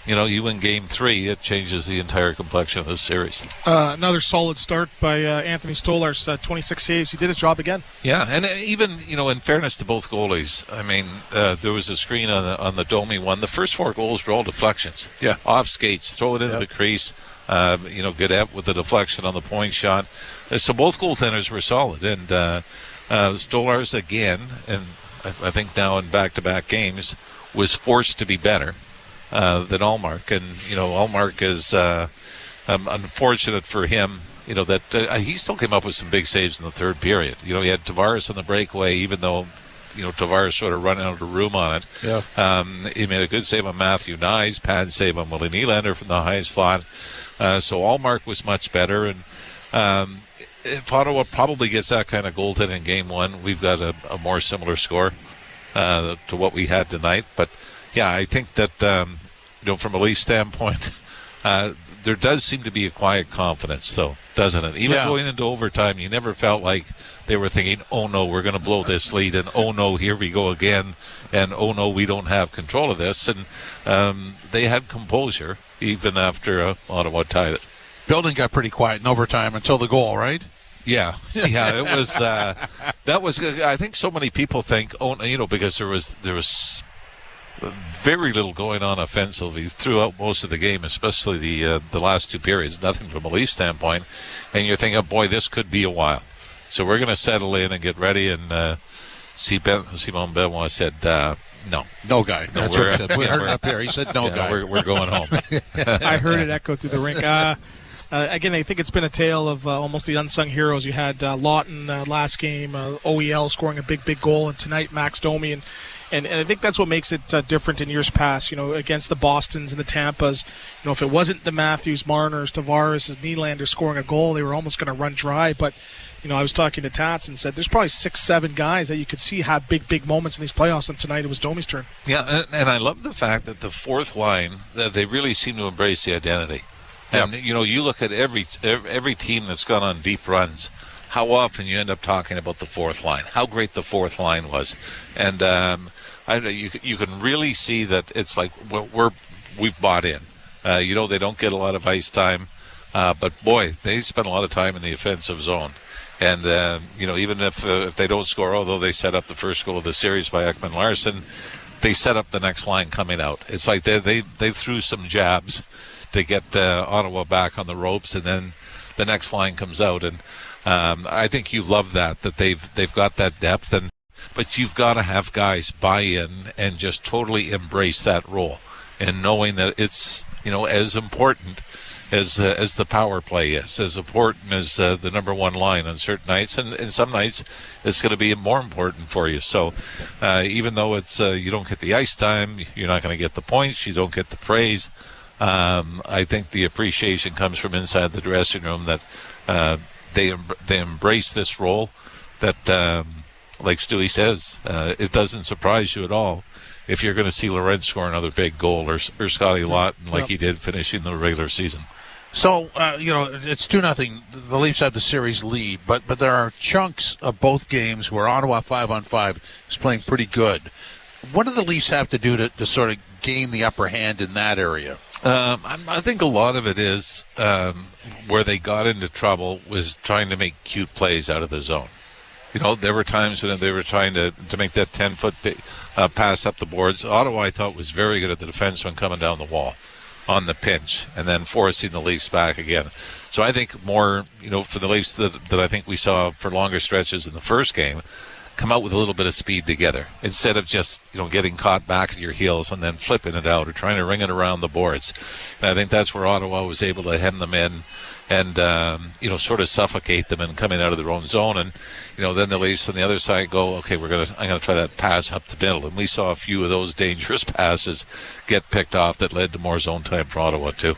you win Game 3, it changes the entire complexion of this series. Another solid start by Anthony Stolarz, 26 saves. He did his job again. Yeah, and even, in fairness to both goalies, I mean, there was a screen on the Domi one. The first 4 goals were all deflections. Yeah. Off skates, throw it into the crease, Gaudette with the deflection on the point shot. So both goaltenders were solid. And Stolarz again, and I think now in back-to-back games, was forced to be better than Ullmark. And, Ullmark is unfortunate for him, that he still came up with some big saves in the third period. He had Tavares on the breakaway, even though, Tavares sort of run out of room on it. Yeah. He made a good save on Matthew Nyes, pad save on Willie Nylander from the high slot. So Ullmark was much better. And if Ottawa probably gets that kind of goaltending in Game 1, we've got a more similar score to what we had tonight. But yeah, I think that, from a Leafs standpoint, there does seem to be a quiet confidence, though, doesn't it? Even going into overtime, you never felt like they were thinking, oh, no, we're going to blow this lead, and oh, no, here we go again, and oh, no, we don't have control of this. And they had composure even after Ottawa tied it. Building got pretty quiet in overtime until the goal, right? Yeah, it was. That was. I think so many people think, because there was very little going on offensively throughout most of the game, especially the last 2 periods. Nothing from a Leaf standpoint, and you're thinking, boy, this could be a while. So we're going to settle in and get ready. And Simon Benoit said, no. No guy. That's what he said. We heard it up here. He said no guy. We're going home. I heard it echo through the rink. Again, I think it's been a tale of almost the unsung heroes. You had Lawton last game, OEL scoring a big goal, and tonight Max Domi. And I think that's what makes it different in years past, against the Bostons and the Tampas. If it wasn't the Matthews, Marners, Tavares, Nylander scoring a goal, they were almost going to run dry. But, I was talking to Tats and said there's probably 6-7 guys that you could see have big moments in these playoffs, and tonight it was Domi's turn. Yeah, and I love the fact that the fourth line, that they really seem to embrace the identity. And, you look at every team that's gone on deep runs, how often you end up talking about the fourth line, how great the fourth line was. And you can really see that it's like we've bought in. They don't get a lot of ice time, but, boy, they spend a lot of time in the offensive zone. And, even if they don't score, although they set up the first goal of the series by Ekman Larsson, they set up the next line coming out. It's like they threw some jabs to get Ottawa back on the ropes, and then the next line comes out. And I think you love that they've got that depth, but you've got to have guys buy in and just totally embrace that role, and knowing that it's as important as the power play is, as important as the number one line on certain nights, and some nights it's going to be more important for you. So even though it's you don't get the ice time, you're not going to get the points, you don't get the praise. I think the appreciation comes from inside the dressing room that they embrace this role. That, like Stewie says, it doesn't surprise you at all if you're going to see Laurent score another big goal or Scotty Lawton like he did finishing the regular season. So, it's 2-0. The Leafs have the series lead, but there are chunks of both games where Ottawa 5-on-5 is playing pretty good. What do the Leafs have to do to sort of gain the upper hand in that area? I think a lot of it is where they got into trouble was trying to make cute plays out of the zone. There were times when they were trying to make that 10-foot pass up the boards. Ottawa, I thought, was very good at the defenseman coming down the wall on the pinch and then forcing the Leafs back again. So I think more, for the Leafs that I think we saw for longer stretches in the first game, come out with a little bit of speed together instead of just, getting caught back at your heels and then flipping it out or trying to ring it around the boards. And I think that's where Ottawa was able to hem them in and, sort of suffocate them and coming out of their own zone. And, then the Leafs on the other side go, okay, I'm going to try that pass up the middle. And we saw a few of those dangerous passes get picked off that led to more zone time for Ottawa too.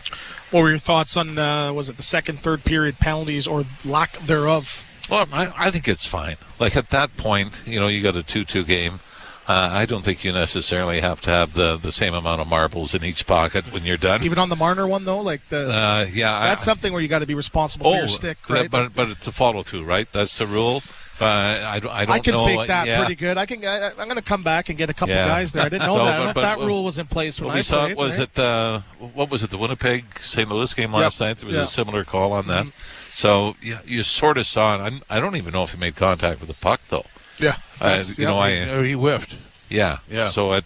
What were your thoughts on, was it the second, third period penalties or lack thereof? Well, I think it's fine. Like at that point, you got a 2-2 game. I don't think you necessarily have to have the same amount of marbles in each pocket when you're done. Even on the Marner one, though? That's something where you got to be responsible for your stick, right? But it's a follow-through, right? That's the rule. I can know. Fake that pretty good. I'm going to come back and get a couple guys there. I didn't know that. That rule was in place when I played. What was it, the Winnipeg-St. Louis game last night? There was a similar call on that. Mm-hmm. So you sort of saw it. I don't even know if he made contact with the puck, though. Yeah. He whiffed. Yeah. So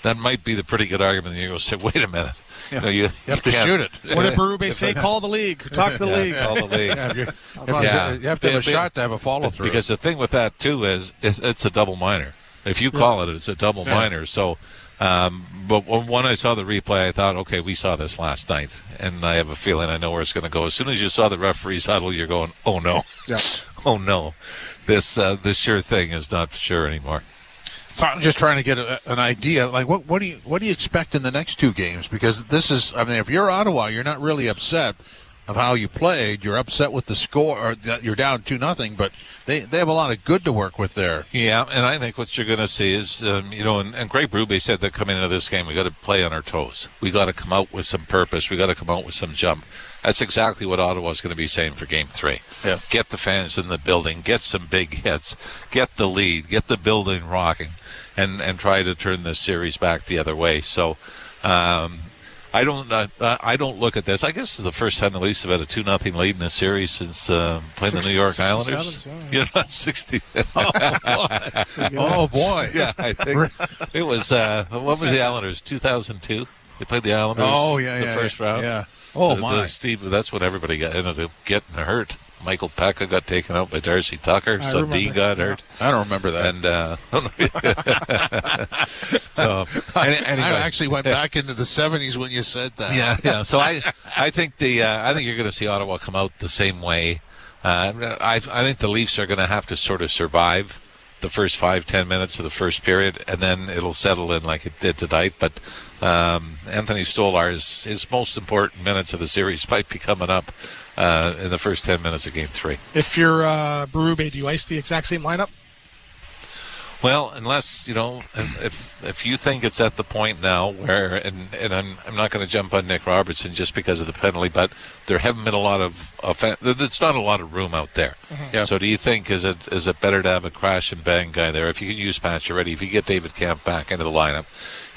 that might be the pretty good argument. You go say, wait a minute. Yeah. You have to shoot it. What did Berube say? Call the league. Talk to the league. Call the league. You have to have a shot to have a follow-through. Because the thing with that, too, is it's a double minor. If you call it, it's a double minor. So, but when I saw the replay, I thought, okay, we saw this last night. And I have a feeling I know where it's going to go. As soon as you saw the referee's huddle, you're going, oh, no. Yeah. Oh, no. This sure thing is not sure anymore. So I'm just trying to get an idea. Like, what do you expect in the next two games? Because this is, if you're Ottawa, you're not really upset of how you played. You're upset with the score, or that you're down 2-0. But they have a lot of good to work with there. Yeah, and I think what you're going to see is, and Greg Berube said that coming into this game, we got to play on our toes. We got to come out with some purpose. We got to come out with some jump. That's exactly what Ottawa's going to be saying for Game 3. Yeah. Get the fans in the building, get some big hits, get the lead, get the building rocking, and try to turn this series back the other way. So I don't look at this. I guess it's the first time the Leafs have had a 2-0 lead in a series since playing the New York Islanders. Not 60. Oh, boy. Yeah, I think it was, what was the Islanders, 2002? They played the Islanders the first round. Yeah. Oh, my. Steve, that's when everybody ended up getting hurt. Michael Pekka got taken out by Darcy Tucker. Sundin got hurt. I don't remember that. And anyway. I actually went back into the 70s when you said that. Yeah. So I think I think you're going to see Ottawa come out the same way. I think the Leafs are going to have to sort of survive the first 5-10 minutes of the first period, and then it'll settle in like it did tonight. But Anthony Stolar's his most important minutes of the series might be coming up in the first 10 minutes of Game 3. If you're Berube, do you ice the exact same lineup? Well, unless, if you think it's at the point now where, and I'm not going to jump on Nick Robertson just because of the penalty, but there haven't been a lot of there's not a lot of room out there. Mm-hmm. Yeah. So do you think, is it better to have a crash and bang guy there? If you can use Pacioretty, if you get David Kampf back into the lineup,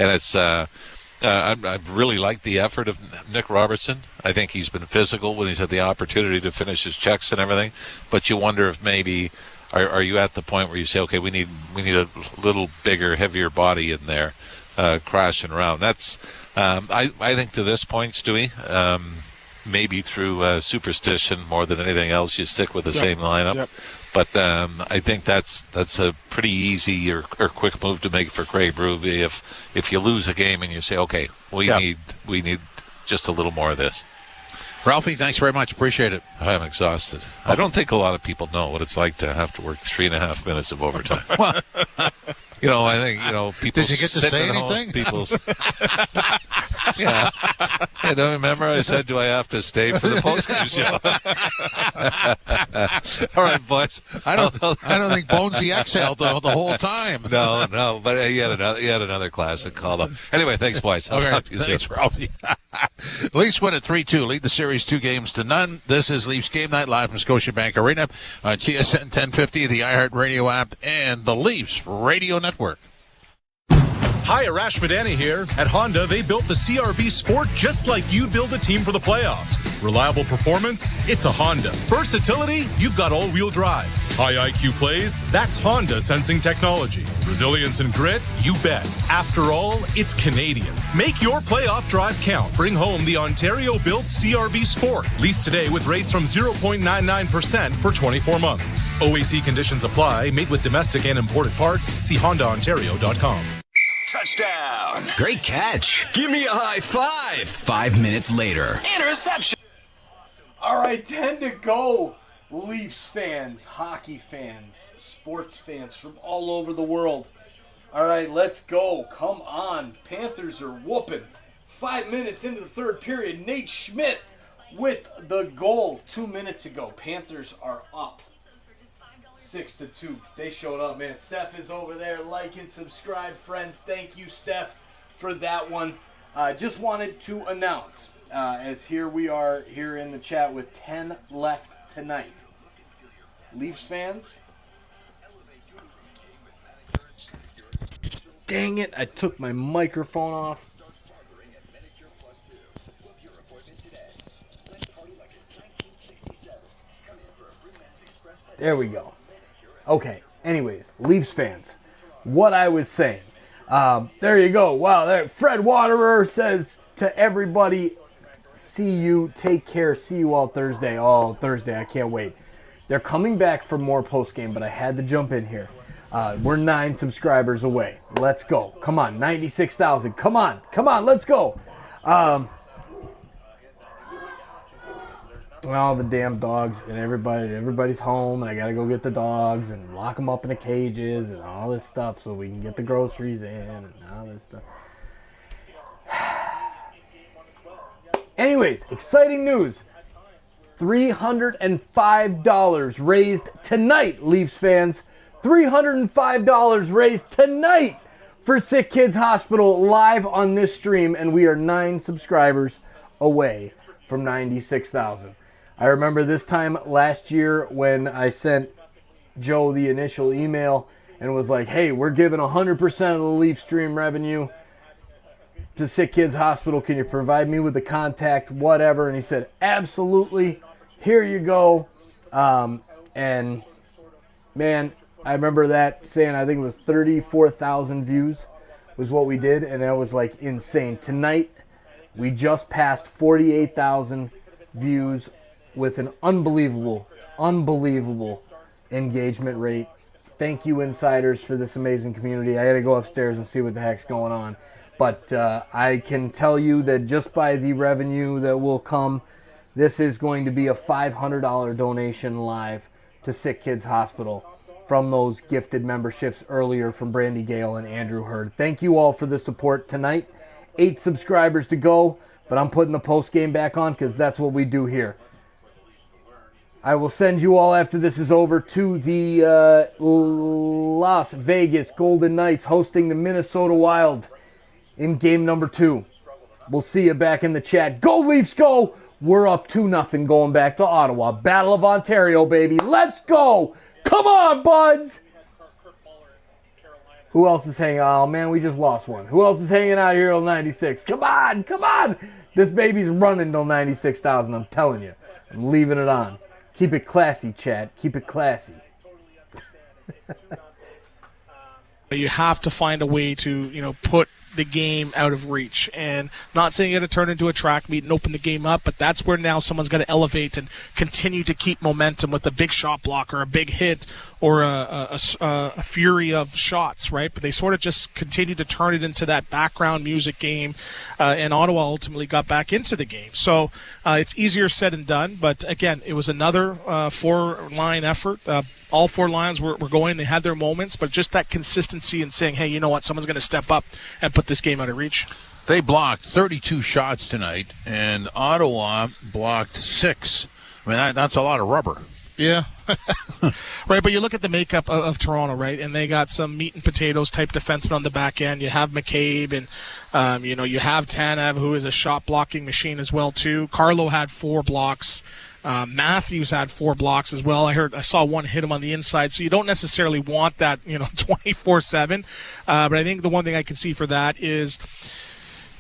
and it's, I've really liked the effort of Nick Robertson. I think he's been physical when he's had the opportunity to finish his checks and everything, but you wonder if maybe, Are you at the point where you say, okay, we need a little bigger, heavier body in there, crashing around? That's I think to this point, Stewie, maybe through superstition more than anything else, you stick with the same lineup. Yep. But I think that's a pretty easy or quick move to make for Craig Berube if you lose a game and you say, okay, we need just a little more of this. Ralphie, thanks very much. Appreciate it. I'm exhausted. I don't think a lot of people know what it's like to have to work 3.5 minutes of overtime. I think, people. Did you get to say anything? Yeah. I don't remember. I said, do I have to stay for the postgame show? All right, boys. I don't think Bonesy exhaled the whole time. No, but he had another classic call up. Anyway, thanks, boys. I'll talk to you thanks, soon. Ralphie. Leafs win at 3-2. Lead the series 2-0. This is Leafs Game Night live from Scotiabank Arena on TSN 1050, the iHeartRadio app, and the Leafs Radio Network. Hi, Arash Madani here. At Honda, they built the CR-V Sport just like you'd build a team for the playoffs. Reliable performance? It's a Honda. Versatility? You've got all-wheel drive. High IQ plays? That's Honda sensing technology. Resilience and grit? You bet. After all, it's Canadian. Make your playoff drive count. Bring home the Ontario-built CR-V Sport. Lease today with rates from 0.99% for 24 months. OAC conditions apply. Made with domestic and imported parts. See HondaOntario.com. Touchdown. Great catch. Give me a high five. 5 minutes later. Interception. All right, 10 to go. Leafs fans, hockey fans, sports fans from all over the world. All right, let's go. Come on. Panthers are whooping. 5 minutes into the third period, Nate Schmidt with the goal 2 minutes ago. Panthers are up 6-2. They showed up, man. Steph is over there. Like and subscribe, friends. Thank you, Steph, for that one. Just wanted to announce, as here we are here in the chat with 10 left tonight. Leafs fans. Dang it, I took my microphone off. There we go. Okay, anyways, Leafs fans, what I was saying. There you go. Wow, there. Fred Waterer says to everybody, see you, take care, see you all Thursday. Oh, Thursday, I can't wait. They're coming back for more postgame, but I had to jump in here. We're 9 subscribers away. Let's go. Come on, 96,000. Come on, let's go. All the damn dogs and everybody's home, and I gotta go get the dogs and lock them up in the cages and all this stuff so we can get the groceries in and all this stuff. Anyways, exciting news. $305 raised tonight, Leafs fans. $305 raised tonight for SickKids Hospital live on this stream, and we are 9 subscribers away from 96,000. I remember this time last year when I sent Joe the initial email and was like, hey, we're giving 100% of the Leaf stream revenue to SickKids Hospital. Can you provide me with the contact, whatever? And he said, absolutely. Here you go. And, man, I remember that saying, I think it was 34,000 views was what we did, and that was, like, insane. Tonight, we just passed 48,000 views with an unbelievable engagement rate. Thank you, insiders, for this amazing community. I got to go upstairs and see what the heck's going on. But I can tell you that just by the revenue that will come, this is going to be a $500 donation live to SickKids Hospital from those gifted memberships earlier from Brandy Gale and Andrew Hurd. Thank you all for the support tonight. 8 subscribers to go, but I'm putting the post game back on because that's what we do here. I will send you all, after this is over, to the Las Vegas Golden Knights hosting the Minnesota Wild in game number 2. We'll see you back in the chat. Go Leafs, go! We're up 2-0 going back to Ottawa. Battle of Ontario, baby. Let's go! Come on, buds! Who else is hanging out? Oh, man, we just lost one. Who else is hanging out here till 96? Come on! This baby's running till 96,000, I'm telling you. I'm leaving it on. Keep it classy, Chad. Keep it classy. You have to find a way to, put the game out of reach. And not saying you're going to turn into a track meet and open the game up, but that's where now someone's going to elevate and continue to keep momentum with a big shot block or a big hit or a fury of shots, right? But they sort of just continued to turn it into that background music game, and Ottawa ultimately got back into the game. So it's easier said than done, but again, it was another 4-line effort. All 4 lines were going. They had their moments, but just that consistency and saying, hey, you know what, someone's going to step up and put this game out of reach. They blocked 32 shots tonight, and Ottawa blocked 6. I mean, that's a lot of rubber. Yeah. Right, but you look at the makeup of Toronto, right, and they got some meat and potatoes type defensemen on the back end. You have McCabe, and you have Tanev, who is a shot blocking machine as well too. Carlo had 4 blocks. Matthews had 4 blocks as well. I saw one hit him on the inside, so you don't necessarily want that 24/7. But I think the one thing I can see for that is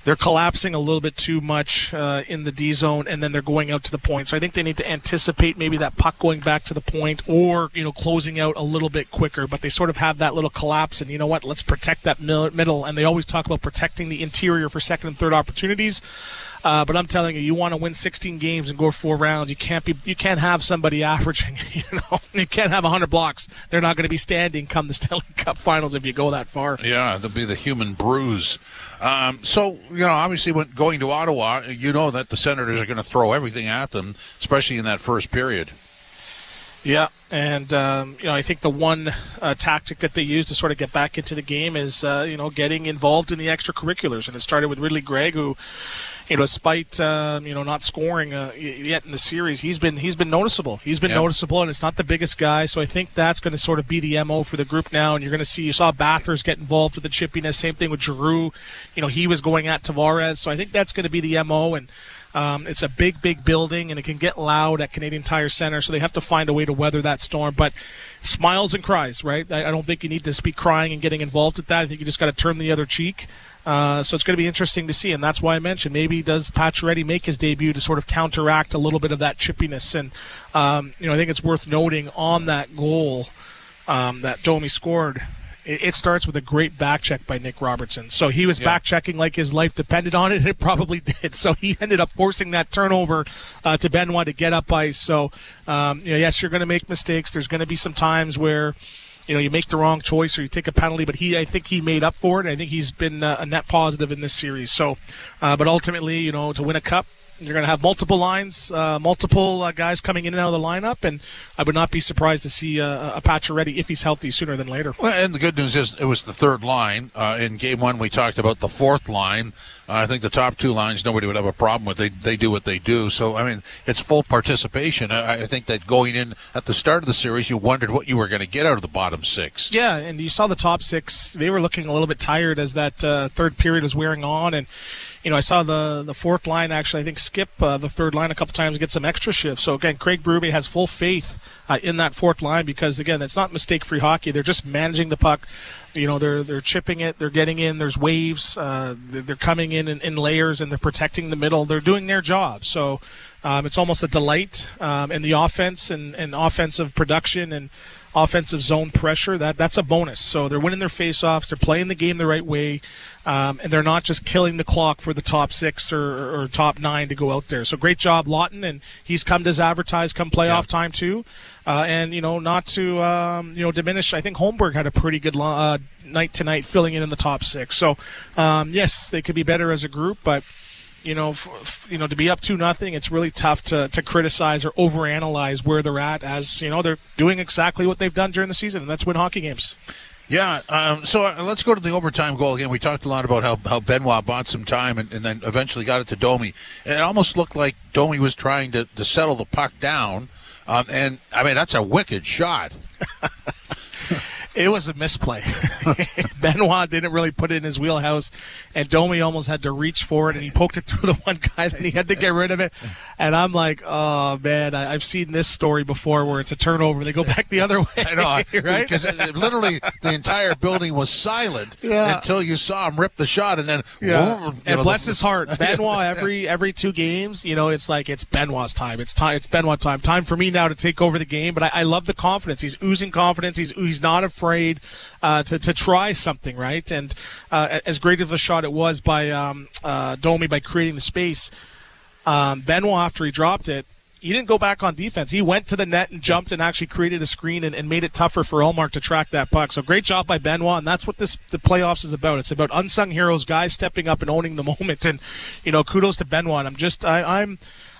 they're collapsing a little bit too much in the D zone, and then they're going out to the point. So I think they need to anticipate maybe that puck going back to the point, or closing out a little bit quicker. But they sort of have that little collapse, and you know what? Let's protect that middle. And they always talk about protecting the interior for second and third opportunities. But I'm telling you want to win 16 games and go 4 rounds. You can't have somebody averaging. You can't have 100 blocks. They're not going to be standing come the Stanley Cup Finals if you go that far. Yeah, there'll be the human bruise. So obviously, when going to Ottawa, you know that the Senators are going to throw everything at them, especially in that first period. Yeah, and I think the one tactic that they use to sort of get back into the game is getting involved in the extracurriculars, and it started with Ridley Gregg, who, despite not scoring yet in the series, he's been noticeable. He's been noticeable, and it's not the biggest guy, so I think that's going to sort of be the MO for the group now. And you saw Bathurst get involved with the chippiness. Same thing with Giroux. He was going at Tavares, so I think that's going to be the MO. And it's a big building, and it can get loud at Canadian Tire Center, so they have to find a way to weather that storm. But smiles and cries, right? I don't think you need to be crying and getting involved with that. I think you just got to turn the other cheek. So it's going to be interesting to see, and that's why I mentioned maybe does Pacioretty make his debut to sort of counteract a little bit of that chippiness. And I think it's worth noting on that goal that Domi scored. It starts with a great back check by Nick Robertson. So he was back checking like his life depended on it, and it probably did. So he ended up forcing that turnover to Benoit to get up ice. So, yes, you're going to make mistakes. There's going to be some times where you make the wrong choice or you take a penalty, but I think he made up for it. And I think he's been a net positive in this series. So, but ultimately, to win a cup, you're going to have multiple lines, multiple guys coming in and out of the lineup, and I would not be surprised to see a Pacioretty, if he's healthy, sooner than later. Well, and the good news is it was the third line. In Game 1, we talked about the fourth line. I think the top 2 lines nobody would have a problem with. They do what they do. So, it's full participation. I think that going in at the start of the series, you wondered what you were going to get out of the bottom 6. Yeah, and you saw the top 6. They were looking a little bit tired as that third period was wearing on, and I saw the fourth line actually, I think, skip the third line a couple times and get some extra shifts. So, again, Craig Berube has full faith in that fourth line because, again, it's not mistake-free hockey. They're just managing the puck. They're chipping it. They're getting in. There's waves. They're coming in layers, and they're protecting the middle. They're doing their job. So it's almost a delight in the offense and offensive production and offensive zone pressure. That's a bonus. So they're winning their faceoffs. They're playing the game the right way. And they're not just killing the clock for the top 6 or top 9 to go out there. So great job, Lawton, and he's come as advertised come playoff time too. And not to diminish. I think Holmberg had a pretty good night tonight, filling in the top 6. So yes, they could be better as a group, but to be up 2-0, it's really tough to criticize or overanalyze where they're at, as they're doing exactly what they've done during the season, and that's win hockey games. Yeah, so let's go to the overtime goal again. We talked a lot about how Benoit bought some time and then eventually got it to Domi. And it almost looked like Domi was trying to settle the puck down. And, that's a wicked shot. It was a misplay. Benoit didn't really put it in his wheelhouse, and Domi almost had to reach for it, and he poked it through the one guy, then he had to get rid of it. And I'm like, oh, man, I've seen this story before where it's a turnover. They go back the other way. I know, right? Because literally the entire building was silent until you saw him rip the shot, and then... Yeah. And bless his heart, Benoit, every 2 games, it's like it's Benoit's time. It's Benoit time. Time for me now to take over the game, but I love the confidence. He's oozing confidence. He's not afraid to try something, right? And as great of a shot it was by Domi by creating the space, Benoit, after he dropped it, he didn't go back on defense. He went to the net and jumped and actually created a screen and made it tougher for Ullmark to track that puck. So great job by Benoit, and that's what the playoffs is about. It's about unsung heroes, guys stepping up and owning the moment. And kudos to Benoit.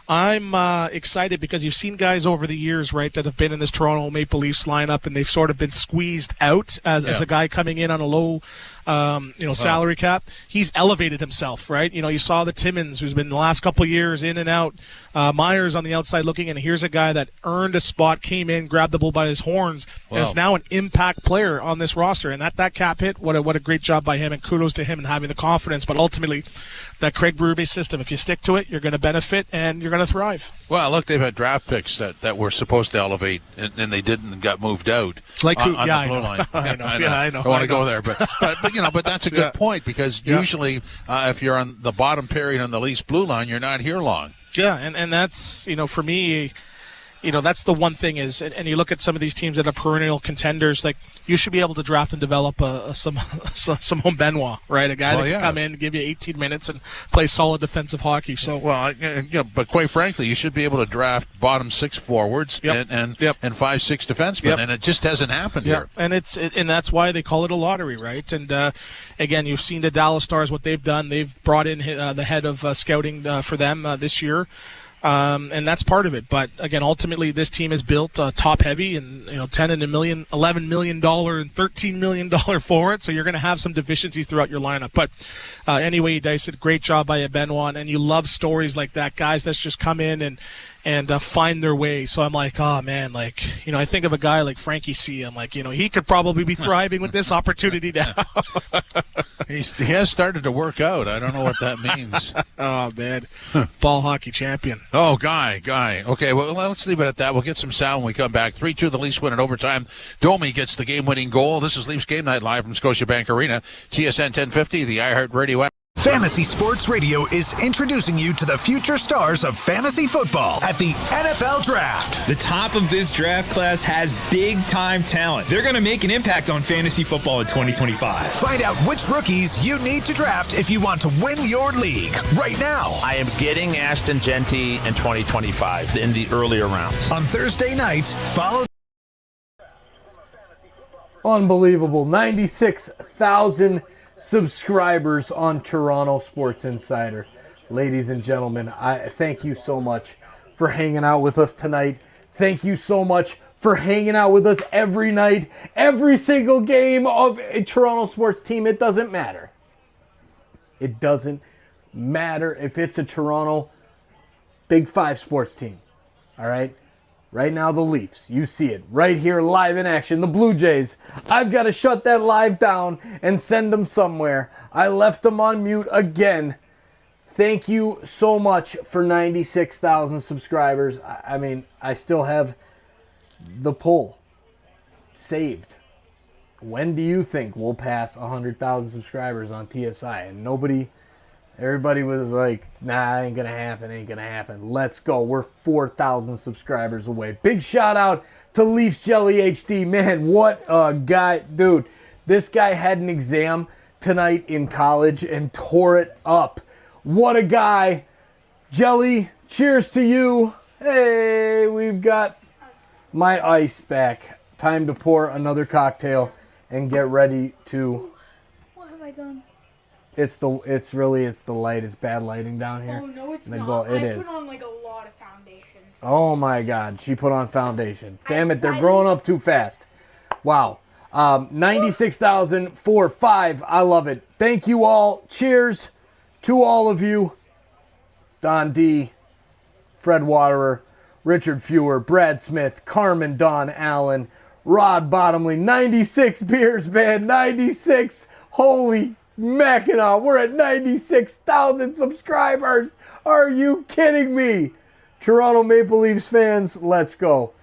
I'm excited because you've seen guys over the years, right, that have been in this Toronto Maple Leafs lineup, and they've sort of been squeezed out as a guy coming in on a low, salary cap. He's elevated himself, right? You saw the Timmins, who's been the last couple of years in and out. Myers on the outside looking, and here's a guy that earned a spot, came in, grabbed the bull by his horns, and is now an impact player on this roster. And at that cap hit, what a great job by him, and kudos to him and having the confidence. But ultimately, that Craig Berube system, if you stick to it, you're going to benefit and you're going to thrive. Well, look, they've had draft picks that were supposed to elevate, and they didn't and got moved out. Like on the blue line. I know. I don't want to go there, but that's a good point, because usually if you're on the bottom period on the Leafs blue line, you're not here long. Yeah, and that's, for me, that's the one thing is, and you look at some of these teams that are perennial contenders, like you should be able to draft and develop some Benoit, right? A guy that can come in, give you 18 minutes, and play solid defensive hockey. So but quite frankly, you should be able to draft bottom six forwards and 5-6 defensemen, and it just hasn't happened here. And and that's why they call it a lottery, right? And again, you've seen the Dallas Stars, what they've done. They've brought in the head of scouting for them this year. And that's part of it. But again, ultimately, this team is built top heavy, and $10 and $11 million and $13 million forward. So you're going to have some deficiencies throughout your lineup. But anyway, you dice it. Great job by Benoit, and you love stories like that. Guys that's just come in and find their way. So I'm like, oh man, I think of a guy like Frankie C. I'm like, he could probably be thriving with this opportunity now. He has started to work out. I don't know what that means. Oh man, ball hockey champion. Oh, guy. Okay, well, let's leave it at that. We'll get some sound when we come back. 3-2, the Leafs win in overtime. Domi gets the game-winning goal. This is Leafs Game Night live from Scotiabank Arena. TSN 1050, the iHeartRadio app. Fantasy Sports Radio is introducing you to the future stars of fantasy football at the NFL Draft. The top of this draft class has big-time talent. They're going to make an impact on fantasy football in 2025. Find out which rookies you need to draft if you want to win your league right now. I am getting Ashton Genty in 2025 in the earlier rounds. On Thursday night, follow. Unbelievable. 96,000 subscribers on Toronto Sports Insider. Ladies and gentlemen, I thank you so much for hanging out with us tonight. Thank you so much for hanging out with us every night, every single game of a Toronto sports team. It doesn't matter. It doesn't matter if it's a Toronto Big Five sports team. All right? Right now, the Leafs. You see it right here live in action. The Blue Jays. I've got to shut that live down and send them somewhere. I left them on mute again. Thank you so much for 96,000 subscribers. I mean, I still have the poll saved. When do you think we'll pass 100,000 subscribers on TSI? And everybody was like, nah, ain't gonna happen. Let's go. We're 4,000 subscribers away. Big shout out to Leafs Jelly HD. Man, what a guy. Dude, this guy had an exam tonight in college and tore it up. What a guy. Jelly, cheers to you. Hey, we've got my ice back. Time to pour another cocktail and get ready to... What have I done? It's the light. It's bad lighting down here. Oh, no, it's not. It I is. put on a lot of foundation. Oh my God, she put on foundation. Damn it, they're growing up too fast. Wow. 96,045. I love it. Thank you all. Cheers to all of you. Don D, Fred Waterer, Richard Fewer, Brad Smith, Carmen Don Allen, Rod Bottomley. 96 beers, man. 96. Holy Mackinac, we're at 96,000 subscribers. Are you kidding me? Toronto Maple Leafs fans, let's go.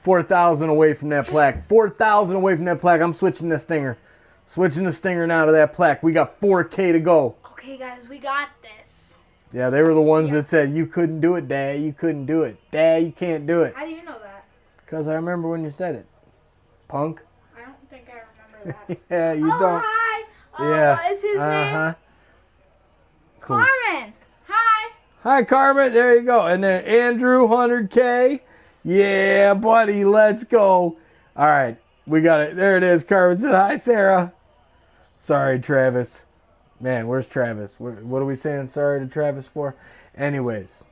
4,000 away from that plaque. 4,000 away from that plaque. I'm switching the stinger. Switching the stinger now to that plaque. We got 4K to go. Okay, guys, we got this. Yeah, they were the ones that said, you couldn't do it, Dad. You couldn't do it. Dad, you can't do it. How do you know that? Because I remember when you said it. Punk. I don't think I remember that. Yeah, you don't. Hi. Yeah. What is his name? Cool. Carmen. Hi. Hi, Carmen. There you go. And then Andrew, 100K. Yeah, buddy. Let's go. All right. We got it. There it is. Carmen said, hi, Sarah. Sorry, Travis. Man, where's Travis? What are we saying sorry to Travis for? Anyways,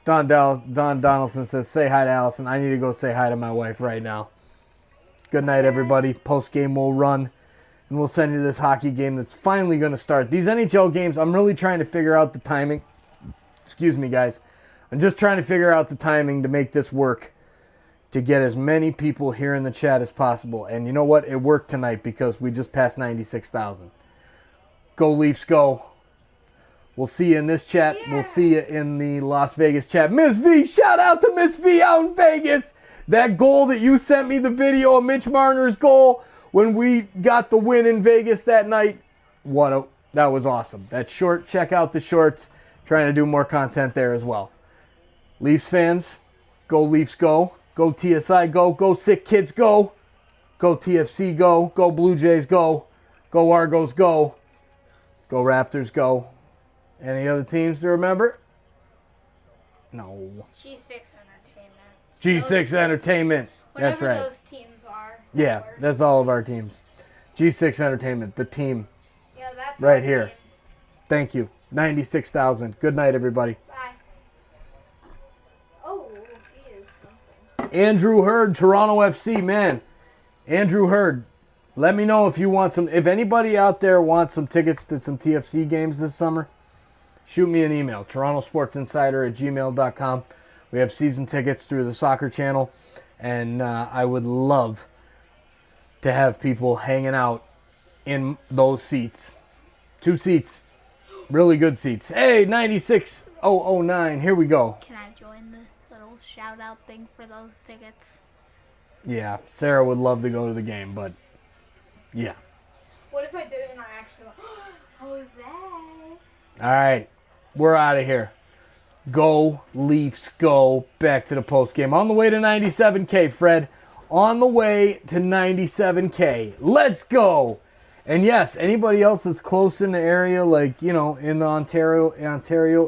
Don Donaldson says, say hi to Allison. I need to go say hi to my wife right now. Good night, everybody. Post-game we'll run, and we'll send you this hockey game that's finally going to start. These NHL games, I'm really trying to figure out the timing. Excuse me, guys. I'm just trying to figure out the timing to make this work, to get as many people here in the chat as possible. And you know what? It worked tonight because we just passed 96,000. Go Leafs, go. We'll see you in this chat. Yeah. We'll see you in the Las Vegas chat. Miss V, shout out to Miss V out in Vegas. That goal that you sent me, the video of Mitch Marner's goal when we got the win in Vegas that night. That was awesome. That short, check out the shorts. Trying to do more content there as well. Leafs fans, go Leafs, go. Go TSI, go. Go SickKids, go. Go TFC, go. Go Blue Jays, go. Go Argos, go. Go Raptors, go. Any other teams to remember? No. G6 Entertainment. G6 Entertainment. That's right. Whatever those teams are. Yeah, that's all of our teams. G6 Entertainment, the team. Yeah, that's right here. Team. Thank you. 96,000. Good night, everybody. Bye. Oh, he is something. Andrew Hurd, Toronto FC, man. Andrew Hurd, let me know if you want some. If anybody out there wants some tickets to some TFC games this summer, shoot me an email, torontosportsinsider@gmail.com. We have season tickets through the soccer channel, and I would love to have people hanging out in those seats. 2 seats. Really good seats. Hey, 96009. Here we go. Can I join the little shout-out thing for those tickets? Yeah, Sarah would love to go to the game, but yeah. What if I did it and I actually went, how was that? All right, we're out of here. Go Leafs, go. Back to the post game. On the way to 97K, Fred. On the way to 97K. Let's go. And yes, anybody else that's close in the area, like, you know, in the Ontario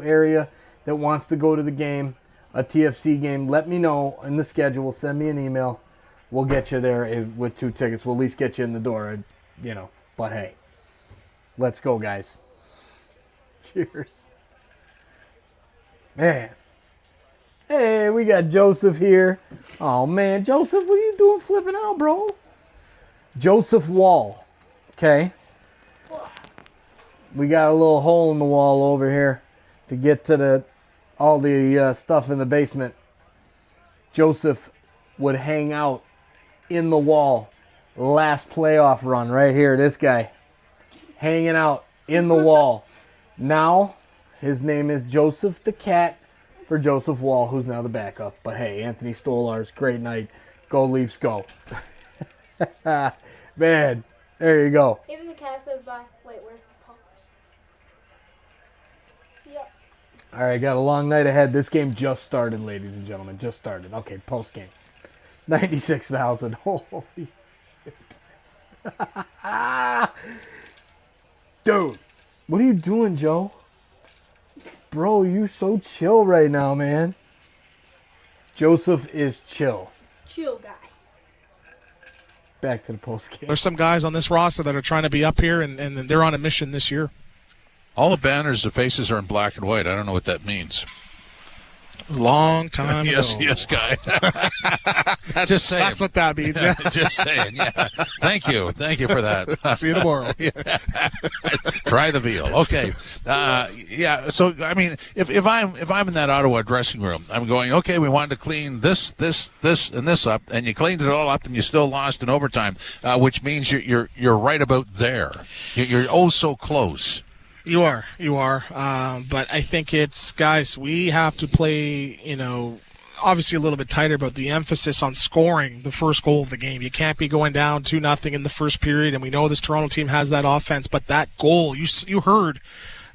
area that wants to go to the game, a TFC game, let me know in the schedule. Send me an email. We'll get you there with 2 tickets. We'll at least get you in the door, you know. But hey, let's go, guys. Cheers. Man. Hey, we got Joseph here. Oh, man. Joseph, what are you doing flipping out, bro? Joseph Wall. Okay, we got a little hole in the wall over here to get to all the stuff in the basement. Joseph would hang out in the wall. Last playoff run right here, this guy hanging out in the wall. Now his name is Joseph the Cat for Joseph Wall, who's now the backup. But hey, Anthony Stolarz, great night. Go Leafs, go. Man. There you go. Even the cat says bye. Wait, where's the pup? Yep. All right, got a long night ahead. This game just started, ladies and gentlemen. Just started. Okay, post game. 96,000. Holy shit. Dude, what are you doing, Joe? Bro, you're so chill right now, man. Joseph is chill. Chill guy. Back to the post game. There's some guys on this roster that are trying to be up here, and they're on a mission this year. All the banners, the faces are in black and white. I don't know what that means. Long time yes, ago. Yes, guy. Just saying. That's what that means. Yeah. Just saying. Yeah. Thank you for that. See you tomorrow. Try the veal. Okay. Yeah. So I mean, if I'm in that Ottawa dressing room, I'm going, okay, we wanted to clean this, and this up, and you cleaned it all up, and you still lost in overtime, which means you're right about there. You're oh so close. You are. But I think it's, guys, we have to play, obviously a little bit tighter, but the emphasis on scoring the first goal of the game. You can't be going down 2-0 in the first period, and we know this Toronto team has that offense, but that goal, you heard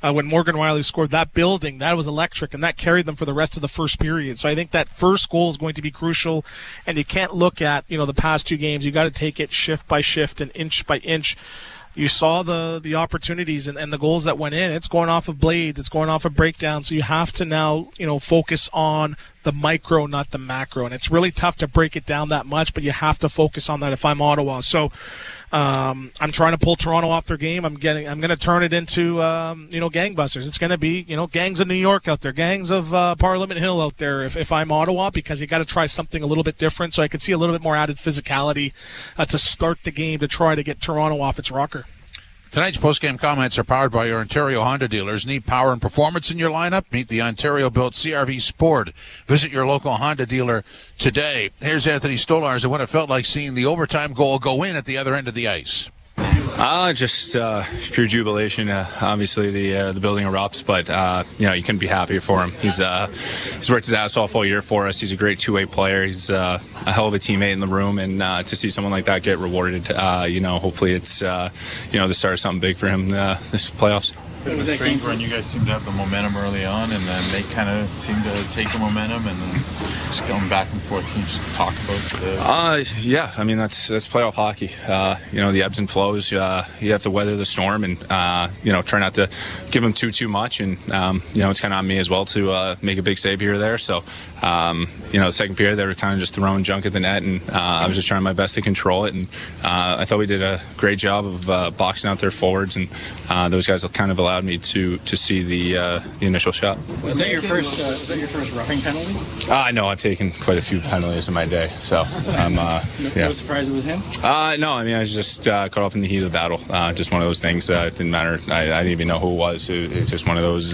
when Morgan Riley scored that building, that was electric, and that carried them for the rest of the first period. So I think that first goal is going to be crucial, and you can't look at, the past 2 games. You got to take it shift by shift and inch by inch. you saw the opportunities and the goals that went in. It's going off of blades. It's going off of breakdowns. So you have to now, focus on the micro, not the macro. And it's really tough to break it down that much, but you have to focus on that if I'm Ottawa. So I'm trying to pull Toronto off their game. I'm going to turn it into, gangbusters. It's going to be, gangs of New York out there, gangs of Parliament Hill out there if I'm Ottawa, because you got to try something a little bit different. So I could see a little bit more added physicality to start the game to try to get Toronto off its rocker. Tonight's post-game comments are powered by your Ontario Honda dealers. Need power and performance in your lineup? Meet the Ontario-built CR-V Sport. Visit your local Honda dealer today. Here's Anthony Stolars and what it felt like seeing the overtime goal go in at the other end of the ice. Just pure jubilation. Obviously, the building erupts, but you couldn't be happier for him. He's worked his ass off all year for us. He's a great two-way player. He's a hell of a teammate in the room, and to see someone like that get rewarded, hopefully it's the start of something big for him this playoffs. It was strange when you guys seemed to have the momentum early on, and then they kind of seemed to take the momentum, and then just going back and forth. Can you just talk about the... Yeah, I mean, that's playoff hockey. The ebbs and flows. You have to weather the storm and, try not to give them too much. And, it's kind of on me as well to make a big save here or there. So, the second period, they were kind of just throwing junk at the net, and I was just trying my best to control it. And I thought we did a great job of boxing out their forwards, and those guys kind of allowed me to see the initial shot. Was that your first roughing penalty? No, I've taken quite a few penalties in my day, so No surprise it was him? No, I mean, I was just caught up in the heat of the battle. Just one of those things. It didn't matter. I didn't even know who it was. It's just one of those.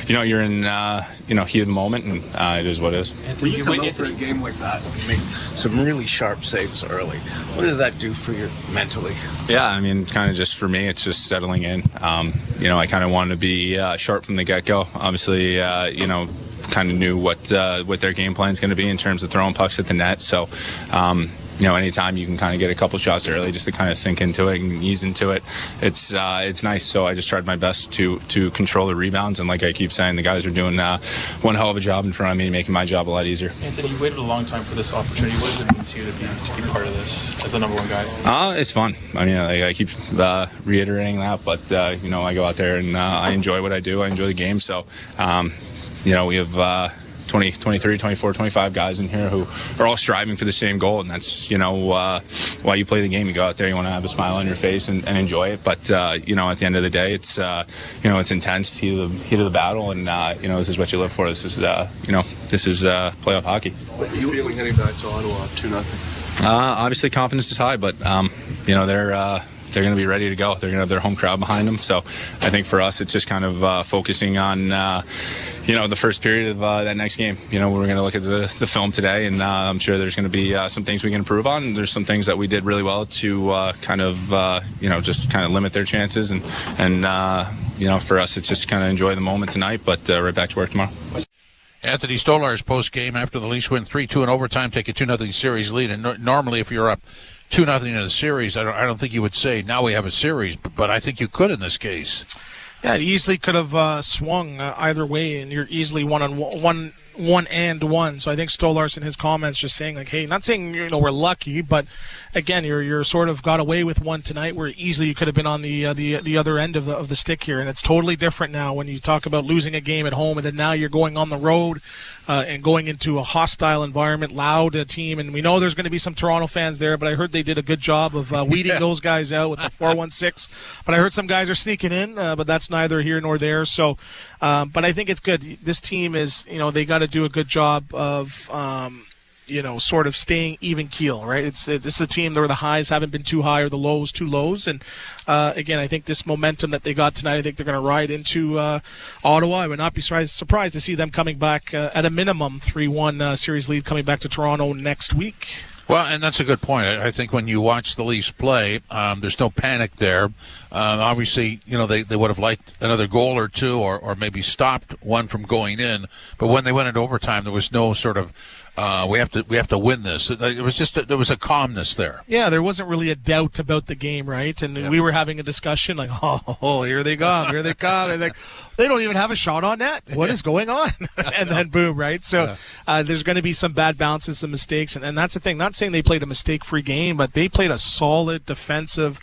You're in heat of the moment, and it is what it is. When you come out for a game like that, you make some really sharp saves early. What does that do for you mentally? Yeah, I mean, kind of just for me, it's just settling in. I kind of wanted to be sharp from the get-go. Obviously, kind of knew what their game plan is going to be in terms of throwing pucks at the net. So, anytime you can kind of get a couple shots early just to kind of sink into it and ease into it, it's nice. So I just tried my best to control the rebounds. And like I keep saying, the guys are doing one hell of a job in front of me, making my job a lot easier. Anthony, you waited a long time for this opportunity. What does it mean to you to be part of this as the number one guy? It's fun. I mean, I keep reiterating that, but I go out there and I enjoy what I do. I enjoy the game. So, we have 20, 23, 24, 25 guys in here who are all striving for the same goal, and that's why you play the game. You go out there, you want to have a smile on your face and enjoy it, but at the end of the day, it's it's intense, heat of the battle, and this is what you live for. This is playoff hockey. What's the feeling heading back to Ottawa 2-0? Obviously confidence is high, but they're going to be ready to go. They're going to have their home crowd behind them. So I think for us, it's just kind of focusing on, the first period of that next game. We're going to look at the film today, and I'm sure there's going to be some things we can improve on. And there's some things that we did really well to just kind of limit their chances. And for us, it's just kind of enjoy the moment tonight, but right back to work tomorrow. Anthony Stolars post-game after the Leafs win 3-2 in overtime, take a 2-0 series lead. And normally if you're up 2-0 in a series, I don't think you would say now we have a series, but I think you could in this case. Yeah, it easily could have swung either way, and you're easily one and one. So I think Stolars in his comments just saying like, hey, not saying we're lucky, but again, you're sort of got away with one tonight where easily you could have been on the other end of the stick here, and it's totally different now when you talk about losing a game at home, and then now you're going on the road and going into a hostile environment, loud team, and we know there's going to be some Toronto fans there, but I heard they did a good job of weeding those guys out with the 416. But I heard some guys are sneaking in, but that's neither here nor there. So, but I think it's good. This team is, they got to do a good job of. Sort of staying even keel, right? It's a team where the highs haven't been too high or the lows too lows. And again, I think this momentum that they got tonight, I think they're going to ride into Ottawa. I would not be surprised to see them coming back at a minimum 3-1 series lead coming back to Toronto next week. Well, and that's a good point. I think when you watch the Leafs play, there's no panic there. Obviously, they would have liked another goal or two or maybe stopped one from going in. But when they went into overtime, there was no sort of we have to win this. It was just there was a calmness there. Yeah, there wasn't really a doubt about the game, right? And we were having a discussion like, oh, here they come. And like, they don't even have a shot on net. What is going on? And then boom, right? So there's going to be some bad bounces, some mistakes, and that's the thing. Not saying they played a mistake-free game, but they played a solid defensive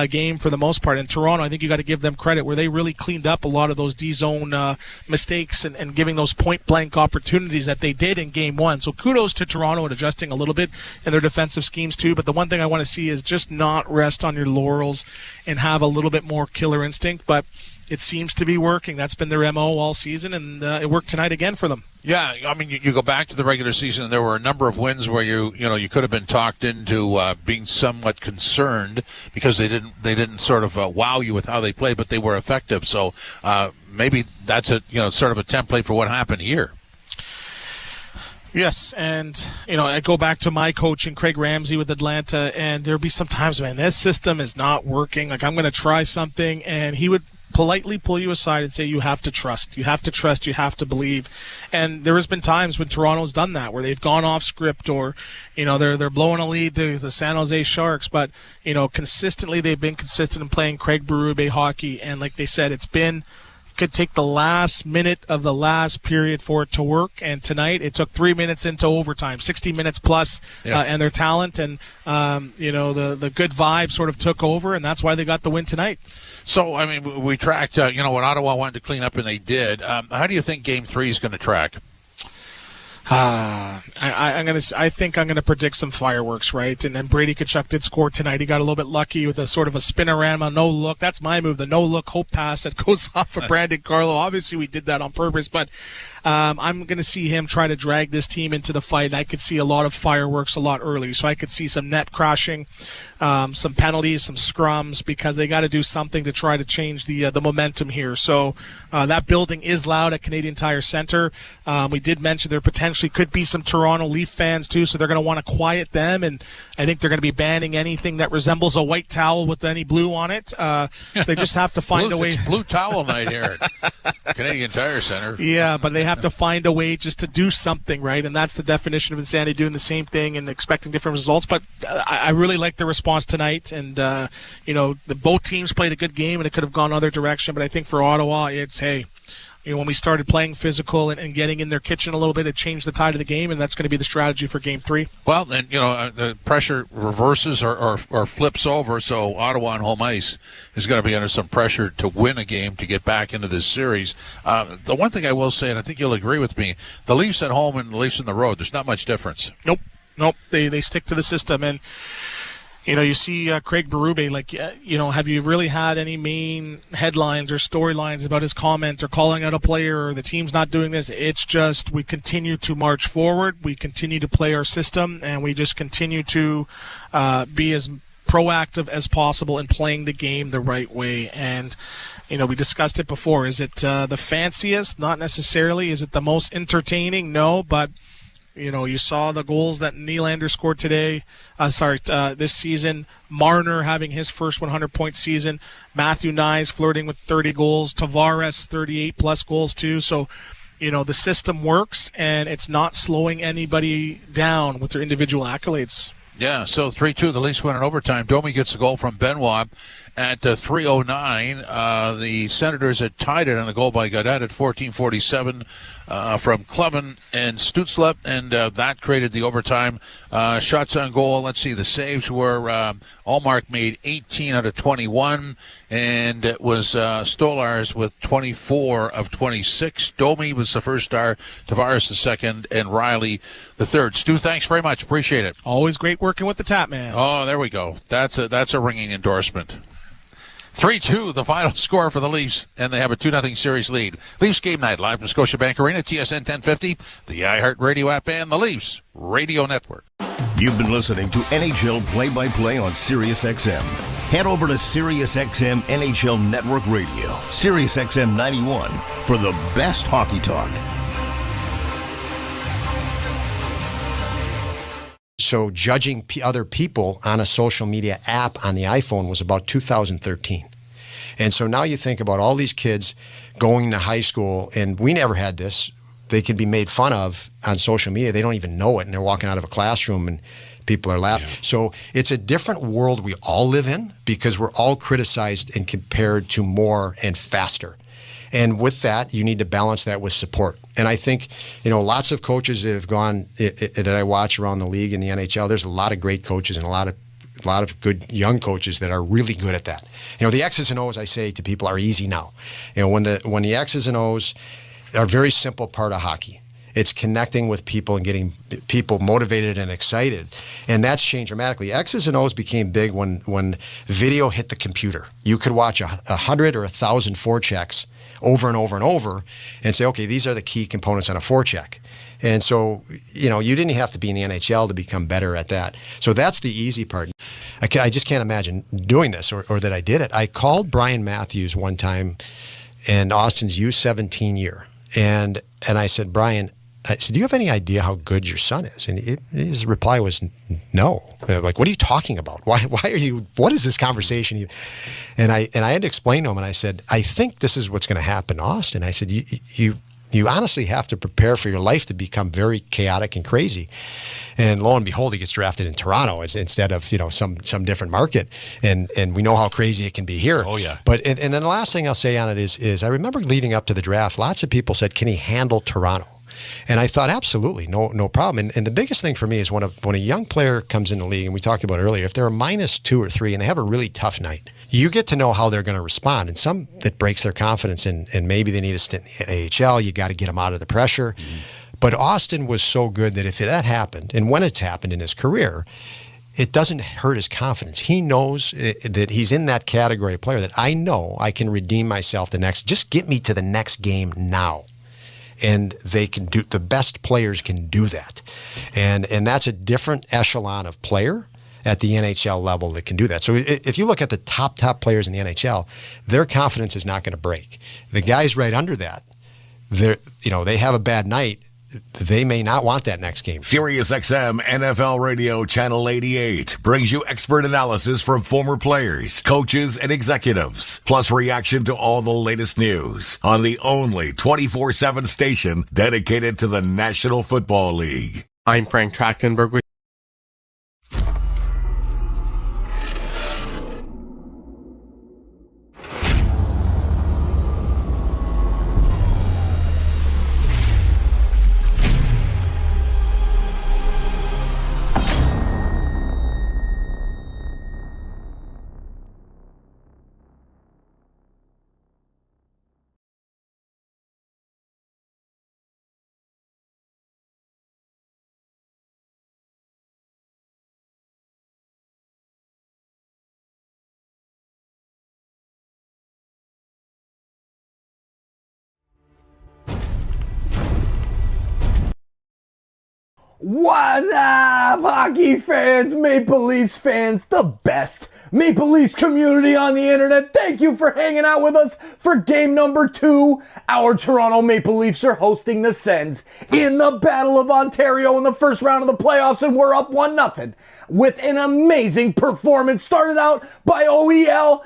game for the most part. In Toronto, I think you got to give them credit where they really cleaned up a lot of those D-zone mistakes and giving those point-blank opportunities that they did in Game 1. So kudos to Toronto at adjusting a little bit in their defensive schemes too. But the one thing I want to see is just not rest on your laurels and have a little bit more killer instinct. But it seems to be working. That's been their MO all season, and it worked tonight again for them. Yeah, I mean, you go back to the regular season, and there were a number of wins where you could have been talked into being somewhat concerned because they didn't sort of wow you with how they played, but they were effective. So maybe that's sort of a template for what happened here. Yes, and, I go back to my coach and Craig Ramsey with Atlanta, and there'll be some times, man, this system is not working. Like, I'm going to try something, and he would politely pull you aside and say, you have to trust, you have to believe. And there has been times when Toronto's done that, where they've gone off script or, they're blowing a lead to the San Jose Sharks. But, consistently they've been consistent in playing Craig Berube hockey. And like they said, could take the last minute of the last period for it to work, and tonight it took 3 minutes into overtime, 60 minutes plus, and their talent and the good vibe sort of took over, and that's why they got the win tonight. So I mean, we tracked when Ottawa wanted to clean up, and they did. How do you think Game 3 is going to track? I think I'm gonna predict some fireworks, right? And then Brady Tkachuk did score tonight. He got a little bit lucky with a sort of a spinorama no look. That's my move, the no look hope pass that goes off of Brandon Carlo. Obviously, we did that on purpose, but I'm gonna see him try to drag this team into the fight. And I could see a lot of fireworks a lot early, so I could see some net crashing, some penalties, some scrums, because they got to do something to try to change the momentum here. So that building is loud at Canadian Tire Center. We did mention there potentially could be some Toronto Leaf fans too, so they're going to want to quiet them, and I think they're going to be banning anything that resembles a white towel with any blue on it. So they just have to find a way. It's blue towel night here at Canadian Tire Center. Yeah, but they have to find a way just to do something, right? And that's the definition of insanity, doing the same thing and expecting different results. But I really like the response tonight, and both teams played a good game, and it could have gone other direction. But I think for Ottawa, it's when we started playing physical and getting in their kitchen a little bit, it changed the tide of the game, and that's going to be the strategy for Game 3. Well, and the pressure reverses or flips over, so Ottawa on home ice is going to be under some pressure to win a game to get back into this series. The one thing I will say, and I think you'll agree with me, the Leafs at home and the Leafs on the road, there's not much difference. Nope. They stick to the system, and you see Craig Berube, have you really had any main headlines or storylines about his comment or calling out a player or the team's not doing this? It's just we continue to march forward, we continue to play our system, and we just continue to be as proactive as possible in playing the game the right way. And, we discussed it before. Is it the fanciest? Not necessarily. Is it the most entertaining? No, but you saw the goals that Nylander scored this season. Marner having his first 100-point season. Matthew Knies flirting with 30 goals. Tavares, 38-plus goals, too. So, the system works, and it's not slowing anybody down with their individual accolades. Yeah, so 3-2, the Leafs win in overtime. Domi gets a goal from Benoit at 3:09. The Senators had tied it on a goal by Gaudette at 14:47 from Cleven and Stützle, and that created the overtime. Shots on goal, let's see, the saves were Allmark made 18 out of 21, and it was Stolarz with 24 of 26. Domi was the first star, Tavares the second, and Riley the third. Stu, thanks very much. Appreciate it. Always great working with the Tap Man. Oh, there we go. That's a ringing endorsement. 3-2, the final score for the Leafs, and they have a 2-0 series lead. Leafs game night live from Scotiabank Arena, TSN 1050, the iHeartRadio app, and the Leafs Radio Network. You've been listening to NHL Play-by-Play on SiriusXM. Head over to SiriusXM NHL Network Radio, SiriusXM 91, for the best hockey talk. So judging other people on a social media app on the iPhone was about 2013. And so now you think about all these kids going to high school, and we never had this. They can be made fun of on social media. They don't even know it, and they're walking out of a classroom and people are laughing. Yeah. So it's a different world we all live in because we're all criticized and compared to more and faster. And with that, you need to balance that with support. And I think, lots of coaches that have gone, that I watch around the league in the NHL, there's a lot of great coaches and a lot of a lot of good young coaches that are really good at that. The X's and O's, I say to people, are easy now. When the X's and O's are a very simple part of hockey. It's connecting with people and getting people motivated and excited. And that's changed dramatically. X's and O's became big when video hit the computer. You could watch 100 or 1,000 forechecks over and over and over and say, okay, these are the key components on a forecheck. And so, you didn't have to be in the NHL to become better at that. So that's the easy part. I just can't imagine doing this or that I did it. I called Brian Matthews one time in Austin's U17 year. And I said, Brian, do you have any idea how good your son is? And his reply was no. Like, what are you talking about? Why are you? What is this conversation? And I had to explain to him. And I said, I think this is what's going to happen, Austin. I said, you honestly have to prepare for your life to become very chaotic and crazy. And lo and behold, he gets drafted in Toronto instead of some different market. And we know how crazy it can be here. Oh yeah. But and then the last thing I'll say on it is I remember leading up to the draft, lots of people said, can he handle Toronto? And I thought, absolutely, no problem. And the biggest thing for me is when a young player comes in the league, and we talked about it earlier, if they're a -2 or 3 and they have a really tough night, you get to know how they're going to respond. And some that breaks their confidence, and maybe they need a stint in the AHL. You got to get them out of the pressure. Mm-hmm. But Austin was so good that if that happened, and when it's happened in his career, it doesn't hurt his confidence. He knows that he's in that category of player that I know I can redeem myself just get me to the next game now. And they can do, the best players can do that. And that's a different echelon of player at the NHL level that can do that. So if you look at the top players in the NHL, their confidence is not going to break. The guys right under that, they have a bad night. They may not want that next game. SiriusXM NFL Radio Channel 88 brings you expert analysis from former players, coaches, and executives, plus reaction to all the latest news on the only 24/7 station dedicated to the National Football League. I'm Frank Trachtenberg with What's up, hockey fans, Maple Leafs fans, the best Maple Leafs community on the internet. Thank you for hanging out with us for game number 2. Our Toronto Maple Leafs are hosting the Sens in the Battle of Ontario in the first round of the playoffs, and we're up 1-0 with an amazing performance. Started out by OEL,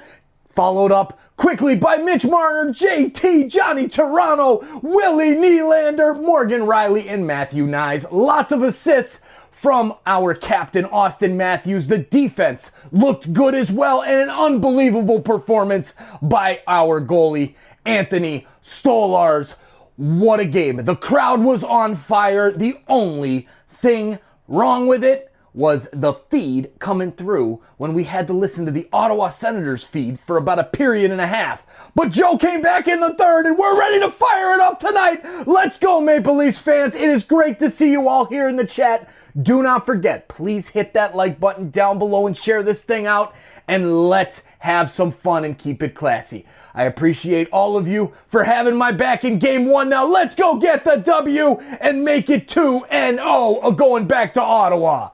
followed up quickly by Mitch Marner, JT, Johnny Toronto, Willie Nylander, Morgan Riley, and Matthew Nyes. Lots of assists from our captain, Austin Matthews. The defense looked good as well, and an unbelievable performance by our goalie, Anthony Stolarz. What a game. The crowd was on fire. The only thing wrong with it was the feed coming through when we had to listen to the Ottawa Senators feed for about a period and a half. But Joe came back in the third, and we're ready to fire it up tonight. Let's go, Maple Leafs fans. It is great to see you all here in the chat. Do not forget, please hit that like button down below and share this thing out, and let's have some fun and keep it classy. I appreciate all of you for having my back in game 1. Now let's go get the W and make it 2-0 going back to Ottawa.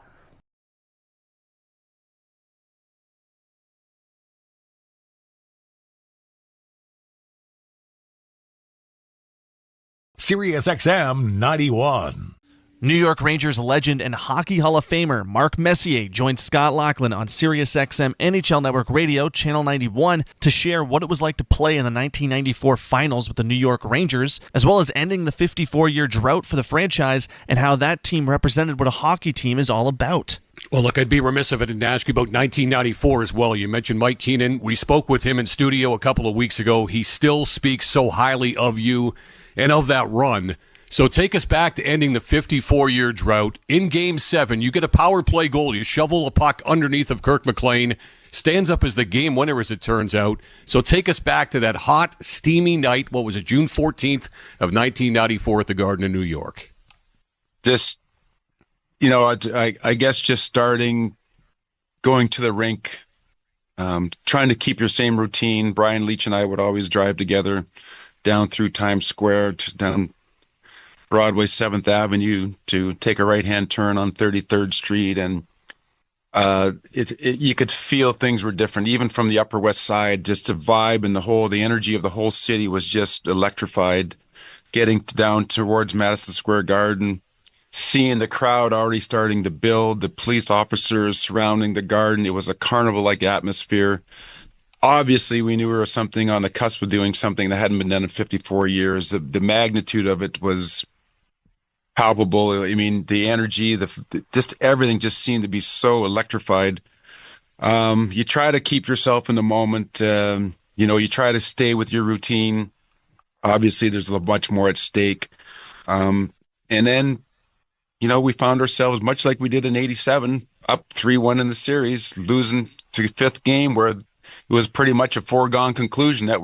SiriusXM 91. New York Rangers legend and Hockey Hall of Famer Mark Messier joined Scott Laughlin on SiriusXM NHL Network Radio, Channel 91, to share what it was like to play in the 1994 finals with the New York Rangers, as well as ending the 54-year drought for the franchise and how that team represented what a hockey team is all about. Well, look, I'd be remiss if I didn't ask you about 1994 as well. You mentioned Mike Keenan. We spoke with him in studio a couple of weeks ago. He still speaks so highly of you and of that run. So take us back to ending the 54-year drought. In Game 7, you get a power play goal. You shovel a puck underneath of Kirk McLean. Stands up as the game winner, as it turns out. So take us back to that hot, steamy night. What was it, June 14th of 1994 at the Garden of New York? Just, I guess just starting, going to the rink, trying to keep your same routine. Brian Leach and I would always drive together down through Times Square, down Broadway 7th Avenue to take a right-hand turn on 33rd Street. And you could feel things were different, even from the Upper West Side. Just the vibe and the energy of the whole city was just electrified. Getting down towards Madison Square Garden, seeing the crowd already starting to build, the police officers surrounding the garden. It was a carnival-like atmosphere. Obviously, we knew we were something on the cusp of doing something that hadn't been done in 54 years. The magnitude of it was palpable. I mean, the energy, just everything just seemed to be so electrified. You try to keep yourself in the moment. You try to stay with your routine. Obviously, there's a much more at stake. And then, we found ourselves, much like we did in 87, up 3-1 in the series, losing to the 5th game, where it was pretty much a foregone conclusion that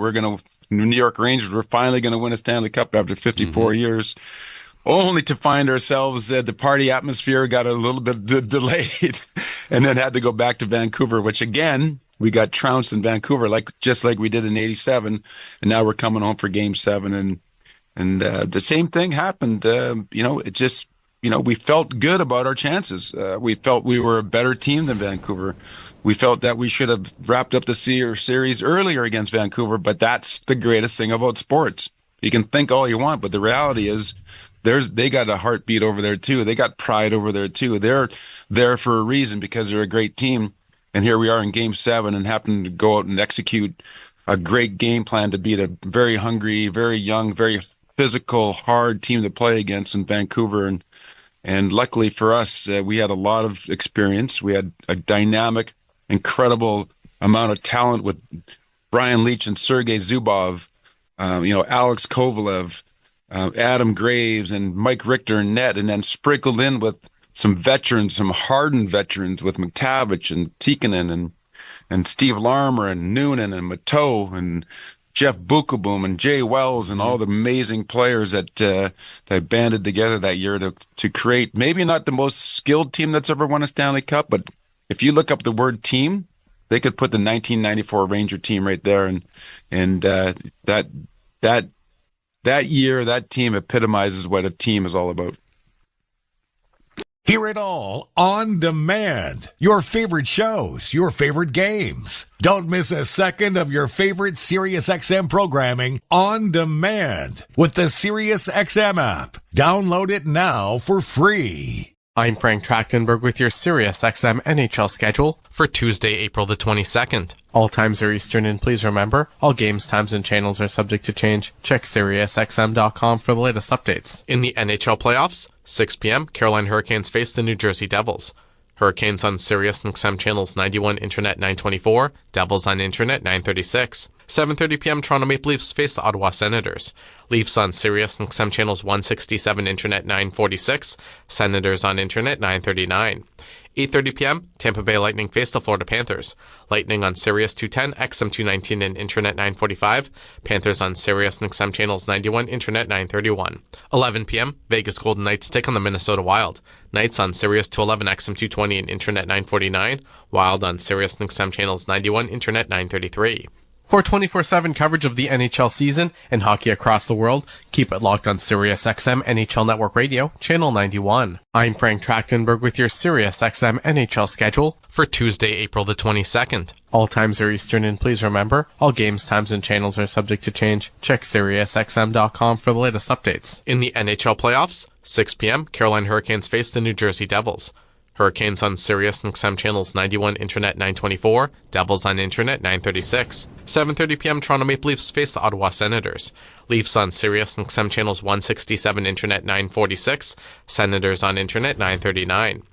New York Rangers were finally going to win a Stanley Cup after 54 years. Only to find ourselves the party atmosphere got a little bit delayed and then had to go back to Vancouver, which again, we got trounced in Vancouver, just like we did in 87. And now we're coming home for Game 7. And the same thing happened. It just, we felt good about our chances. We felt we were a better team than Vancouver. We felt that we should have wrapped up the series earlier against Vancouver, but that's the greatest thing about sports. You can think all you want, but the reality is, they got a heartbeat over there too. They got pride over there too. They're there for a reason because they're a great team. And here we are in Game 7 and happen to go out and execute a great game plan to beat a very hungry, very young, very physical, hard team to play against in Vancouver. And luckily for us, we had a lot of experience. We had a dynamic, incredible amount of talent with Brian Leach and Sergei Zubov, Alex Kovalev, Adam Graves and Mike Richter and net, and then sprinkled in with some veterans, some hardened veterans with McTavish and Tikkanen and Steve Larmer and Noonan and Mateau and Jeff Bukaboom and Jay Wells and all the amazing players that banded together that year to create maybe not the most skilled team that's ever won a Stanley Cup, but if you look up the word team, they could put the 1994 Ranger team right there, and that year, that team epitomizes what a team is all about. Hear it all on demand. Your favorite shows, your favorite games. Don't miss a second of your favorite SiriusXM programming on demand with the SiriusXM app. Download it now for free. I'm Frank Trachtenberg with your SiriusXM NHL schedule for Tuesday, April the 22nd. All times are Eastern, and please remember, all games, times, and channels are subject to change. Check SiriusXM.com for the latest updates. In the NHL playoffs, 6 p.m., Carolina Hurricanes face the New Jersey Devils. Hurricanes on Sirius and XM channels 91, Internet 924, Devils on Internet 936. 7:30 p.m. Toronto Maple Leafs face the Ottawa Senators. Leafs on Sirius and XM channels 167, Internet 946, Senators on Internet 939. 8:30 p.m. Tampa Bay Lightning face the Florida Panthers. Lightning on Sirius 210, XM 219, and Internet 945. Panthers on Sirius and XM channels 91, Internet 931. 11 p.m. Vegas Golden Knights take on the Minnesota Wild. Knights on Sirius 211, XM 220, and Internet 949. Wild on Sirius and XM channels 91, Internet 933. For 24/7 coverage of the NHL season and hockey across the world, keep it locked on SiriusXM NHL Network Radio, Channel 91. I'm Frank Trachtenberg with your SiriusXM NHL schedule for Tuesday, April the 22nd. All times are Eastern, and please remember, all games, times, and channels are subject to change. Check SiriusXM.com for the latest updates. In the NHL playoffs, 6 p.m., Carolina Hurricanes face the New Jersey Devils. Hurricanes on Sirius and XM channels 91, Internet 924, Devils on Internet 936. 7:30 p.m. Toronto Maple Leafs face the Ottawa Senators. Leafs on Sirius and XM channels 167, Internet 946. Senators on Internet 939.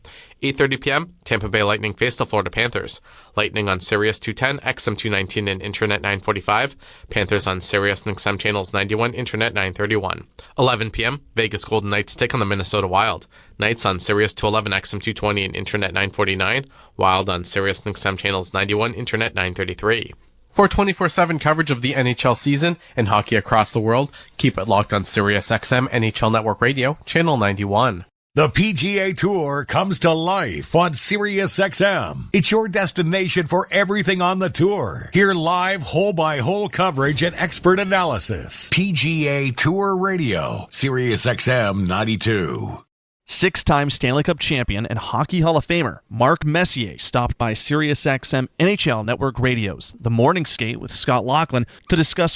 8:30 p.m., Tampa Bay Lightning face the Florida Panthers. Lightning on Sirius 210, XM 219, and Internet 945. Panthers on Sirius and XM channels 91, Internet 931. 11 p.m., Vegas Golden Knights take on the Minnesota Wild. Knights on Sirius 211, XM 220, and Internet 949. Wild on Sirius and XM channels 91, Internet 933. For 24/7 coverage of the NHL season and hockey across the world, keep it locked on Sirius XM NHL Network Radio, Channel 91. The PGA Tour comes to life on SiriusXM. It's your destination for everything on the tour. Hear live hole-by-hole coverage and expert analysis. PGA Tour Radio, SiriusXM 92. 6-time Stanley Cup champion and Hockey Hall of Famer Mark Messier stopped by SiriusXM NHL Network Radio's The Morning Skate with Scott Laughlin to discuss